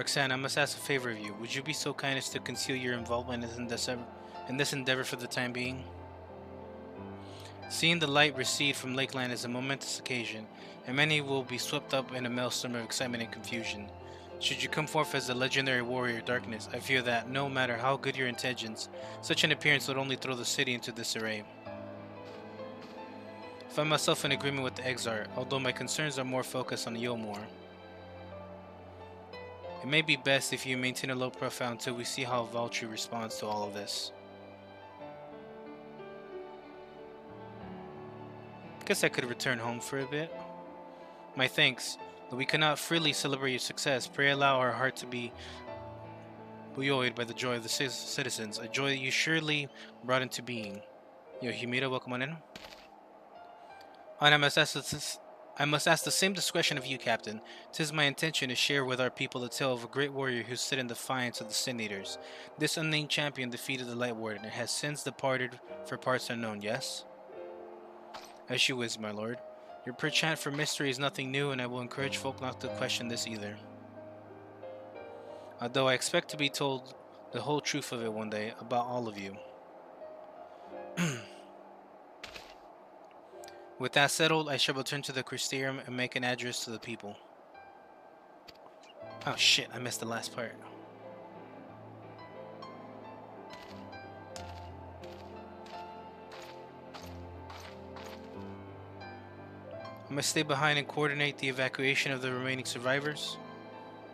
Roxanne, I must ask a favor of you. Would you be so kind as to conceal your involvement in this endeavor for the time being? Seeing the light recede from Lakeland is a momentous occasion, and many will be swept up in a maelstrom of excitement and confusion. Should you come forth as the legendary warrior of darkness, I fear that, no matter how good your intentions, such an appearance would only throw the city into disarray. I find myself in agreement with the Exarch, although my concerns are more focused on Yomor. It may be best if you maintain a low profile until we see how Valtry responds to all of this. Guess I could return home for a bit. My thanks, though we cannot freely celebrate your success. Pray allow our heart to be buoyed by the joy of the citizens, a joy that you surely brought into being. Yo, Humida, welcome on in. And I must ask the same discretion of you, Captain. 'Tis my intention to share with our people the tale of a great warrior who stood in defiance of the Sin Eaters. This unnamed champion defeated the Light Warden and has since departed for parts unknown, yes? As you wish, my lord. Your perchance for mystery is nothing new, and I will encourage folk not to question this either. Although I expect to be told the whole truth of it one day, about all of you. With that settled, I shall return to the Crystarium and make an address to the people. Oh shit, I missed the last part. I must stay behind and coordinate the evacuation of the remaining survivors.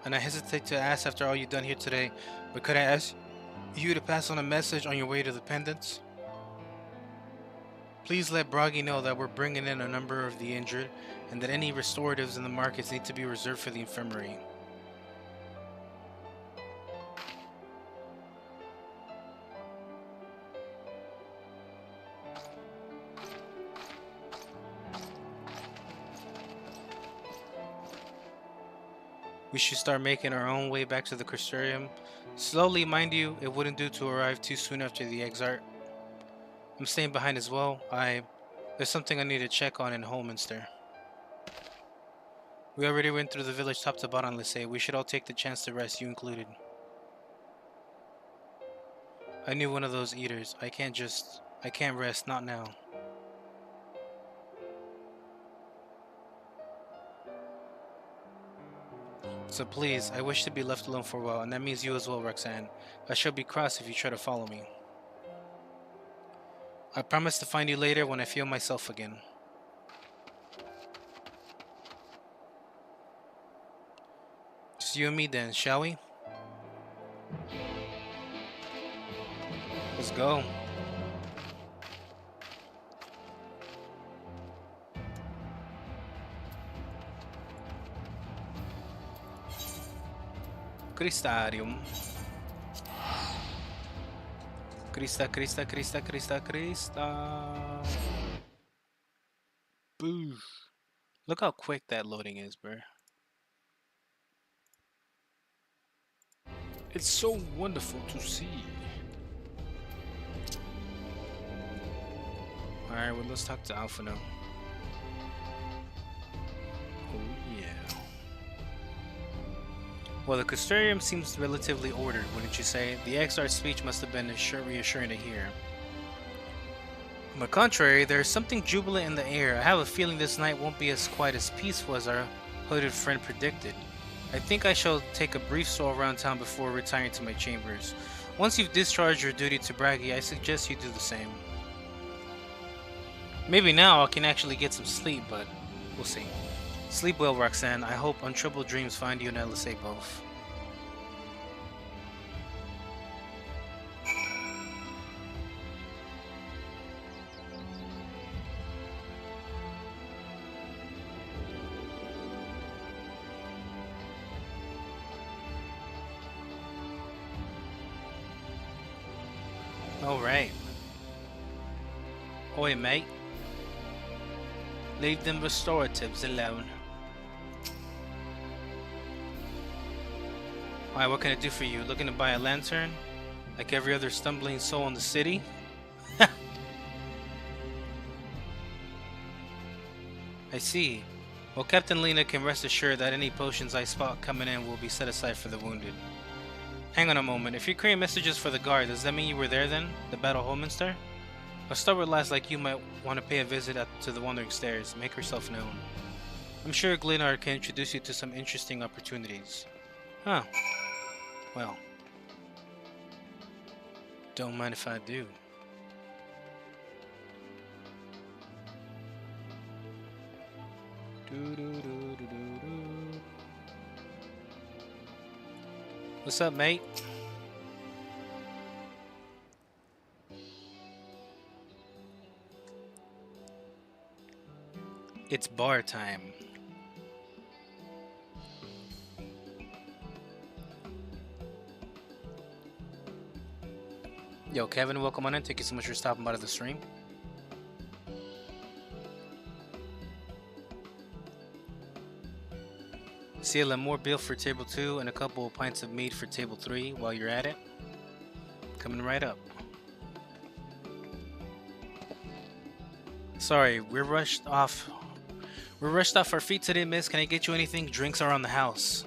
And I hesitate to ask after all you've done here today, but could I ask you to pass on a message on your way to the Pendants? Please let Bragi know that we're bringing in a number of the injured, and that any restoratives in the markets need to be reserved for the infirmary. We should start making our own way back to the Crystarium. Slowly, mind you, it wouldn't do to arrive too soon after the Exarch. I'm staying behind as well. There's something I need to check on in Holminster. We already went through the village top to bottom, let's say. We should all take the chance to rest, you included. I knew one of those eaters. I can't rest, not now. So please, I wish to be left alone for a while, and that means you as well, Roxanne. I shall be cross if you try to follow me. I promise to find you later when I feel myself again. Just you and me then, shall we? Let's go. Crystarium. Crista. Boo. Look how quick that loading is, bro. It's so wonderful to see. Alright, well, let's talk to Alpha now. Oh, yeah. Well, the Crystarium seems relatively ordered, wouldn't you say? The Exarch's speech must have been reassuring to hear. On the contrary, there is something jubilant in the air. I have a feeling this night won't be quite as peaceful as our hooded friend predicted. I think I shall take a brief stroll around town before retiring to my chambers. Once you've discharged your duty to Bragi, I suggest you do the same. Maybe now I can actually get some sleep, but we'll see. Sleep well, Roxanne. I hope untroubled dreams find you and Elisee both. Alright. Oi, mate. Leave them restoratives alone. Alright, what can I do for you? Looking to buy a lantern? Like every other stumbling soul in the city? I see. Well, Captain Lena can rest assured that any potions I spot coming in will be set aside for the wounded. Hang on a moment. If you're carrying messages for the guard, does that mean you were there then? The Battle of Holminster? A stubborn lass like you might want to pay a visit to the Wandering Stairs. Make herself known. I'm sure Glenard can introduce you to some interesting opportunities. Huh. Well. Don't mind if I do. What's up, mate? It's bar time. Yo, Kevin, welcome on in. Thank you so much for stopping by to the stream. Seal a more bill for table 2 and a couple of pints of meat for table 3 while you're at it. Coming right up. Sorry, we're rushed off our feet today, miss. Can I get you anything? Drinks are on the house.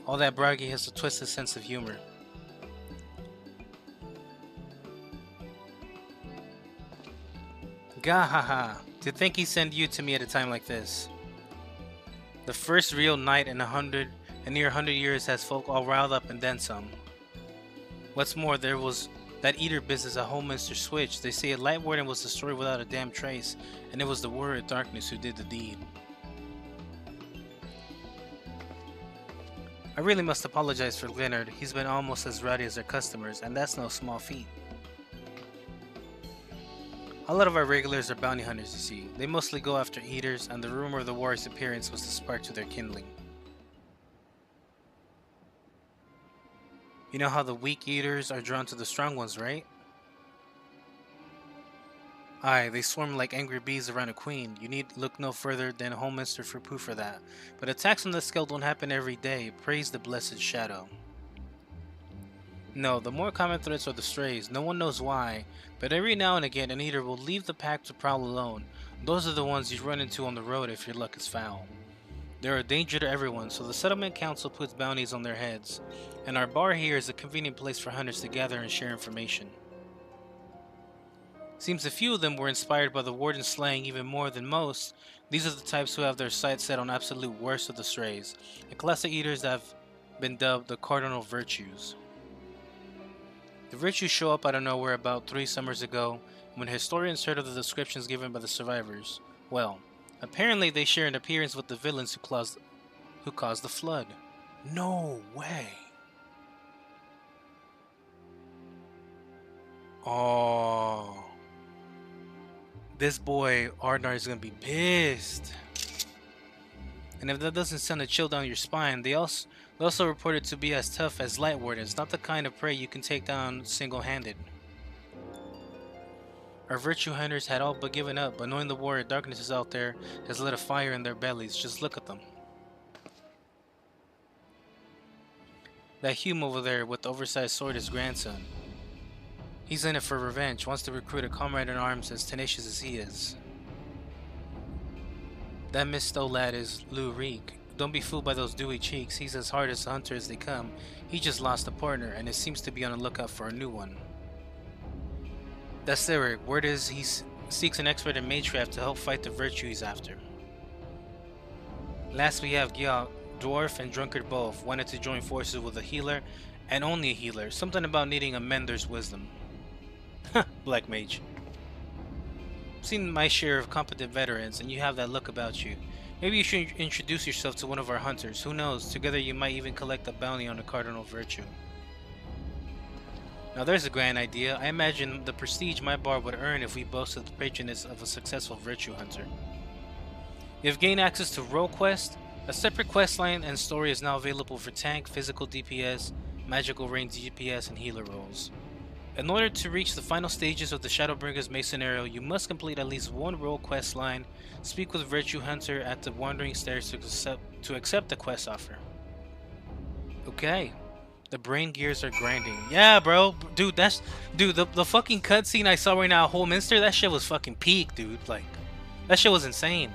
All that bragging has a twisted sense of humor. Gahaha. To think he sent you to me at a time like this. The first real night in near 100 years has folk all riled up and then some. What's more, there was that eater business at Holminster Switch. They say a light warden was destroyed without a damn trace, and it was the Warrior of Darkness who did the deed. I really must apologize for Leonard. He's been almost as rowdy as our customers, and that's no small feat. A lot of our regulars are bounty hunters, you see. They mostly go after eaters, and the rumor of the warrior's appearance was the spark to their kindling. You know how the weak eaters are drawn to the strong ones, right? Aye, they swarm like angry bees around a queen. You need look no further than Holminster for proof for that. But attacks on the scale don't happen every day. Praise the blessed shadow. No, the more common threats are the strays. No one knows why, but every now and again an eater will leave the pack to prowl alone. Those are the ones you run into on the road if your luck is foul. They're a danger to everyone, so the settlement council puts bounties on their heads, and our bar here is a convenient place for hunters to gather and share information. Seems a few of them were inspired by the warden slaying even more than most. These are the types who have their sights set on absolute worst of the strays, a class of eaters that have been dubbed the cardinal virtues. The virtues show up out of nowhere about 3 summers ago, when historians heard of the descriptions given by the survivors. Well, apparently they share an appearance with the villains who caused the flood. No way! Oh, this boy Ardnar is gonna be pissed. And if that doesn't send a chill down your spine, they also reported to be as tough as light wardens, not the kind of prey you can take down single-handed. Our virtue hunters had all but given up, but knowing the warrior darkness is out there has lit a fire in their bellies. Just look at them. That Hume over there with the oversized sword is grandson. He's in it for revenge, wants to recruit a comrade in arms as tenacious as he is. That Misto lad is Lou Reek. Don't be fooled by those dewy cheeks. He's as hard as a hunter as they come. He just lost a partner, and it seems to be on the lookout for a new one. That's Eric. Word is he seeks an expert in magecraft to help fight the virtue he's after. Last we have Gyal, dwarf and drunkard both, wanted to join forces with a healer, and only a healer. Something about needing a mender's wisdom. Black mage. I've seen my share of competent veterans, and you have that look about you. Maybe you should introduce yourself to one of our hunters. Who knows, together you might even collect a bounty on a cardinal virtue. Now there's a grand idea. I imagine the prestige my bar would earn if we boasted the patronage of a successful virtue hunter. You have gained access to Roll Quest. A separate questline and story is now available for tank, physical DPS, magical range DPS, and healer roles. In order to reach the final stages of the Shadowbringers maze scenario, you must complete at least one role quest line, speak with Virtue Hunter at the Wandering Stairs to accept the quest offer. Okay, The brain gears are grinding. Yeah, bro. Dude, the fucking cutscene I saw right now at Holminster, that shit was fucking peak, dude. Like, that shit was insane.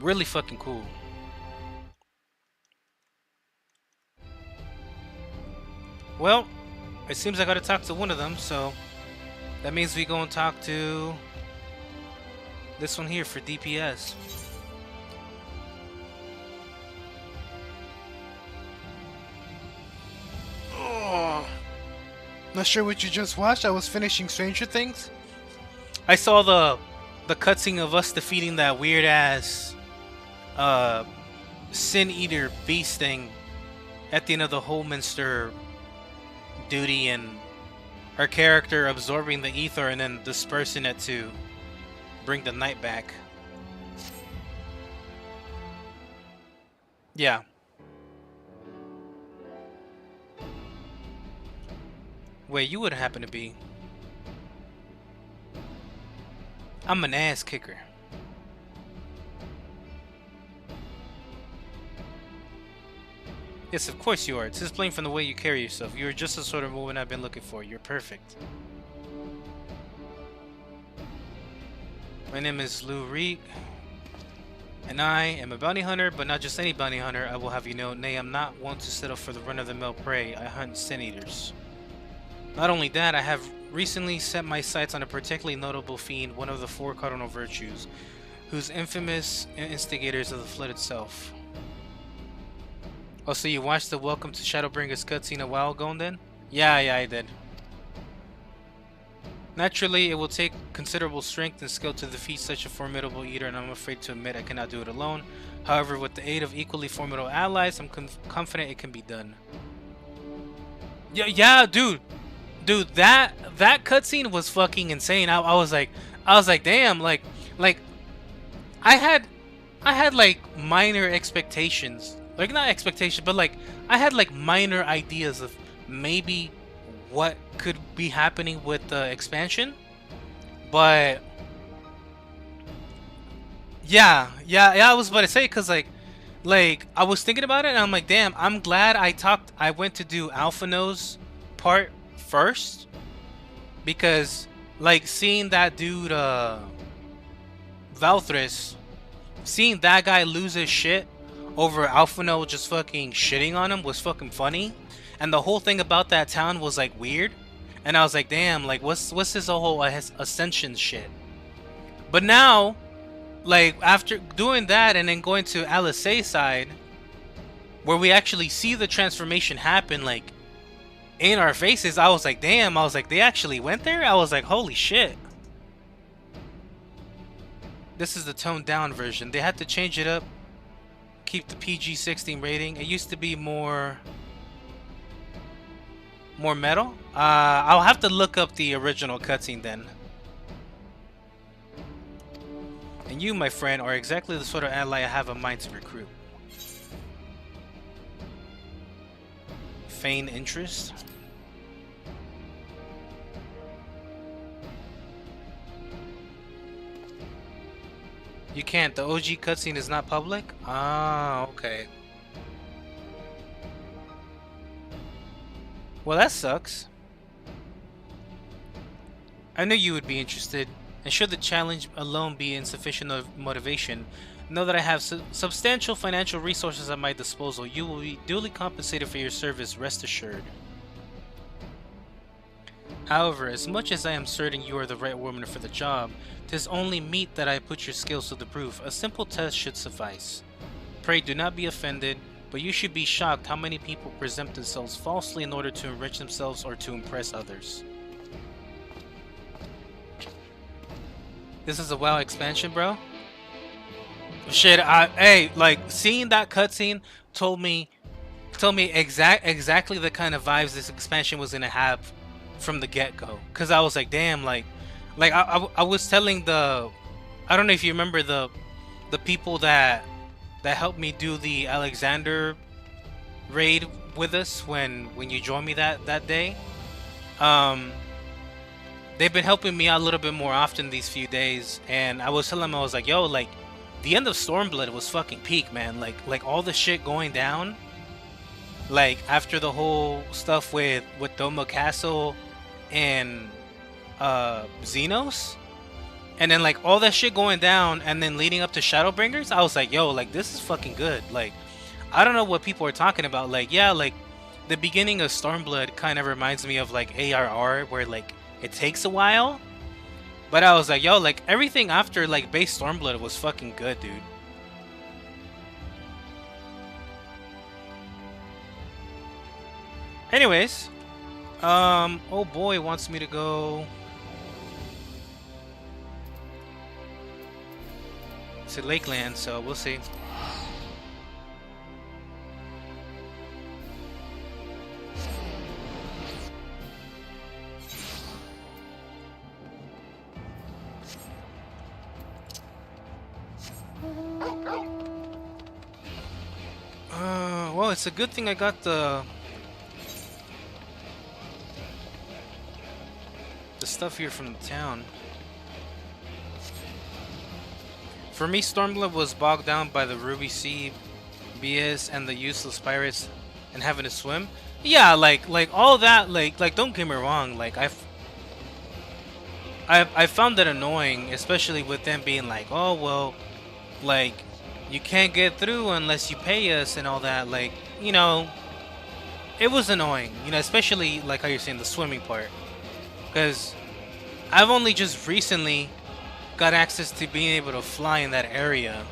Really fucking cool. Well, it seems I gotta talk to one of them, so that means we go and talk to this one here for DPS. Oh, not sure what you just watched. I was finishing Stranger Things. I saw the cutscene of us defeating that weird ass Sin Eater beast thing at the end of the Holminster duty, and our character absorbing the ether and then dispersing it to bring the night back. Yeah. Wait, you would happen to be? I'm an ass kicker. Yes, of course you are. It's just plain from the way you carry yourself. You're just the sort of woman I've been looking for. You're perfect. My name is Lou Reek, and I am a bounty hunter, but not just any bounty hunter. I will have you know, nay, I'm not one to settle for the run-of-the-mill prey. I hunt sin eaters. Not only that, I have recently set my sights on a particularly notable fiend, one of the 4 cardinal virtues, whose infamous instigators of the flood itself. Oh, so you watched the Welcome to Shadowbringers cutscene a while ago then? Yeah, I did. Naturally, it will take considerable strength and skill to defeat such a formidable eater, and I'm afraid to admit I cannot do it alone. However, with the aid of equally formidable allies, I'm confident it can be done. Yeah, dude, that cutscene was fucking insane. I was like, damn, like, I had like minor expectations. Like, not expectations, but like, I had like minor ideas of maybe what could be happening with the expansion. But yeah, I was about to say, cause like I was thinking about it and I'm like, damn, I'm glad I went to do Alpha Nose part first, because like seeing that dude Valthris, seeing that guy lose his shit over Alphano just fucking shitting on him was fucking funny, and the whole thing about that town was like weird, and I was like, damn, like what's this whole ascension shit? But now, like after doing that and then going to Alisei side, where we actually see the transformation happen like in our faces, I was like, damn, I was like, they actually went there? I was like, holy shit. This is the toned down version. They had to change it up, keep the PG-16 rating. It used to be more metal. I'll have to look up the original cutscene then. And you, my friend, are exactly the sort of ally I have in mind to recruit. Feign interest. You can't. The OG cutscene is not public? Ah, okay. Well, that sucks. I knew you would be interested, and should the challenge alone be insufficient of motivation, know that I have substantial financial resources at my disposal. You will be duly compensated for your service, rest assured. However, as much as I am certain you are the right woman for the job, 'tis only meet that I put your skills to the proof. A simple test should suffice. Pray do not be offended, but you should be shocked how many people present themselves falsely in order to enrich themselves or to impress others. This is a WoW expansion, bro? Shit, hey, like, seeing that cutscene told me exactly the kind of vibes this expansion was gonna have from the get-go. Cause I was like, damn, like I was telling I don't know if you remember the people that helped me do the Alexander raid with us when you joined me that day. They've been helping me out a little bit more often these few days, and I was telling them, I was like, yo, like the end of Stormblood was fucking peak, man. Like all the shit going down Like after the whole stuff with Doma Castle and Xenos, and then like all that shit going down, and then leading up to Shadowbringers, I was like, yo, like this is fucking good. Like I don't know what people are talking about. Like yeah, like the beginning of Stormblood kind of reminds me of like ARR, where like it takes a while. But I was like, yo, like everything after like base Stormblood was fucking good, dude. Anyways, oh boy wants me to go to Lakeland, so we'll see. Well, it's a good thing I got the stuff here from the town. For me, Stormblood was bogged down by the Ruby Sea BS and the useless pirates and having to swim. Yeah, like all that, like don't get me wrong, like I found that annoying, especially with them being like, oh well, like you can't get through unless you pay us and all that. Like, you know, it was annoying, you know, especially like how you're saying the swimming part, because I've only just recently got access to being able to fly in that area,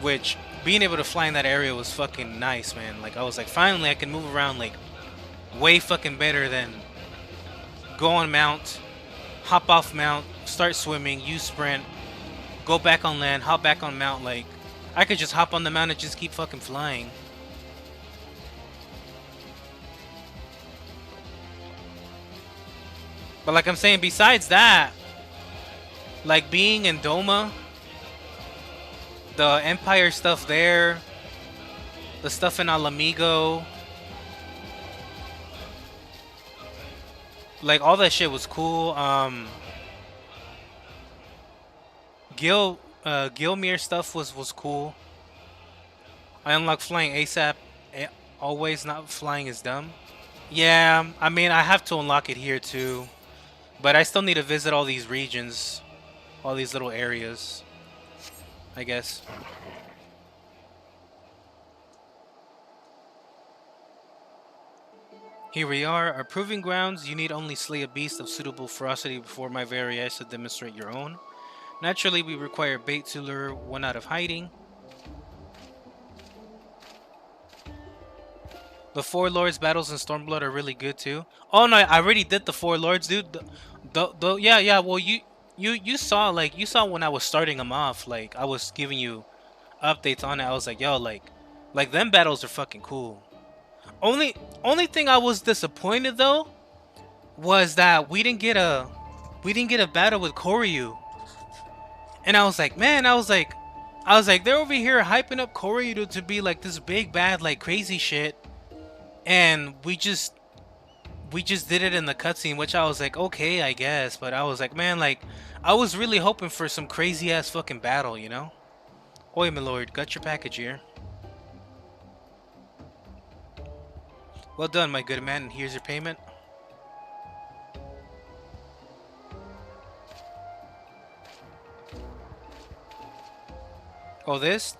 which being able to fly in that area was fucking nice, man. Like I was like, finally I can move around like way fucking better than go on mount, hop off mount, start swimming, use sprint, go back on land, hop back on mount. Like I could just hop on the mount and just keep fucking flying. But like I'm saying, besides that, like being in Doma, the Empire stuff there, the stuff in Alamigo, like all that shit was cool. Gilmere stuff was cool. I unlocked flying ASAP. Always not flying is dumb. Yeah, I mean I have to unlock it here too, but I still need to visit all these regions, all these little areas, I guess. Here we are, our proving grounds. You need only slay a beast of suitable ferocity before my very eyes to demonstrate your own. Naturally, we require bait to lure one out of hiding. The Four Lords battles in Stormblood are really good too. Oh no, I already did the Four Lords, dude. Yeah. Well, you saw, like, you saw when I was starting them off, like I was giving you updates on it. I was like, yo, like them battles are fucking cool. Only thing I was disappointed though was that we didn't get a battle with Koryu. And I was like, man, I was like they're over here hyping up Koryu to be like this big bad like crazy shit, and we just did it in the cutscene, which I was like, okay, I guess. But I was like, man, like I was really hoping for some crazy ass fucking battle, you know? Oi, my lord, got your package here. Well done, my good man, and here's your payment. Oh, this?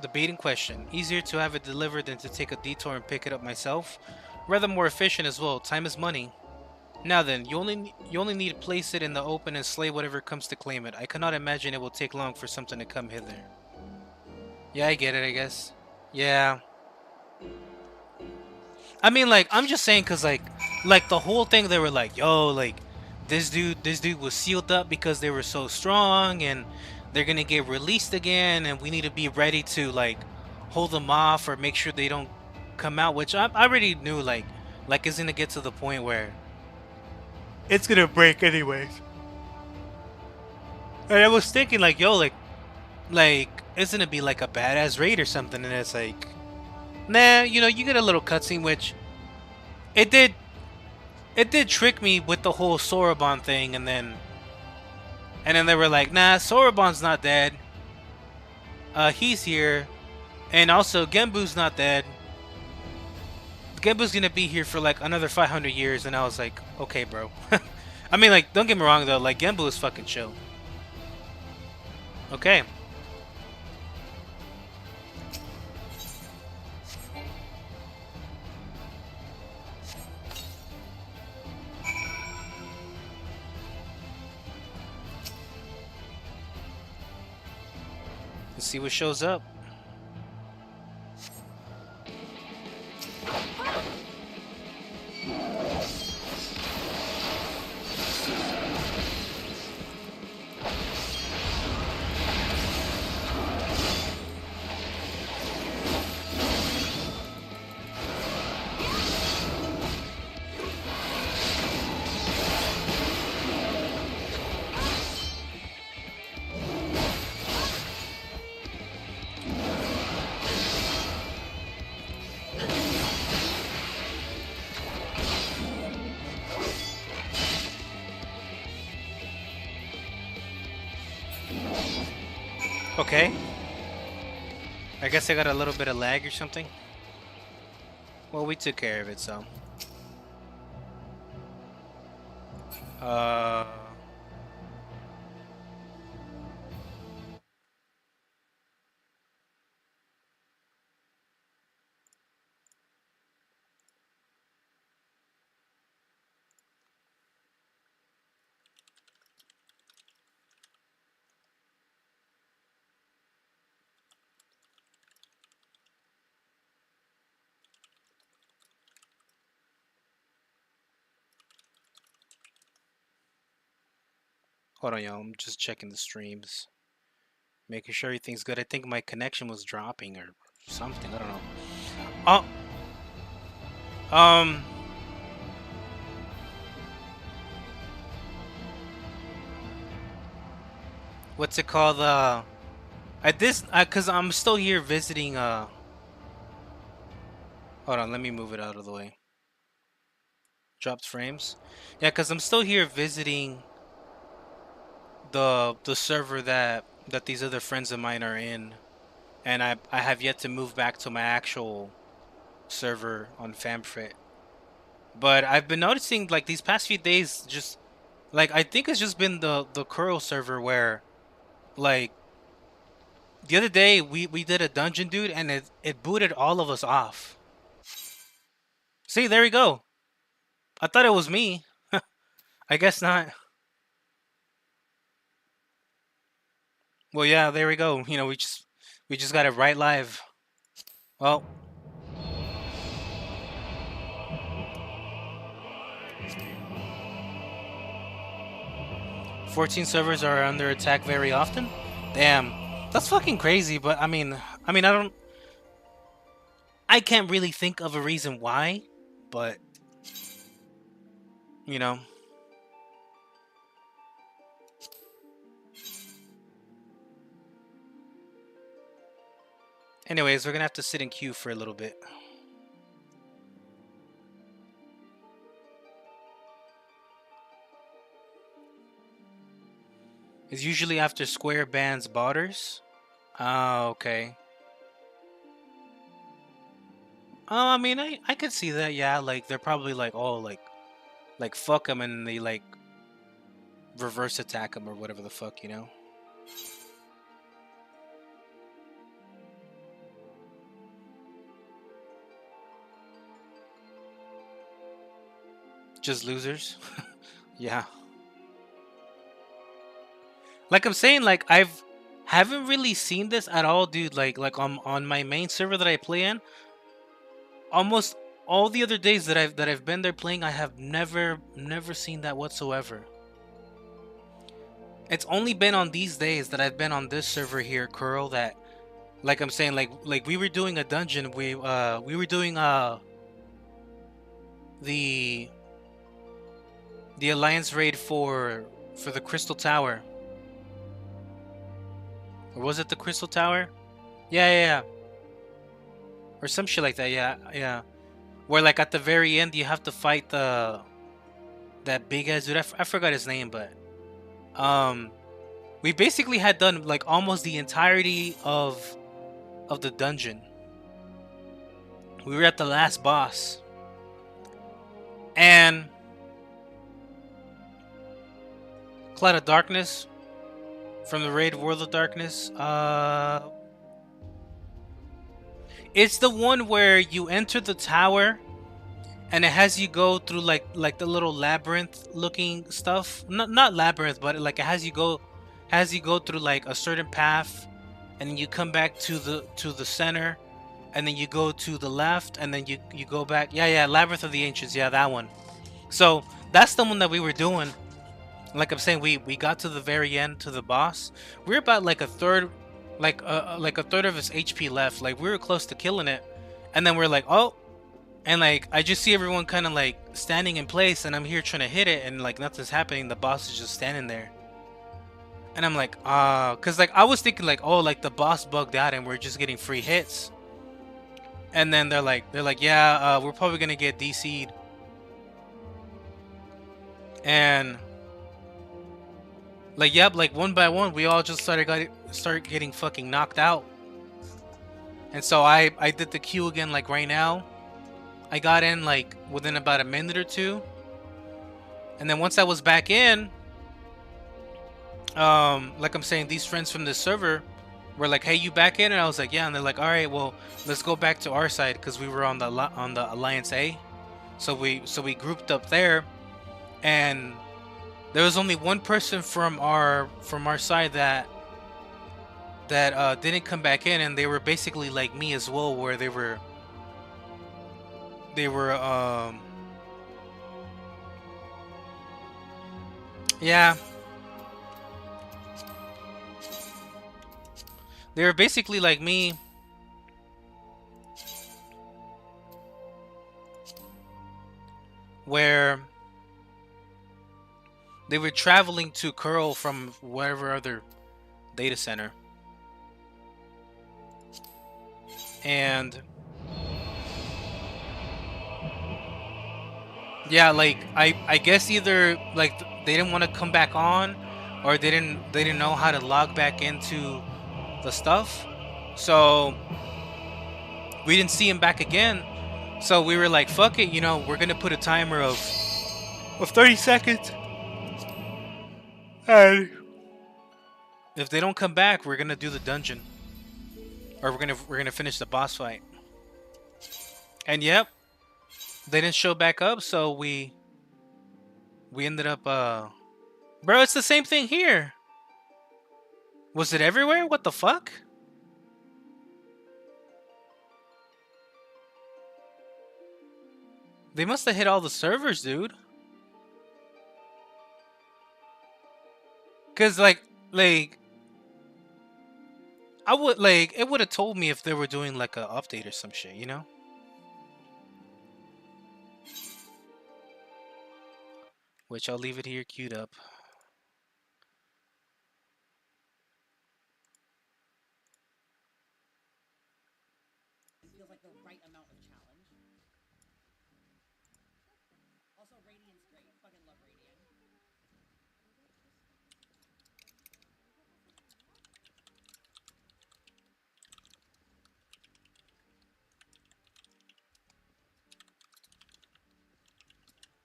The bait in question. Easier to have it delivered than to take a detour and pick it up myself. Rather more efficient as well. Time is money. Now then, you only need to place it in the open and slay whatever comes to claim it. I cannot imagine it will take long for something to come hither. Yeah, I get it, I guess. Yeah. I mean, like, I'm just saying, cause like the whole thing, they were like, yo, like, this dude was sealed up because they were so strong, and they're gonna get released again, and we need to be ready to like hold them off or make sure they don't come out. Which I already knew, like it's gonna get to the point where it's gonna break anyways. And I was thinking, like, yo, like it's gonna be like a badass raid or something, and it's like, nah, you know, you get a little cutscene, which it did trick me with the whole Soroban thing, and then they were like, nah, Soroban's not dead. He's here, and also Genbu's not dead. Genbu's gonna be here for like another 500 years, and I was like, okay, bro. I mean, like, don't get me wrong though, like Genbu is fucking chill. Okay. Let's see what shows up. Okay. I guess I got a little bit of lag or something. Well, we took care of it, so. Hold on, y'all. I'm just checking the streams. Making sure everything's good. I think my connection was dropping or something. I don't know. Oh. What's it called? Cause I'm still here visiting. Hold on. Let me move it out of the way. Dropped frames. Yeah, cause I'm still here visiting the server that these other friends of mine are in, and I have yet to move back to my actual server on FamFrit. But I've been noticing like these past few days, just like I think it's just been the Curl server where, like, the other day we did a dungeon, dude, and it booted all of us off. See, there we go. I thought it was me. I guess not. Well, yeah, there we go. You know, we just got it right live. Well, 14 servers are under attack very often. Damn, that's fucking crazy. But I mean, I can't really think of a reason why, but you know. Anyways, we're gonna have to sit in queue for a little bit. It's usually after Square bans botters. Oh, okay. Oh, I mean, I could see that. Yeah, like they're probably like, oh, like fuck them, and they like reverse attack them or whatever the fuck, you know. Just losers. Yeah. Like I'm saying, like haven't really seen this at all, dude. Like on my main server that I play in, almost all the other days that I've been there playing, I have never seen that whatsoever. It's only been on these days that I've been on this server here, Curl, that like I'm saying, like we were doing a dungeon, we were doing the Alliance raid for the Crystal Tower. Or was it the Crystal Tower? Yeah. Or some shit like that, yeah. Where like at the very end you have to fight that big ass dude. I forgot his name, but we basically had done like almost the entirety of the dungeon. We were at the last boss. And Cloud of Darkness from the raid World of Darkness. It's the one where you enter the tower and it has you go through like the little labyrinth looking stuff. Not labyrinth, but like it has you go through like a certain path, and then you come back to the center, and then you go to the left, and then you go back. Yeah, Labyrinth of the Ancients. Yeah, that one. So that's the one that we were doing. Like I'm saying, we got to the very end, to the boss. We're about like a third, like a third of his HP left. Like we were close to killing it, and then we're like, oh, and like I just see everyone kind of like standing in place, and I'm here trying to hit it, and like nothing's happening. The boss is just standing there, and I'm like, cause like I was thinking like, oh, like the boss bugged out, and we're just getting free hits. And then they're like, yeah, we're probably gonna get DC'd, and. Like, yep, like one by one, we all just start getting fucking knocked out. And so I did the queue again, like right now. I got in like within about a minute or two. And then once I was back in, like I'm saying, these friends from the server were like, "Hey, you back in?" And I was like, "Yeah." And they're like, "All right, well, let's go back to our side," because we were on the Alliance A. So we grouped up there, and there was only one person from our side that didn't come back in, and they were basically like me as well, where they were yeah, they were basically like me, where they were traveling to Curl from whatever other data center. And yeah, like I guess either like they didn't want to come back on, or they didn't know how to log back into the stuff. So we didn't see him back again. So we were like, fuck it, you know, we're gonna put a timer of 30 seconds. And if they don't come back, we're gonna do the dungeon, or we're gonna finish the boss fight. And yep, they didn't show back up, so we ended up bro, it's the same thing here. Was it everywhere? What the fuck? They must have hit all the servers, dude. Cause like I would like it would have told me if they were doing like an update or some shit, you know? Which I'll leave it here queued up. Feels like the right amount of challenge. Also, Radiant's great. Fucking love Radiant.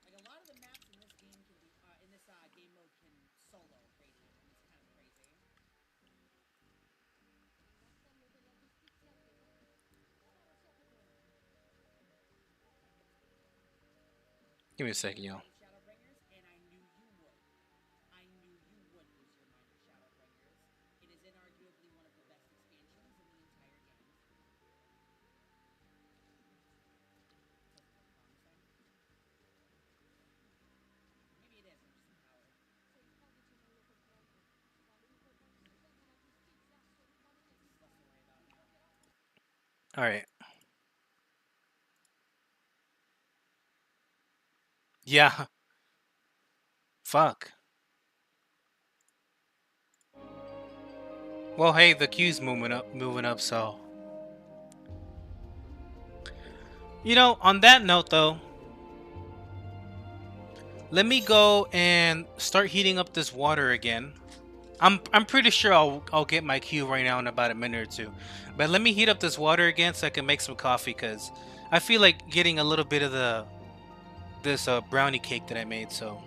Like a lot of the maps in this game can be in this game mode can solo Radiant, and it's kind of crazy. Give me a second, y'all. Shadowbringers, and I knew you would. I knew you would lose your mind to Shadowbringers. It is inarguably one of the best expansions in the entire game. Maybe it is, I'm just empowered. All right. Yeah. Fuck. Well, hey, the queue's moving up, so. You know, on that note though, let me go and start heating up this water again. I'm pretty sure I'll get my queue right now in about a minute or two. But let me heat up this water again so I can make some coffee, cuz I feel like getting a little bit of the this brownie cake that I made. So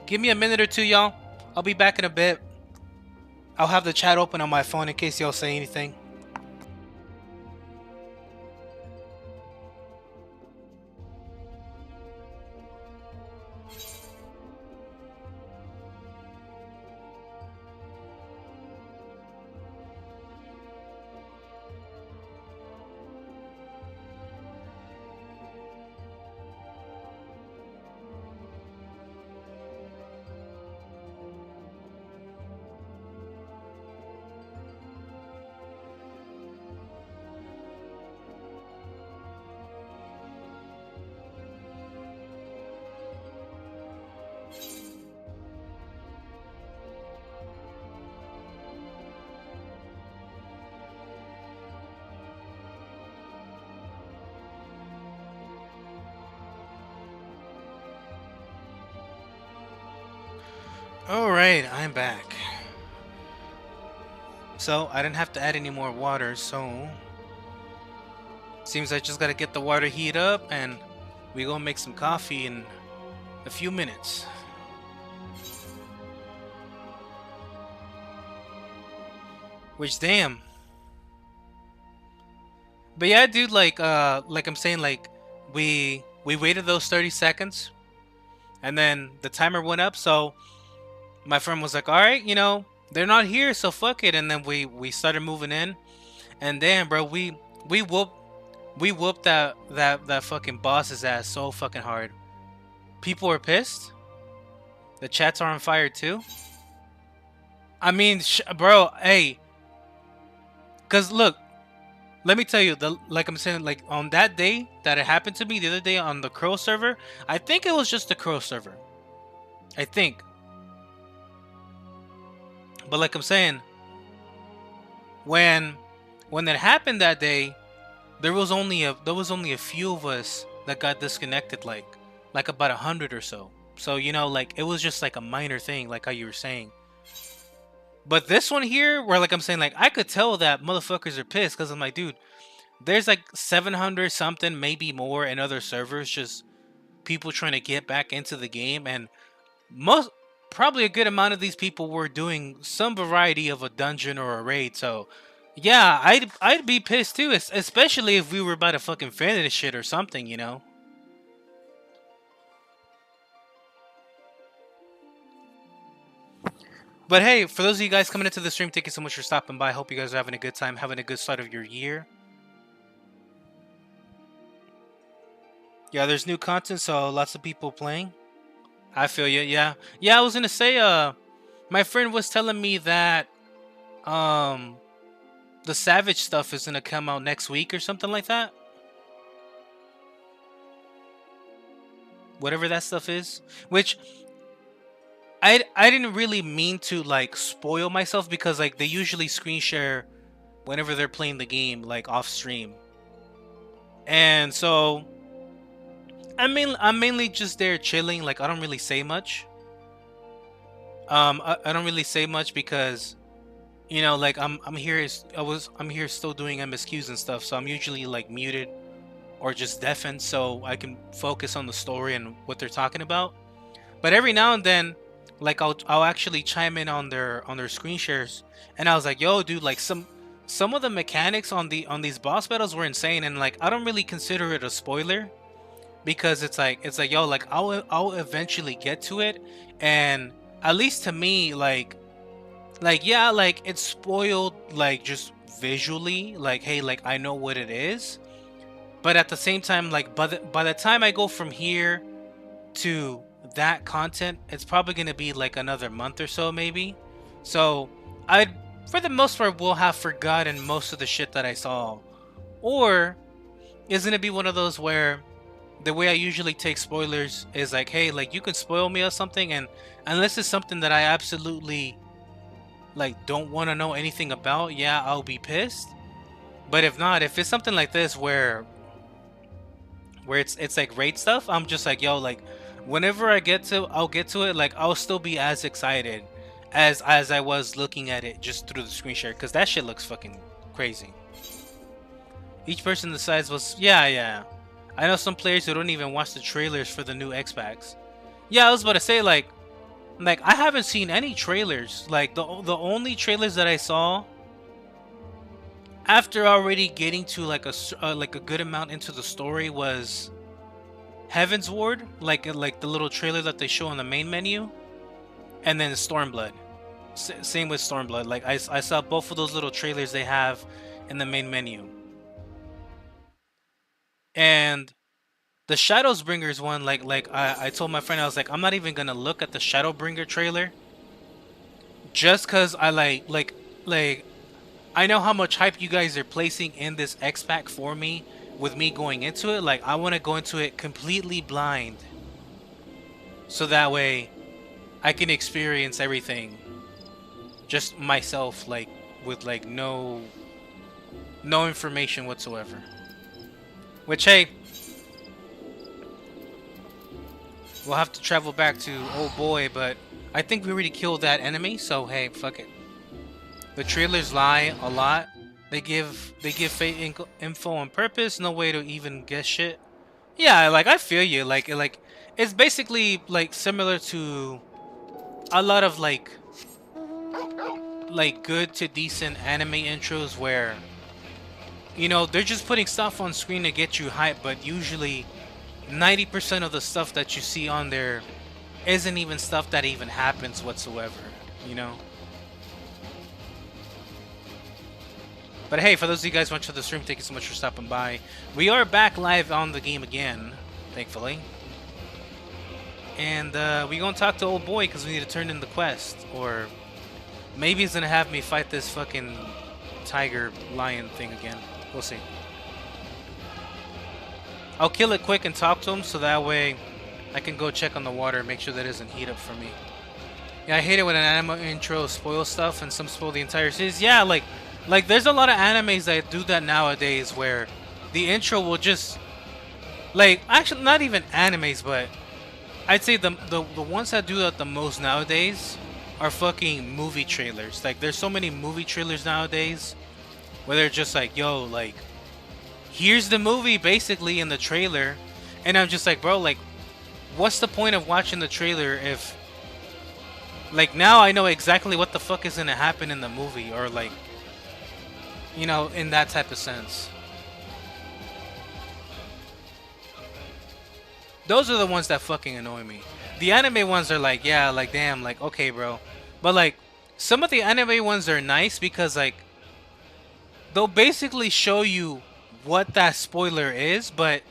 give me a minute or two, y'all. I'll be back in a bit. I'll have the chat open on my phone in case y'all say anything. Alright, I'm back. So, I didn't have to add any more water, so... Seems I just gotta get the water heat up, and we gonna make some coffee in a few minutes. Which, damn. But yeah, dude, like I'm saying, like, we waited those 30 seconds, and then the timer went up, so... My friend was like, alright, you know, they're not here, so fuck it. And then we started moving in. And damn, bro, we whooped that fucking boss's ass so fucking hard. People are pissed. The chats are on fire too. I mean, bro, hey. Cause look, let me tell you, like I'm saying, like on that day that it happened to me, the other day on the Crow server, I think it was just the Crow server. I think. But like I'm saying, when it happened that day, there was only a few of us that got disconnected, like about 100 or so. So you know, like it was just like a minor thing, like how you were saying. But this one here, where like I'm saying, like I could tell that motherfuckers are pissed, because I'm like, dude, there's like 700 something, maybe more, in other servers, just people trying to get back into the game, and probably a good amount of these people were doing some variety of a dungeon or a raid. So yeah, I'd be pissed too, especially if we were about to fucking finish shit or something, you know. But hey, for those of you guys coming into the stream, thank you so much for stopping by. Hope you guys are having a good time, having a good start of your year. Yeah, there's new content, so lots of people playing. I feel you, yeah. Yeah, I was gonna say, my friend was telling me that, the Savage stuff is gonna come out next week or something like that. Whatever that stuff is. Which, I didn't really mean to, like, spoil myself, because, like, they usually screen share whenever they're playing the game, like, off stream. And so... I'm mainly just there chilling. Like I don't really say much. I don't really say much because, you know, like I'm here still doing MSQs and stuff. So I'm usually like muted or just deafened, so I can focus on the story and what they're talking about. But every now and then, like I'll actually chime in on their screen shares, and I was like, yo, dude, like some of the mechanics on these boss battles were insane, and like I don't really consider it a spoiler. Because it's like yo, like I'll eventually get to it, and at least to me, like yeah, like it's spoiled, like just visually, like hey, like I know what it is, but at the same time, like by the time I go from here to that content, it's probably gonna be like another month or so maybe. So for the most part, will have forgotten most of the shit that I saw, or isn't it be one of those where the way I usually take spoilers is like, hey, like you can spoil me or something, and unless it's something that I absolutely like don't want to know anything about, yeah, I'll be pissed. But if not, if it's something like this where it's like raid stuff, I'm just like, yo, like whenever I'll get to it, like I'll still be as excited as I was looking at it just through the screen share, because that shit looks fucking crazy. Each person decides was yeah. I know some players who don't even watch the trailers for the new X-Packs. Yeah, I was about to say like I haven't seen any trailers. Like the only trailers that I saw after already getting to like a good amount into the story was Heaven's Ward, like the little trailer that they show on the main menu, and then Stormblood. Same with Stormblood. Like I saw both of those little trailers they have in the main menu. And the Shadowbringers one, I told my friend, I was like, I'm not even gonna look at the Shadowbringer trailer, just cause I like I know how much hype you guys are placing in this X pack for me. With me going into it, like I want to go into it completely blind, so that way I can experience everything just myself, like with like no information whatsoever. Which, hey, we'll have to travel back to Old Boy, but I think we already killed that enemy, so hey, fuck it. The trailers lie a lot. They give fake info on purpose, no way to even guess shit. Yeah, like I feel you. Like it's basically like similar to a lot of like good to decent anime intros where, you know, they're just putting stuff on screen to get you hyped, but usually 90% of the stuff that you see on there isn't even stuff that even happens whatsoever, you know? But hey, for those of you guys watching the stream, thank you so much for stopping by. We are back live on the game again, thankfully. And we're going to talk to Old Boy because we need to turn in the quest. Or maybe he's going to have me fight this fucking tiger lion thing again. We'll see. I'll kill it quick and talk to him so that way I can go check on the water and make sure that it doesn't heat up for me. Yeah, I hate it when an anime intro spoils stuff and some spoil the entire series. Yeah, like there's a lot of animes that do that nowadays where the intro will just, like, actually not even animes, but I'd say the ones that do that the most nowadays are fucking movie trailers. Like there's so many movie trailers nowadays where they're just like, yo, like, here's the movie basically in the trailer, and I'm just like, bro, like, what's the point of watching the trailer if, like, now I know exactly what the fuck is gonna happen in the movie, or like, you know, in that type of sense. Those are the ones that fucking annoy me. The anime ones are like, yeah, like, damn, like, okay, bro. But like, some of the anime ones are nice because like, they'll basically show you what that spoiler is, but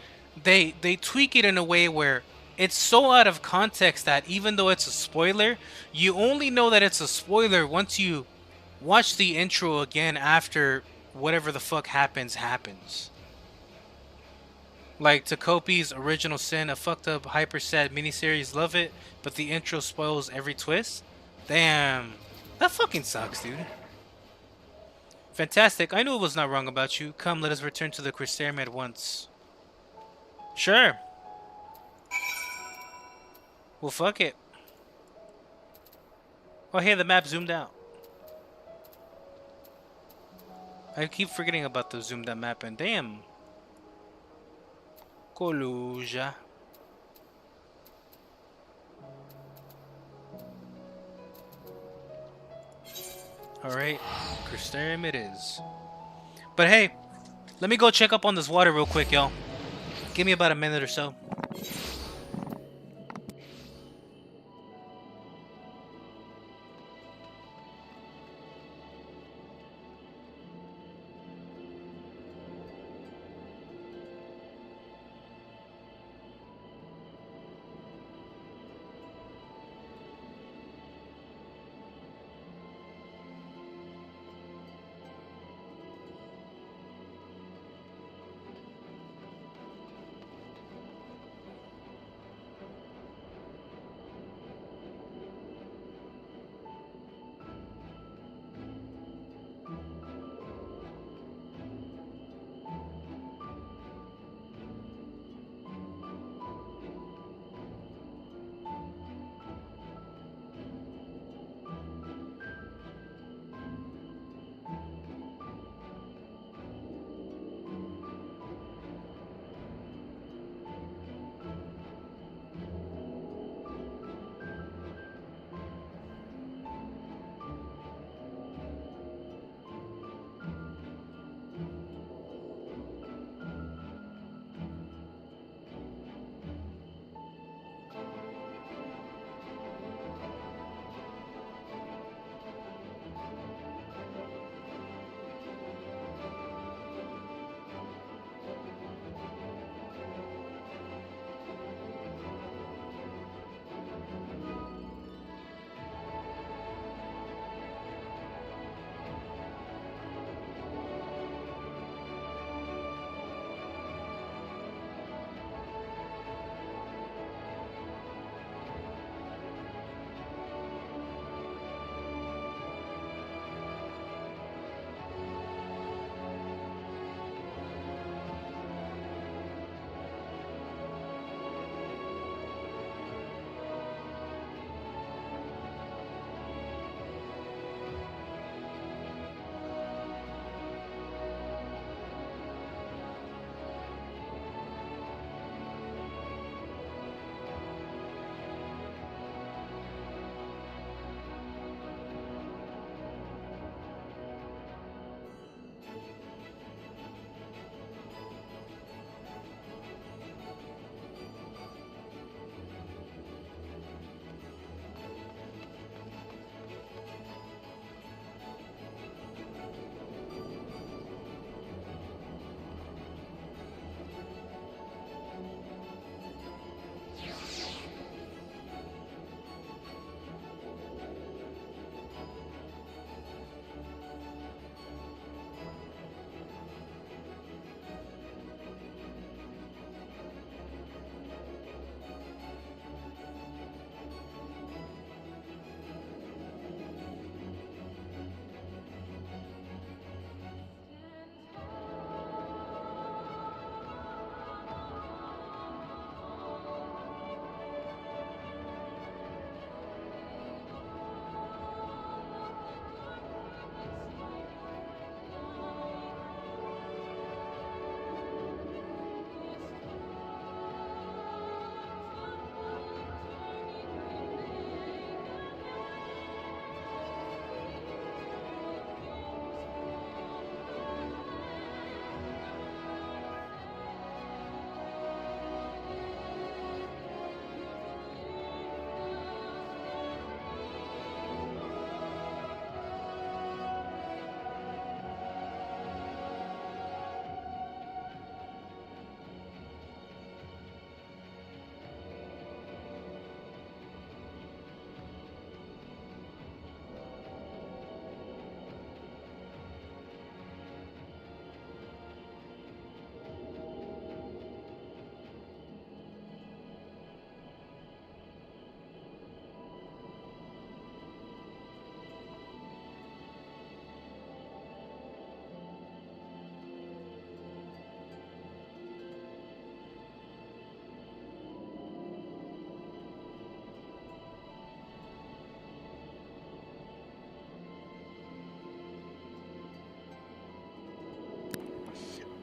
they tweak it in a way where it's so out of context that even though it's a spoiler, you only know that it's a spoiler once you watch the intro again after whatever the fuck happens. Like Takopi's Original Sin, a fucked up hyper sad miniseries, love it, but the intro spoils every twist. Damn, that fucking sucks, dude. Fantastic, I knew it was not wrong about you. Come, let us return to the Crystarium at once. Sure. Well, fuck it. Oh, hey, the map zoomed out. I keep forgetting about the zoomed out map, and damn. Coluja. Alright, Crystarium it is. But hey, let me go check up on this water real quick, y'all. Give me about a minute or so.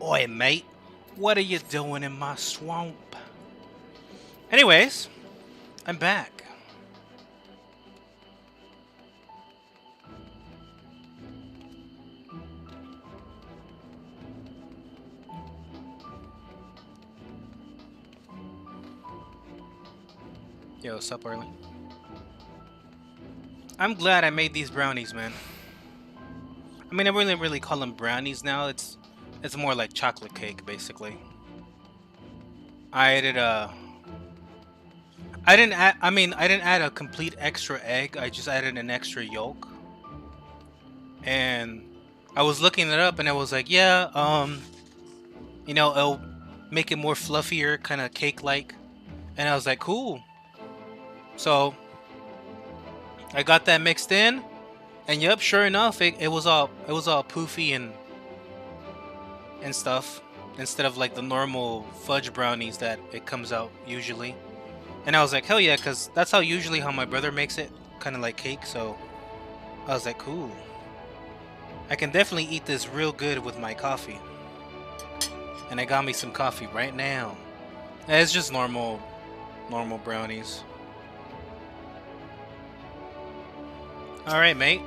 Oi, mate. What are you doing in my swamp? Anyways, I'm back. Yo, what's up, Arlen? I'm glad I made these brownies, man. I mean, I wouldn't really call them brownies now. It's more like chocolate cake, basically. I didn't add. I mean, I didn't add a complete extra egg. I just added an extra yolk. And I was looking it up, and I was like, yeah, you know, it'll make it more fluffier, kind of cake-like. And I was like, cool. So I got that mixed in, and yep, sure enough, it was all poofy and stuff, instead of like the normal fudge brownies that it comes out usually. And I was like, hell yeah, because that's usually how my brother makes it, kind of like cake. So I was like, cool. I can definitely eat this real good with my coffee. And I got me some coffee right now. It's just normal brownies. Alright, mate.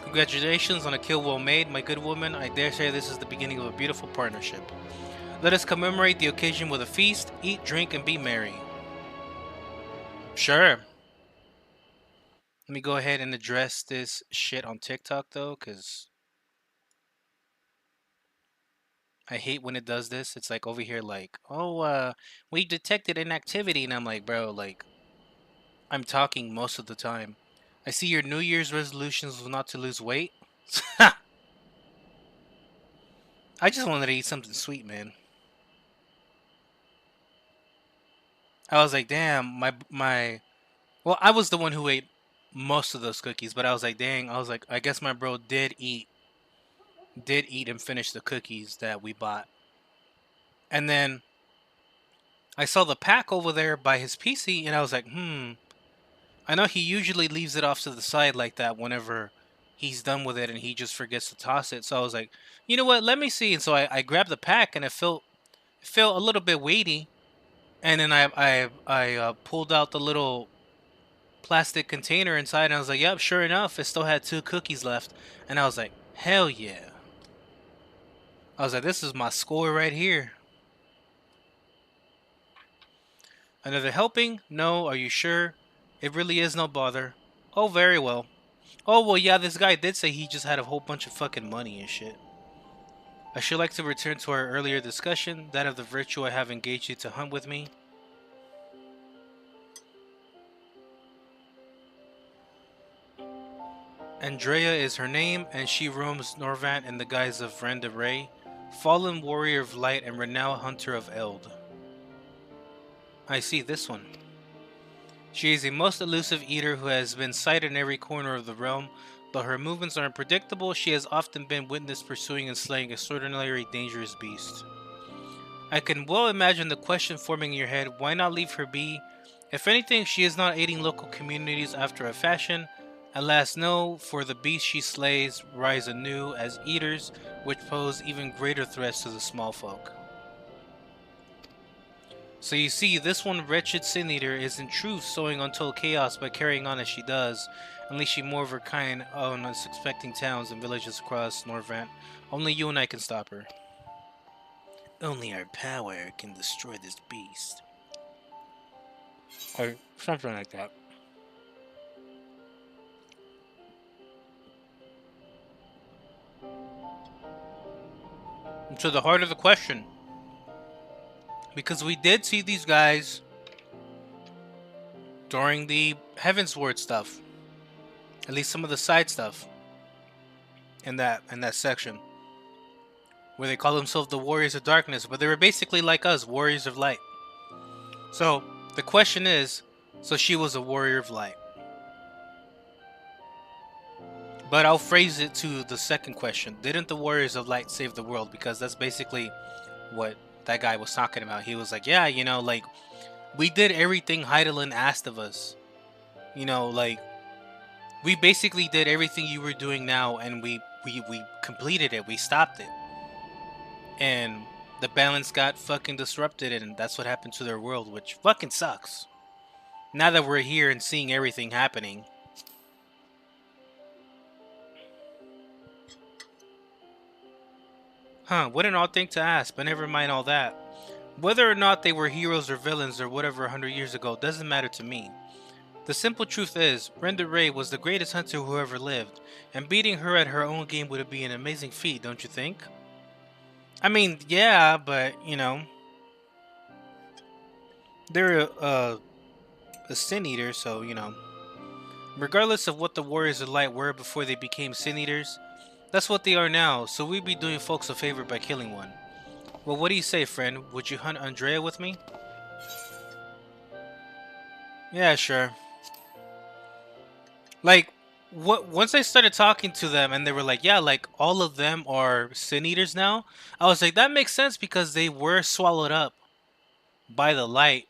Congratulations on a kill well made, my good woman. I dare say this is the beginning of a beautiful partnership. Let us commemorate the occasion with a feast, eat, drink, and be merry. Sure. Let me go ahead and address this shit on TikTok, though, because I hate when it does this. It's like over here like, oh, we detected inactivity, and I'm like, bro, like, I'm talking most of the time. I see your New Year's resolutions was not to lose weight. I just wanted to eat something sweet, man. I was like, damn, my well, I was the one who ate most of those cookies, but I was like, dang, I was like, I guess my bro did eat and finish the cookies that we bought. And then I saw the pack over there by his PC, and I was like, I know he usually leaves it off to the side like that whenever he's done with it and he just forgets to toss it. So I was like, you know what, let me see. And so I grabbed the pack, and it felt a little bit weighty. And then I pulled out the little plastic container inside, and I was like, yep, sure enough, it still had 2 cookies left. And I was like, hell yeah. I was like, this is my score right here. Another helping? No, are you sure? It really is no bother. Oh, very well. Oh, well, yeah, this guy did say he just had a whole bunch of fucking money and shit. I should like to return to our earlier discussion, that of the virtue I have engaged you to hunt with me. Andrea is her name, and she roams Norvant in the guise of Randa Ray, fallen warrior of light and renowned hunter of Eld. I see this one. She is a most elusive eater who has been sighted in every corner of the realm. Though her movements are unpredictable, she has often been witnessed pursuing and slaying extraordinarily dangerous beasts. I can well imagine the question forming in your head, why not leave her be? If anything, she is not aiding local communities after a fashion. Alas, no, for the beasts she slays rise anew as eaters, which pose even greater threats to the small folk. So you see, this one wretched sin eater is in truth sowing untold chaos by carrying on as she does, unleashing more of her kind on unsuspecting towns and villages across Norvant. Only you and I can stop her. Only our power can destroy this beast. Or something like that. And to the heart of the question. Because we did see these guys during the Heavensward stuff. At least some of the side stuff. In that section. Where they call themselves the Warriors of Darkness. But they were basically like us, Warriors of Light. So, the question is, so she was a Warrior of Light. But I'll phrase it to the second question. Didn't the Warriors of Light save the world? Because that's basically what that guy was talking about. He was like, yeah, you know, like, we did everything Heidelin asked of us. You know, like, we basically did everything you were doing now, and we completed it. We stopped it. and the balance got fucking disrupted, and that's what happened to their world, which fucking sucks. Now that we're here and seeing everything happening. Huh, what an odd thing to ask, but never mind all that. Whether or not they were heroes or villains or whatever 100 years ago doesn't matter to me. The simple truth is, Brenda Ray was the greatest hunter who ever lived, and beating her at her own game would be an amazing feat, don't you think? I mean, yeah, but, you know, they're a sin eater, so, you know. Regardless of what the Warriors of Light were before they became sin eaters, that's what they are now, so we'd be doing folks a favor by killing one. Well, what do you say, friend? Would you hunt Andrea with me? Yeah, sure. Like, once I started talking to them and they were like, yeah, like, all of them are sin eaters now, I was like, that makes sense because they were swallowed up by the light,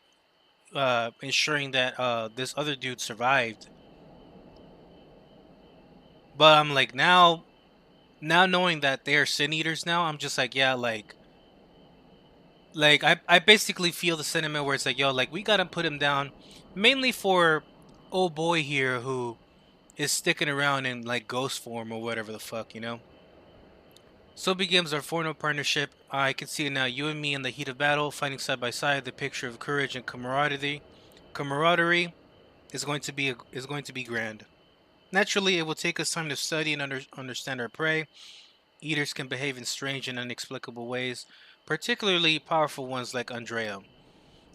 ensuring that this other dude survived. But I'm like, now knowing that they are sin eaters now, I'm just like, yeah, like I basically feel the sentiment where it's like, yo, like, we gotta put him down, mainly for old boy here who is sticking around in like ghost form or whatever the fuck, you know. So begins our formal partnership. I can see it now, you and me in the heat of battle, fighting side by side. The picture of courage and camaraderie is going to be grand. Naturally, it will take us time to study and understand our prey. Eaters can behave in strange and inexplicable ways, particularly powerful ones like Andrea.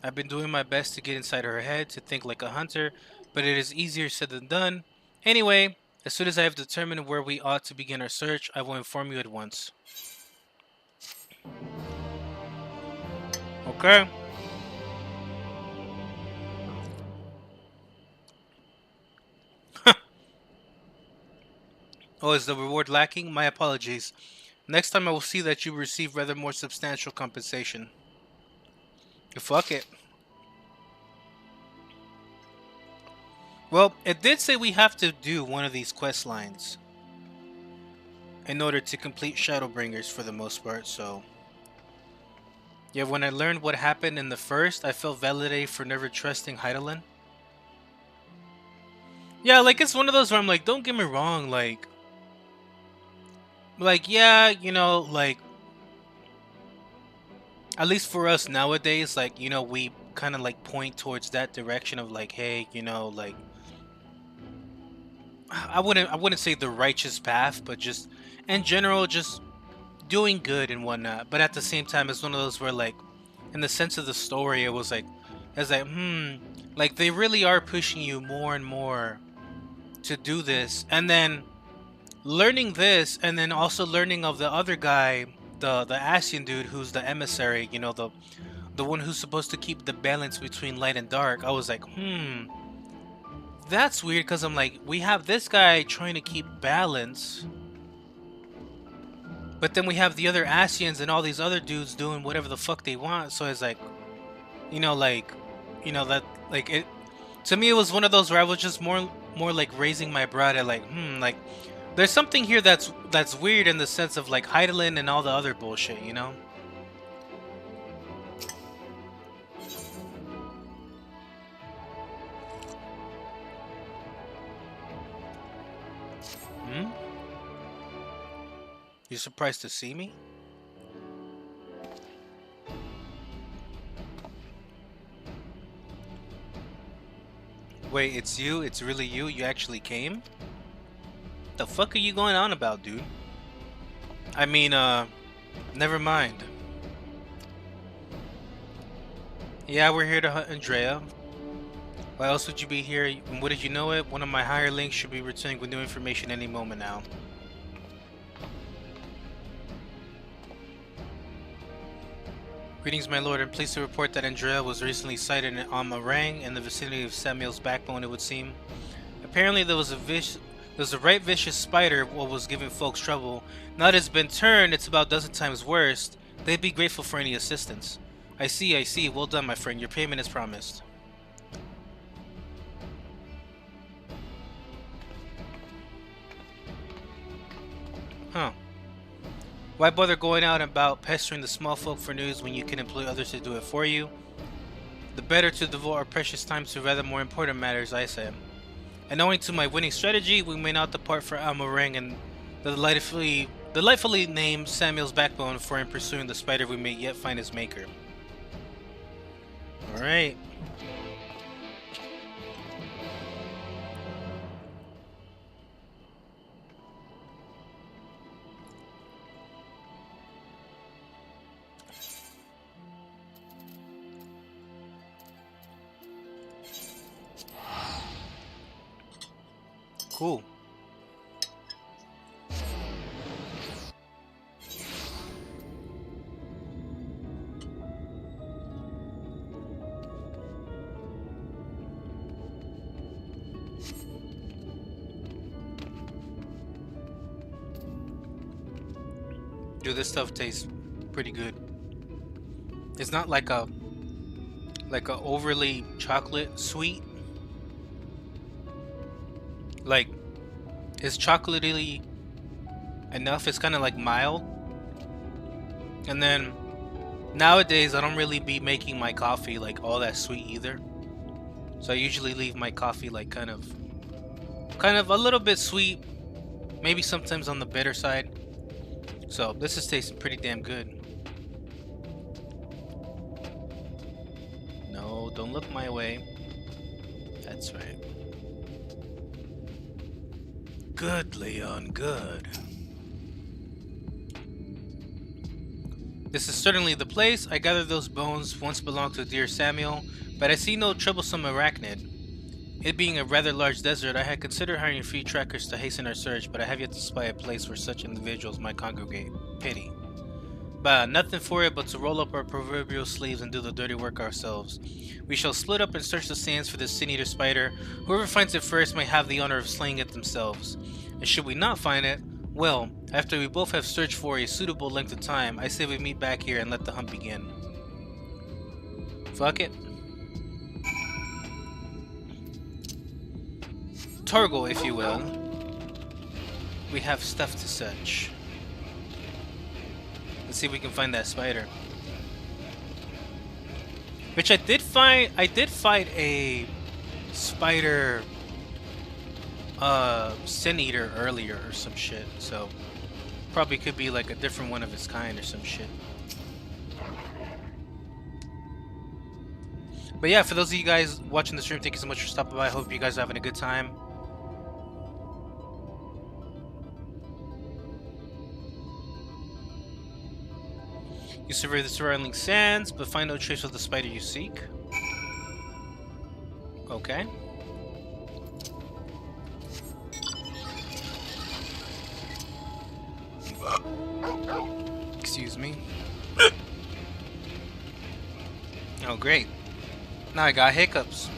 I've been doing my best to get inside her head to think like a hunter, but it is easier said than done. Anyway, as soon as I have determined where we ought to begin our search, I will inform you at once. Okay. Oh, is the reward lacking? My apologies. Next time I will see that you receive rather more substantial compensation. Fuck it. Well, it did say we have to do one of these quest lines in order to complete Shadowbringers for the most part, so... Yeah, when I learned what happened in the first, I felt validated for never trusting Heidelin. Yeah, like, it's one of those where I'm like, don't get me wrong, like, yeah, you know, like, at least for us nowadays, like, you know, we kind of like point towards that direction of like, hey, you know, like, I wouldn't say the righteous path, but just in general, just doing good and whatnot. But at the same time, it's one of those where, like, in the sense of the story, it was like, like, they really are pushing you more and more to do this, and then learning this, and then also learning of the other guy, the Asian dude who's the emissary, you know, the one who's supposed to keep the balance between light and dark. I was like, that's weird, because I'm like, we have this guy trying to keep balance, but then we have the other Asians and all these other dudes doing whatever the fuck they want. So it's like, you know, like, you know, that, like, it, to me, it was one of those where I was just more like raising my brow at like, like, there's something here that's weird in the sense of like Heidelin and all the other bullshit, you know? You surprised to see me? Wait, it's you? It's really you? You actually came? The fuck are you going on about, dude? I mean, never mind. Yeah, we're here to hunt Andrea. Why else would you be here? And what did you know it? One of my hirelings should be returning with new information any moment now. Greetings, my lord. I'm pleased to report that Andrea was recently sighted on Marang in the vicinity of Samuel's backbone, it would seem. Apparently there was a right vicious spider what was giving folks trouble. Now that it's been turned, it's about a dozen times worse. They'd be grateful for any assistance. I see. Well done, my friend. Your payment is promised. Huh. Why bother going out and about pestering the small folk for news when you can employ others to do it for you? The better to devote our precious time to rather more important matters, I said. And owing to my winning strategy, we may not depart for Almorang and the delightfully named Samuel's backbone, for in pursuing the spider we may yet find his maker. Alright. Cool. Dude, this stuff tastes pretty good. It's not like a overly chocolate sweet. Like, it's chocolatey enough. It's kind of like mild. And then nowadays I don't really be making my coffee like all that sweet either. So I usually leave my coffee like kind of a little bit sweet, maybe sometimes on the bitter side. So this is tasting pretty damn good. No, don't look my way. That's right. Good, Leon, good. This is certainly the place. I gathered those bones once belonged to dear Samuel, but I see no troublesome arachnid. It being a rather large desert, I had considered hiring a few trackers to hasten our search, but I have yet to spy a place where such individuals might congregate. Pity. But nothing for it but to roll up our proverbial sleeves and do the dirty work ourselves. We shall split up and search the sands for this sin-eater spider. Whoever finds it first may have the honor of slaying it themselves. And should we not find it, well, after we both have searched for a suitable length of time, I say we meet back here and let the hunt begin. Fuck it. Torgal, if you will. We have stuff to search. Let's see if we can find that spider. Which I did find. I did fight a spider sin eater earlier or some shit, so probably could be like a different one of its kind or some shit. But yeah, for those of you guys watching the stream, thank you so much for stopping by. I hope you guys are having a good time. You survey the surrounding sands, but find no trace of the spider you seek. Okay. Excuse me. Oh, great. Now I got hiccups.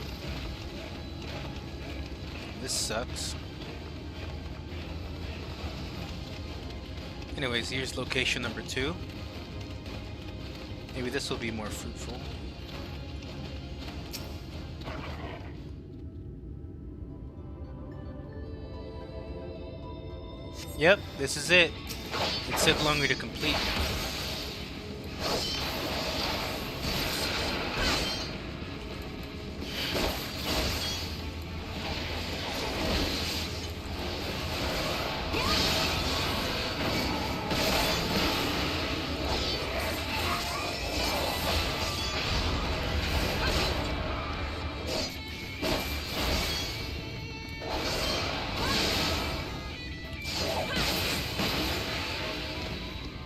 This sucks. Anyways, here's location number 2. Maybe this will be more fruitful. Yep, this is it. It took longer to complete.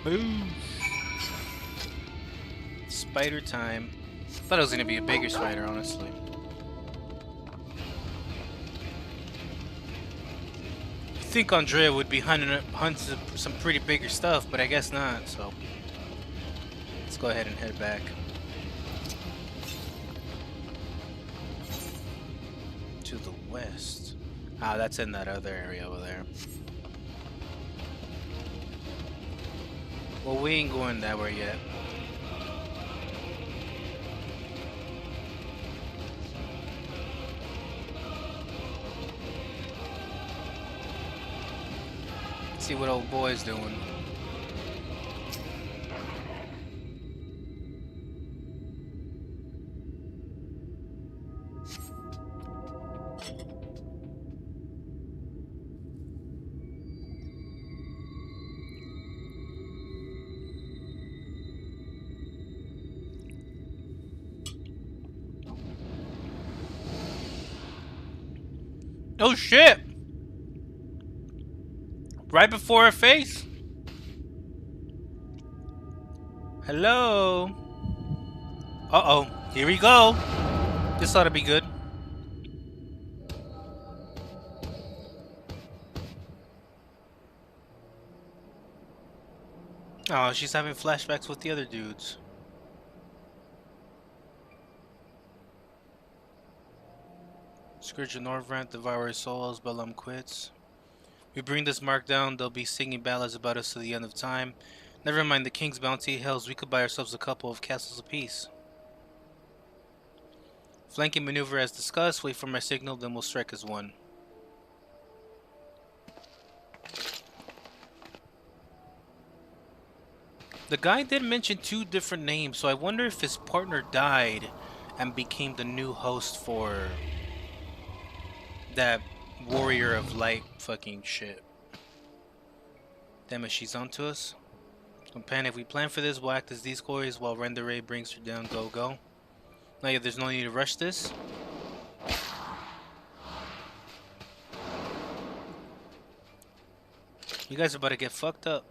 Boom. Spider time. Thought it was gonna be a bigger spider, honestly. I think Andrea would be hunting some pretty bigger stuff, but I guess not, so let's go ahead and head back. To the west. Ah, that's in that other area over there. Well, we ain't going that way yet. Let's see what old boy's doing. Oh shit! Right before her face. Hello. Uh-oh. Here we go. This ought to be good. Oh, she's having flashbacks with the other dudes. Scourge of Norvrant, devour his souls, Balaam quits. We bring this mark down, they'll be singing ballads about us to the end of time. Never mind the king's bounty, hells, we could buy ourselves a couple of castles apiece. Flanking maneuver as discussed, wait for my signal, then we'll strike as one. The guy did mention 2 different names, so I wonder if his partner died and became the new host for that Warrior of Light fucking shit. Damn it, she's onto us. Don't panic, if we plan for this, we'll act as decoys while Render Ray brings her down. Go, go. Now, yeah, there's no need to rush this. You guys are about to get fucked up.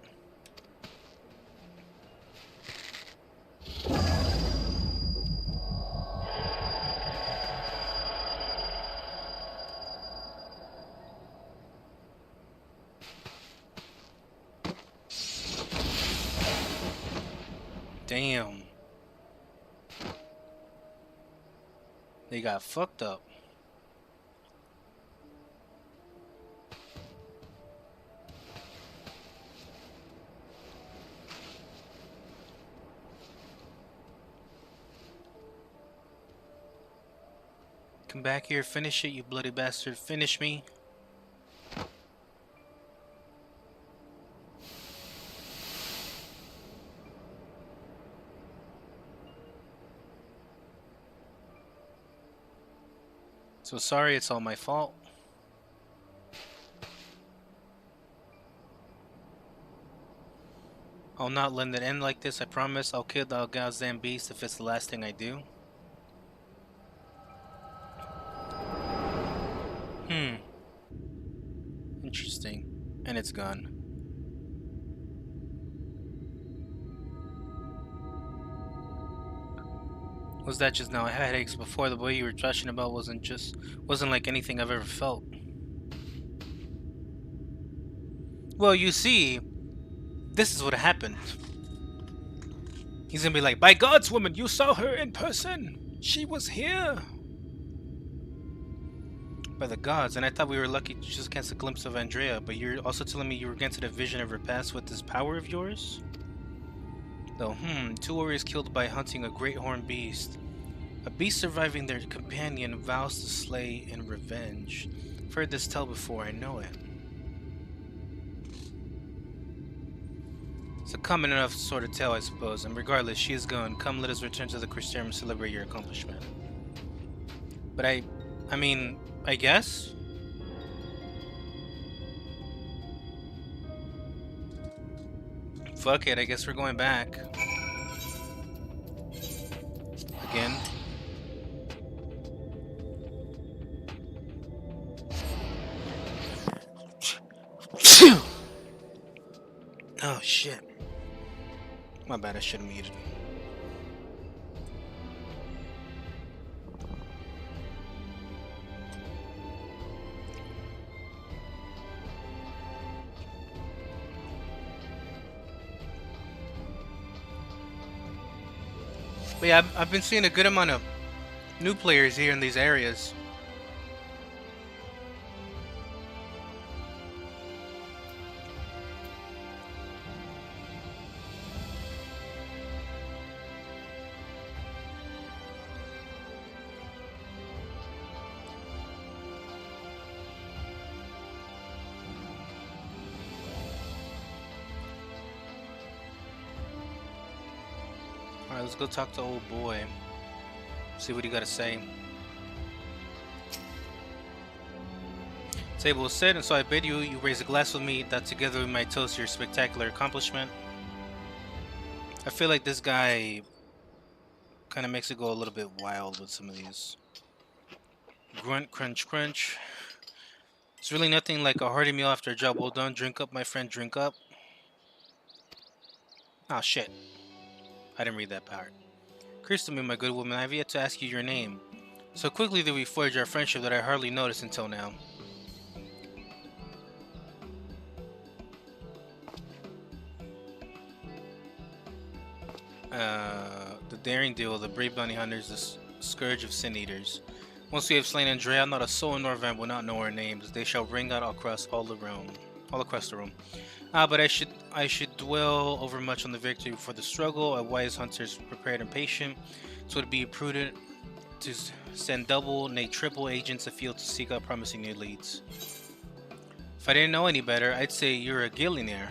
Damn. They got fucked up. Come back here, finish it, you bloody bastard. Finish me. So sorry, it's all my fault. I'll not let it end like this, I promise. I'll kill the goddamn beast if it's the last thing I do. Interesting. And it's gone. Was that just now? I had headaches before. The way you were trashing about wasn't like anything I've ever felt. Well, you see, this is what happened. He's gonna be like, by God's woman, you saw her in person. She was here. By the gods, and I thought we were lucky to just catch a glimpse of Andrea, but you're also telling me you were granted a vision of her past with this power of yours? Though, 2 warriors killed by hunting a great horned beast. A beast surviving their companion vows to slay in revenge. I've heard this tale before, I know it. It's a common enough sort of tale, I suppose, and regardless, she is gone. Come, let us return to the Christianum and celebrate your accomplishment. But I mean, I guess? Fuck it, I guess we're going back. Again. Oh shit. My bad, I should have muted. But yeah, I've been seeing a good amount of new players here in these areas. Alright, let's go talk to old boy. See what he got to say. Table is set, and so I bid you raise a glass with me, that together we might toast your spectacular accomplishment. I feel like this guy kind of makes it go a little bit wild with some of these. Grunt, crunch, crunch. It's really nothing like a hearty meal after a job well done. Drink up, my friend, drink up. Oh shit. I didn't read that part. Curse to me, my good woman, I have yet to ask you your name. So quickly did we forge our friendship that I hardly noticed until now. The daring duo, the brave bounty hunters, the scourge of sin eaters. Once we have slain Andrea, not a soul in Norvent will not know our names. They shall ring out across all across the room. But I should dwell over much on the victory before the struggle. A wise hunter is prepared and patient, so it would be prudent to send double, nay triple agents afield to seek out promising new leads. If I didn't know any better, I'd say you're a gillionaire.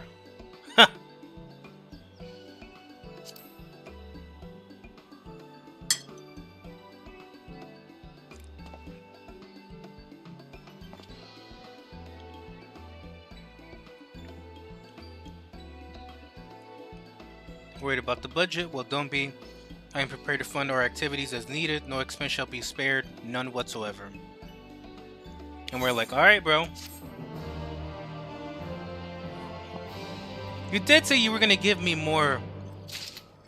Worried about the budget? Well, don't be. I am prepared to fund our activities as needed. No expense shall be spared, none whatsoever. And we're like, alright, bro. You did say you were gonna give me more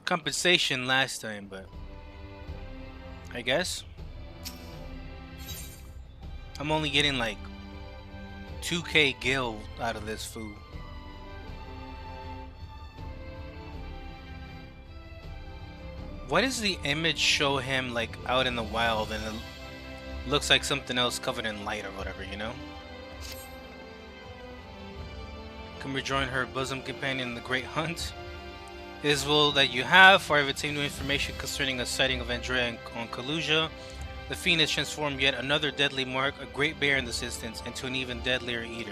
compensation last time, but I guess I'm only getting like 2k gil out of this food. Why does the image show him like out in the wild and it looks like something else covered in light or whatever, you know? Can rejoin her bosom companion in the great hunt? It is will that you have, for I have obtained new information concerning a sighting of Andrea on Kalusia. The fiend has transformed yet another deadly mark, a great bear in this instance, into an even deadlier eater.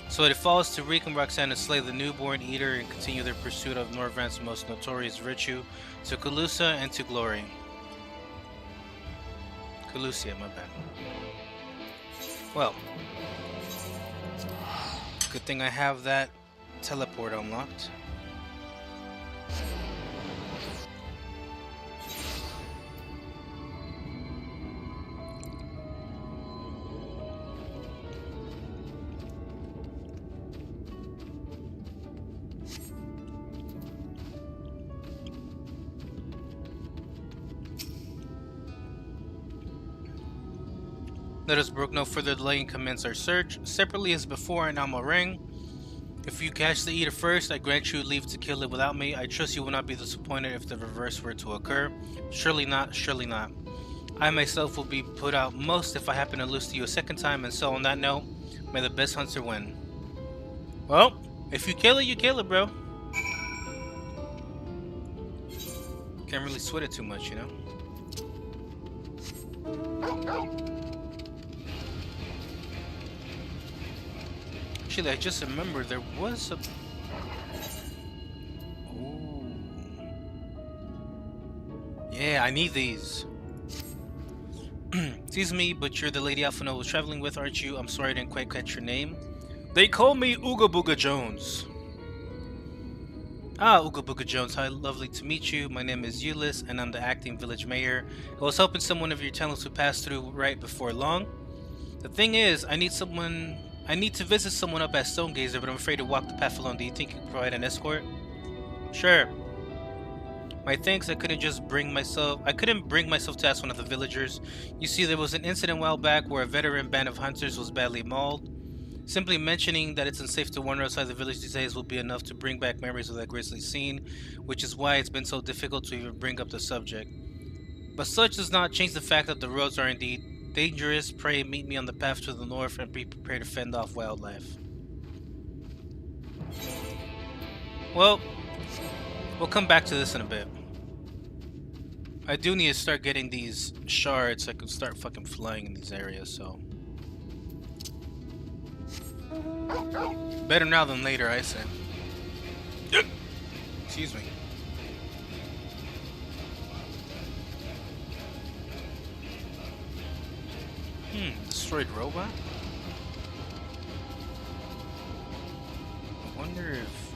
So it falls to Reek and Roxanne to slay the newborn eater and continue their pursuit of Norvant's most notorious virtue, to Kalusia and to glory. Kalusia, my bad. Well, good thing I have that teleport unlocked. Let us brook no further delay and commence our search. Separately as before, and I'm a ring. If you catch the eater first, I grant you leave to kill it without me. I trust you will not be disappointed if the reverse were to occur. Surely not, surely not. I myself will be put out most if I happen to lose to you a second time, and so on that note, may the best hunter win. Well, if you kill it, bro. Can't really sweat it too much, you know? Actually, I just remembered there was a... Ooh. Yeah, I need these. Excuse me, but you're the lady Alphino was traveling with, aren't you? I'm sorry I didn't quite catch your name. They call me Ooga Booga Jones. Ah, Ooga Booga Jones, hi, lovely to meet you. My name is Euless, and I'm the acting village mayor. I was helping someone of your talents who passed through right before long. The thing is, I need to visit someone up at Stonegazer, but I'm afraid to walk the path alone. Do you think you can provide an escort? Sure. My thanks, I couldn't bring myself to ask one of the villagers. You see, there was an incident a while back where a veteran band of hunters was badly mauled. Simply mentioning that it's unsafe to wander outside the village these days will be enough to bring back memories of that grisly scene, which is why it's been so difficult to even bring up the subject. But such does not change the fact that the roads are indeed dangerous. Pray meet me on the path to the north and be prepared to fend off wildlife. Well, we'll come back to this in a bit. I do need to start getting these shards so I can start fucking flying in these areas, so... Better now than later, I say. Excuse me. Destroyed robot? I wonder if...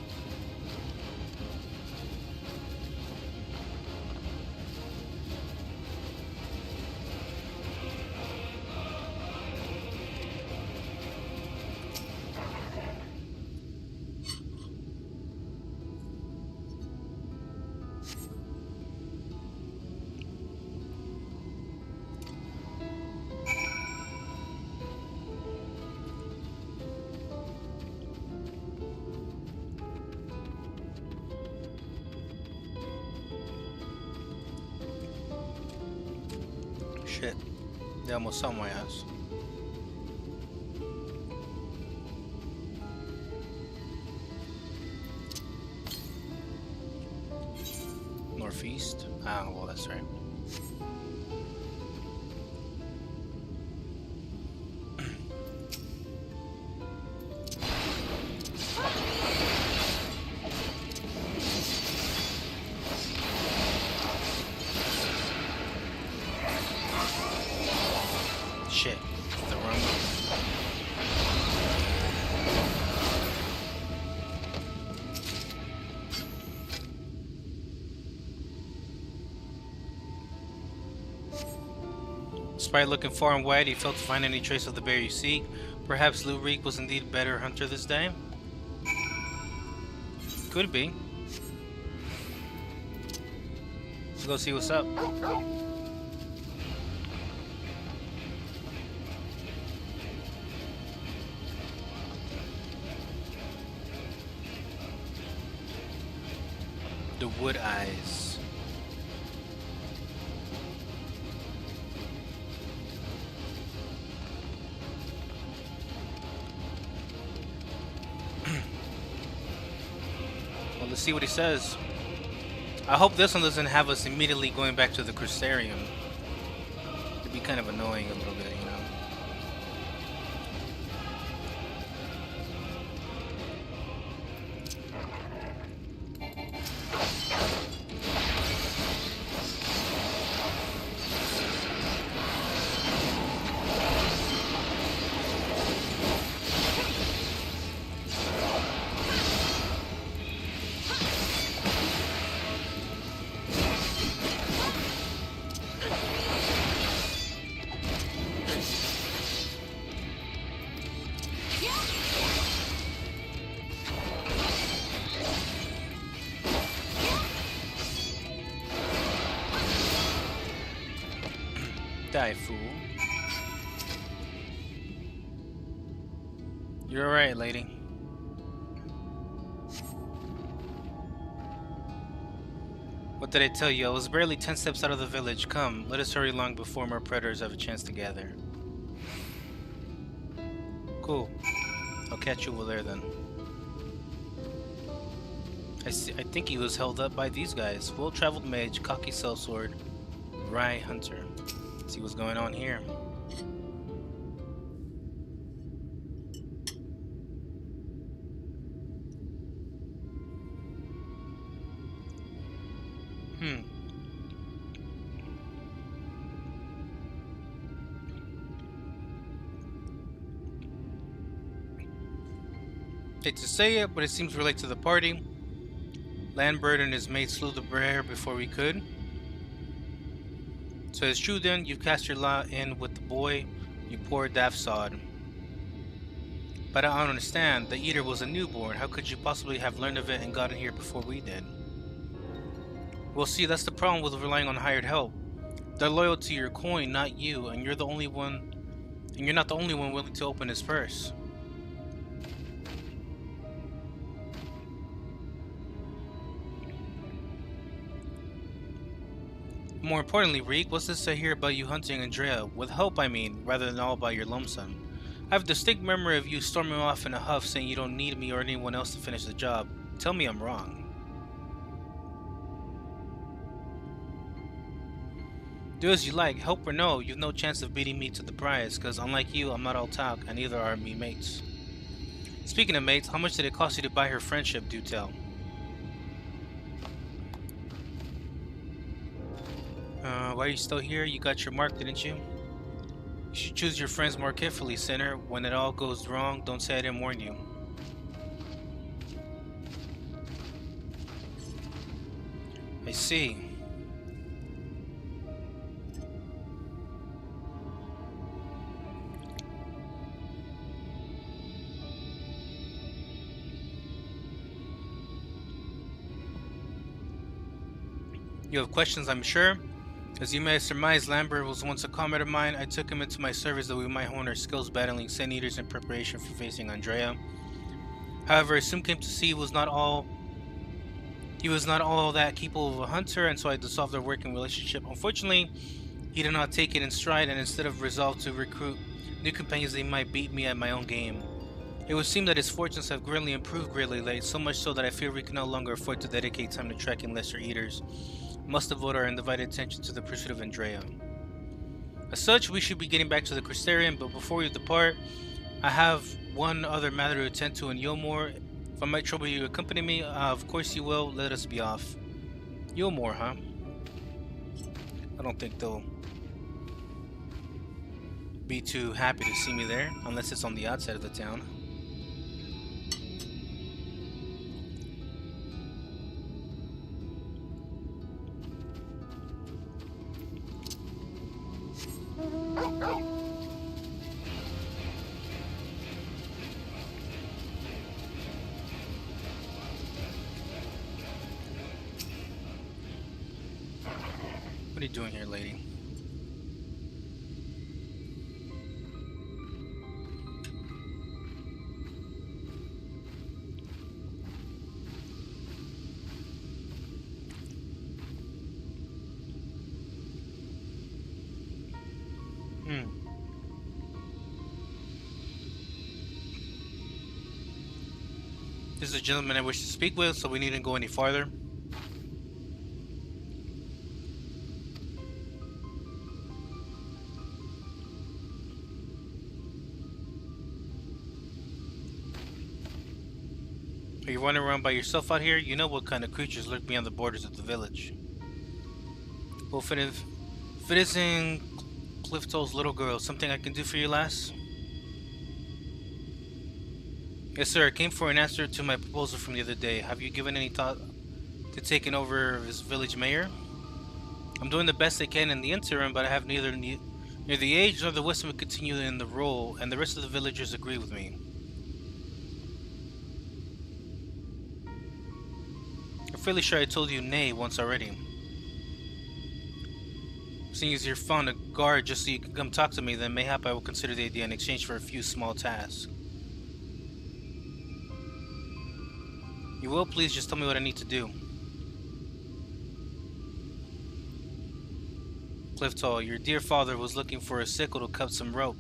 Shit. They almost saw my ass. Northeast? Ah, well, that's right. Shit. The wrong move. Despite looking far and wide, he failed to find any trace of the bear you seek. Perhaps Lou Reek was indeed a better hunter this day? Could be. Let's go see what's up. The Wood Eyes. Well, let's see what he says. I hope this one doesn't have us immediately going back to the Crucerium. It'd be kind of annoying a little bit, you know. Die, fool. You're alright, lady. What did I tell you? I was barely 10 steps out of the village. Come, let us hurry along before more predators have a chance to gather. Cool. I'll catch you over there then. I think he was held up by these guys. Well-traveled mage, cocky sellsword, wry hunter. Let's see what's going on here. Hate to say it, but it seems to relate to the party. Landbird and his mate slew the bear before we could. So it's true then, you've cast your lot in with the boy, you poor daft sod. But I don't understand, the eater was a newborn, how could you possibly have learned of it and gotten here before we did? Well see, that's the problem with relying on hired help. They're loyal to your coin, not you, and you're not the only one willing to open his purse. More importantly, Reek, what's this I hear about you hunting Andrea? With help, I mean, rather than all by your lonesome. I have a distinct memory of you storming off in a huff saying you don't need me or anyone else to finish the job. Tell me I'm wrong. Do as you like, help or no, you've no chance of beating me to the prize, cause unlike you, I'm not all talk, and neither are me mates. Speaking of mates, how much did it cost you to buy her friendship, do tell? Why are you still here? You got your mark, didn't you? You should choose your friends more carefully, sinner. When it all goes wrong, don't say I didn't warn you. I see. You have questions, I'm sure? As you may have surmised, Lambert was once a comrade of mine. I took him into my service that we might hone our skills battling Sin Eaters in preparation for facing Andrea. However, I soon came to see he was not all that capable of a hunter, and so I dissolved our working relationship. Unfortunately, He did not take it in stride, and instead of resolve to recruit new companions, they might beat me at my own game. It would seem that his fortunes have greatly improved late, so much so that I fear we can no longer afford to dedicate time to tracking lesser eaters. Must devote our undivided attention to the pursuit of Andrea. As such, we should be getting back to the Crystarium, but before we depart, I have one other matter to attend to in Yomor. If I might trouble you, accompany me. Of course you will. Let us be off. Yomor, huh? I don't think they'll be too happy to see me there, unless it's on the outside of the town. What are you doing here, lady? This is a gentleman I wish to speak with, so we needn't go any farther. Are you running around by yourself out here? You know what kind of creatures lurk beyond the borders of the village. Well, if it isn't Clifton's little girl, something I can do for you, lass? Yes, sir. I came for an answer to my proposal from the other day. Have you given any thought to taking over as village mayor? I'm doing the best I can in the interim, but I have neither the age nor the wisdom to continue in the role, and the rest of the villagers agree with me. I'm fairly sure I told you nay once already. Seeing as you're found a guard just so you can come talk to me, then mayhap I will consider the idea in exchange for a few small tasks. You will please just tell me what I need to do. Clifton, your dear father was looking for a sickle to cut some rope.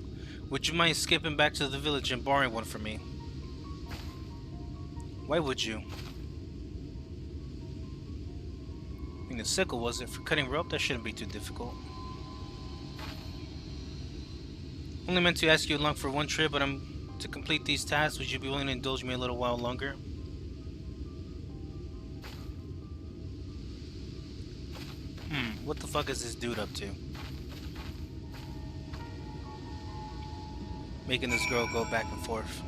Would you mind skipping back to the village and borrowing one for me? Why would you? I mean, the sickle wasn't for cutting rope. That shouldn't be too difficult. Only meant to ask you along for one trip, but to complete these tasks. Would you be willing to indulge me a little while longer? What the fuck is this dude up to? Making this girl go back and forth.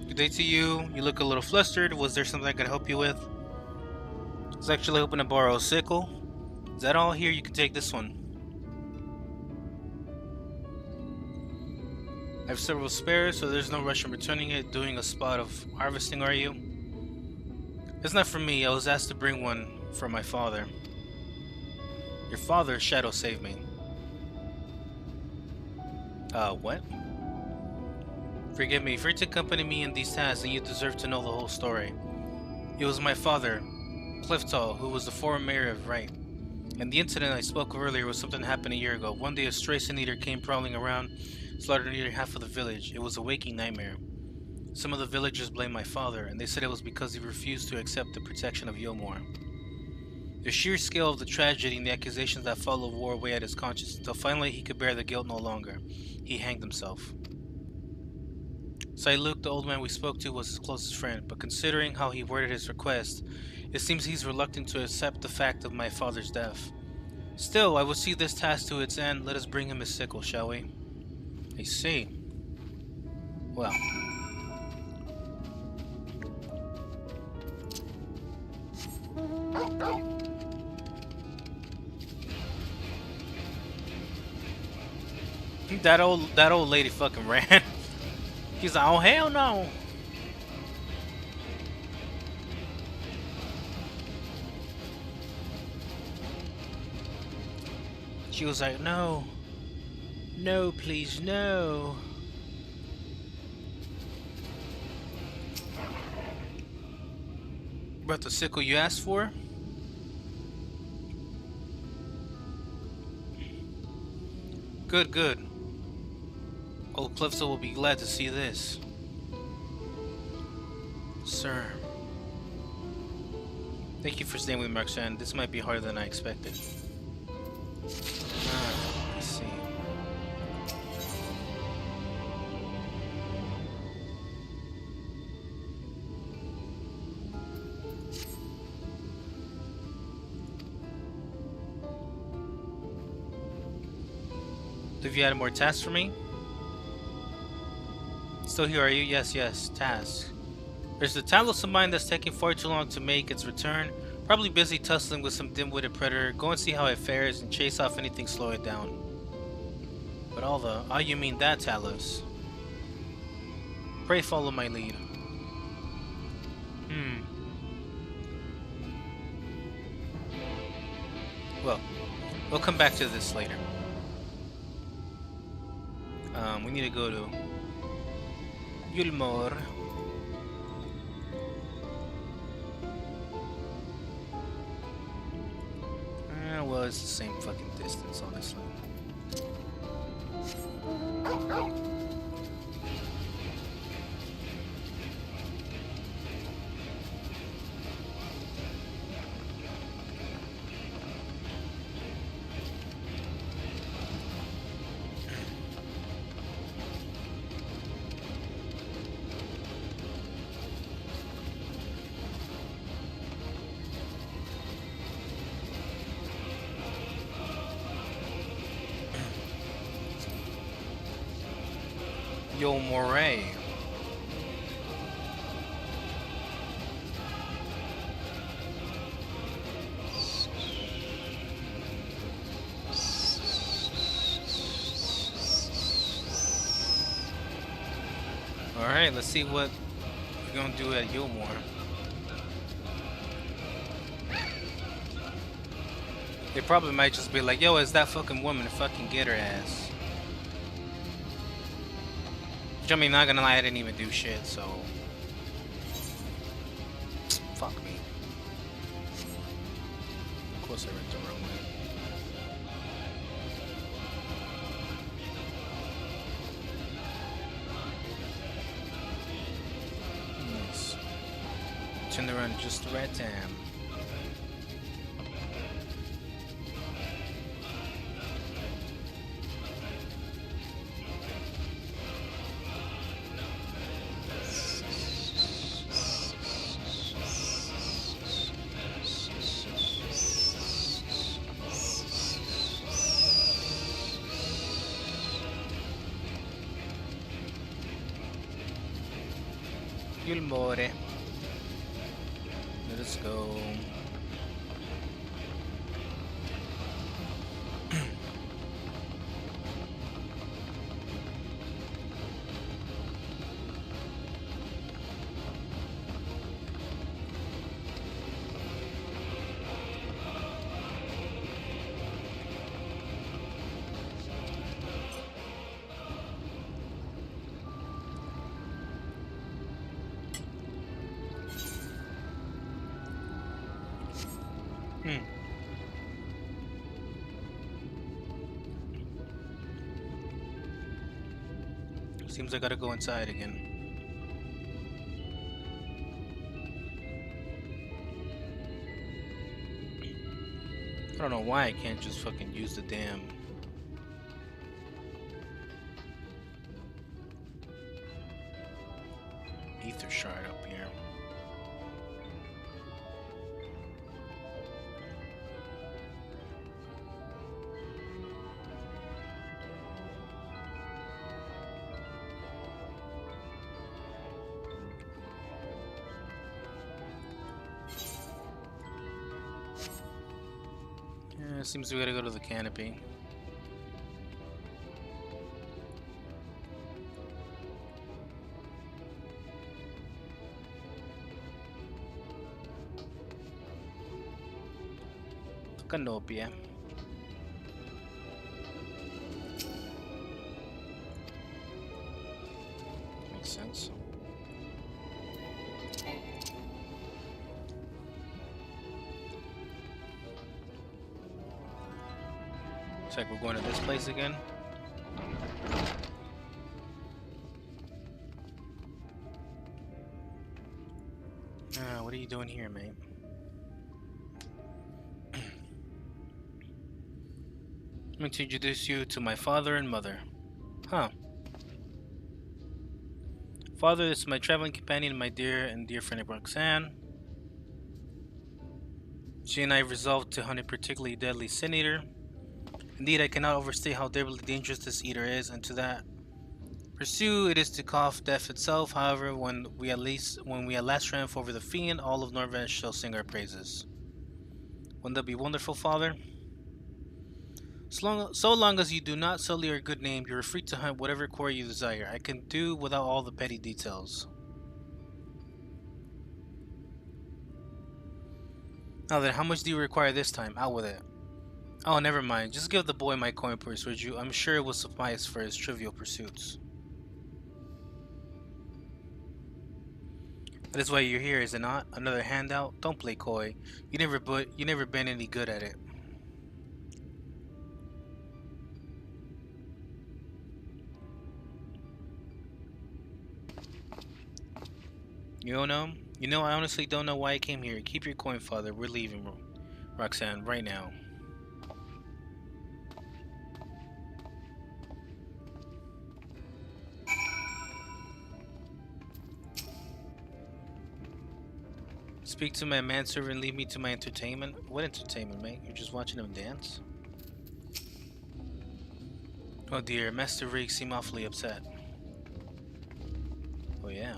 Good day to you. You look a little flustered. Was there something I could help you with? I was actually hoping to borrow a sickle. Is that all? Here, you can take this one. I have several spares, so there's no rush in returning it. Doing a spot of harvesting, are you? It's not for me. I was asked to bring one for my father. Your father, Shadow, saved me. What? Forgive me. If you're to accompany me in these tasks, then you deserve to know the whole story. It was my father, Clifton, who was the former mayor of Wright. And the incident I spoke of earlier was something that happened a year ago. One day a stray sin eater came prowling around, slaughtered nearly half of the village. It was a waking nightmare. Some of the villagers blamed my father, and they said it was because he refused to accept the protection of Yomor. The sheer scale of the tragedy and the accusations that followed wore away at his conscience until finally he could bear the guilt no longer. He hanged himself. Luke, the old man we spoke to, was his closest friend, but considering how he worded his request, it seems he's reluctant to accept the fact of my father's death. Still, I will see this task to its end. Let us bring him his sickle, shall we? I see. Well. That old lady fucking ran. She's like, oh hell no. She was like, no. No, please, no. Brought the sickle you asked for? Good, good. Old Clifton will be glad to see this. Sir. Thank you for staying with me, Marxan. This might be harder than I expected. Let's see. Have you had more tasks for me? Still here, are you? Yes, yes. Tasks. There's the Talos of mine that's taking far too long to make its return. Probably busy tussling with some dim-witted predator. Go and see how it fares and chase off anything slow it down. But all the... Oh, you mean that, Talos? Pray follow my lead. Well, we'll come back to this later. We need to go to Yulmor. Well, it's the same fucking distance, honestly. Yo Moray. Alright, let's see what we're gonna do at Yulmore. They probably might just be like, yo, is that fucking woman, fucking get her ass. I mean, not gonna lie, I didn't even do shit, so... Fuck me. Of course I went the wrong way. Nice. Turned around at just the right time. Gilmore. Let us go. Seems I gotta go inside again. I don't know why I can't just fucking use the damn... ether shard up here. Seems we gotta go to the canopy. Canopia. Makes sense. Looks like we're going to this place again. What are you doing here, mate? I'm going to introduce you to my father and mother. Huh. Father, this is my traveling companion, my dear friend Roxanne. She and I resolved to hunt a particularly deadly sin eater. Indeed, I cannot overstate how terribly dangerous this eater is, and to that pursue it is to cough death itself. However, when we at last triumph over the fiend, all of Norvège shall sing our praises. Wouldn't that be wonderful, Father? So long as you do not sully our good name, you are free to hunt whatever quarry you desire. I can do without all the petty details. Now then, how much do you require this time? Out with it. Oh, never mind. Just give the boy my coin purse, would you? I'm sure it will suffice for his trivial pursuits. That is why you're here, is it not? Another handout? Don't play coy. You never been any good at it. You know, I honestly don't know why I came here. Keep your coin, Father. We're leaving, Roxanne, right now. Speak to my manservant and leave me to my entertainment. What entertainment, mate? You're just watching him dance? Oh dear, Master Riggs seemed awfully upset. Oh yeah.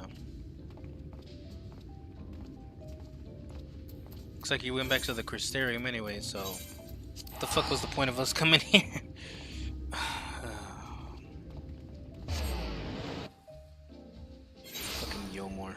Looks like he went back to the Crystarium anyway, so... What the fuck was the point of us coming here? Fucking Yomor.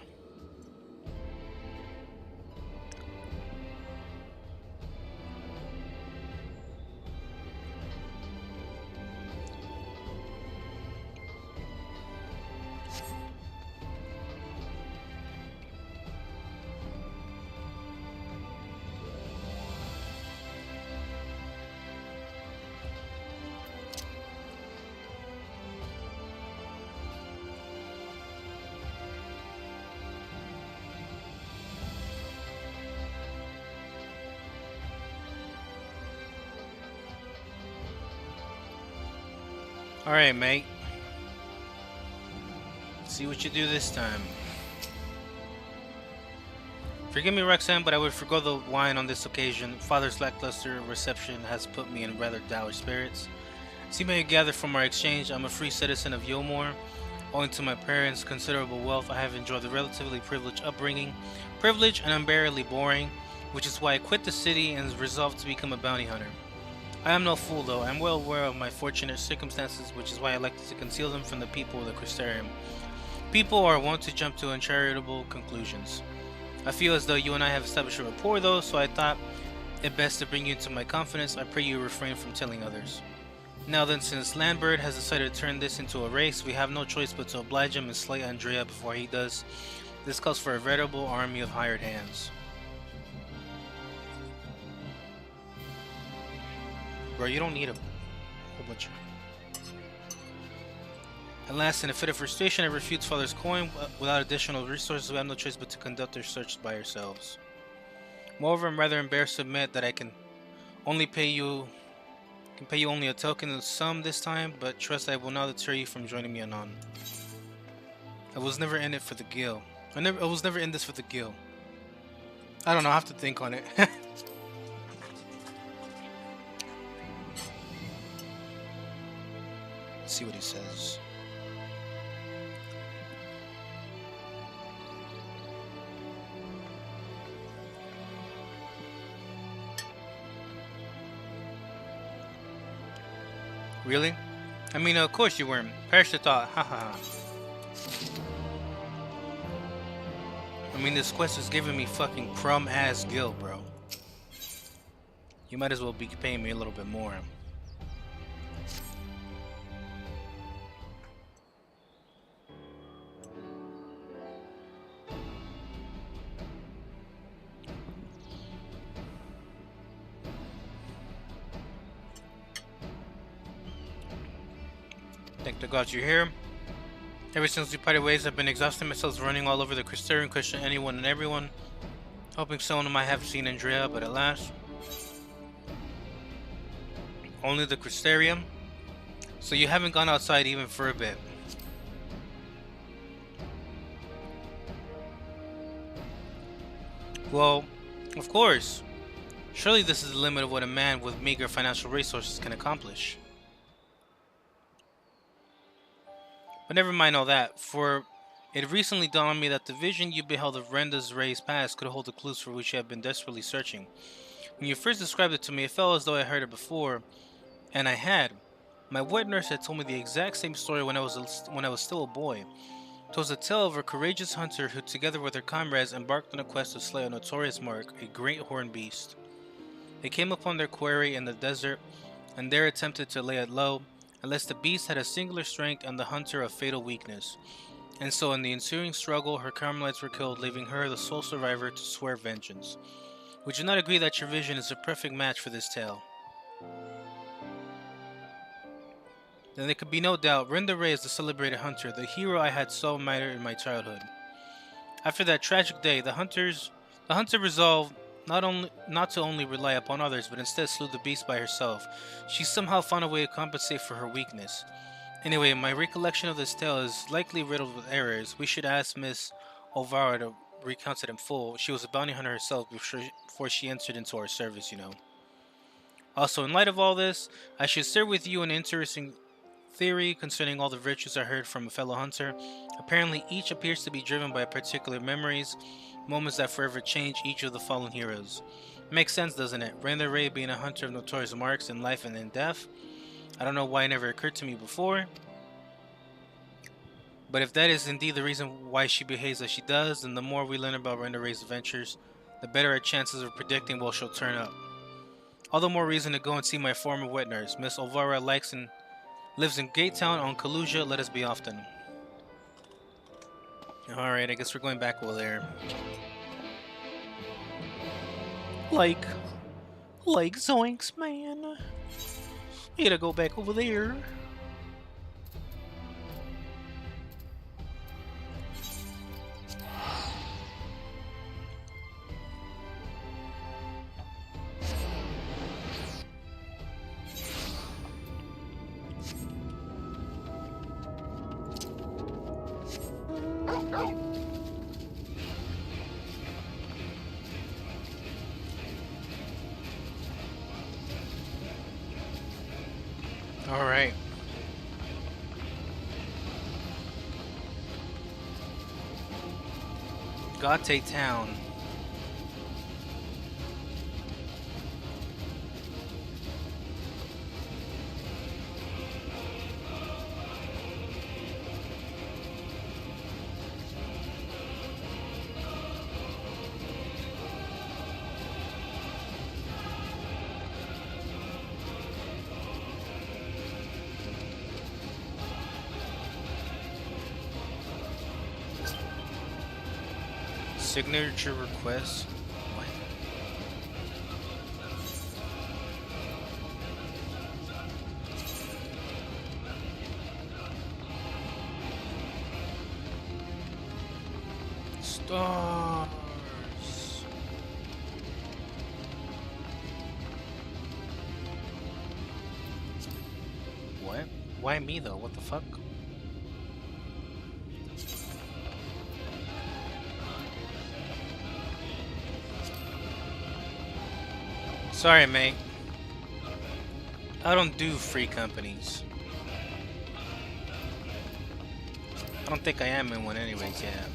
Alright, mate. See what you do this time. Forgive me, Roxanne, but I would forgo the wine on this occasion. Father's lackluster reception has put me in rather dour spirits. See may you gather from our exchange, I'm a free citizen of Yomor. Owing to my parents' considerable wealth, I have enjoyed a relatively privileged upbringing. Privileged and unbearably boring, which is why I quit the city and resolved to become a bounty hunter. I am no fool, though. I am well aware of my fortunate circumstances, which is why I like to conceal them from the people of the Crystarium. People are wont to jump to uncharitable conclusions. I feel as though you and I have established a rapport, though, so I thought it best to bring you into my confidence. I pray you refrain from telling others. Now then, since Lambert has decided to turn this into a race, we have no choice but to oblige him and slay Andrea before he does. This calls for a veritable army of hired hands. Bro, you don't need a whole bunch of... At last, in a fit of frustration, I refused Father's coin. Without additional resources, we have no choice but to conduct our search by ourselves. Moreover, I'm rather embarrassed to admit that I can pay you only a token sum this time, but trust I will not deter you from joining me anon. I was never in it for the gil. I was never in this for the gil. I don't know, I have to think on it. Let's see what he says. Really? I mean, of course you weren't. Perish the thought. Haha. I mean, this quest is giving me fucking crumb ass gil, bro. You might as well be paying me a little bit more. Thank the gods you're here. Ever since we parted ways, I've been exhausting myself running all over the Crystarium, questioning anyone and everyone, hoping someone might have seen Andrea, but alas, only the Crystarium. So you haven't gone outside even for a bit. Well, of course. Surely this is the limit of what a man with meager financial resources can accomplish. But never mind all that, for it recently dawned on me that the vision you beheld of Renda's Ray's past could hold the clues for which you have been desperately searching. When you first described it to me, it felt as though I heard it before, and I had. My wet nurse had told me the exact same story when I was still a boy. It was a tale of a courageous hunter who, together with her comrades, embarked on a quest to slay a notorious mark, a great horned beast. They came upon their quarry in the desert, and there attempted to lay it low, unless the beast had a singular strength and the hunter a fatal weakness. And so in the ensuing struggle, her comrades were killed, leaving her the sole survivor to swear vengeance. Would you not agree that your vision is a perfect match for this tale? Then there could be no doubt, Renda Ray is the celebrated hunter, the hero I had so admired in my childhood. After that tragic day, the hunter resolved not to only rely upon others, but instead slew the beast by herself. She somehow found a way to compensate for her weakness. Anyway, my recollection of this tale is likely riddled with errors. We should ask Miss Olvara to recount it in full. She was a bounty hunter herself before she entered into our service, you know. Also, in light of all this, I should share with you an interesting theory concerning all the virtues I heard from a fellow hunter. Apparently, each appears to be driven by particular memories, moments that forever change each of the fallen heroes. Makes sense, doesn't it? Renda Ray being a hunter of notorious marks in life and in death. I don't know why it never occurred to me before. But if that is indeed the reason why she behaves as she does, then the more we learn about Renda Ray's adventures, the better our chances of predicting what she'll turn up. All the more reason to go and see my former wet nurse. Miss Olvara lives in Gatetown on Kaluja. Let us be off then. Alright, I guess we're going back over there. Like zoinks, man. We gotta go back over there. All right. Gate Town. Signature request. Stars. What? Why me though? What the fuck? Sorry, mate. I don't do free companies. I don't think I am in one anyways, yeah.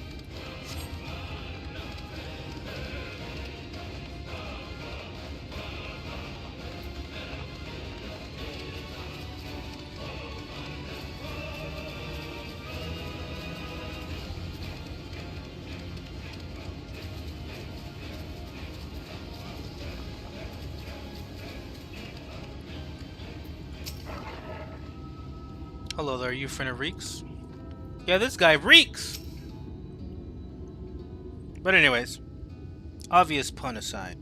Hello there, are you a friend of Reeks? Yeah, this guy Reeks! But anyways, obvious pun aside.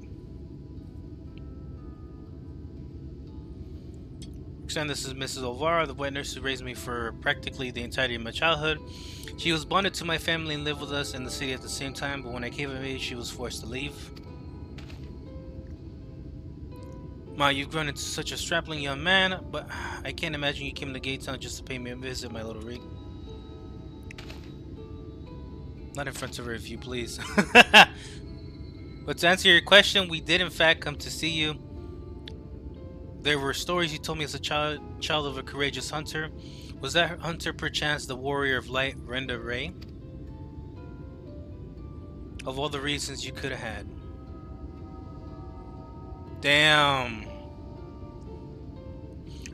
Roxanne, this is Mrs. Olvara, the wet nurse who raised me for practically the entirety of my childhood. She was bonded to my family and lived with us in the city at the same time, but when I came of age, she was forced to leave. Ma, you've grown into such a strapping young man, but I can't imagine you came to Gatetown just to pay me a visit, my little Reek. Not in front of her, if you please. But to answer your question, we did in fact come to see you. There were stories you told me as a child of a courageous hunter. Was that hunter perchance the warrior of light, Renda Ray? Of all the reasons you could have had. Damn.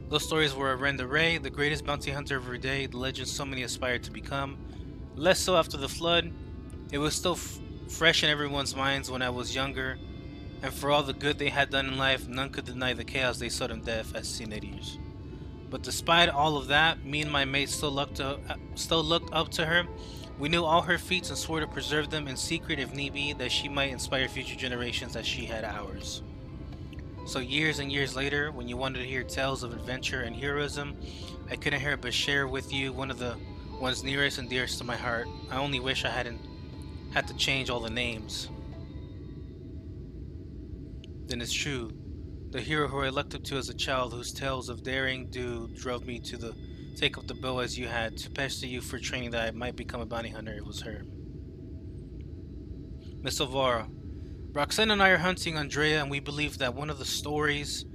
Those stories were of Renda Ray, the greatest bounty hunter of her day, the legend so many aspired to become. Less so after the flood. It was still fresh in everyone's minds when I was younger, and for all the good they had done in life, none could deny the chaos they sought in death as teenagers. But despite all of that, me and my mates still looked up to her. We knew all her feats and swore to preserve them in secret if need be, that she might inspire future generations as she had ours. So years and years later, when you wanted to hear tales of adventure and heroism, I couldn't help but share with you one of the ones nearest and dearest to my heart. I only wish I hadn't had to change all the names. Then it's true. The hero who I looked up to as a child, whose tales of daring do drove me to take up the bow as you had, to pester you for training that I might become a bounty hunter, it was her. Miss Elvira, Roxanne and I are hunting Andrea, and we believe that one of the stories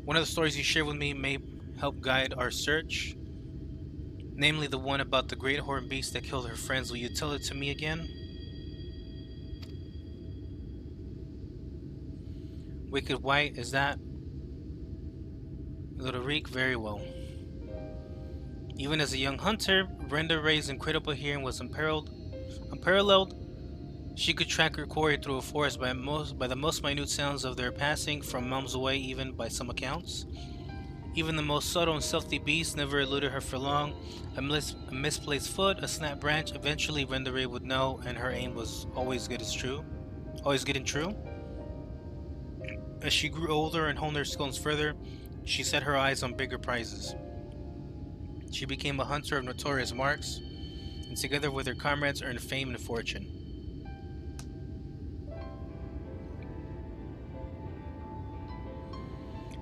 you shared with me may help guide our search. Namely the one about the great horned beast that killed her friends. Will you tell it to me again? Wicked White, is that? Little Reek, very well. Even as a young hunter, Renda Ray's incredible hearing was unparalleled. She could track her quarry through a forest by the most minute sounds of their passing from miles away, even by some accounts. Even the most subtle and stealthy beast never eluded her for long. A misplaced foot, a snapped branch, eventually Renda Ray would know, and her aim was always good and true. As she grew older and honed her skills further, she set her eyes on bigger prizes. She became a hunter of notorious marks, and together with her comrades earned fame and fortune.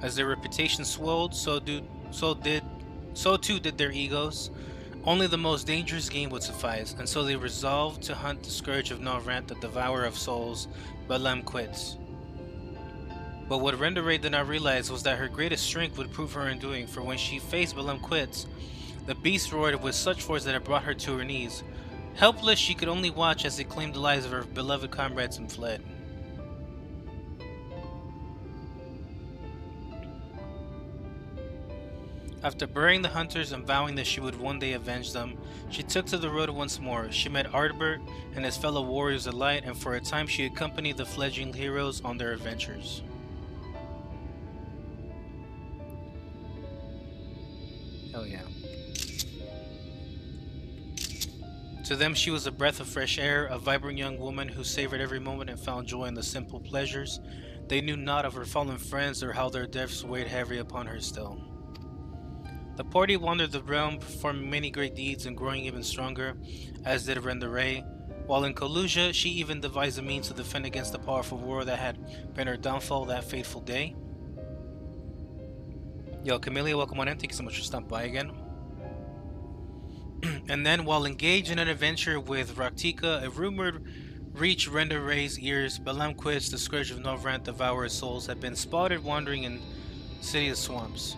As their reputation swelled, so too did their egos. Only the most dangerous game would suffice, and so they resolved to hunt the scourge of Novrant, the devourer of souls, Balam Quits. But what Renda Ray did not realize was that her greatest strength would prove her undoing, for when she faced Balam Quits, the beast roared with such force that it brought her to her knees. Helpless, she could only watch as it claimed the lives of her beloved comrades and fled. After burying the hunters and vowing that she would one day avenge them, she took to the road once more. She met Ardbert and his fellow warriors alike, and for a time she accompanied the fledgling heroes on their adventures. Hell yeah. To them she was a breath of fresh air, a vibrant young woman who savored every moment and found joy in the simple pleasures. They knew not of her fallen friends or how their deaths weighed heavy upon her still. The party wandered the realm, performing many great deeds and growing even stronger, as did Renda Ray. While in Kalusia, she even devised a means to defend against the powerful war that had been her downfall that fateful day. Yo, Camellia, welcome on in. Thank you so much for stopping by again. And then, while engaged in an adventure with Raktika, a rumor reached Renda Ray's ears. Balam Quits, the scourge of Novrant, devourer of souls, had been spotted wandering in City of Swamps.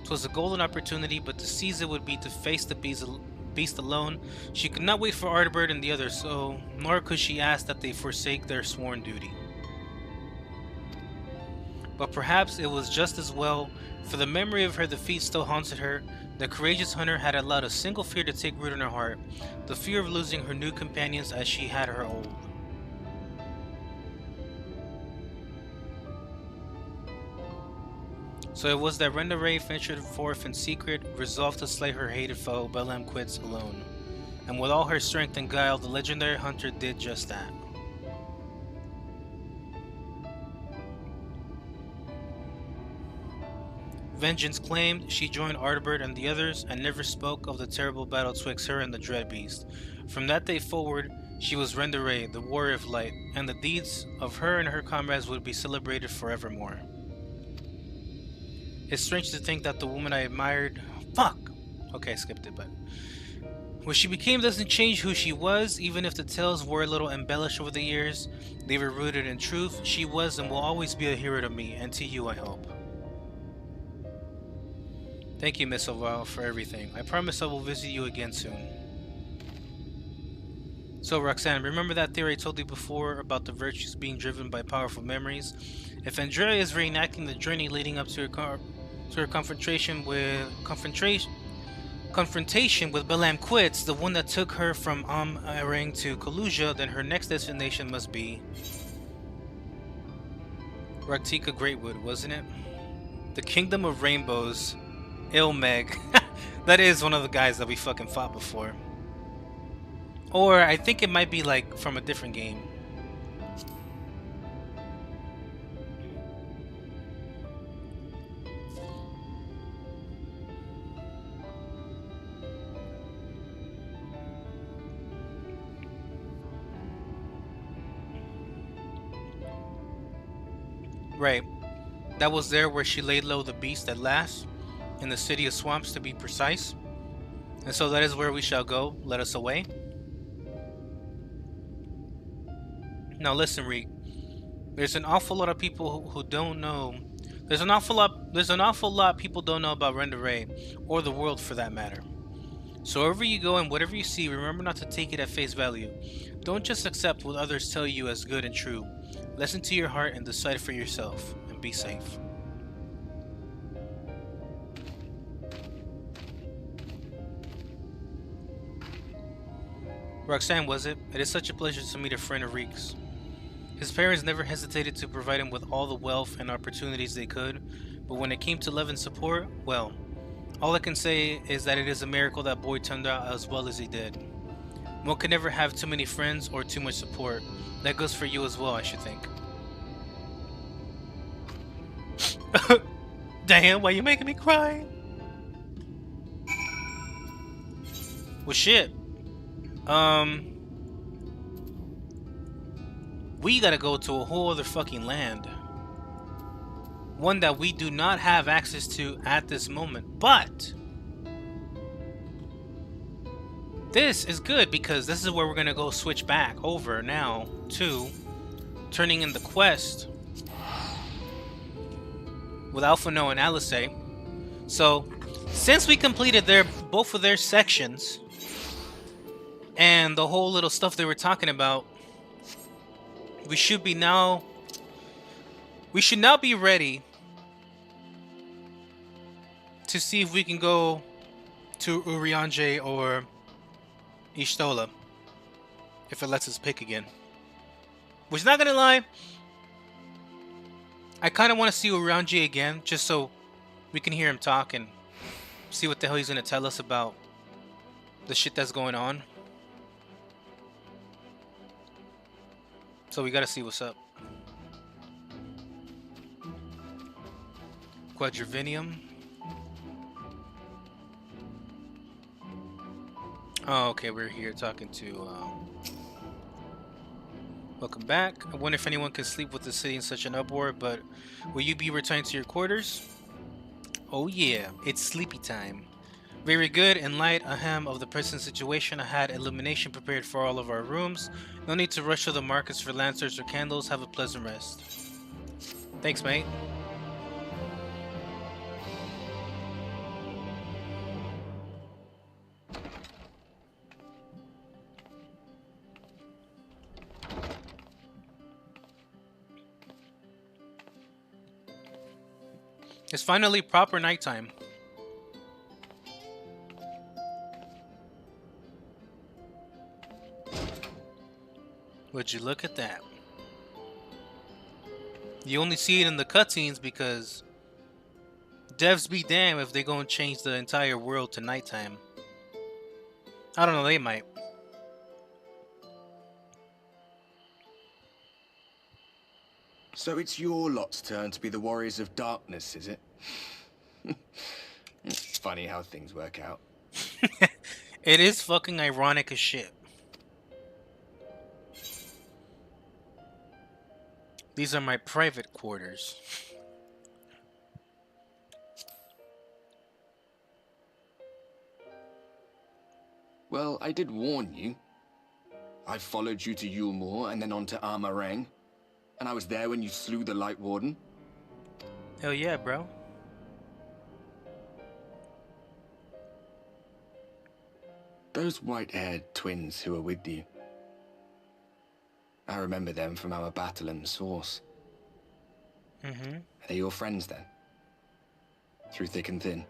'Twas a golden opportunity, but to seize it would be to face the beast alone. She could not wait for Ardbert and the others, nor could she ask that they forsake their sworn duty. But perhaps it was just as well, for the memory of her defeat still haunted her. The courageous hunter had allowed a single fear to take root in her heart, the fear of losing her new companions as she had her old. So it was that Renda Ray ventured forth in secret, resolved to slay her hated foe, Belam Quits, alone. And with all her strength and guile, the legendary hunter did just that. Vengeance claimed, she joined Ardbert and the others, and never spoke of the terrible battle twixt her and the Dread Beast. From that day forward, she was Renda Ray, the warrior of light, and the deeds of her and her comrades would be celebrated forevermore. It's strange to think that the woman I admired... Fuck! Okay, I skipped it, but... What she became doesn't change who she was, even if the tales were a little embellished over the years. They were rooted in truth. She was and will always be a hero to me, and to you, I hope. Thank you, Miss Oval, for everything. I promise I will visit you again soon. So, Roxanne, remember that theory I told you before about the virtues being driven by powerful memories? If Andrea is reenacting the journey leading up to her confrontation with Belam Quits, the one that took her from Arang to Kaluja, then her next destination must be Raktika Greatwood, wasn't it? The Kingdom of Rainbows. Ilmeg. That is one of the guys that we fucking fought before. Or I think it might be like from a different game. Right. That was there where she laid low the beast at last. In the city of swamps, to be precise. And so that is where we shall go. Let us away. Now listen, Reek. There's an awful lot of people who don't know. There's an awful lot people don't know about Renda Ray, or the world for that matter. So wherever you go and whatever you see, remember not to take it at face value. Don't just accept what others tell you as good and true. Listen to your heart and decide for yourself. And be safe. Roxanne, was it? It is such a pleasure to meet a friend of Reek's. His parents never hesitated to provide him with all the wealth and opportunities they could, but when it came to love and support, well, all I can say is that it is a miracle that boy turned out as well as he did. One can never have too many friends or too much support. That goes for you as well, I should think. Damn, why you making me cry? Well, shit. We gotta go to a whole other fucking land. One that we do not have access to at this moment. But this is good because this is where we're gonna go switch back over now to turning in the quest with Alpha No and Alice. So since we completed both of their sections and the whole little stuff they were talking about, we should now be ready to see if we can go to Urianger or Ishtola, if it lets us pick again. Which, not gonna lie, I kind of want to see Urianger again, just so we can hear him talk and see what the hell he's gonna tell us about the shit that's going on. So we gotta see what's up. Quadrivinium. Oh, okay, we're here talking to... Welcome back. I wonder if anyone can sleep with the city in such an uproar, but will you be returning to your quarters? Oh yeah, it's sleepy time. Very good. In light of the present situation, I had illumination prepared for all of our rooms. No need to rush to the markets for lanterns or candles. Have a pleasant rest. Thanks, mate. It's finally proper nighttime. Would you look at that? You only see it in the cutscenes because devs be damned if they gonna change the entire world to nighttime. I don't know, they might. So it's your lot's turn to be the Warriors of Darkness, is it? It's funny how things work out. It is fucking ironic as shit. These are my private quarters. Well, I did warn you. I followed you to Yulmore and then on to Armarang. And I was there when you slew the Light Warden. Hell yeah, bro. Those white-haired twins who were with you. I remember them from our battle in the Source. Mm-hmm. Are they your friends then? Through thick and thin?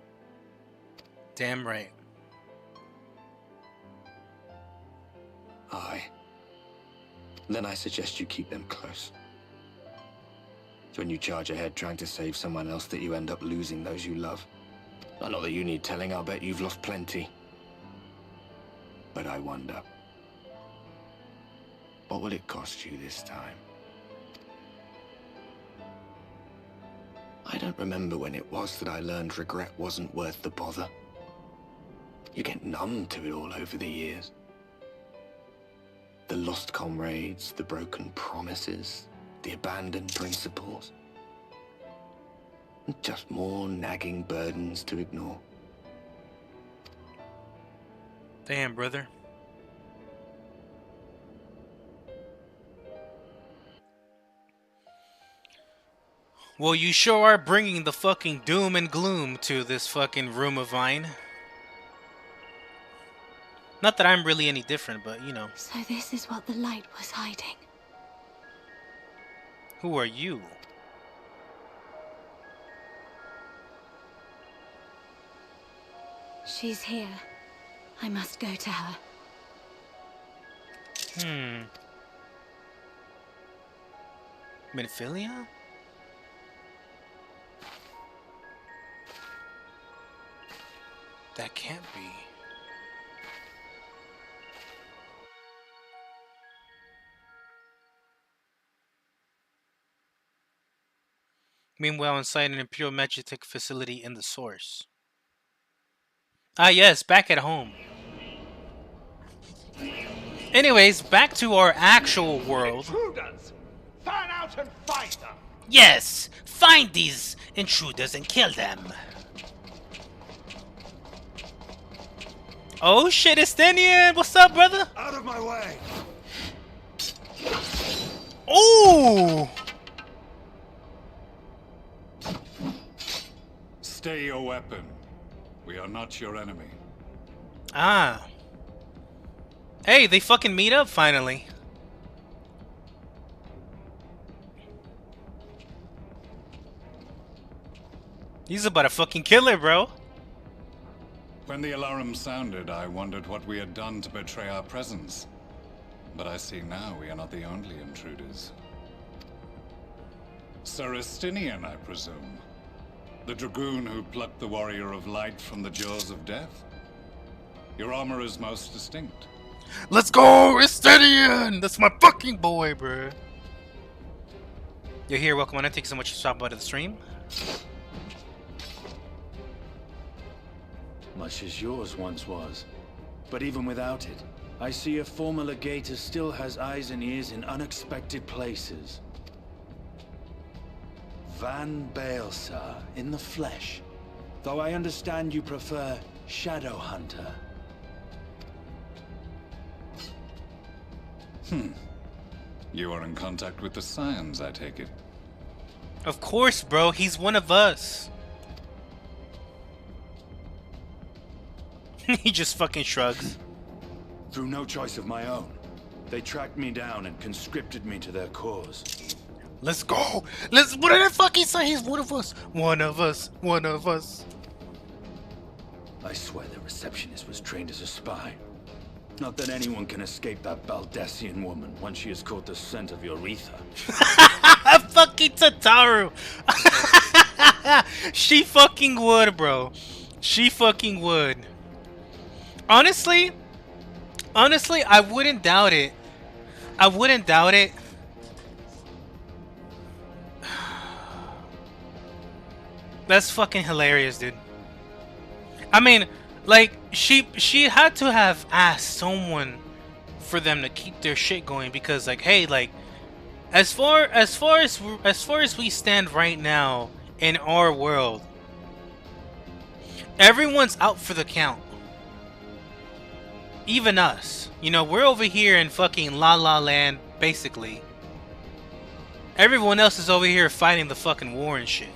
Damn right. Aye. Then I suggest you keep them close. It's when you charge ahead trying to save someone else that you end up losing those you love. Not that you need telling, I'll bet you've lost plenty. But I wonder, what will it cost you this time? I don't remember when it was that I learned regret wasn't worth the bother. You get numb to it all over the years. The lost comrades, the broken promises, the abandoned principles. And just more nagging burdens to ignore. Damn, brother. Well, you sure are bringing the fucking doom and gloom to this fucking room of mine. Not that I'm really any different, but you know. So this is what the light was hiding. Who are you? She's here. I must go to her. Minfilia? That can't be. Meanwhile, inside an Imperial Magitech facility in the Source. Ah yes, back at home. Anyways, back to our actual world. Intruders! Fan out and find them! Yes! Find these intruders and kill them! Oh shit, Estinian! What's up, brother? Out of my way! Ooh! Stay your weapon. We are not your enemy. Ah. Hey, they fucking meet up finally. He's about to fucking kill her, bro. When the alarm sounded, I wondered what we had done to betray our presence. But I see now we are not the only intruders. Sir Estinian, I presume. The dragoon who plucked the Warrior of Light from the jaws of death? Your armor is most distinct. Let's go, Estinian! That's my fucking boy, bro. You're here, welcome on in. Thank you so much for stopping by to the stream. Much as yours once was. But even without it, I see a former legator still has eyes and ears in unexpected places. Van Baelsar, in the flesh. Though I understand you prefer Shadow Hunter. You are in contact with the Scions, I take it. Of course, bro. He's one of us. He just fucking shrugs. Through no choice of my own, they tracked me down and conscripted me to their cause. Let's go. What did I fucking say? He's one of us. One of us. One of us. I swear the receptionist was trained as a spy. Not that anyone can escape that Baldassian woman once she has caught the scent of your ether. Fucking Tataru. She fucking would, bro. She fucking would. Honestly, I wouldn't doubt it. I wouldn't doubt it. That's fucking hilarious, dude. I mean, like she had to have asked someone for them to keep their shit going because, like, hey, like, as far as we stand right now in our world, everyone's out for the count. Even us. You know, we're over here in fucking La La Land, basically. Everyone else is over here fighting the fucking war and shit.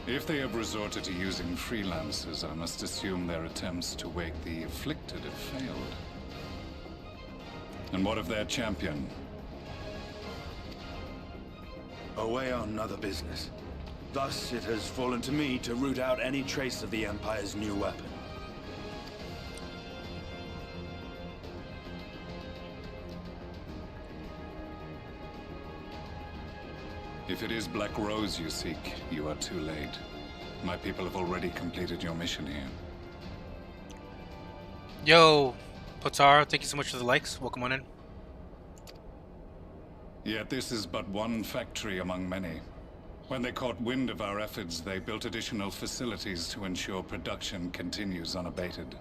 If they have resorted to using freelancers, I must assume their attempts to wake the afflicted have failed. And what of their champion? Away on other business. Thus, it has fallen to me to root out any trace of the Empire's new weapon. If it is Black Rose you seek, you are too late. My people have already completed your mission here. Yo, Potaro, thank you so much for the likes. Welcome on in. Yet this is but one factory among many. When they caught wind of our efforts, they built additional facilities to ensure production continues unabated.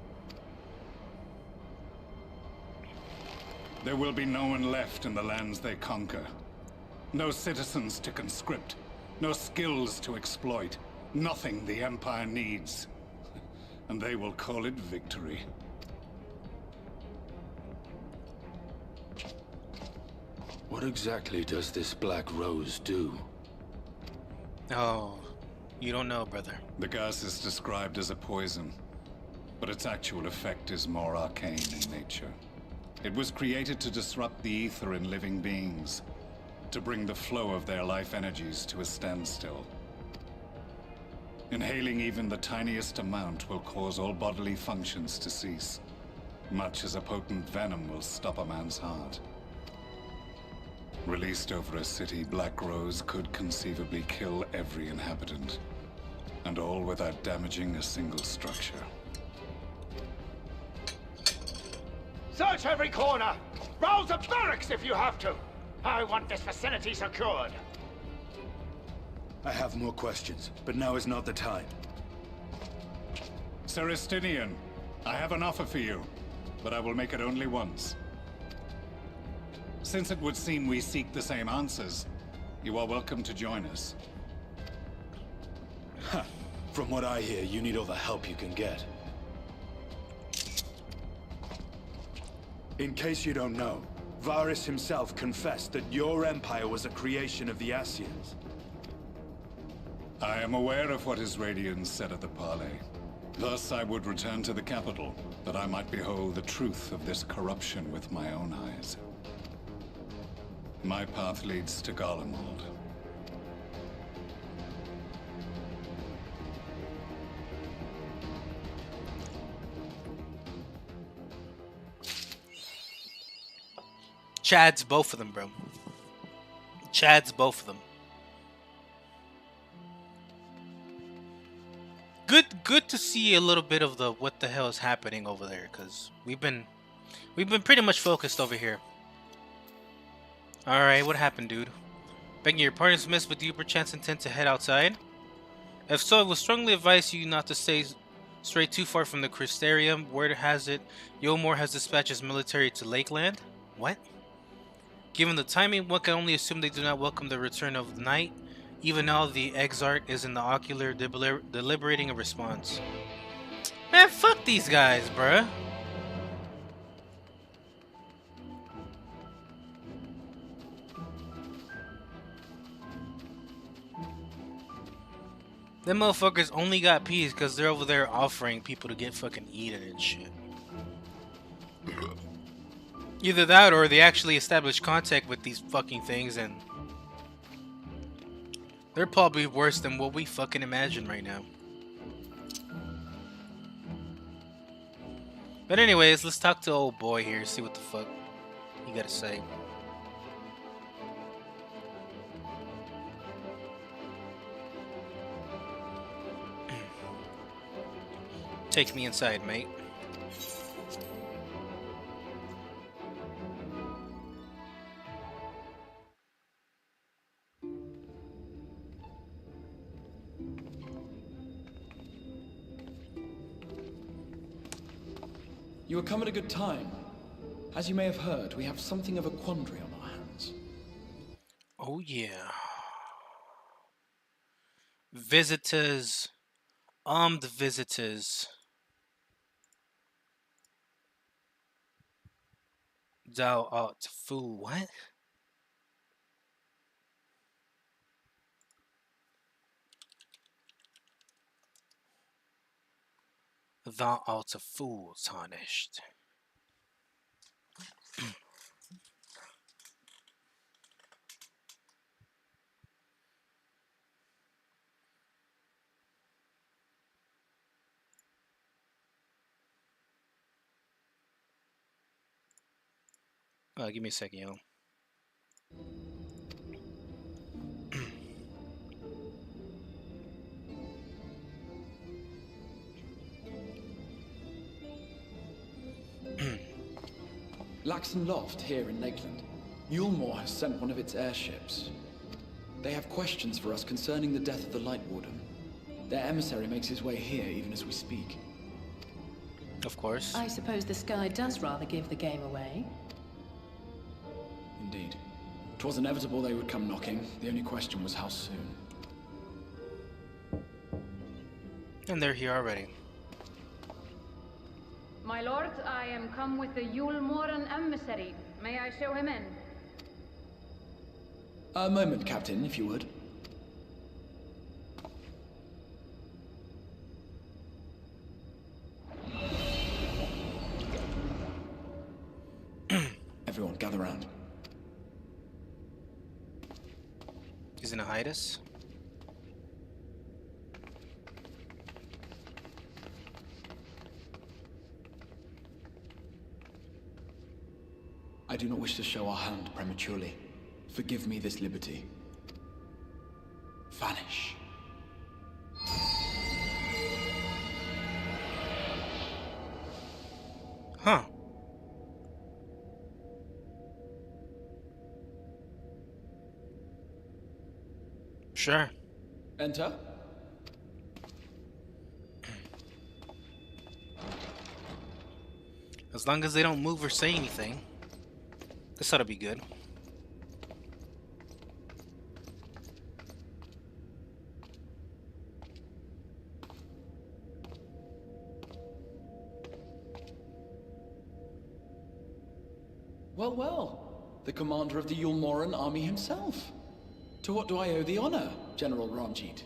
There will be no one left in the lands they conquer. No citizens to conscript. No skills to exploit. Nothing the Empire needs. And they will call it victory. What exactly does this Black Rose do? Oh, you don't know, brother. The gas is described as a poison, but its actual effect is more arcane in nature. It was created to disrupt the ether in living beings, to bring the flow of their life energies to a standstill. Inhaling even the tiniest amount will cause all bodily functions to cease, much as a potent venom will stop a man's heart. Released over a city, Black Rose could conceivably kill every inhabitant, and all without damaging a single structure. Search every corner! Rouse the barracks if you have to! I want this vicinity secured! I have more questions, but now is not the time. Serestinian, I have an offer for you, but I will make it only once. Since it would seem we seek the same answers, you are welcome to join us. Ha! From what I hear, you need all the help you can get. In case you don't know, Varys himself confessed that your empire was a creation of the Ascians. I am aware of what his Radiance said at the parley. Thus I would return to the capital, that I might behold the truth of this corruption with my own eyes. My path leads to Garlemald. Chad's both of them, bro. Chad's both of them. Good to see a little bit of the what the hell is happening over there, because we've been pretty much focused over here. Alright, what happened, dude? Begging your pardon, miss, but do you perchance intend to head outside? If so, I would strongly advise you not to stay stray too far from the Crystarium. Word has it, Yomor has dispatched his military to Lakeland. What? Given the timing, one can only assume they do not welcome the return of the night. Even now, the Exarch is in the ocular deliberating a response. Man, fuck these guys, bruh. Them motherfuckers only got peace because they're over there offering people to get fucking eaten and shit. Either that or they actually established contact with these fucking things and they're probably worse than what we fucking imagine right now. But anyways, let's talk to old boy here, see what the fuck he gotta say. Take me inside, mate. You have come at a good time. As you may have heard, we have something of a quandary on our hands. Oh yeah. Visitors. Armed visitors. Thou art fool. What? Thou art a fool, tarnished. Give me a second, yo. Laxon Loft here in Lakeland. Yulmore has sent one of its airships. They have questions for us concerning the death of the Light Warden. Their emissary makes his way here even as we speak. Of course. I suppose the sky does rather give the game away. Indeed. 'Twas inevitable they would come knocking. The only question was how soon. And they're here already. My lord, I am come with the Yulmoran emissary. May I show him in? A moment, Captain, if you would. Everyone, gather round. He's gonna hide us. I do not wish to show our hand prematurely. Forgive me this liberty. Vanish. Huh. Sure. Enter. As long as they don't move or say anything, this ought to be good. Well, well. The commander of the Yulmoran army himself. To what do I owe the honor, General Ranjit?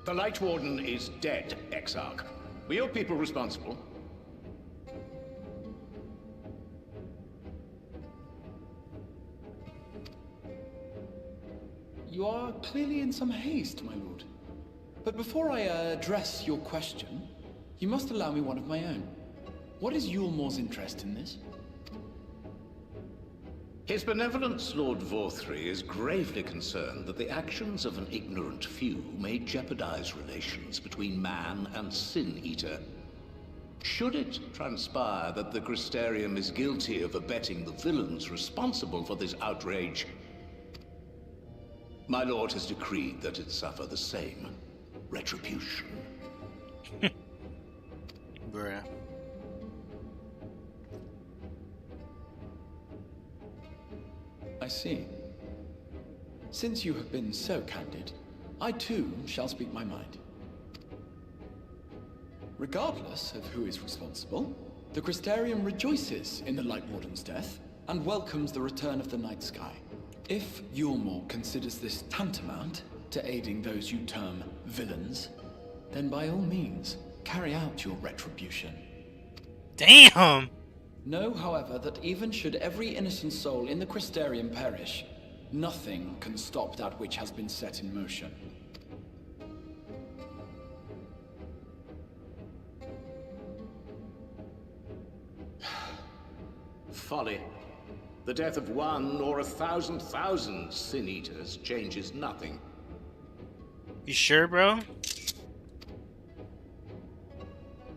The Light Warden is dead, Exarch. Were your people responsible? You are clearly in some haste, my lord. But before I address your question, you must allow me one of my own. What is Yulmore's interest in this? His benevolence, Lord Vorthry, is gravely concerned that the actions of an ignorant few may jeopardize relations between man and Sin Eater. Should it transpire that the Crystarium is guilty of abetting the villains responsible for this outrage, my lord has decreed that it suffer the same retribution. Bruh. I see. Since you have been so candid, I too shall speak my mind. Regardless of who is responsible, the Crystarium rejoices in the Light Warden's death and welcomes the return of the night sky. If Yulmore considers this tantamount to aiding those you term villains, then by all means, carry out your retribution. Damn! Know, however, that even should every innocent soul in the Crystarium perish, nothing can stop that which has been set in motion. Folly. The death of one or 1,000 Sin Eaters changes nothing. You sure, bro?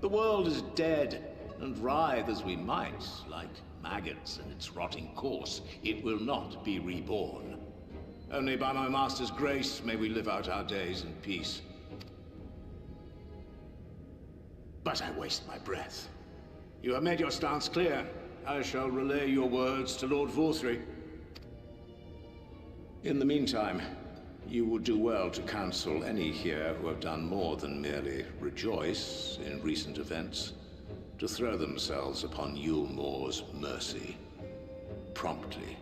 The world is dead, and writhe as we might, like maggots in its rotting course, it will not be reborn. Only by my master's grace may we live out our days in peace. But I waste my breath. You have made your stance clear. I shall relay your words to Lord Vorthry. In the meantime, you would do well to counsel any here who have done more than merely rejoice in recent events, to throw themselves upon Yulmore's mercy. Promptly.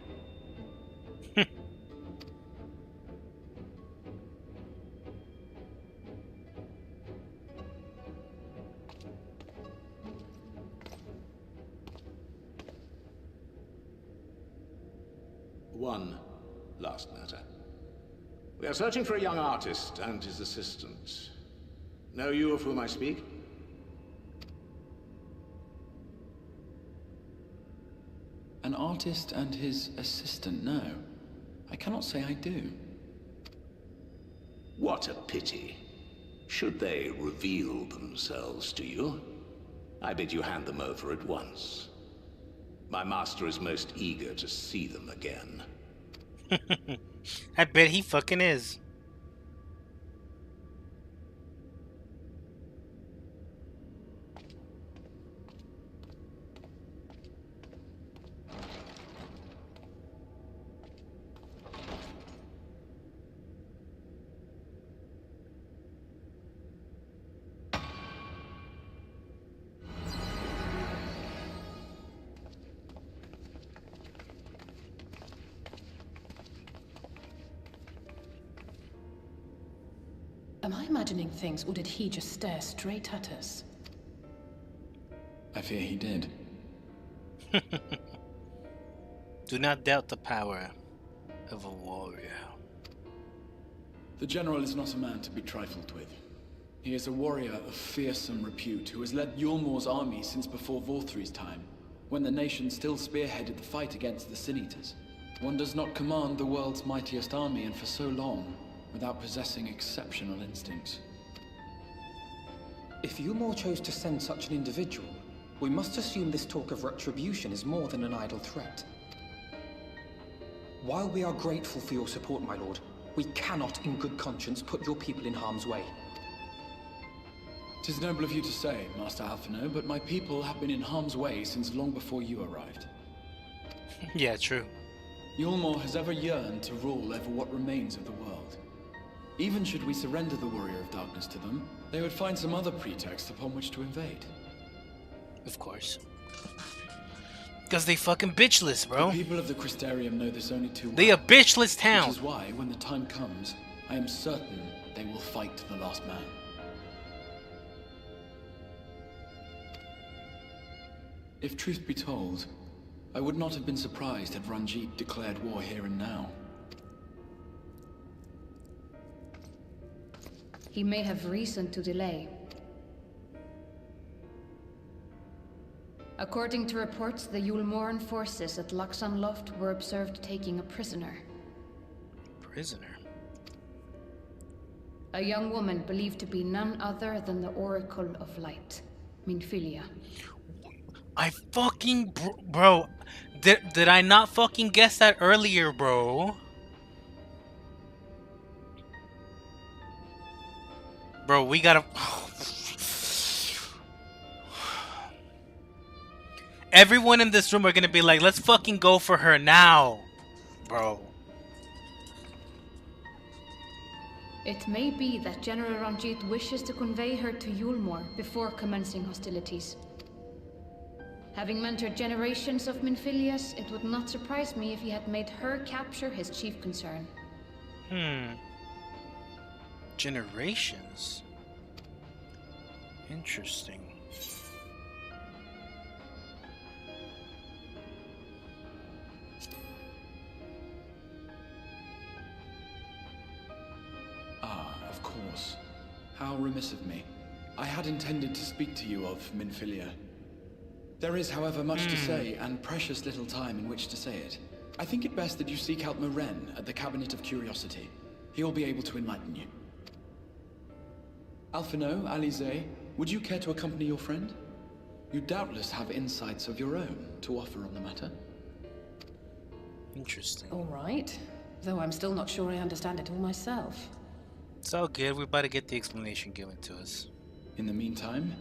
One last matter. We are searching for a young artist and his assistant. Know you of whom I speak? An artist and his assistant, no. I cannot say I do. What a pity. Should they reveal themselves to you, I bid you hand them over at once. My master is most eager to see them again. I bet he fucking is. Am I imagining things, or did he just stare straight at us? I fear he did. Do not doubt the power of a warrior. The General is not a man to be trifled with. He is a warrior of fearsome repute who has led Yulmore's army since before Vorthry's time, when the nation still spearheaded the fight against the Sin Eaters. One does not command the world's mightiest army, and for so long, without possessing exceptional instincts. If Yulmore chose to send such an individual, we must assume this talk of retribution is more than an idle threat. While we are grateful for your support, my lord, we cannot in good conscience put your people in harm's way. 'Tis noble of you to say, Master Alphino, but my people have been in harm's way since long before you arrived. Yeah, true. Yulmore has ever yearned to rule over what remains of the world. Even should we surrender the Warrior of Darkness to them, they would find some other pretext upon which to invade. Of course. Because they fucking bitchless, bro. The people of the Crystarium know this only too well. They a bitchless town. Which is why, when the time comes, I am certain they will fight to the last man. If truth be told, I would not have been surprised had Ranjit declared war here and now. He may have reason to delay. According to reports, the Yulmoran forces at Luxon Loft were observed taking a prisoner. Prisoner? A young woman believed to be none other than the Oracle of Light, Minfilia. I fucking... Bro, did I not fucking guess that earlier, bro? Bro, we gotta... Everyone in this room are gonna be like, let's fucking go for her now, bro. It may be that General Ranjit wishes to convey her to Yulmore before commencing hostilities. Having mentored generations of Minfilias, it would not surprise me if he had made her capture his chief concern. Generations? Interesting. Ah, of course. How remiss of me. I had intended to speak to you of Minfilia. There is, however, much to say, and precious little time in which to say it. I think it best that you seek out Moren at the Cabinet of Curiosity. He will be able to enlighten you. Alphino, Alize, would you care to accompany your friend? You doubtless have insights of your own to offer on the matter. Interesting. All right. Though I'm still not sure I understand it all myself. It's all good. We're about to get the explanation given to us. In the meantime,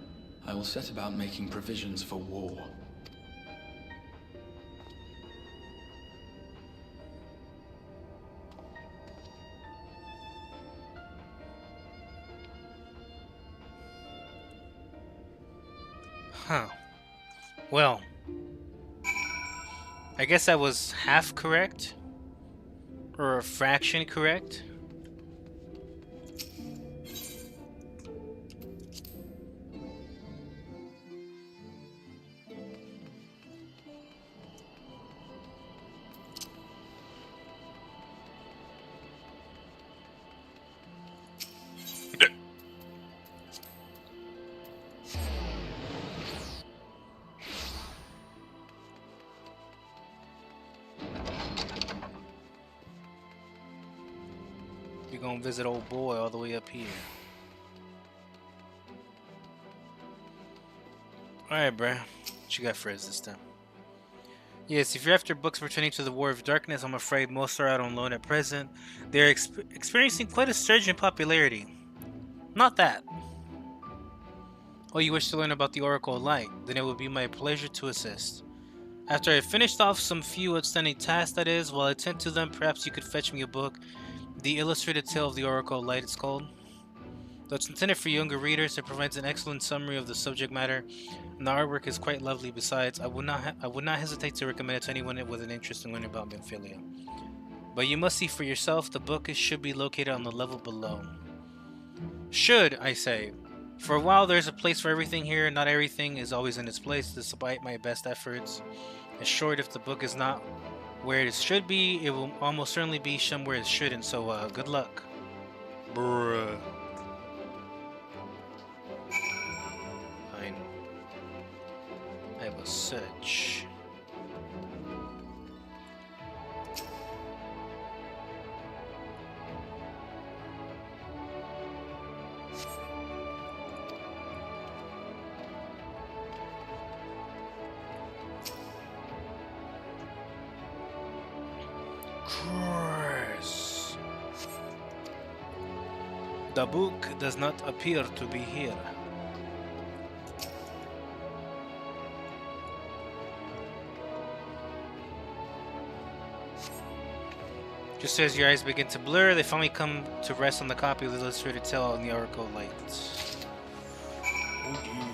I will set about making provisions for war. Huh. Well, I guess I was half correct. Or a fraction correct. We're gonna visit old boy all the way up here. Alright, bruh. What you got for us this time? Yes, if you're after books pertaining to the War of Darkness, I'm afraid most are out on loan at present. They're experiencing quite a surge in popularity. Not that. Oh, you wish to learn about the Oracle of Light? Then it would be my pleasure to assist. After I finished off some few outstanding tasks, that is, while I attend to them, perhaps you could fetch me a book. The Illustrated Tale of the Oracle of Light, it's called. Though it's intended for younger readers, it provides an excellent summary of the subject matter, and the artwork is quite lovely. Besides, I would not hesitate to recommend it to anyone with an interest in learning about Minfilia. But you must see for yourself. The book should be located on the level below. Should, I say. For a while, there's a place for everything here. Not everything is always in its place, despite my best efforts. In short, if the book is not where it should be, it will almost certainly be somewhere it shouldn't, so good luck. Bruh. Fine. I will search. Chris. The book does not appear to be here. Just as your eyes begin to blur, they finally come to rest on the copy of the Illustrated Tale in the Oracle of Light. Oh yeah.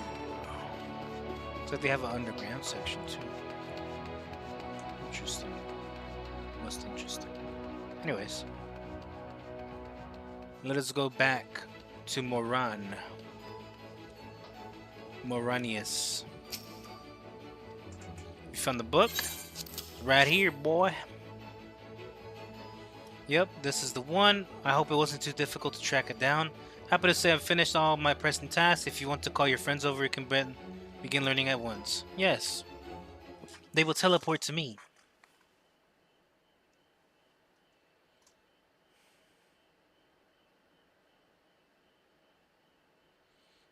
Looks like they have an underground section too. Interesting. Most interesting. Anyways. Let us go back to Moran. Moranius. You found the book? Right here, boy. Yep, this is the one. I hope it wasn't too difficult to track it down. Happy to say I've finished all my pressing tasks. If you want to call your friends over, you can begin learning at once. Yes. They will teleport to me.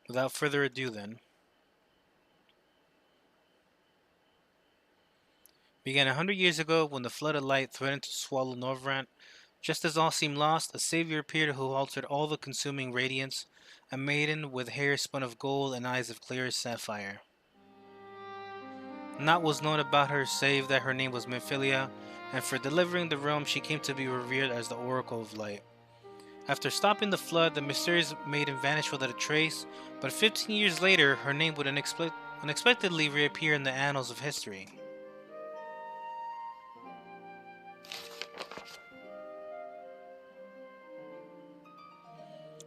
Without further ado then. Began 100 years ago when the flood of light threatened to swallow Norvrant. Just as all seemed lost, a savior appeared who altered all the consuming radiance, a maiden with hair spun of gold and eyes of clearest sapphire. Naught was known about her save that her name was Minfilia, and for delivering the realm she came to be revered as the Oracle of Light. After stopping the flood, the mysterious maiden vanished without a trace, but 15 years later, her name would unexpectedly reappear in the annals of history.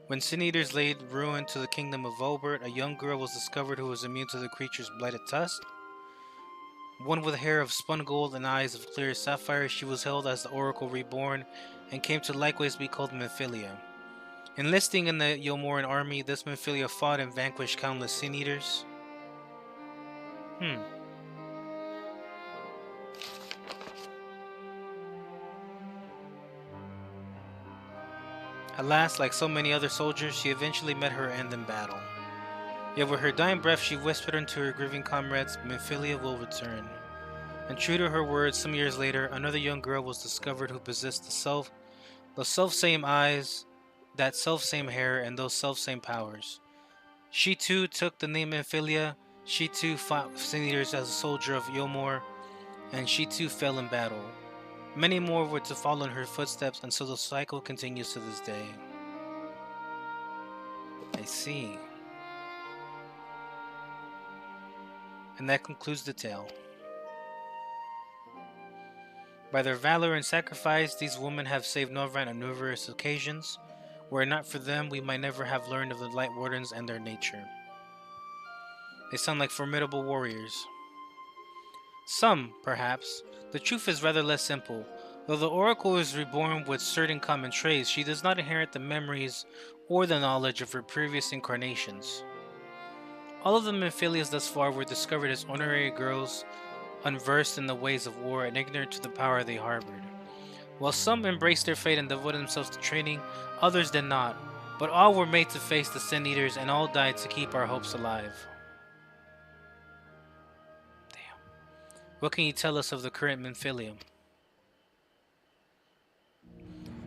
When Sin Eaters laid ruin to the kingdom of Volbert, a young girl was discovered who was immune to the creature's blighted tusk. One with hair of spun gold and eyes of clear sapphire, she was hailed as the Oracle Reborn, and came to likewise be called Minfilia. Enlisting in the Yomoran army, this Minfilia fought and vanquished countless Sin Eaters. Alas, like so many other soldiers, she eventually met her end in battle. Yet with her dying breath, she whispered into her grieving comrades, Minfilia will return. And true to her words, some years later, another young girl was discovered who possessed the self-same eyes, that self-same hair, and those self-same powers. She too took the name Minfilia. She too fought Sin Eaters as a soldier of Yomor, and she too fell in battle. Many more were to follow in her footsteps, and so the cycle continues to this day. I see. And that concludes the tale. By their valor and sacrifice, these women have saved Norvrand on numerous occasions. Were it not for them, we might never have learned of the Light Wardens and their nature. They sound like formidable warriors. Some, perhaps. The truth is rather less simple. Though the Oracle is reborn with certain common traits, she does not inherit the memories or the knowledge of her previous incarnations. All of the Minfilias thus far were discovered as ordinary girls, unversed in the ways of war and ignorant to the power they harbored. While some embraced their fate and devoted themselves to training, others did not, but all were made to face the Sin Eaters and all died to keep our hopes alive. What can you tell us of the current Minfilia?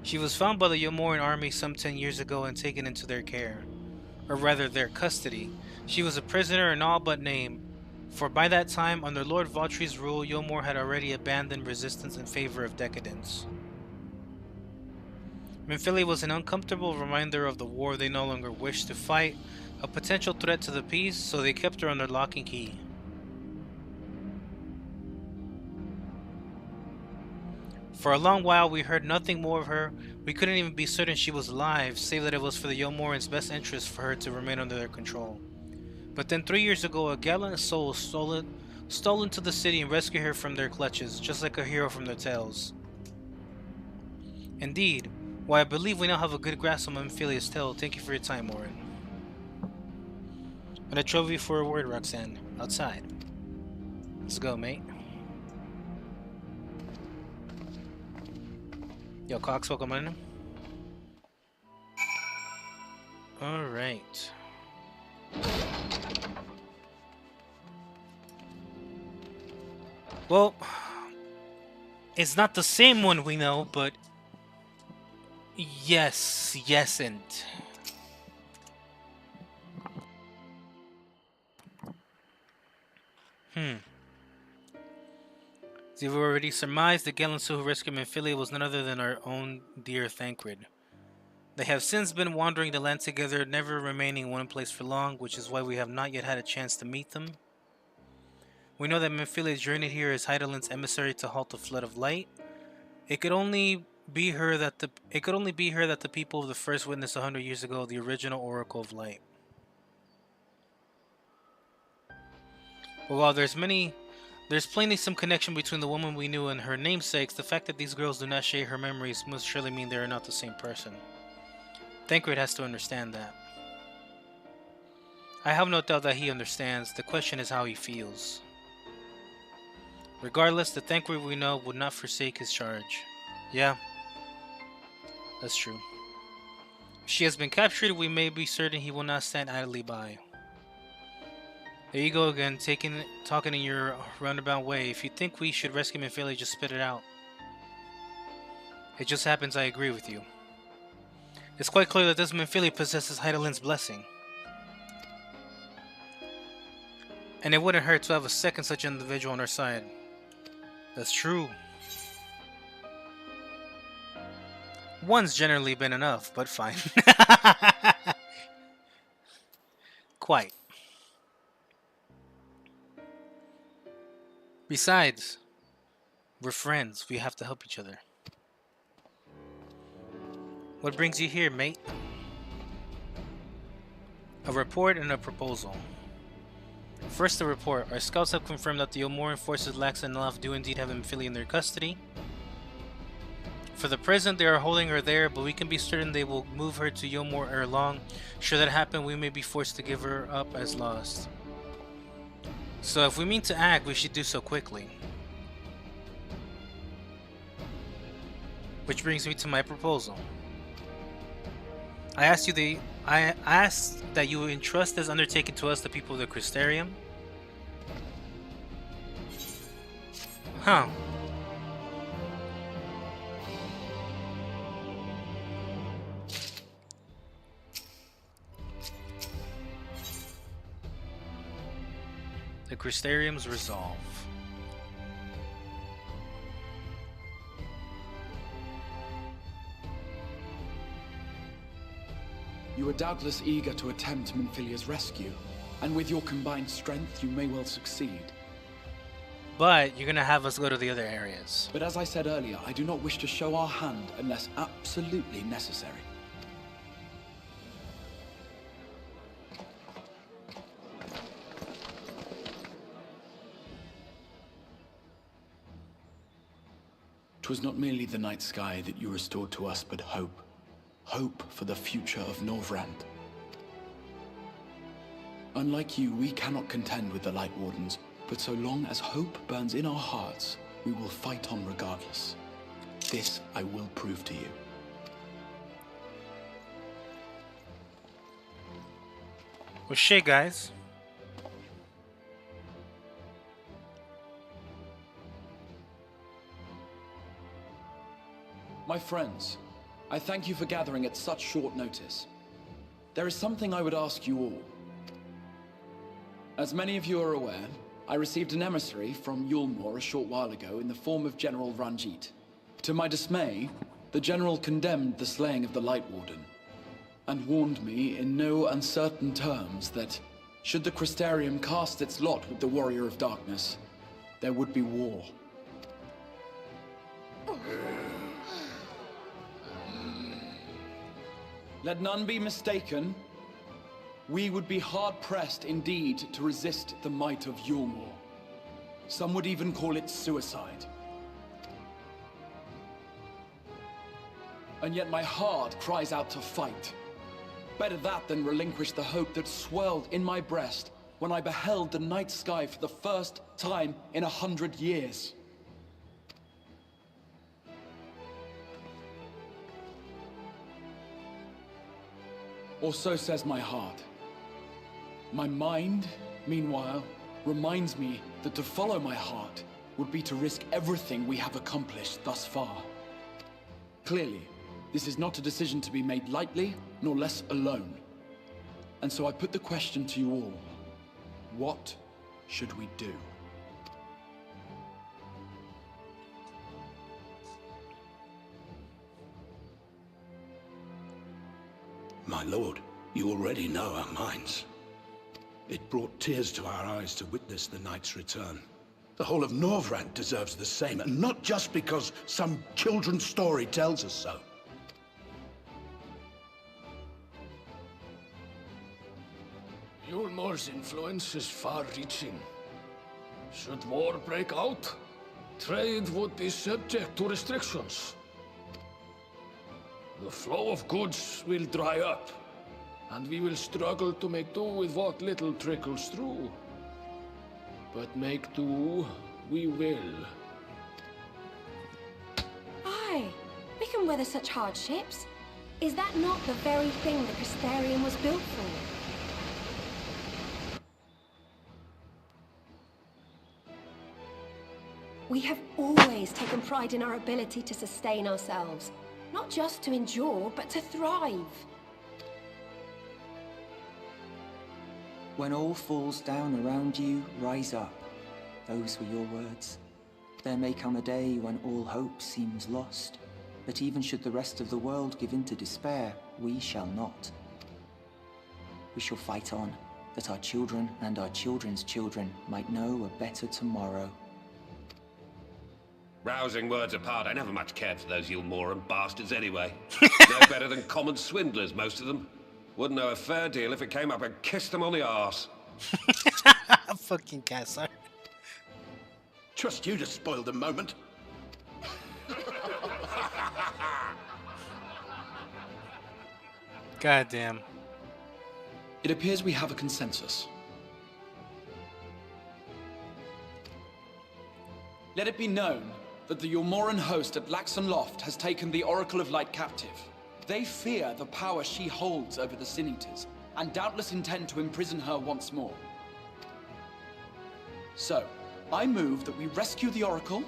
She was found by the Yomoran army some 10 years ago and taken into their care. Or rather, their custody. She was a prisoner in all but name, for by that time, under Lord Valtry's rule, Yomor had already abandoned resistance in favor of decadence. Minfilia was an uncomfortable reminder of the war they no longer wished to fight, a potential threat to the peace, so they kept her under lock and key. For a long while, we heard nothing more of her. We couldn't even be certain she was alive, save that it was for the Yomorans' best interest for her to remain under their control. But then 3 years ago, a gallant soul stole into the city and rescued her from their clutches, just like a hero from their tales. Indeed, while I believe we now have a good grasp on Minfilia's tale, thank you for your time, Orin. And a trophy for a word, Roxanne. Outside. Let's go, mate. Yo, Cox, welcome in. Alright. Well, it's not the same one we know, but yes and. So we've already surmised the gallant soul who rescued Minfilia was none other than our own dear Thancred. They have since been wandering the land together, never remaining in one place for long, which is why we have not yet had a chance to meet them. We know that Minfilia journeyed here as Hydalin's emissary to halt the flood of light. It could only be her that the people of the first witnessed 100 years ago, the original Oracle of Light. But while there's plainly some connection between the woman we knew and her namesakes, the fact that these girls do not share her memories must surely mean they are not the same person. Thancred has to understand that. I have no doubt that he understands. The question is how he feels. Regardless, the Thancred we know would not forsake his charge. Yeah, that's true. If she has been captured, we may be certain he will not stand idly by. There you go again, talking in your roundabout way. If you think we should rescue Minfilia, just spit it out. It just happens I agree with you. It's quite clear that this Minfilia possesses Hydalin's blessing. And it wouldn't hurt to have a second such individual on our side. That's true. One's generally been enough, but fine. Quite. Besides, we're friends. We have to help each other. What brings you here, mate? A report and a proposal. First, the report. Our scouts have confirmed that the Yomoran forces Lax and Nalaf do indeed have Minfilia in their custody. For the present, they are holding her there, but we can be certain they will move her to Yomor ere long. Should that happen, we may be forced to give her up as lost. So if we mean to act, we should do so quickly. Which brings me to my proposal. I asked that you entrust this undertaking to us, the people of the Crystarium. Huh. The Crystarium's resolve. You are doubtless eager to attempt Minfilia's rescue, and with your combined strength, you may well succeed. But you're gonna have us go to the other areas. But as I said earlier, I do not wish to show our hand unless absolutely necessary. Twas not merely the night sky that you restored to us, but hope. Hope for the future of Norvrand. Unlike you, we cannot contend with the Light Wardens, but so long as hope burns in our hearts, we will fight on regardless. This I will prove to you. Well, shit, guys. My friends, I thank you for gathering at such short notice. There is something I would ask you all. As many of you are aware, I received an emissary from Yulmore a short while ago in the form of General Ranjit. To my dismay, the General condemned the slaying of the Light Warden, and warned me in no uncertain terms that, should the Crystarium cast its lot with the Warrior of Darkness, there would be war. Let none be mistaken. We would be hard-pressed indeed to resist the might of Yulmore. Some would even call it suicide. And yet my heart cries out to fight. Better that than relinquish the hope that swelled in my breast when I beheld the night sky for the first time in 100 years. Or so says my heart. My mind, meanwhile, reminds me that to follow my heart would be to risk everything we have accomplished thus far. Clearly, this is not a decision to be made lightly, nor less alone. And so I put the question to you all. What should we do? My lord, you already know our minds. It brought tears to our eyes to witness the knight's return. The whole of Norvrand deserves the same, and not just because some children's story tells us so. Yulmore's influence is far-reaching. Should war break out, trade would be subject to restrictions. The flow of goods will dry up, and we will struggle to make do with what little trickles through. But make do, we will. Aye, we can weather such hardships. Is that not the very thing the Crystarium was built for? We have always taken pride in our ability to sustain ourselves. Not just to endure, but to thrive. When all falls down around you, rise up. Those were your words. There may come a day when all hope seems lost, but even should the rest of the world give in to despair, we shall not. We shall fight on, that our children and our children's children might know a better tomorrow. Rousing words apart, I never much cared for those Yulmoran bastards anyway. No better than common swindlers, most of them. Wouldn't know a fair deal if it came up and kissed them on the arse. Fucking cat, sorry. Trust you to spoil the moment. Goddamn. It appears we have a consensus. Let it be known that the Yulmoran host at Laxon Loft has taken the Oracle of Light captive. They fear the power she holds over the Sin Eaters, and doubtless intend to imprison her once more. So, I move that we rescue the Oracle,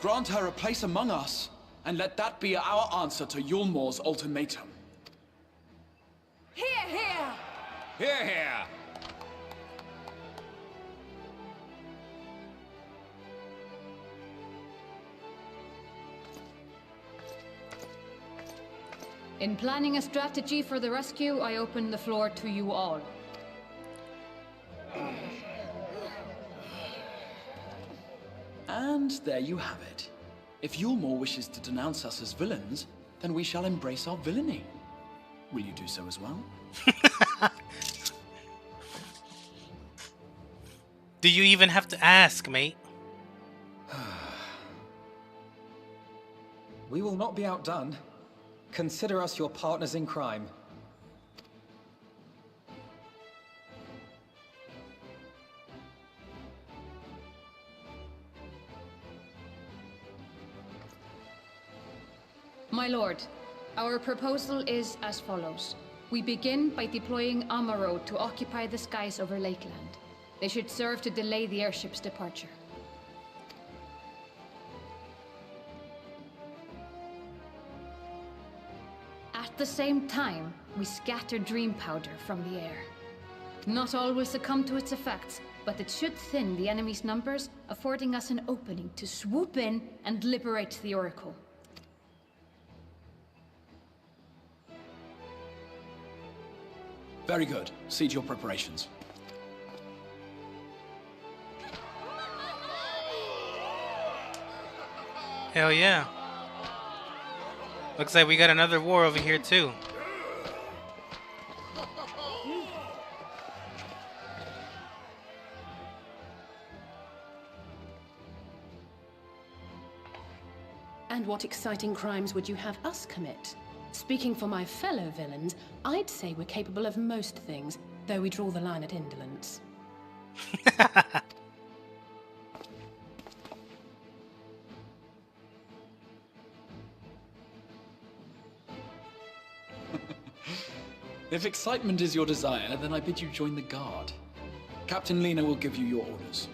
grant her a place among us, and let that be our answer to Yulmor's ultimatum. Here, here! Here, here! In planning a strategy for the rescue, I open the floor to you all. And there you have it. If Yulmor wishes to denounce us as villains, then we shall embrace our villainy. Will you do so as well? Do you even have to ask, mate? We will not be outdone. Consider us your partners in crime. My lord, our proposal is as follows. We begin by deploying Amaro to occupy the skies over Lakeland. They should serve to delay the airship's departure. At the same time, we scatter dream powder from the air. Not all will succumb to its effects, but it should thin the enemy's numbers, affording us an opening to swoop in and liberate the Oracle. Very good. See to your preparations. Hell yeah. Looks like we got another war over here too. And what exciting crimes would you have us commit? Speaking for my fellow villains, I'd say we're capable of most things, though we draw the line at indolence. If excitement is your desire, then I bid you join the guard. Captain Lena will give you your orders.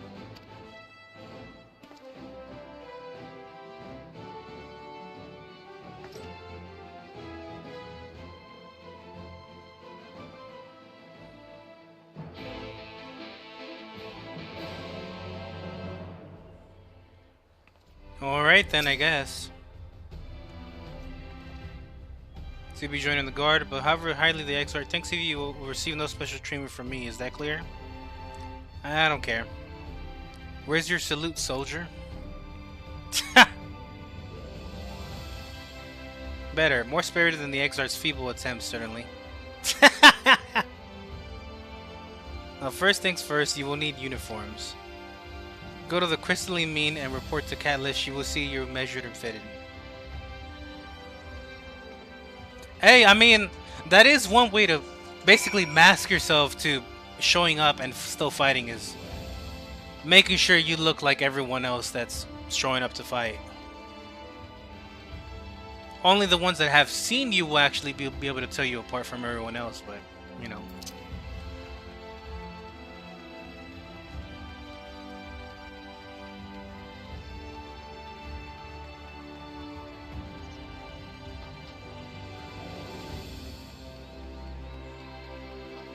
Alright then, I guess. So you'll be joining the guard, but however highly the XR thinks of you, will receive no special treatment from me. Is that clear? I don't care. Where's your salute, soldier? Better. More spirited than the XR's feeble attempts, certainly. Now, first things first, you will need uniforms. Go to the crystalline mean and report to Catalyst. You will see you're measured and fitted. Hey, I mean, that is one way to basically mask yourself to showing up and still fighting, is making sure you look like everyone else that's showing up to fight. Only the ones that have seen you will actually be able to tell you apart from everyone else, but, you know.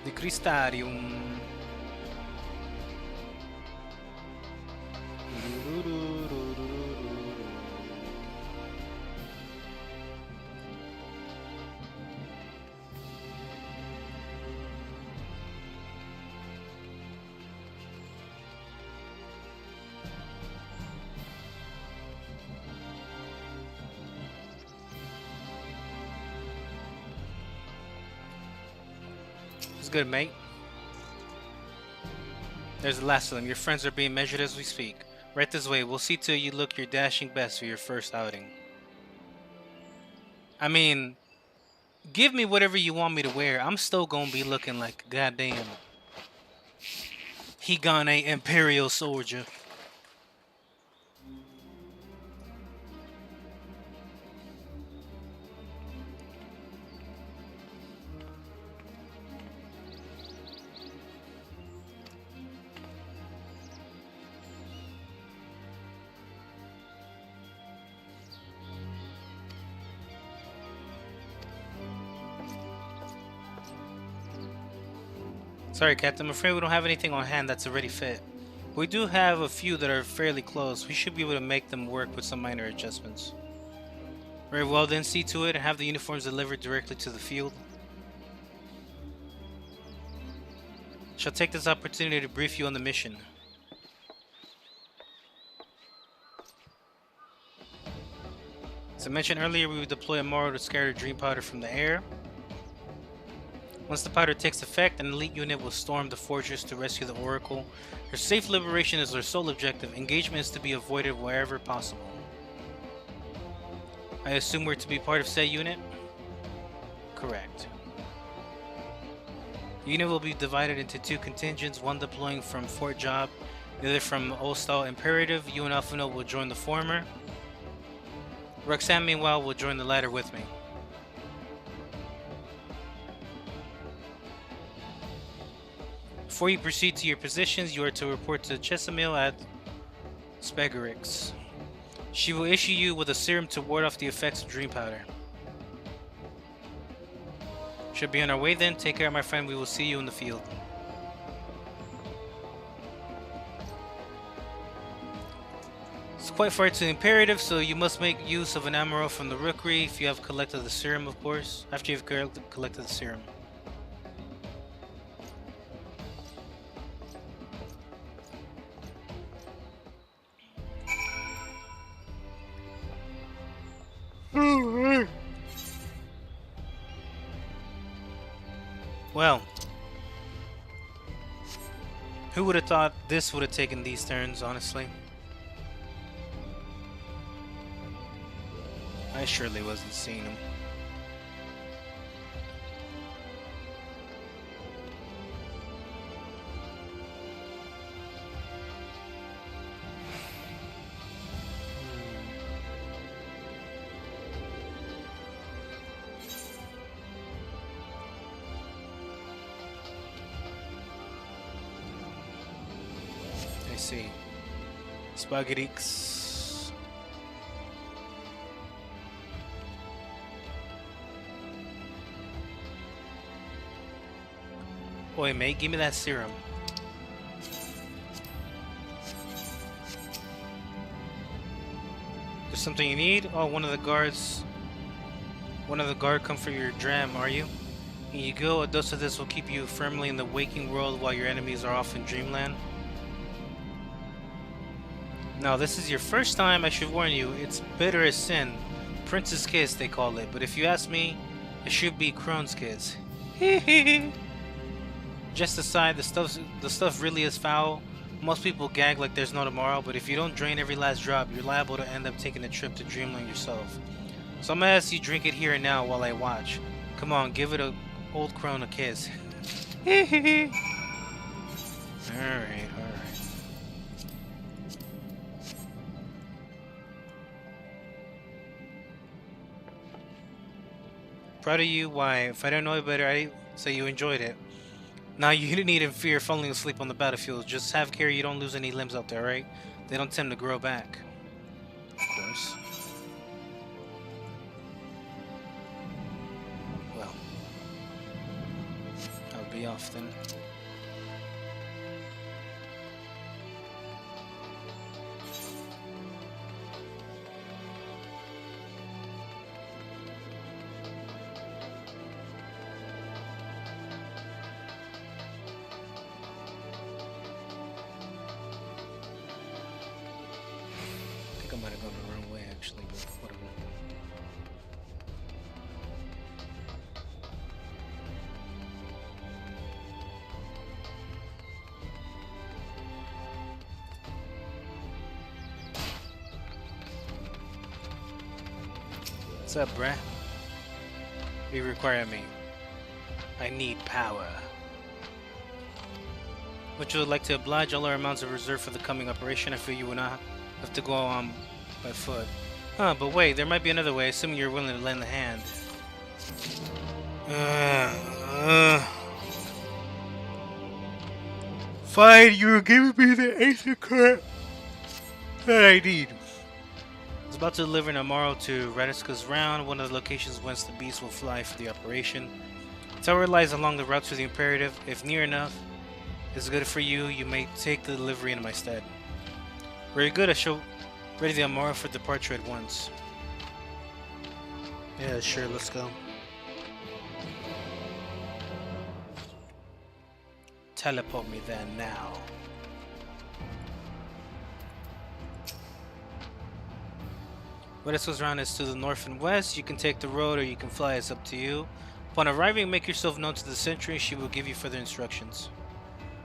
The Crystarium. It's good, mate. There's the last of them. Your friends are being measured as we speak. Right this way. We'll see till you look your dashing best for your first outing. I mean, give me whatever you want me to wear. I'm still gonna be looking like a goddamn Higane Imperial soldier. Sorry, Captain. I'm afraid we don't have anything on hand that's already fit. We do have a few that are fairly close. We should be able to make them work with some minor adjustments. Very well, then see to it and have the uniforms delivered directly to the field. Shall take this opportunity to brief you on the mission. As I mentioned earlier, we will deploy a Morrow to scatter dream powder from the air. Once the powder takes effect, an elite unit will storm the fortress to rescue the Oracle. Her safe liberation is their sole objective. Engagement is to be avoided wherever possible. I assume we're to be part of said unit? Correct. The unit will be divided into two contingents, one deploying from Fort Job, the other from Ostal Imperative. You and Alphino will join the former. Roxanne, meanwhile, will join the latter with me. Before you proceed to your positions, you are to report to Chesamil at Spegarix. She will issue you with a serum to ward off the effects of dream powder. Should be on our way then. Take care, my friend. We will see you in the field. It's quite far to the Imperative, so you must make use of an ammo from the Rookery if you have collected the serum, of course. After you've collected the serum. Well, who would have thought this would have taken these turns, honestly? I surely wasn't seeing them. I see. Spagerix. Oi, mate, give me that serum. There's something you need? Oh, one of the guard come for your dram, are you? Here you go. A dose of this will keep you firmly in the waking world while your enemies are off in dreamland. Now, this is your first time, I should warn you. It's bitter as sin. Prince's Kiss, they call it. But if you ask me, it should be Crone's Kiss. Just aside, the stuff really is foul. Most people gag like there's no tomorrow, but if you don't drain every last drop, you're liable to end up taking a trip to Dreamland yourself. So I'm gonna ask you drink it here and now while I watch. Come on, give it a old crone a kiss. Alright. Proud of you. Why? If I don't know it better, I'd say you enjoyed it. Now, you didn't need in fear falling asleep on the battlefield. Just have care you don't lose any limbs out there, right? They don't tend to grow back. Of course. Well, I'll be off then. I might have gone the wrong way actually, but whatever. What's up, bruh? What do you require of me? I need power. Would you like to oblige? All our amounts are reserved for the coming operation. I feel you will not have to go on by foot. Huh, but wait, there might be another way, assuming you're willing to lend a hand. Fine, you're giving me the ace of crap that I need. I was about to deliver tomorrow to Radiska's Round, one of the locations whence the beast will fly for the operation. Tower lies along the route to the Imperative. If near enough is good for you, you may take the delivery in my stead. Very good, I shall ready the Amara for departure at once. Yeah, sure, let's go. Teleport me there now. What else goes around is to the north and west. You can take the road or you can fly, it's up to you. Upon arriving, make yourself known to the sentry, she will give you further instructions.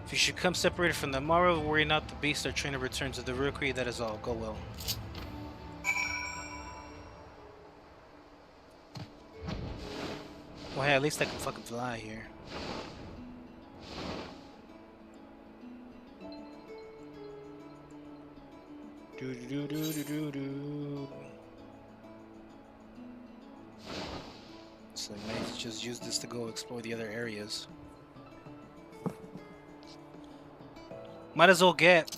If you should come separated from the Amara, worry not, the beast or trainer returns to the Rookery, that is all. Go well. Well, hey, at least I can fucking fly here. Do do do do do do. So I might just use this to go explore the other areas. Might as well get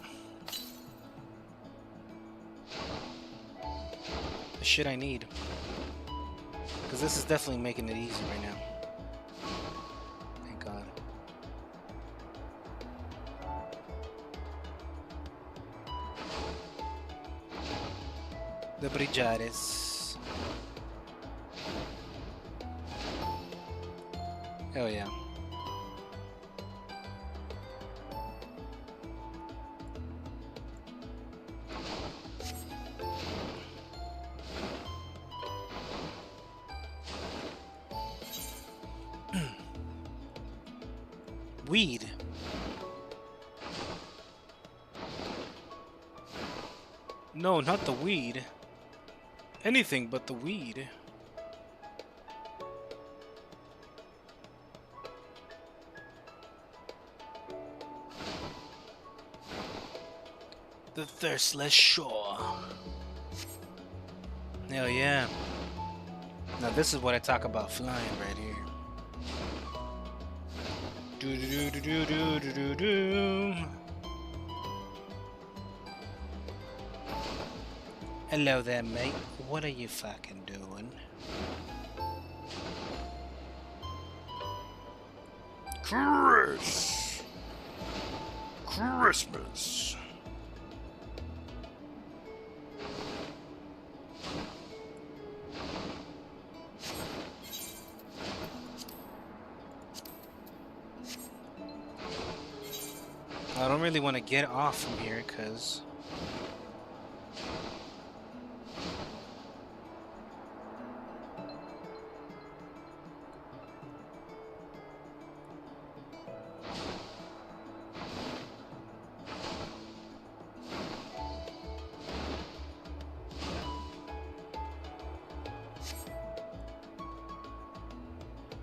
the shit I need. Because this is definitely making it easy right now. Thank God. The Brijares. Hell yeah. Weed. No, not the weed. Anything but the weed. The thirstless shore. Hell yeah. Now this is what I talk about flying right here. Do do do do do do do do. Hello there, mate. What are you fucking doing? Christmas. I don't really want to get off from here because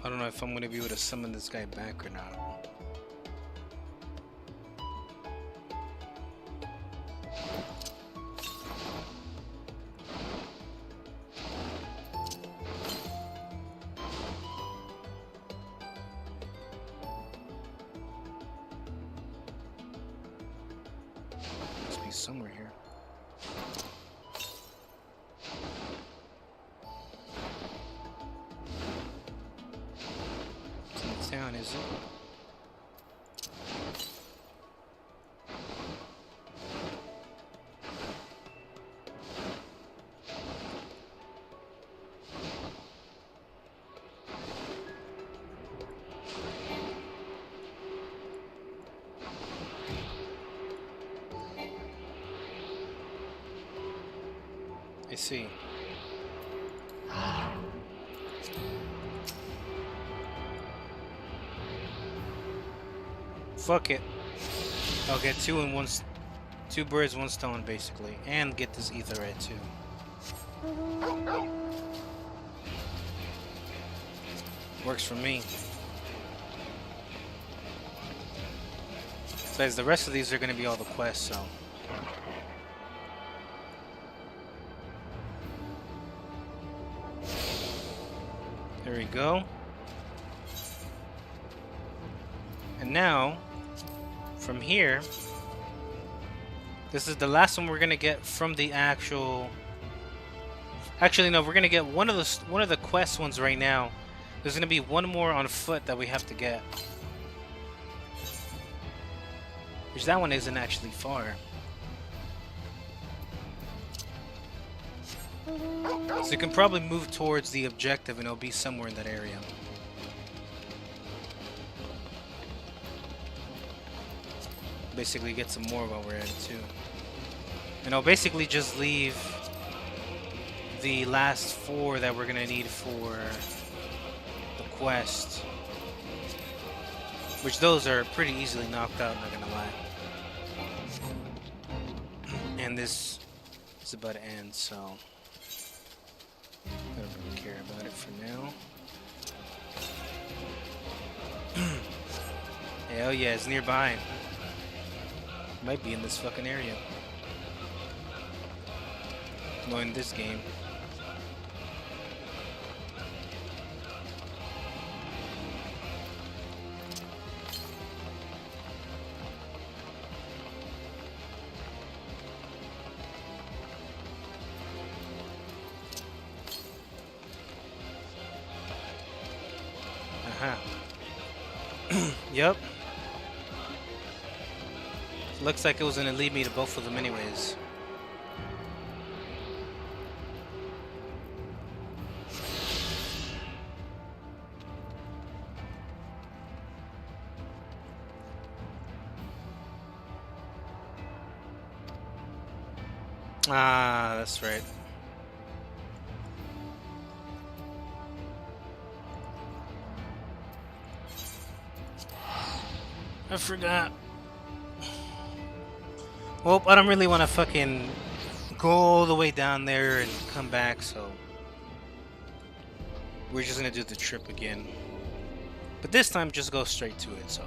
I don't know if I'm going to be able to summon this guy back or not. Must be somewhere here. It's in town, is it? I see. Fuck it. I'll get two birds, one stone, basically, and get this etherite too. Works for me. Besides, the rest of these are going to be all the quests, so. There we go. And now, from here, this is the last one we're gonna get from the actual. Actually, no, we're gonna get one of the quest ones right now. There's gonna be one more on foot that we have to get. Which that one isn't actually far. So you can probably move towards the objective and it'll be somewhere in that area. Basically get some more while we're at it too. And I'll basically just leave the last 4 that we're gonna need for the quest. Which those are pretty easily knocked out, not gonna lie. And this is about to end, so I don't really care about it for now. Hell yeah, it's nearby. Might be in this fucking area. Well, in this game. Yep. Looks like it was gonna lead me to both of them anyways. Ah, that's right. I forgot. Well, I don't really want to fucking go all the way down there and come back, so we're just gonna do the trip again. But this time, just go straight to it, so.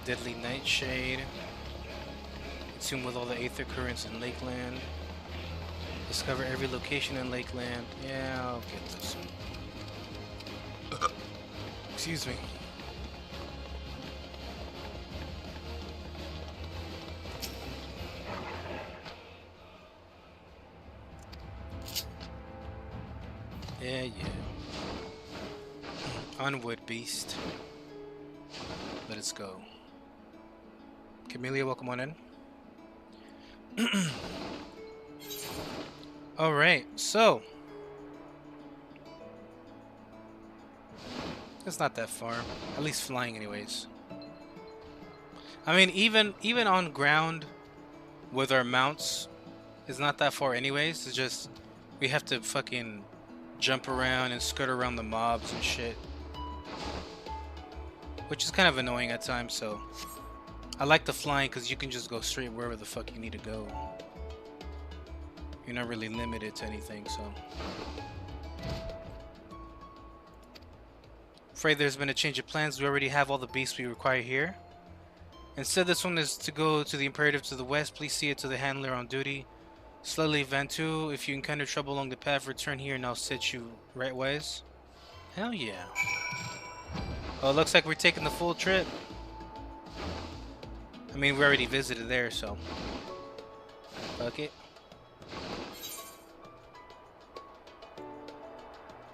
Deadly Nightshade. Consume with all the Aether Currents in Lakeland. Discover every location in Lakeland. Yeah, I'll get this. Excuse me. Yeah, yeah. Onward, beast. Let us go. Camellia, welcome on in. Alright, so it's not that far. At least flying anyways. I mean even on ground with our mounts, it's not that far anyways. It's just we have to fucking jump around and skirt around the mobs and shit. Which is kind of annoying at times, so I like the flying because you can just go straight wherever the fuck you need to go. You're not really limited to anything, so. Afraid there's been a change of plans. We already have all the beasts we require here. Instead, this one is to go to the imperative to the west. Please see it to the handler on duty. Slowly, Vantu. If you encounter trouble along the path, return here and I'll set you right ways. Hell yeah. Oh, it looks like we're taking the full trip. I mean, we already visited there, so. Fuck it.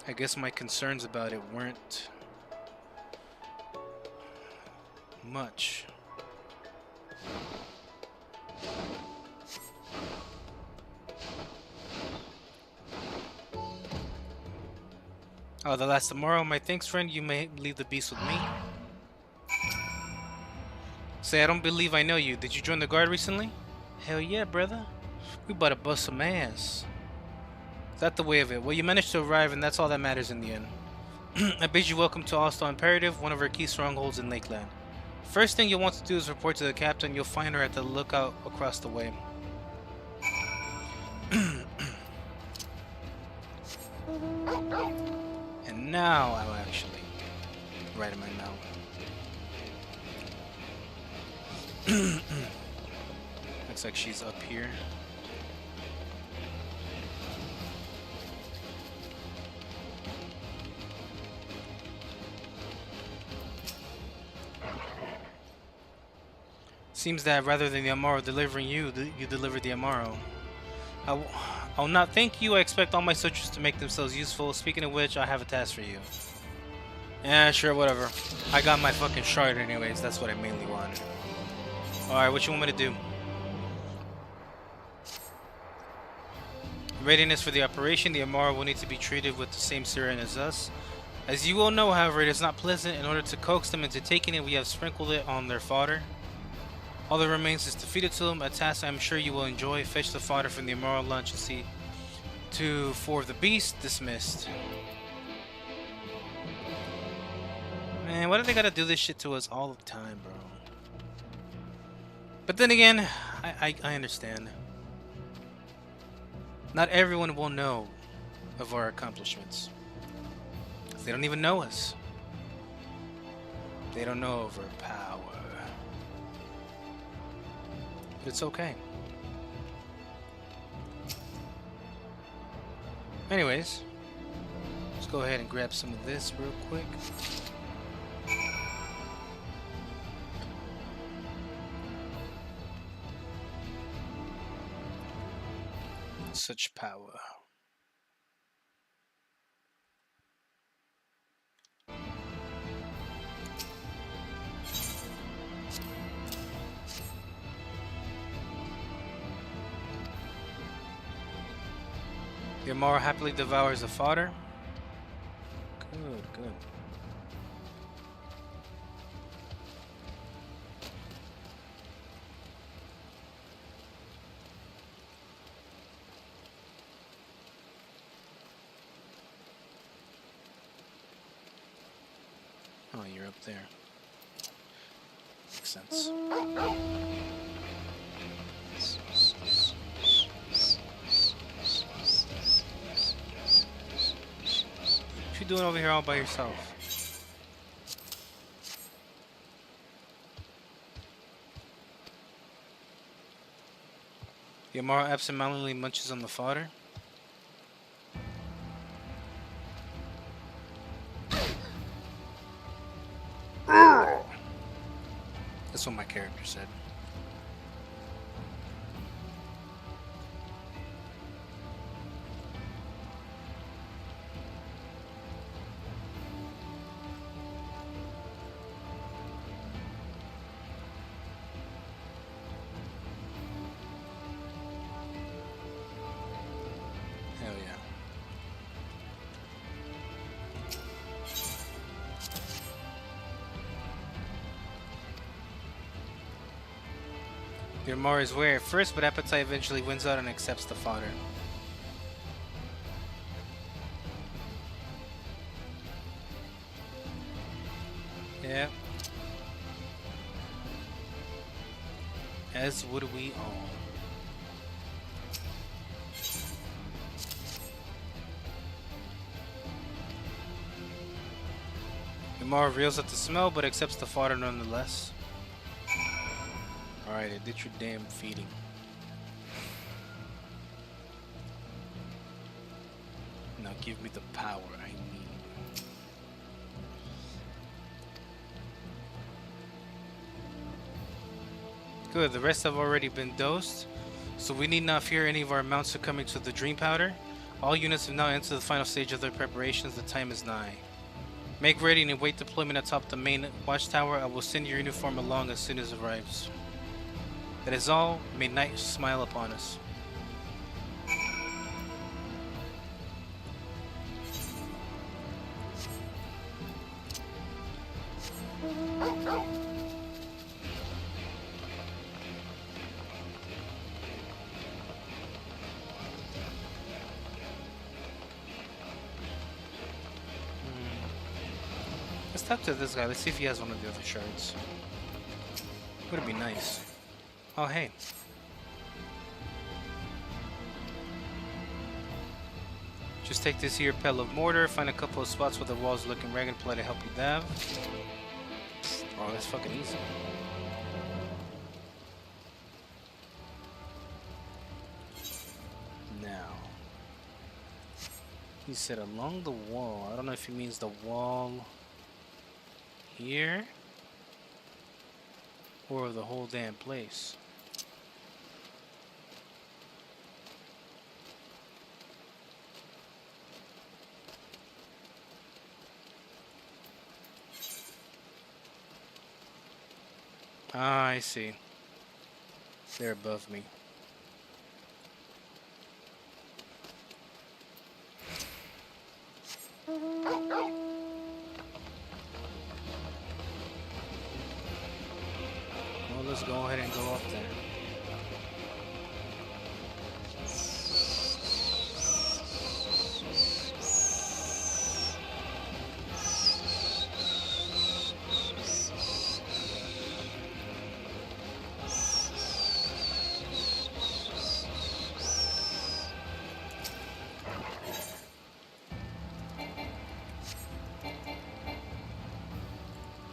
I guess my concerns about it weren't much. Oh, the last tomorrow. My thanks, friend. You may leave the beast with me. Say, I don't believe I know you. Did you join the guard recently? Hell yeah, brother. We about to bust some ass. Is that the way of it? Well, you managed to arrive, and that's all that matters in the end. I bid you welcome to All-Star Imperative, one of our key strongholds in Lakeland. First thing you'll want to do is report to the captain. You'll find her at the lookout across the way. And now I'll actually write in my mouth. Looks like she's up here. Seems that rather than the Amaro delivering you, you delivered the Amaro. I'll not thank you. I expect all my soldiers to make themselves useful. Speaking of which, I have a task for you. Yeah, sure, whatever. I got my fucking shard anyways. That's what I mainly wanted. Alright, what you want me to do? Readiness for the operation. The Amaro will need to be treated with the same serum as us. As you all know, however, it is not pleasant. In order to coax them into taking it, we have sprinkled it on their fodder. All that remains is to feed it to them, a task I'm sure you will enjoy. Fetch the fodder from the Amaro lunch and see to 4 of the beast. Dismissed. Man, why do they gotta do this shit to us all the time, bro? But then again, I understand. Not everyone will know of our accomplishments. They don't even know us. They don't know of our power. But it's okay. Anyways, let's go ahead and grab some of this real quick. Such power. The Amaro happily devours the fodder. Good, good. Oh, you're up there. Makes sense. What you doing over here all by yourself? The Amaro absentmindedly munches on the fodder. That's what my character said. Hell yeah. The Amaro is wary at first, but appetite eventually wins out and accepts the fodder. Yeah. As would we all. The Amaro reels at the smell, but accepts the fodder nonetheless. Alright, I did your damn feeding. Now give me the power I need. Good, the rest have already been dosed, so we need not fear any of our mounts succumbing to the dream powder. All units have now entered the final stage of their preparations. The time is nigh. Make ready and await deployment atop the main watchtower. I will send your uniform along as soon as it arrives. That is all. May night smile upon us. Let's talk to this guy. Let's see if he has one of the other shards. Would it be nice? Oh, hey. Just take this here pile of mortar, find a couple of spots where the walls looking ragged, play to help you dev. Oh, that's fucking easy. Now, he said along the wall. I don't know if he means the wall here or the whole damn place. Ah, I see. They're above me. Well, let's go ahead and go up there.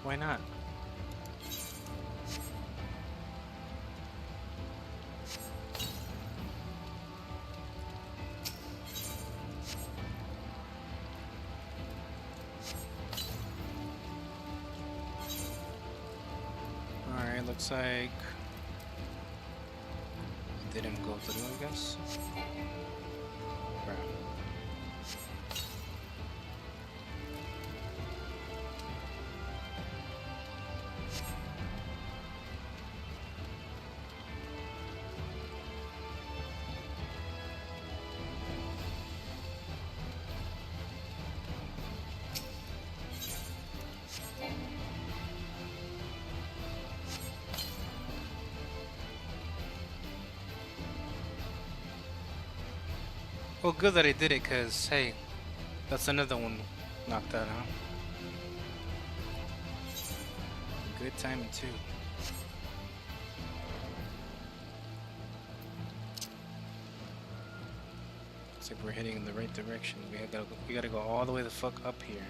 Why not? Alright, looks like didn't go through, I guess. Right. Well, good that I did it, cause hey, that's another one knocked out, huh? Good timing too. Looks like we're heading in the right direction. We gotta go all the way the fuck up here.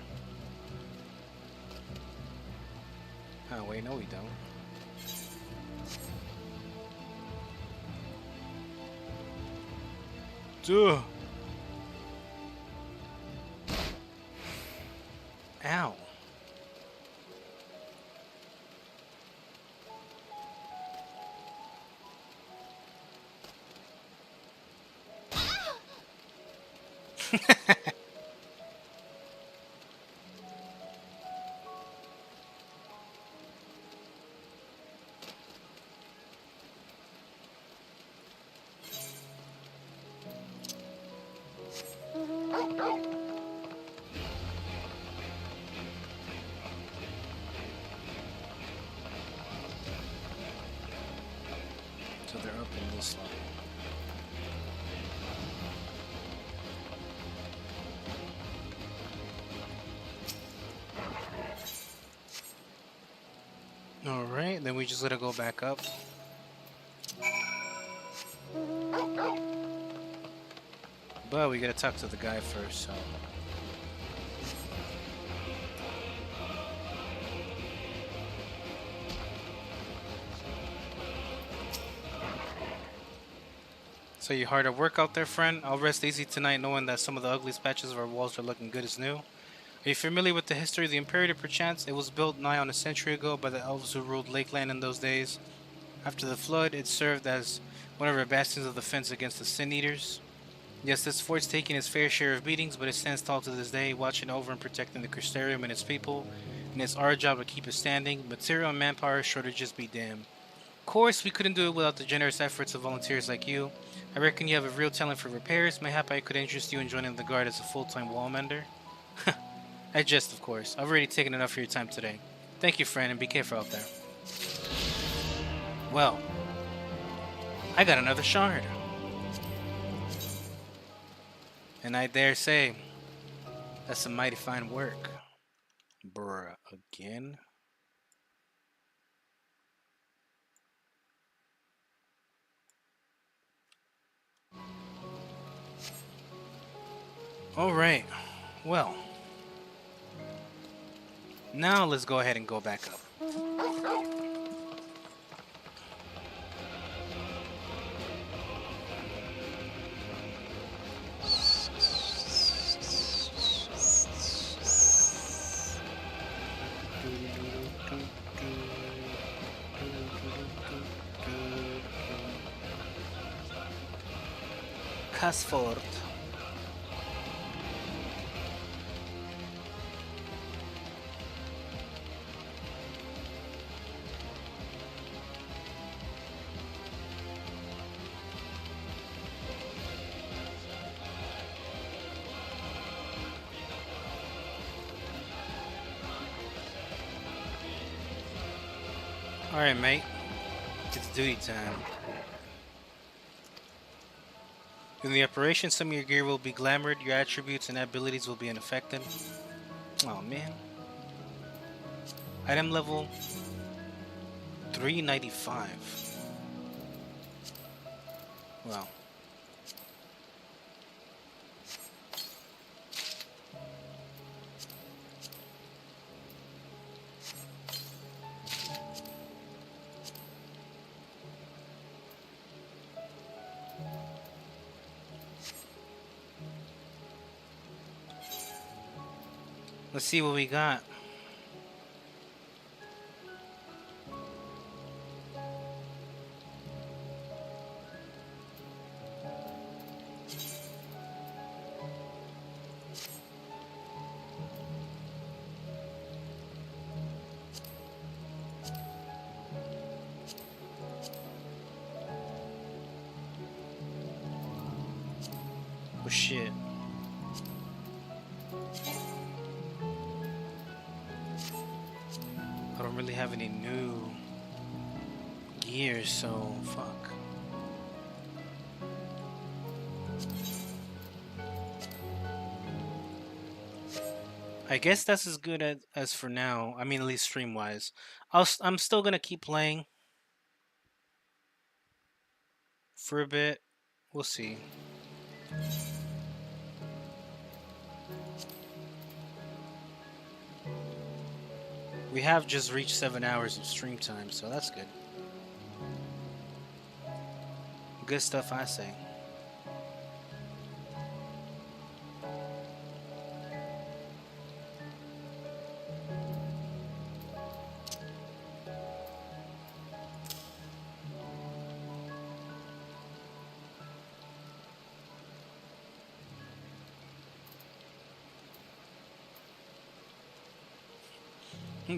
Oh wait, no we don't. Duh. Ow. So they're up in this level. Alright, then we just let it go back up. But we gotta talk to the guy first, so. So you hard at work out there, friend? I'll rest easy tonight knowing that some of the ugliest patches of our walls are looking good as new. Are you familiar with the history of the Imperator, perchance? It was built nigh on a century ago by the elves who ruled Lakeland in those days. After the flood, it served as one of our bastions of defense against the Sin Eaters. Yes, this fort's taken its fair share of beatings, but it stands tall to this day, watching over and protecting the Crystarium and its people. And it's our job to keep it standing. Material and manpower shortages be damned. Of course, we couldn't do it without the generous efforts of volunteers like you. I reckon you have a real talent for repairs. Mayhap I could interest you in joining the guard as a full-time wall mender. I jest, of course. I've already taken enough of your time today. Thank you, friend, and be careful out there. Well, I got another shard. And I dare say, that's some mighty fine work. Bruh, again? All right. Well, now let's go ahead and go back up. Casford. Alright, mate. It's duty time. In the operation, some of your gear will be glamored, your attributes and abilities will be unaffected. Oh man. Item level 395. Wow. Let's see what we got. Oh shit. I don't really have any new gear, so fuck. I guess that's as good as for now. I mean, at least stream-wise. I'm still gonna keep playing for a bit. We'll see. We have just reached 7 hours of stream time, so that's good. Good stuff, I say.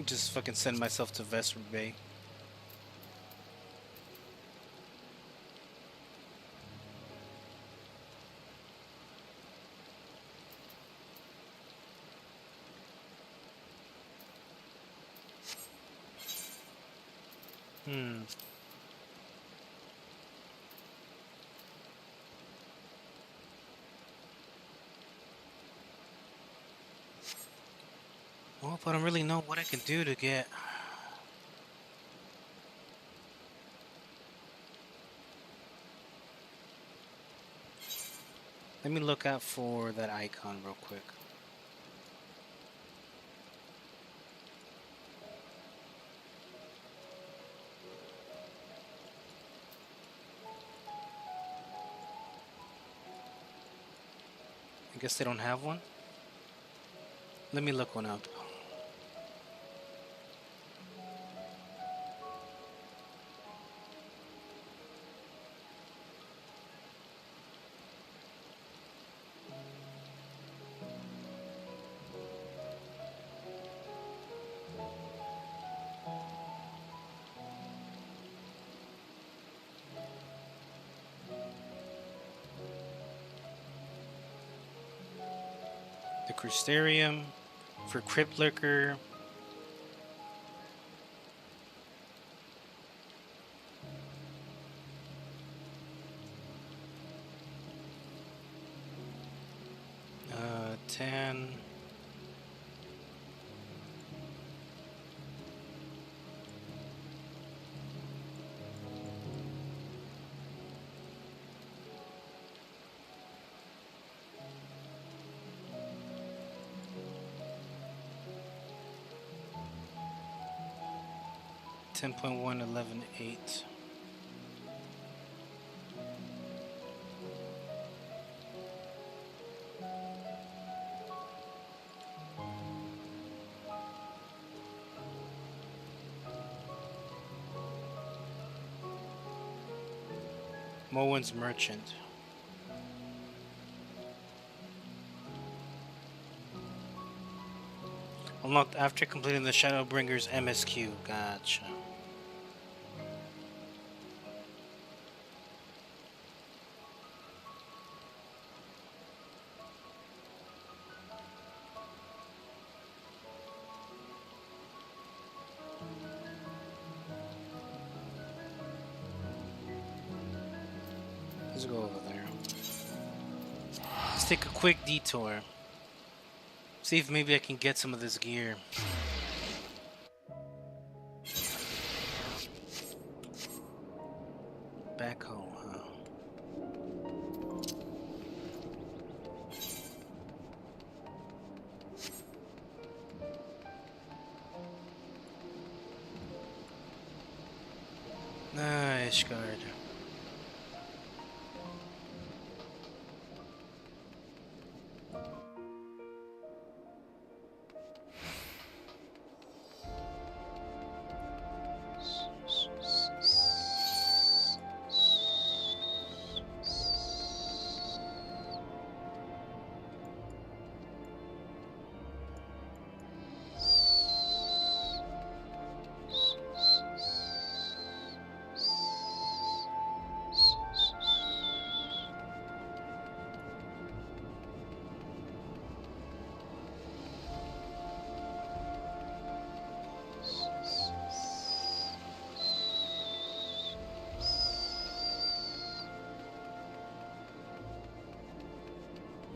Just fucking send myself to Vesper Bay. Well, but I don't really know what I can do to get... Let me look out for that icon real quick. I guess they don't have one. Let me look one up. The Crystarium for Crypt Lurker. Uh, 10. 10.1, 11.8. Moen's Merchant. Unlocked after completing the Shadowbringers MSQ. Gotcha. Let's go over there. Let's take a quick detour. See if maybe I can get some of this gear. Back home, huh? Nice guard.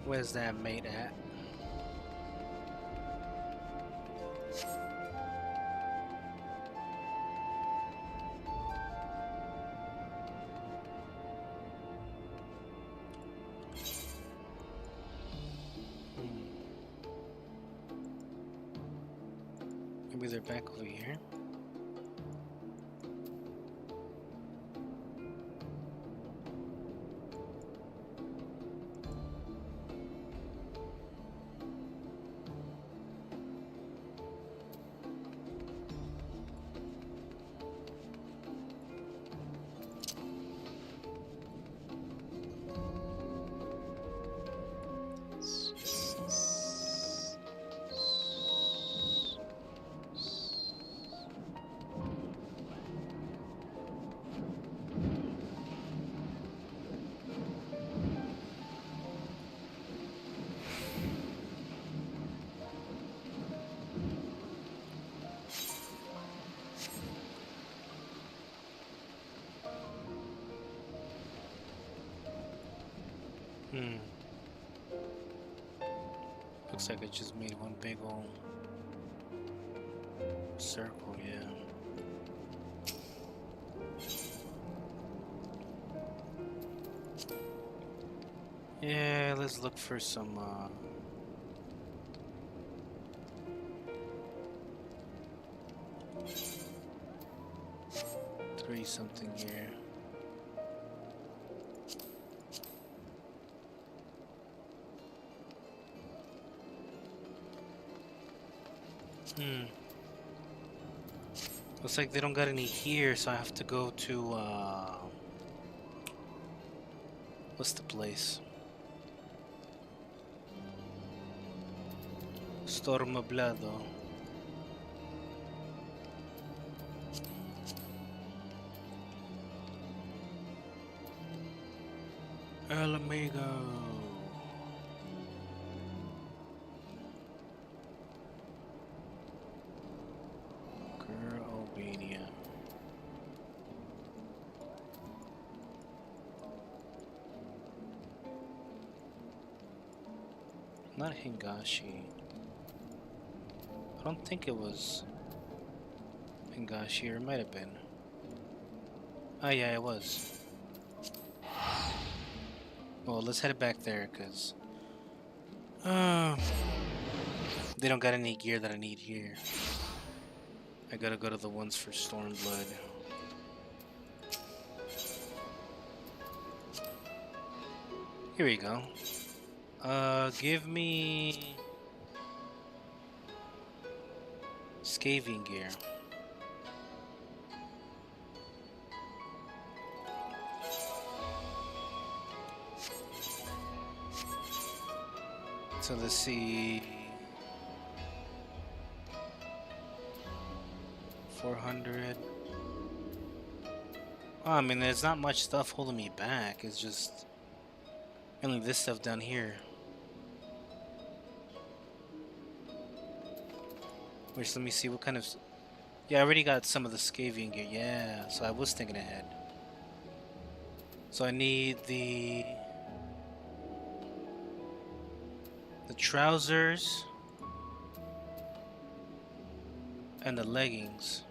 Where's that mate at? Maybe they're back over here. Looks like I just made one big old circle, yeah. Yeah, let's look for some, 3 something here. Looks like they don't got any here, so I have to go to, what's the place? Stormablado. El Amigo. Not Hingashi. I don't think it was Hingashi, or it might have been. Oh yeah, it was. Well, let's head back there, cause they don't got any gear that I need here. I gotta go to the ones for Stormblood. Here we go. Give me Scaving gear. So let's see. 400. Oh, I mean, there's not much stuff holding me back. It's just mainly this stuff down here. Wait, let me see what kind of. Yeah, I already got some of the Scaving gear. Yeah, so I was thinking ahead. So I need the trousers and the leggings.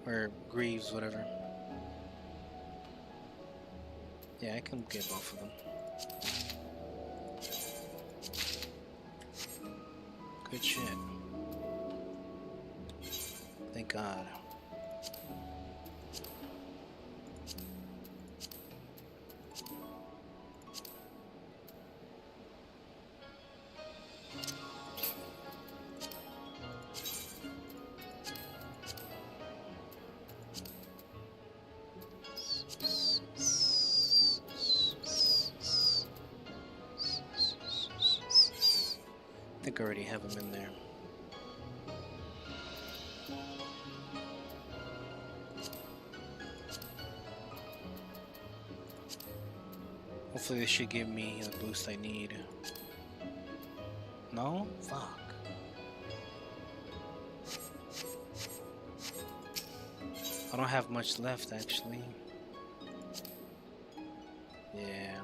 Or greaves, whatever. Yeah, I can get both of them. Good shit. Thank God. I think I already have them in there. Hopefully this should give me the boost I need. No? Fuck. I don't have much left actually. Yeah.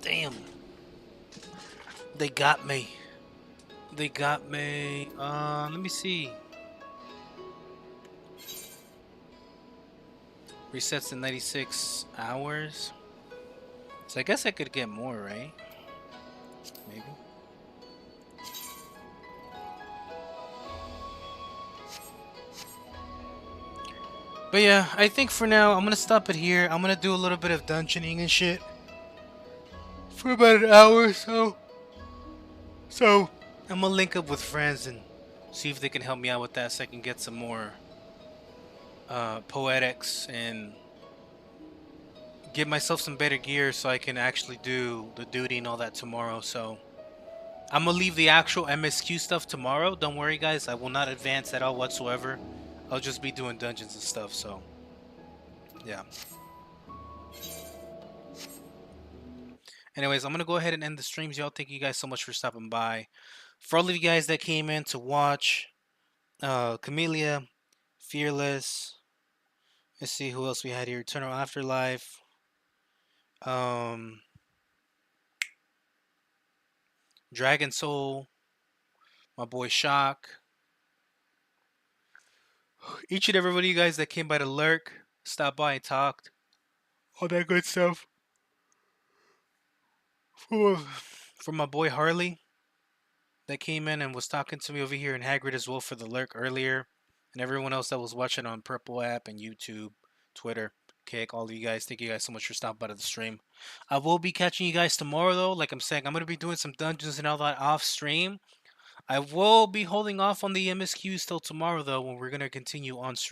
Damn. They got me. They got me. Let me see. Resets in 96 hours. So I guess I could get more, right? Maybe. But yeah, I think for now I'm gonna stop it here. I'm gonna do a little bit of dungeoning and shit for about an hour or so. So I'm gonna link up with friends and see if they can help me out with that so I can get some more poetics and get myself some better gear so I can actually do the duty and all that tomorrow. So I'm gonna leave the actual MSQ stuff tomorrow. Don't worry guys, I will not advance at all whatsoever. I'll just be doing dungeons and stuff, so yeah. Anyways, I'm gonna go ahead and end the streams, y'all. Thank you guys so much for stopping by. For all of you guys that came in to watch, Camellia, Fearless, let's see who else we had here, Eternal Afterlife, Dragon Soul, my boy Shock, each and every one of you guys that came by to lurk, stopped by and talked, all that good stuff. For my boy Harley that came in and was talking to me over here, and Hagrid as well for the lurk earlier, and everyone else that was watching on Purple app and YouTube, Twitter, Kick, all of you guys, thank you guys so much for stopping by to the stream. I will be catching you guys tomorrow though. Like I'm saying, I'm going to be doing some dungeons and all that off stream. I will be holding off on the MSQs till tomorrow though, when we're going to continue on stream.